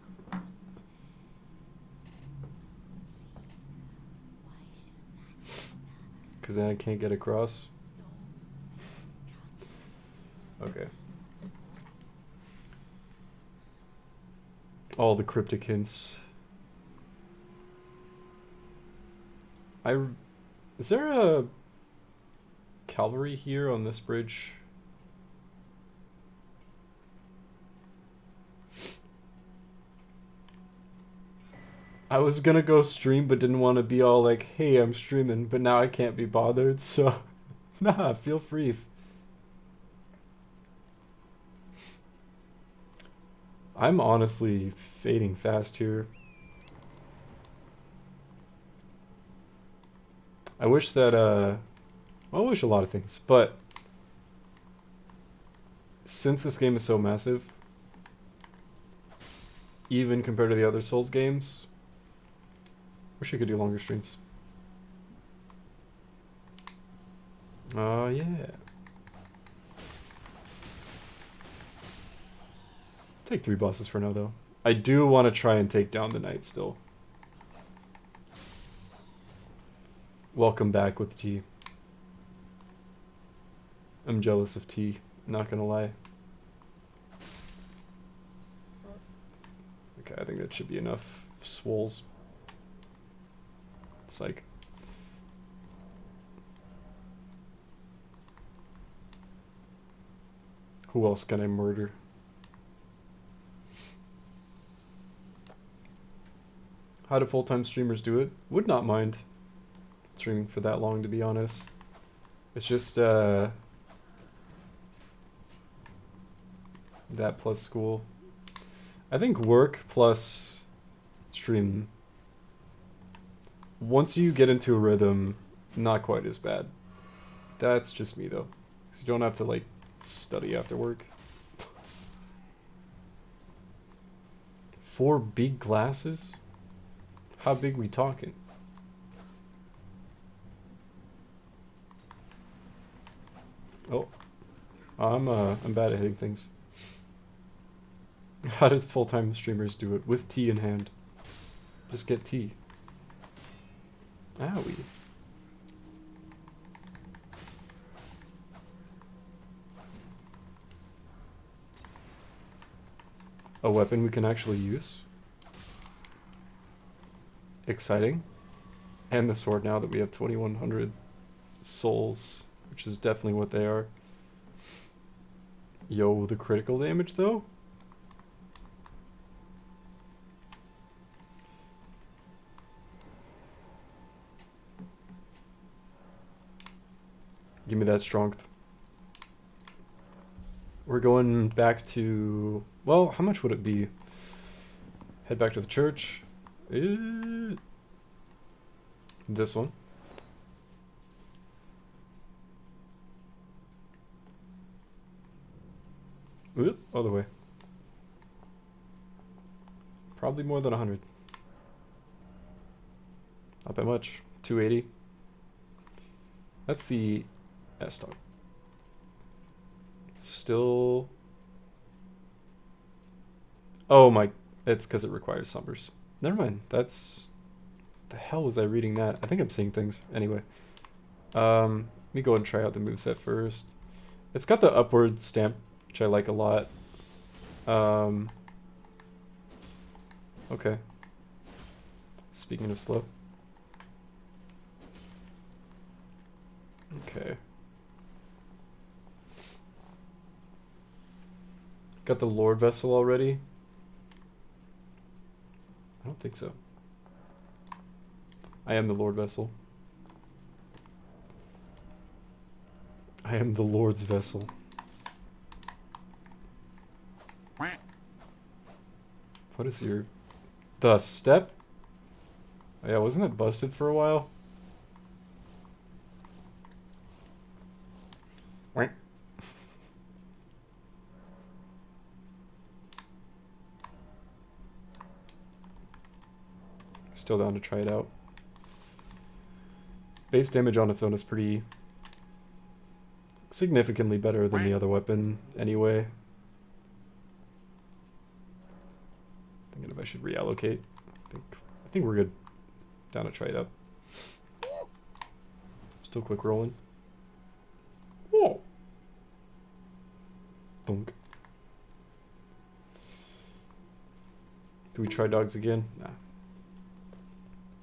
Speaker 1: Because then I can't get across. Okay. All the cryptic hints. Is there a cavalry here on this bridge? I was gonna go stream but didn't want to be all like, hey, I'm streaming, but now I can't be bothered, so nah, feel free. I'm honestly fading fast here. I wish that, well, I wish a lot of things, but since this game is so massive, even compared to the other Souls games, wish I could do longer streams. Oh, yeah. Take 3 bosses for now, though. I do want to try and take down the knight still. Welcome back with T. I'm jealous of T, not gonna lie. Okay, I think that should be enough swoles. It's like... who else can I murder? How do full-time streamers do it? Would not mind streaming for that long, to be honest. It's just, that plus school. I think work plus stream. Once you get into a rhythm, not quite as bad. That's just me, though. Because you don't have to, like, study after work. 4 big glasses? How big we talking? Oh, I'm bad at hitting things. How did full-time streamers do it? With tea in hand. Just get tea. Owie. A weapon we can actually use. Exciting. And the sword now that we have 2100 souls, which is definitely what they are. Yo, the critical damage though? Give me that strength. We're going back to... well, how much would it be? Head back to the church. This one. Oop, other way. Probably more than 100. Not that much. 280. That's the S-Dog. Still... oh my... it's because it requires summers. Never mind. That's... The hell was I reading that? I think I'm seeing things. Anyway. Let me go and try out the moveset first. It's got the upward stamp, which I like a lot. Okay. Speaking of slow. Okay. Got the Lord Vessel already? I don't think so. I am the Lord Vessel. I am the Lord's Vessel. What is your... The step? Oh yeah, wasn't that busted for a while? Still down to try it out. Base damage on its own is pretty... significantly better than the other weapon anyway. Thinking if I should reallocate. I think we're good. Down to try it out. Still quick rolling. Whoa. Thunk. Do we try dogs again? Nah.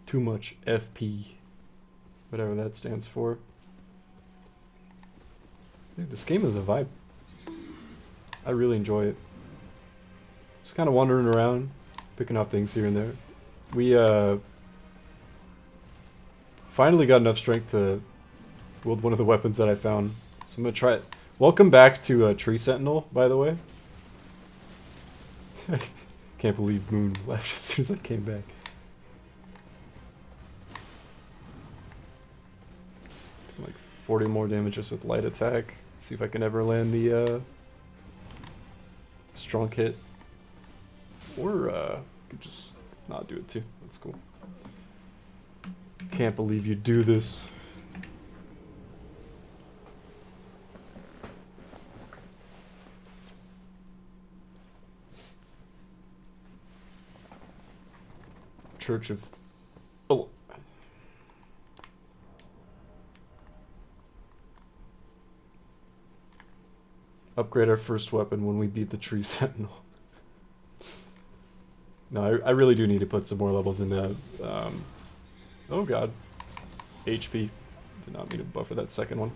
Speaker 1: Too much FP. Whatever that stands for. Dude, this game is a vibe. I really enjoy it. Just kind of wandering around, picking up things here and there. We finally got enough strength to wield one of the weapons that I found. So I'm gonna try it. Welcome back to Tree Sentinel, by the way. Can't believe Moon left as soon as I came back. Like 40 more damage just with light attack. See if I can ever land the strong hit. Or could just not do it too. That's cool. Can't believe you do this. Church of... Oh. Upgrade our first weapon when we beat the Tree Sentinel. No, I really do need to put some more levels into... oh god. HP. Did not mean to buffer that second one.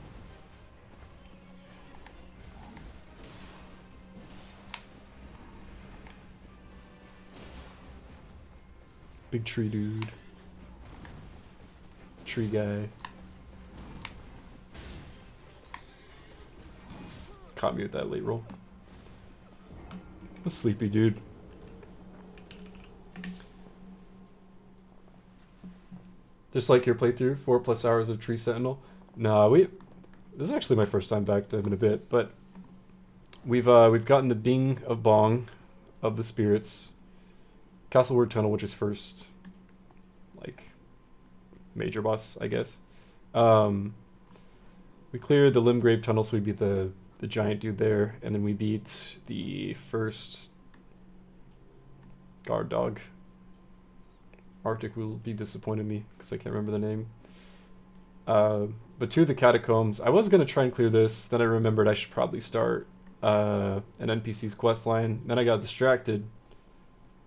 Speaker 1: Big tree dude. Tree guy. Caught me with that late roll. A sleepy dude. Just like your playthrough, 4+ hours of Tree Sentinel. Nah, this is actually my first time back to him in a bit, but we've gotten the Bing of Bong of the spirits. Castleward Tunnel, which is first, like, major boss, I guess. We cleared the Limgrave Tunnel, so we beat the giant dude there, and then we beat the first guard dog. Arctic will be disappointed me, because I can't remember the name. But 2 of the catacombs, I was going to try and clear this, then I remembered I should probably start an NPC's questline. Then I got distracted.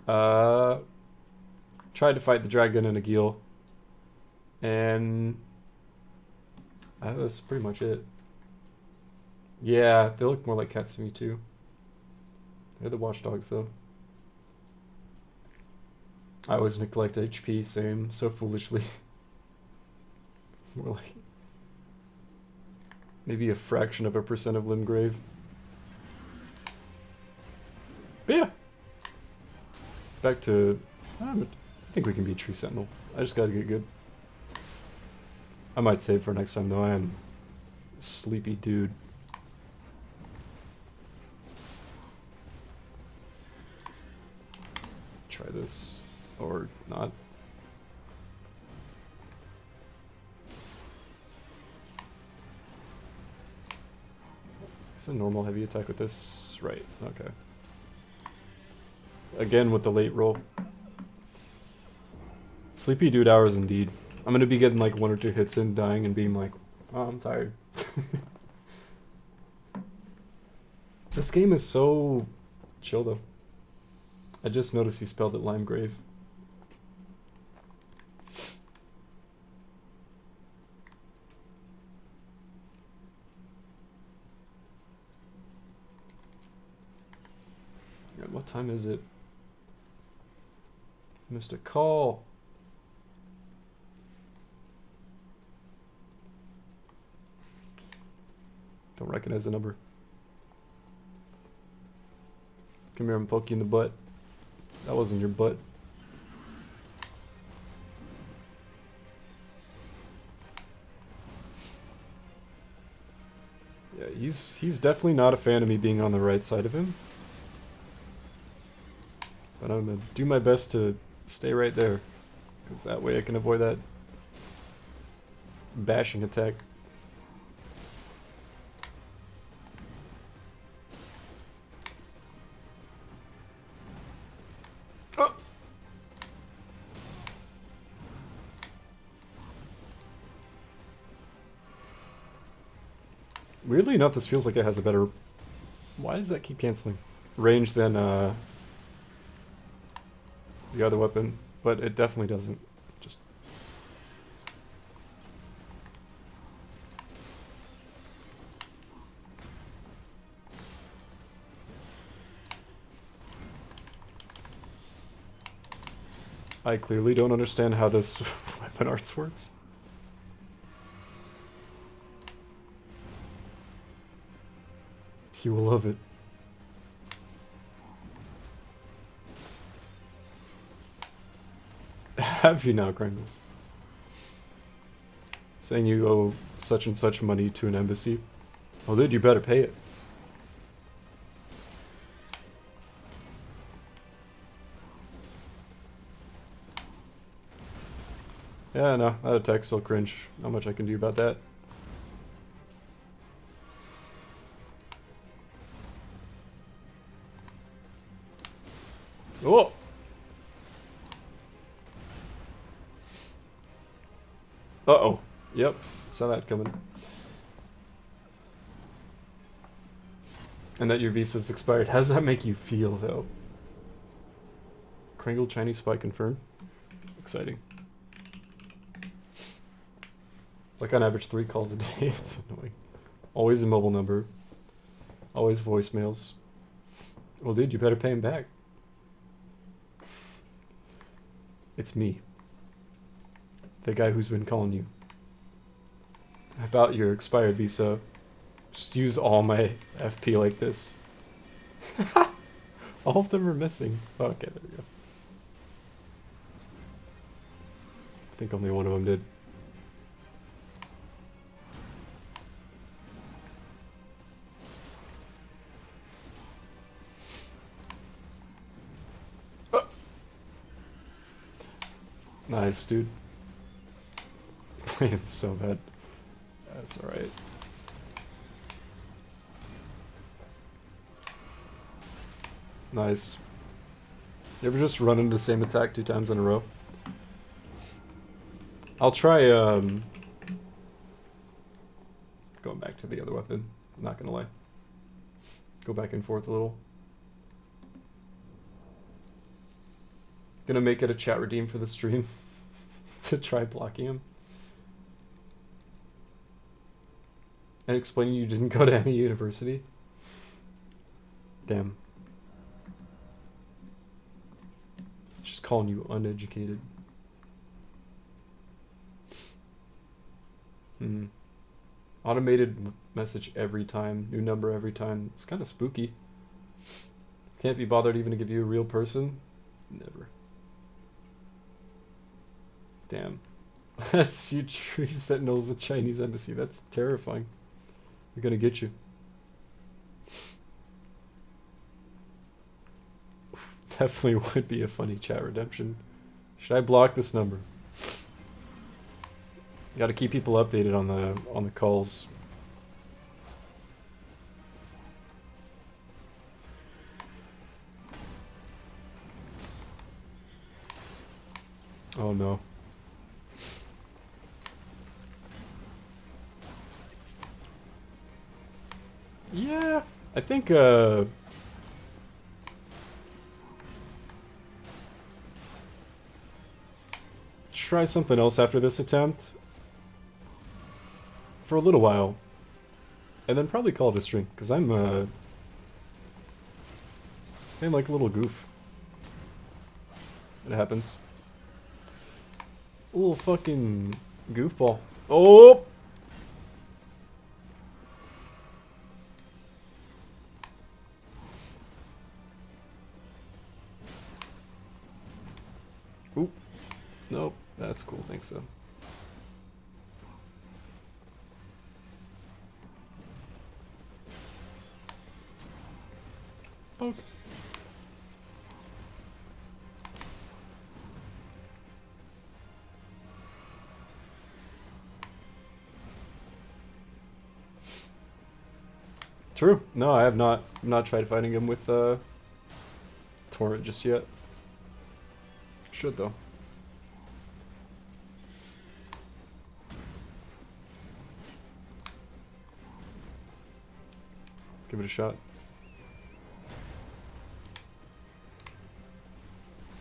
Speaker 1: Tried to fight the dragon and a Gil, and that's pretty much it. Yeah, they look more like cats to me too. They're the watchdogs though. I always neglect HP, same, so foolishly. More like maybe a fraction of a % of Limgrave. But yeah. Back to... I think we can beat Tree Sentinel. I just gotta get good. I might save for next time though. I am a sleepy dude. Try this. Or not. It's a normal heavy attack with this. Right, okay. Again with the late roll. Sleepy dude hours indeed. I'm gonna be getting like 1 or 2 hits in, dying, and being like, oh, I'm tired. This game is so chill though. I just noticed you spelled it Limegrave. God, what time is it? Missed a call. Don't recognize the number. Come here, I'm poking you in the butt. That wasn't your butt. Yeah, he's definitely not a fan of me being on the right side of him. But I'm gonna do my best to stay right there, because that way I can avoid that bashing attack. Oh! Weirdly enough, this feels like it has a better... Why does that keep canceling? Range than the other weapon, but it definitely doesn't. Just... I clearly don't understand how this weapon arts works. You will love it. Have you now, Kringle? Saying you owe such and such money to an embassy? Well, dude, you better pay it. Yeah, no, that attack's still cringe. Not much I can do about that. Oh! Uh-oh. Yep, saw that coming. And that your visa's expired. How does that make you feel, though? Kringle Chinese spy confirmed. Exciting. Like on average 3 calls a day. It's annoying. Always a mobile number. Always voicemails. Well, dude, you better pay him back. It's me. The guy who's been calling you. About your expired visa. Just use all my FP like this. All of them are missing. Okay, there we go. I think only one of them did. Nice, dude. Playing so bad. That's alright. Nice. You ever just run into the same attack 2 times in a row? I'll try, going back to the other weapon. I'm not gonna lie. Go back and forth a little. Gonna make it a chat redeem for the stream. To try blocking him. And explaining you didn't go to any university. Damn. Just calling you uneducated. Automated message every time. New number every time. It's kind of spooky. Can't be bothered even to give you a real person. Never. Damn. You tree sentinels the Chinese embassy. That's terrifying. They're gonna get you. Definitely would be a funny chat redemption. Should I block this number? Gotta keep people updated on the calls. Oh no. Yeah, I think try something else after this attempt for a little while, and then probably call it a stream because I'm like a little goof. It happens. A little fucking goofball. Oh. Oop. Nope. That's cool. Thanks so. Poke. True. No, I have not tried fighting him with Torrent just yet. Should though. Give it a shot.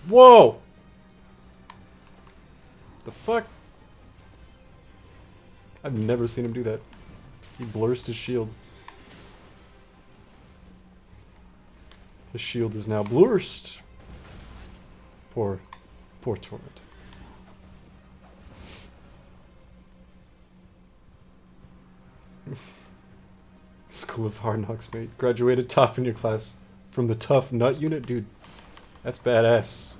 Speaker 1: Whoa! The fuck? I've never seen him do that. He blurs his shield. His shield is now blurred. Poor Torrent. School of Hard Knocks, mate. Graduated top in your class from the tough nut unit? Dude, that's badass.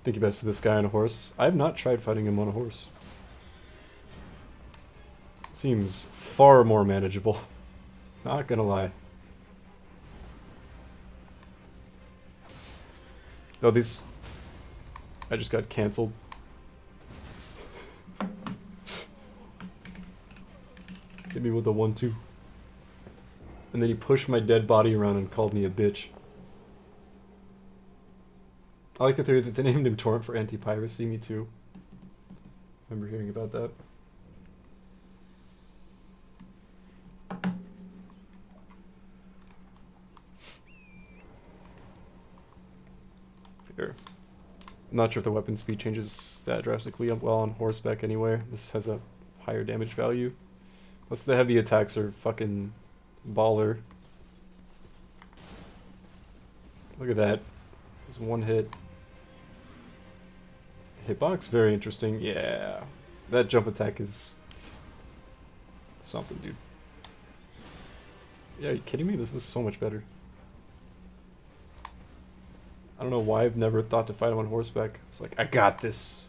Speaker 1: Think you best of this guy on a horse. I have not tried fighting him on a horse. Seems far more manageable. Not gonna lie. Oh, these... I just got cancelled. Hit me with a 1-2. And then he pushed my dead body around and called me a bitch. I like the theory that they named him Torrent for anti-piracy, me too. Remember hearing about that. Fair. I'm not sure if the weapon speed changes that drastically well on horseback anyway. This has a higher damage value. Plus the heavy attacks are fucking baller. Look at that. It's one hit. Hitbox, very interesting. Yeah. That jump attack is something, dude. Yeah, are you kidding me? This is so much better. I don't know why I've never thought to fight him on horseback. It's like, I got this.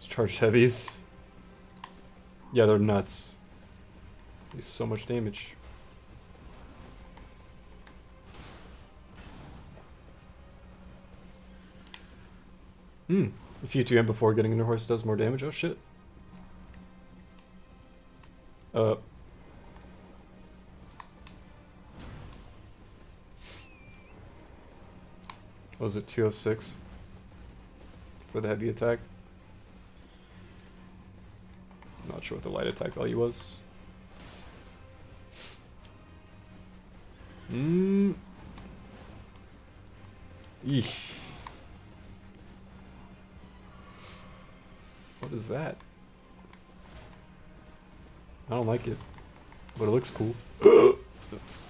Speaker 1: Charged heavies. Yeah, they're nuts. Do so much damage. If you 2M before getting into horse does more damage. Oh shit. Was it 206 for the heavy attack? Not sure what the light attack value was. Eesh. What is that? I don't like it, but it looks cool.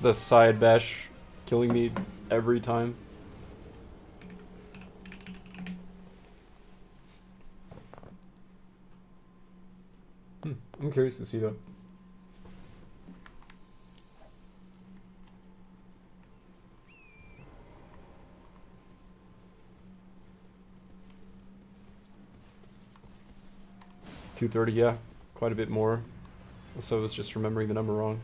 Speaker 1: The side bash killing me every time. I'm curious to see though. $230, yeah, quite a bit more. Also, I was just remembering the number wrong.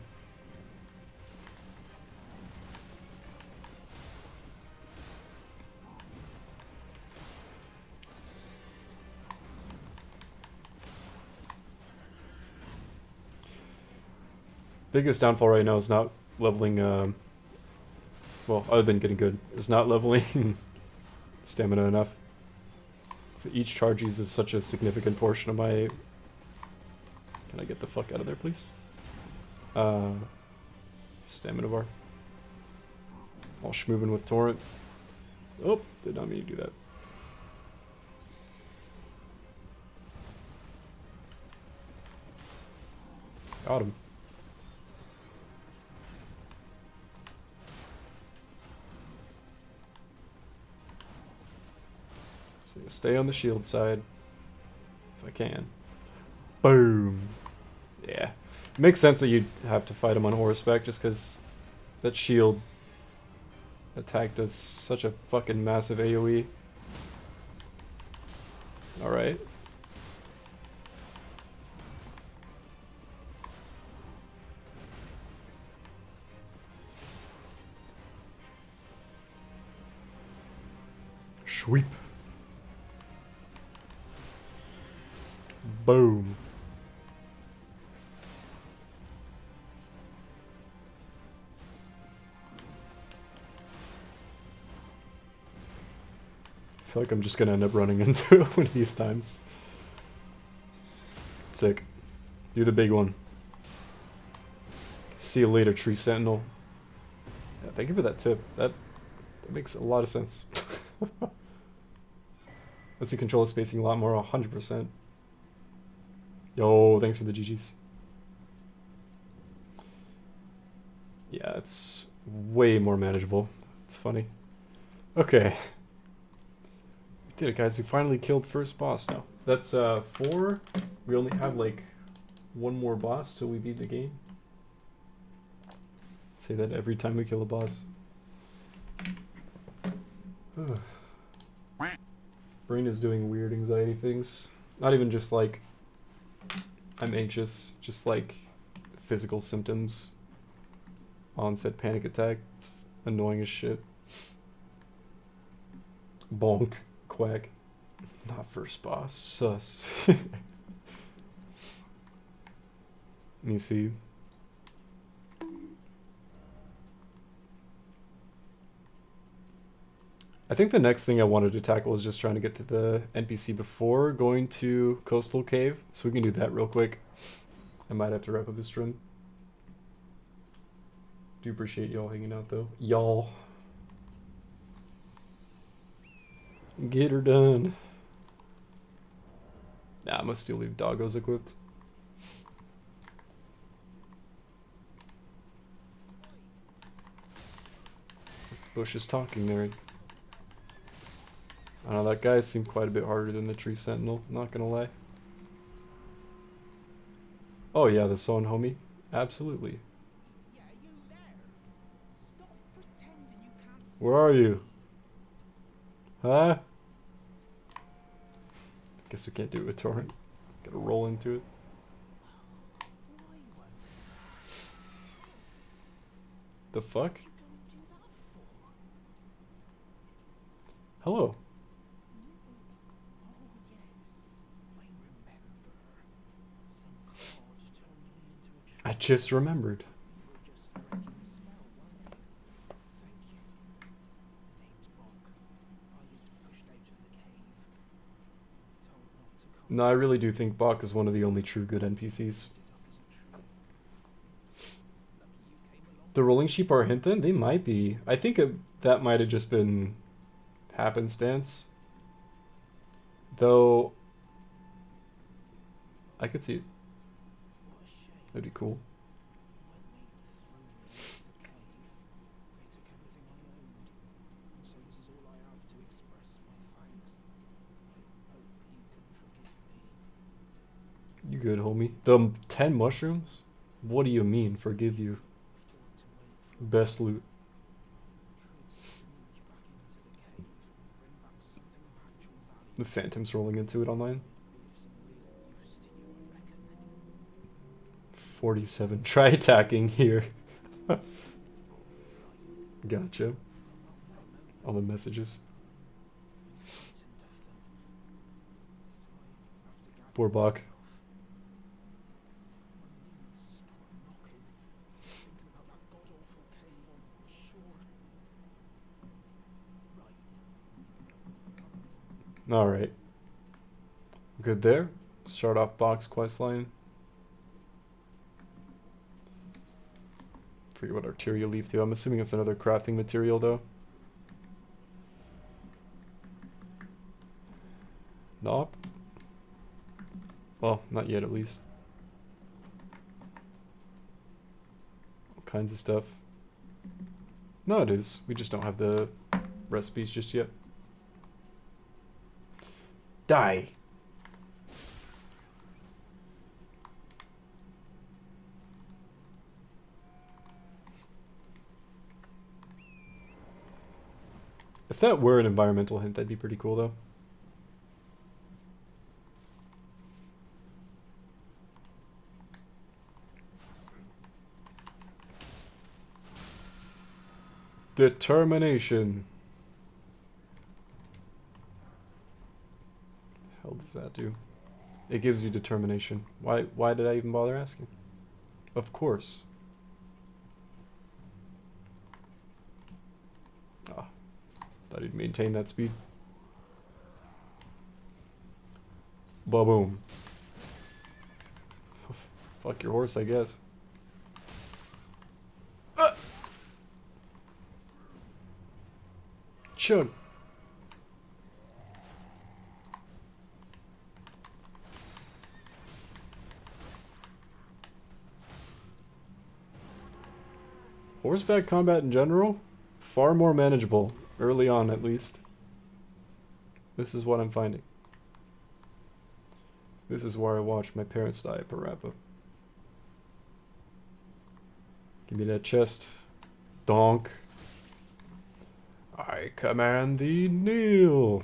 Speaker 1: Biggest downfall right now is not leveling, well, other than getting good, is not leveling stamina enough. So each charge uses such a significant portion of my... Can I get the fuck out of there, please? Stamina bar. All schmoovin' with Torrent. Oh, did not mean to do that. Got him. So stay on the shield side. If I can. Boom. Yeah. It makes sense that you'd have to fight him on horseback just because that shield attack does such a fucking massive AoE. Alright. Sweep. Boom. I feel like I'm just gonna end up running into it one of these times. Sick. Do the big one. See you later, Tree Sentinel. Yeah, thank you for that tip. That makes a lot of sense. Lets you control the spacing a lot more, 100%. Yo, thanks for the GGs. Yeah, it's way more manageable. It's funny. Okay. We did it, guys. We finally killed first boss now. That's 4. We only have like one more boss till we beat the game. Say that every time we kill a boss. Brain is doing weird anxiety things. Not even just like I'm anxious, just like physical symptoms. Onset panic attack. It's annoying as shit. Bonk. Quack. Not first boss. Sus. Let me see. I think the next thing I wanted to tackle is just trying to get to the NPC before going to Coastal Cave. So we can do that real quick. I might have to wrap up this stream. Do appreciate y'all hanging out though. Y'all. Get her done. Nah, I must still leave doggos equipped. Bush is talking there. I don't know, that guy seemed quite a bit harder than the Tree Sentinel, not gonna lie. Oh yeah, the Son homie. Absolutely.
Speaker 2: Yeah, you there? Stop pretending you can't see.
Speaker 1: Where are you? Huh? Guess we can't do it with Torrent. Gotta roll into it.
Speaker 2: Why won't
Speaker 1: The fuck?
Speaker 2: you go and do that for?
Speaker 1: Hello.
Speaker 2: Oh yes, I remember. Some god turned me into a tree.
Speaker 1: I just remembered.
Speaker 2: You were just breaking the spell, weren't you? Thank you. The name's Bog. I was pushed out of the cave. Told not to come.
Speaker 1: No, I really do think Bach is one of the only true good NPCs.
Speaker 2: Ended up as a tree. Lucky you came along.
Speaker 1: The Rolling Sheep are hinting? They might be. I think that might have just been happenstance. Though, I could see it.
Speaker 2: What a shame.
Speaker 1: That'd be cool.
Speaker 2: When they threw me into the cave, they took everything I owned. And so this is all I have to express my thanks. I hope you can forgive me.
Speaker 1: You good, homie. The 10 mushrooms? What do you mean, forgive you?
Speaker 2: Afford to wait for
Speaker 1: Best loot.
Speaker 2: Could sneak back into the cave, bring back something of actual value.
Speaker 1: The Phantom's rolling into it online.
Speaker 2: Be of some real use to you, I reckon.
Speaker 1: 47. Try attacking here. Gotcha. All the messages.
Speaker 2: Frightened of them. So I have to gather
Speaker 1: Poor Bach.
Speaker 2: myself. When things start knocking,
Speaker 1: Alright. Good there. Start off box questline. Forget what arterial leaf do. I'm assuming it's another crafting material though. Nope. Well, not yet at least. All kinds of stuff. No, it is. We just don't have the recipes just yet. Die! If that were an environmental hint, that'd be pretty cool though. Determination. Hell does that do? It gives you determination. Why did I even bother asking? Of course. Ah, thought he'd maintain that speed. Ba-boom. Fuck your horse, I guess. Chug. Horseback combat in general, far more manageable, early on at least. This is what I'm finding. This is where I watched my parents die at Parappa. Give me that chest. Donk. I command thee, kneel.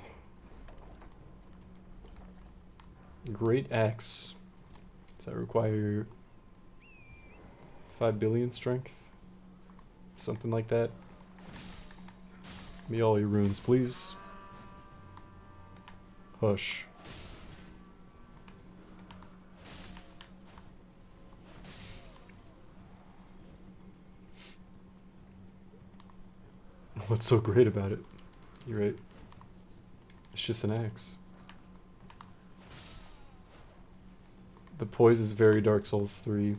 Speaker 1: Great axe. Does that require 5 billion strength? Something like that. Give me all your runes, please. Hush. What's so great about it? You're right. It's just an axe. The poise is very Dark Souls 3.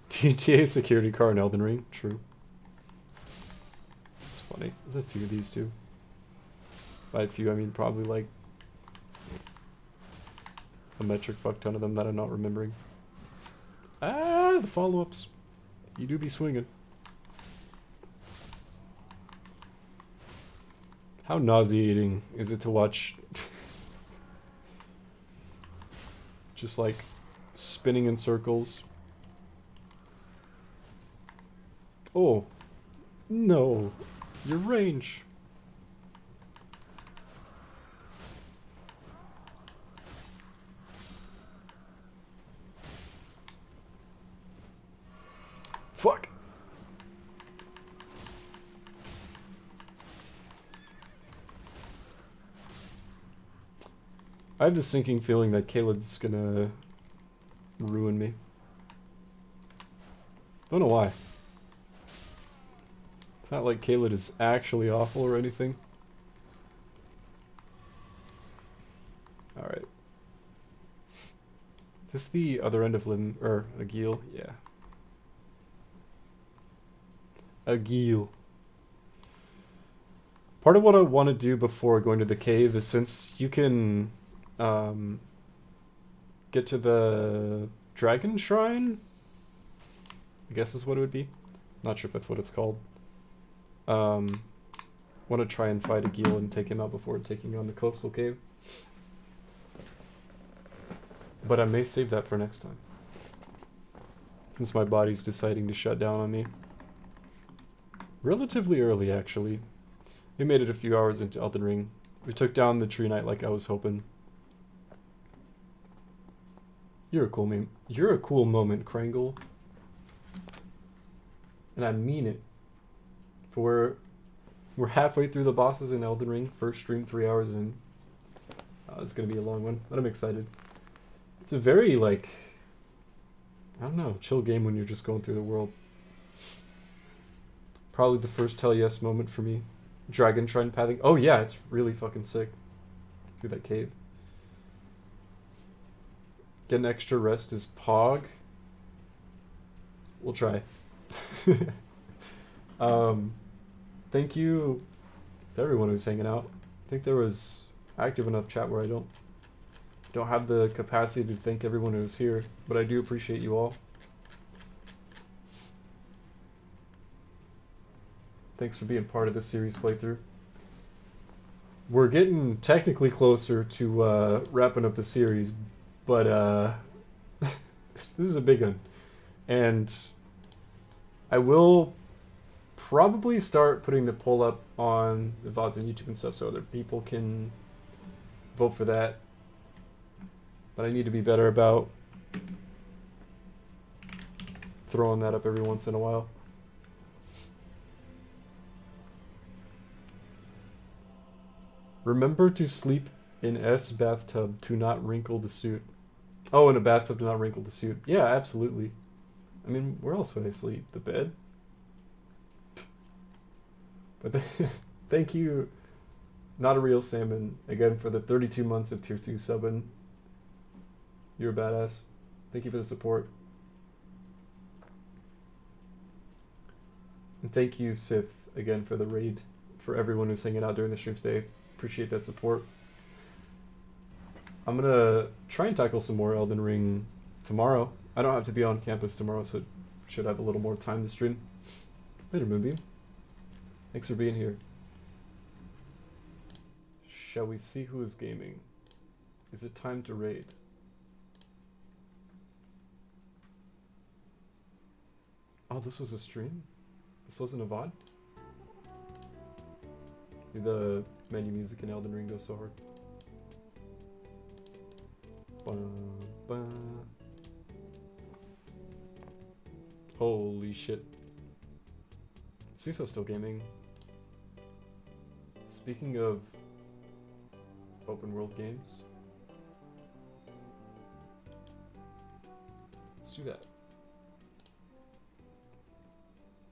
Speaker 1: GTA security car in Elden Ring. True. It's funny. There's a few of these too. By a few, I mean probably like a metric fuck ton of them that I'm not remembering. Ah, the follow-ups. You do be swinging. How nauseating is it to watch just like spinning in circles? Oh, no, your range. Fuck. I have the sinking feeling that Caelad's gonna ruin me. Don't know why. It's not like Caelad is actually awful or anything. Alright. Is this the other end of Lim... or Agil? Yeah. Agil. Part of what I want to do before going to the cave is, since you can get to the dragon shrine, I guess is what it would be. Not sure if that's what it's called. Want to try and fight Agil and take him out before taking on the coastal cave. But I may save that for next time, since my body's deciding to shut down on me. Relatively early, actually. We made it a few hours into Elden Ring. We took down the Tree Knight like I was hoping. You're a cool meme. You're a cool moment, Krangle. And I mean it. For we're halfway through the bosses in Elden Ring. First stream 3 hours in. It's gonna be a long one, but I'm excited. It's a very, like, I don't know, chill game when you're just going through the world. Probably the first tell yes moment for me. Dragon Shrine pathing. Oh yeah, it's really fucking sick. through that cave. Get an extra rest is Pog. We'll try. Thank you to everyone who's hanging out. I think there was active enough chat where I don't have the capacity to thank everyone who's here, but I do appreciate you all. Thanks for being part of this series playthrough. We're getting technically closer to wrapping up the series, but this is a big one. And I will probably start putting the poll up on the VODs and YouTube and stuff so other people can vote for that. But I need to be better about throwing that up every once in a while. Remember to sleep in S bathtub to not wrinkle the suit. Oh, in a bathtub to not wrinkle the suit. Yeah, absolutely. I mean, where else would I sleep? The bed? But thank you, Not a Real Salmon, again for the 32 months of Tier 2 subbing. You're a badass. Thank you for the support. And thank you, Sith, again for the raid, for everyone who's hanging out during the stream today. Appreciate that support. I'm gonna try and tackle some more Elden Ring tomorrow. I don't have to be on campus tomorrow, so should have a little more time to stream. Later, Moonbeam. Thanks for being here. Shall we see who is gaming? Is it time to raid? Oh, this was a stream? This wasn't a VOD? The menu music in Elden Ring goes so hard. Ba-ba. Holy shit. CISO's still gaming. Speaking of open world games, let's do that.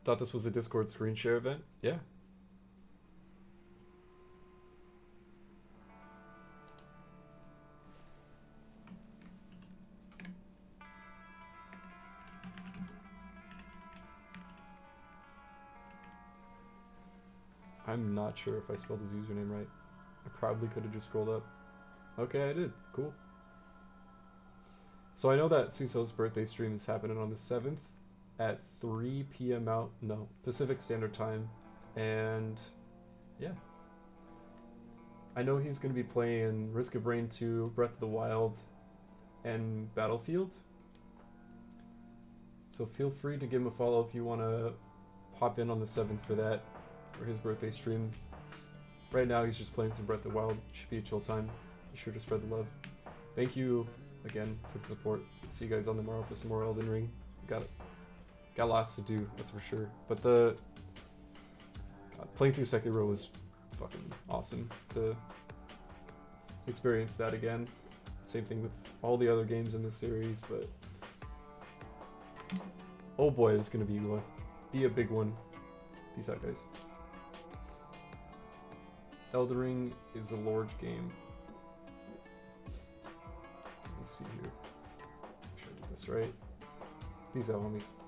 Speaker 1: Thought this was a Discord screen share event? Yeah. I'm not sure if I spelled his username right. I probably could have just scrolled up. Okay, I did. Cool. So I know that Suso's birthday stream is happening on the 7th at 3 p.m. Pacific Standard Time. And yeah. I know he's going to be playing Risk of Rain 2, Breath of the Wild, and Battlefield. So feel free to give him a follow if you want to pop in on the 7th for that. For his birthday stream. Right now he's just playing some Breath of the Wild. Should be a chill time. Be sure to spread the love. Thank you again for the support. See you guys on tomorrow for some more Elden Ring. Got lots to do, that's for sure. But playing through Sekiro was fucking awesome to experience that again. Same thing with all the other games in this series, but oh boy, it's gonna be a big one. Peace out, guys. Elden Ring is a large game. Let's see here. Make sure I get this right. Peace out, homies.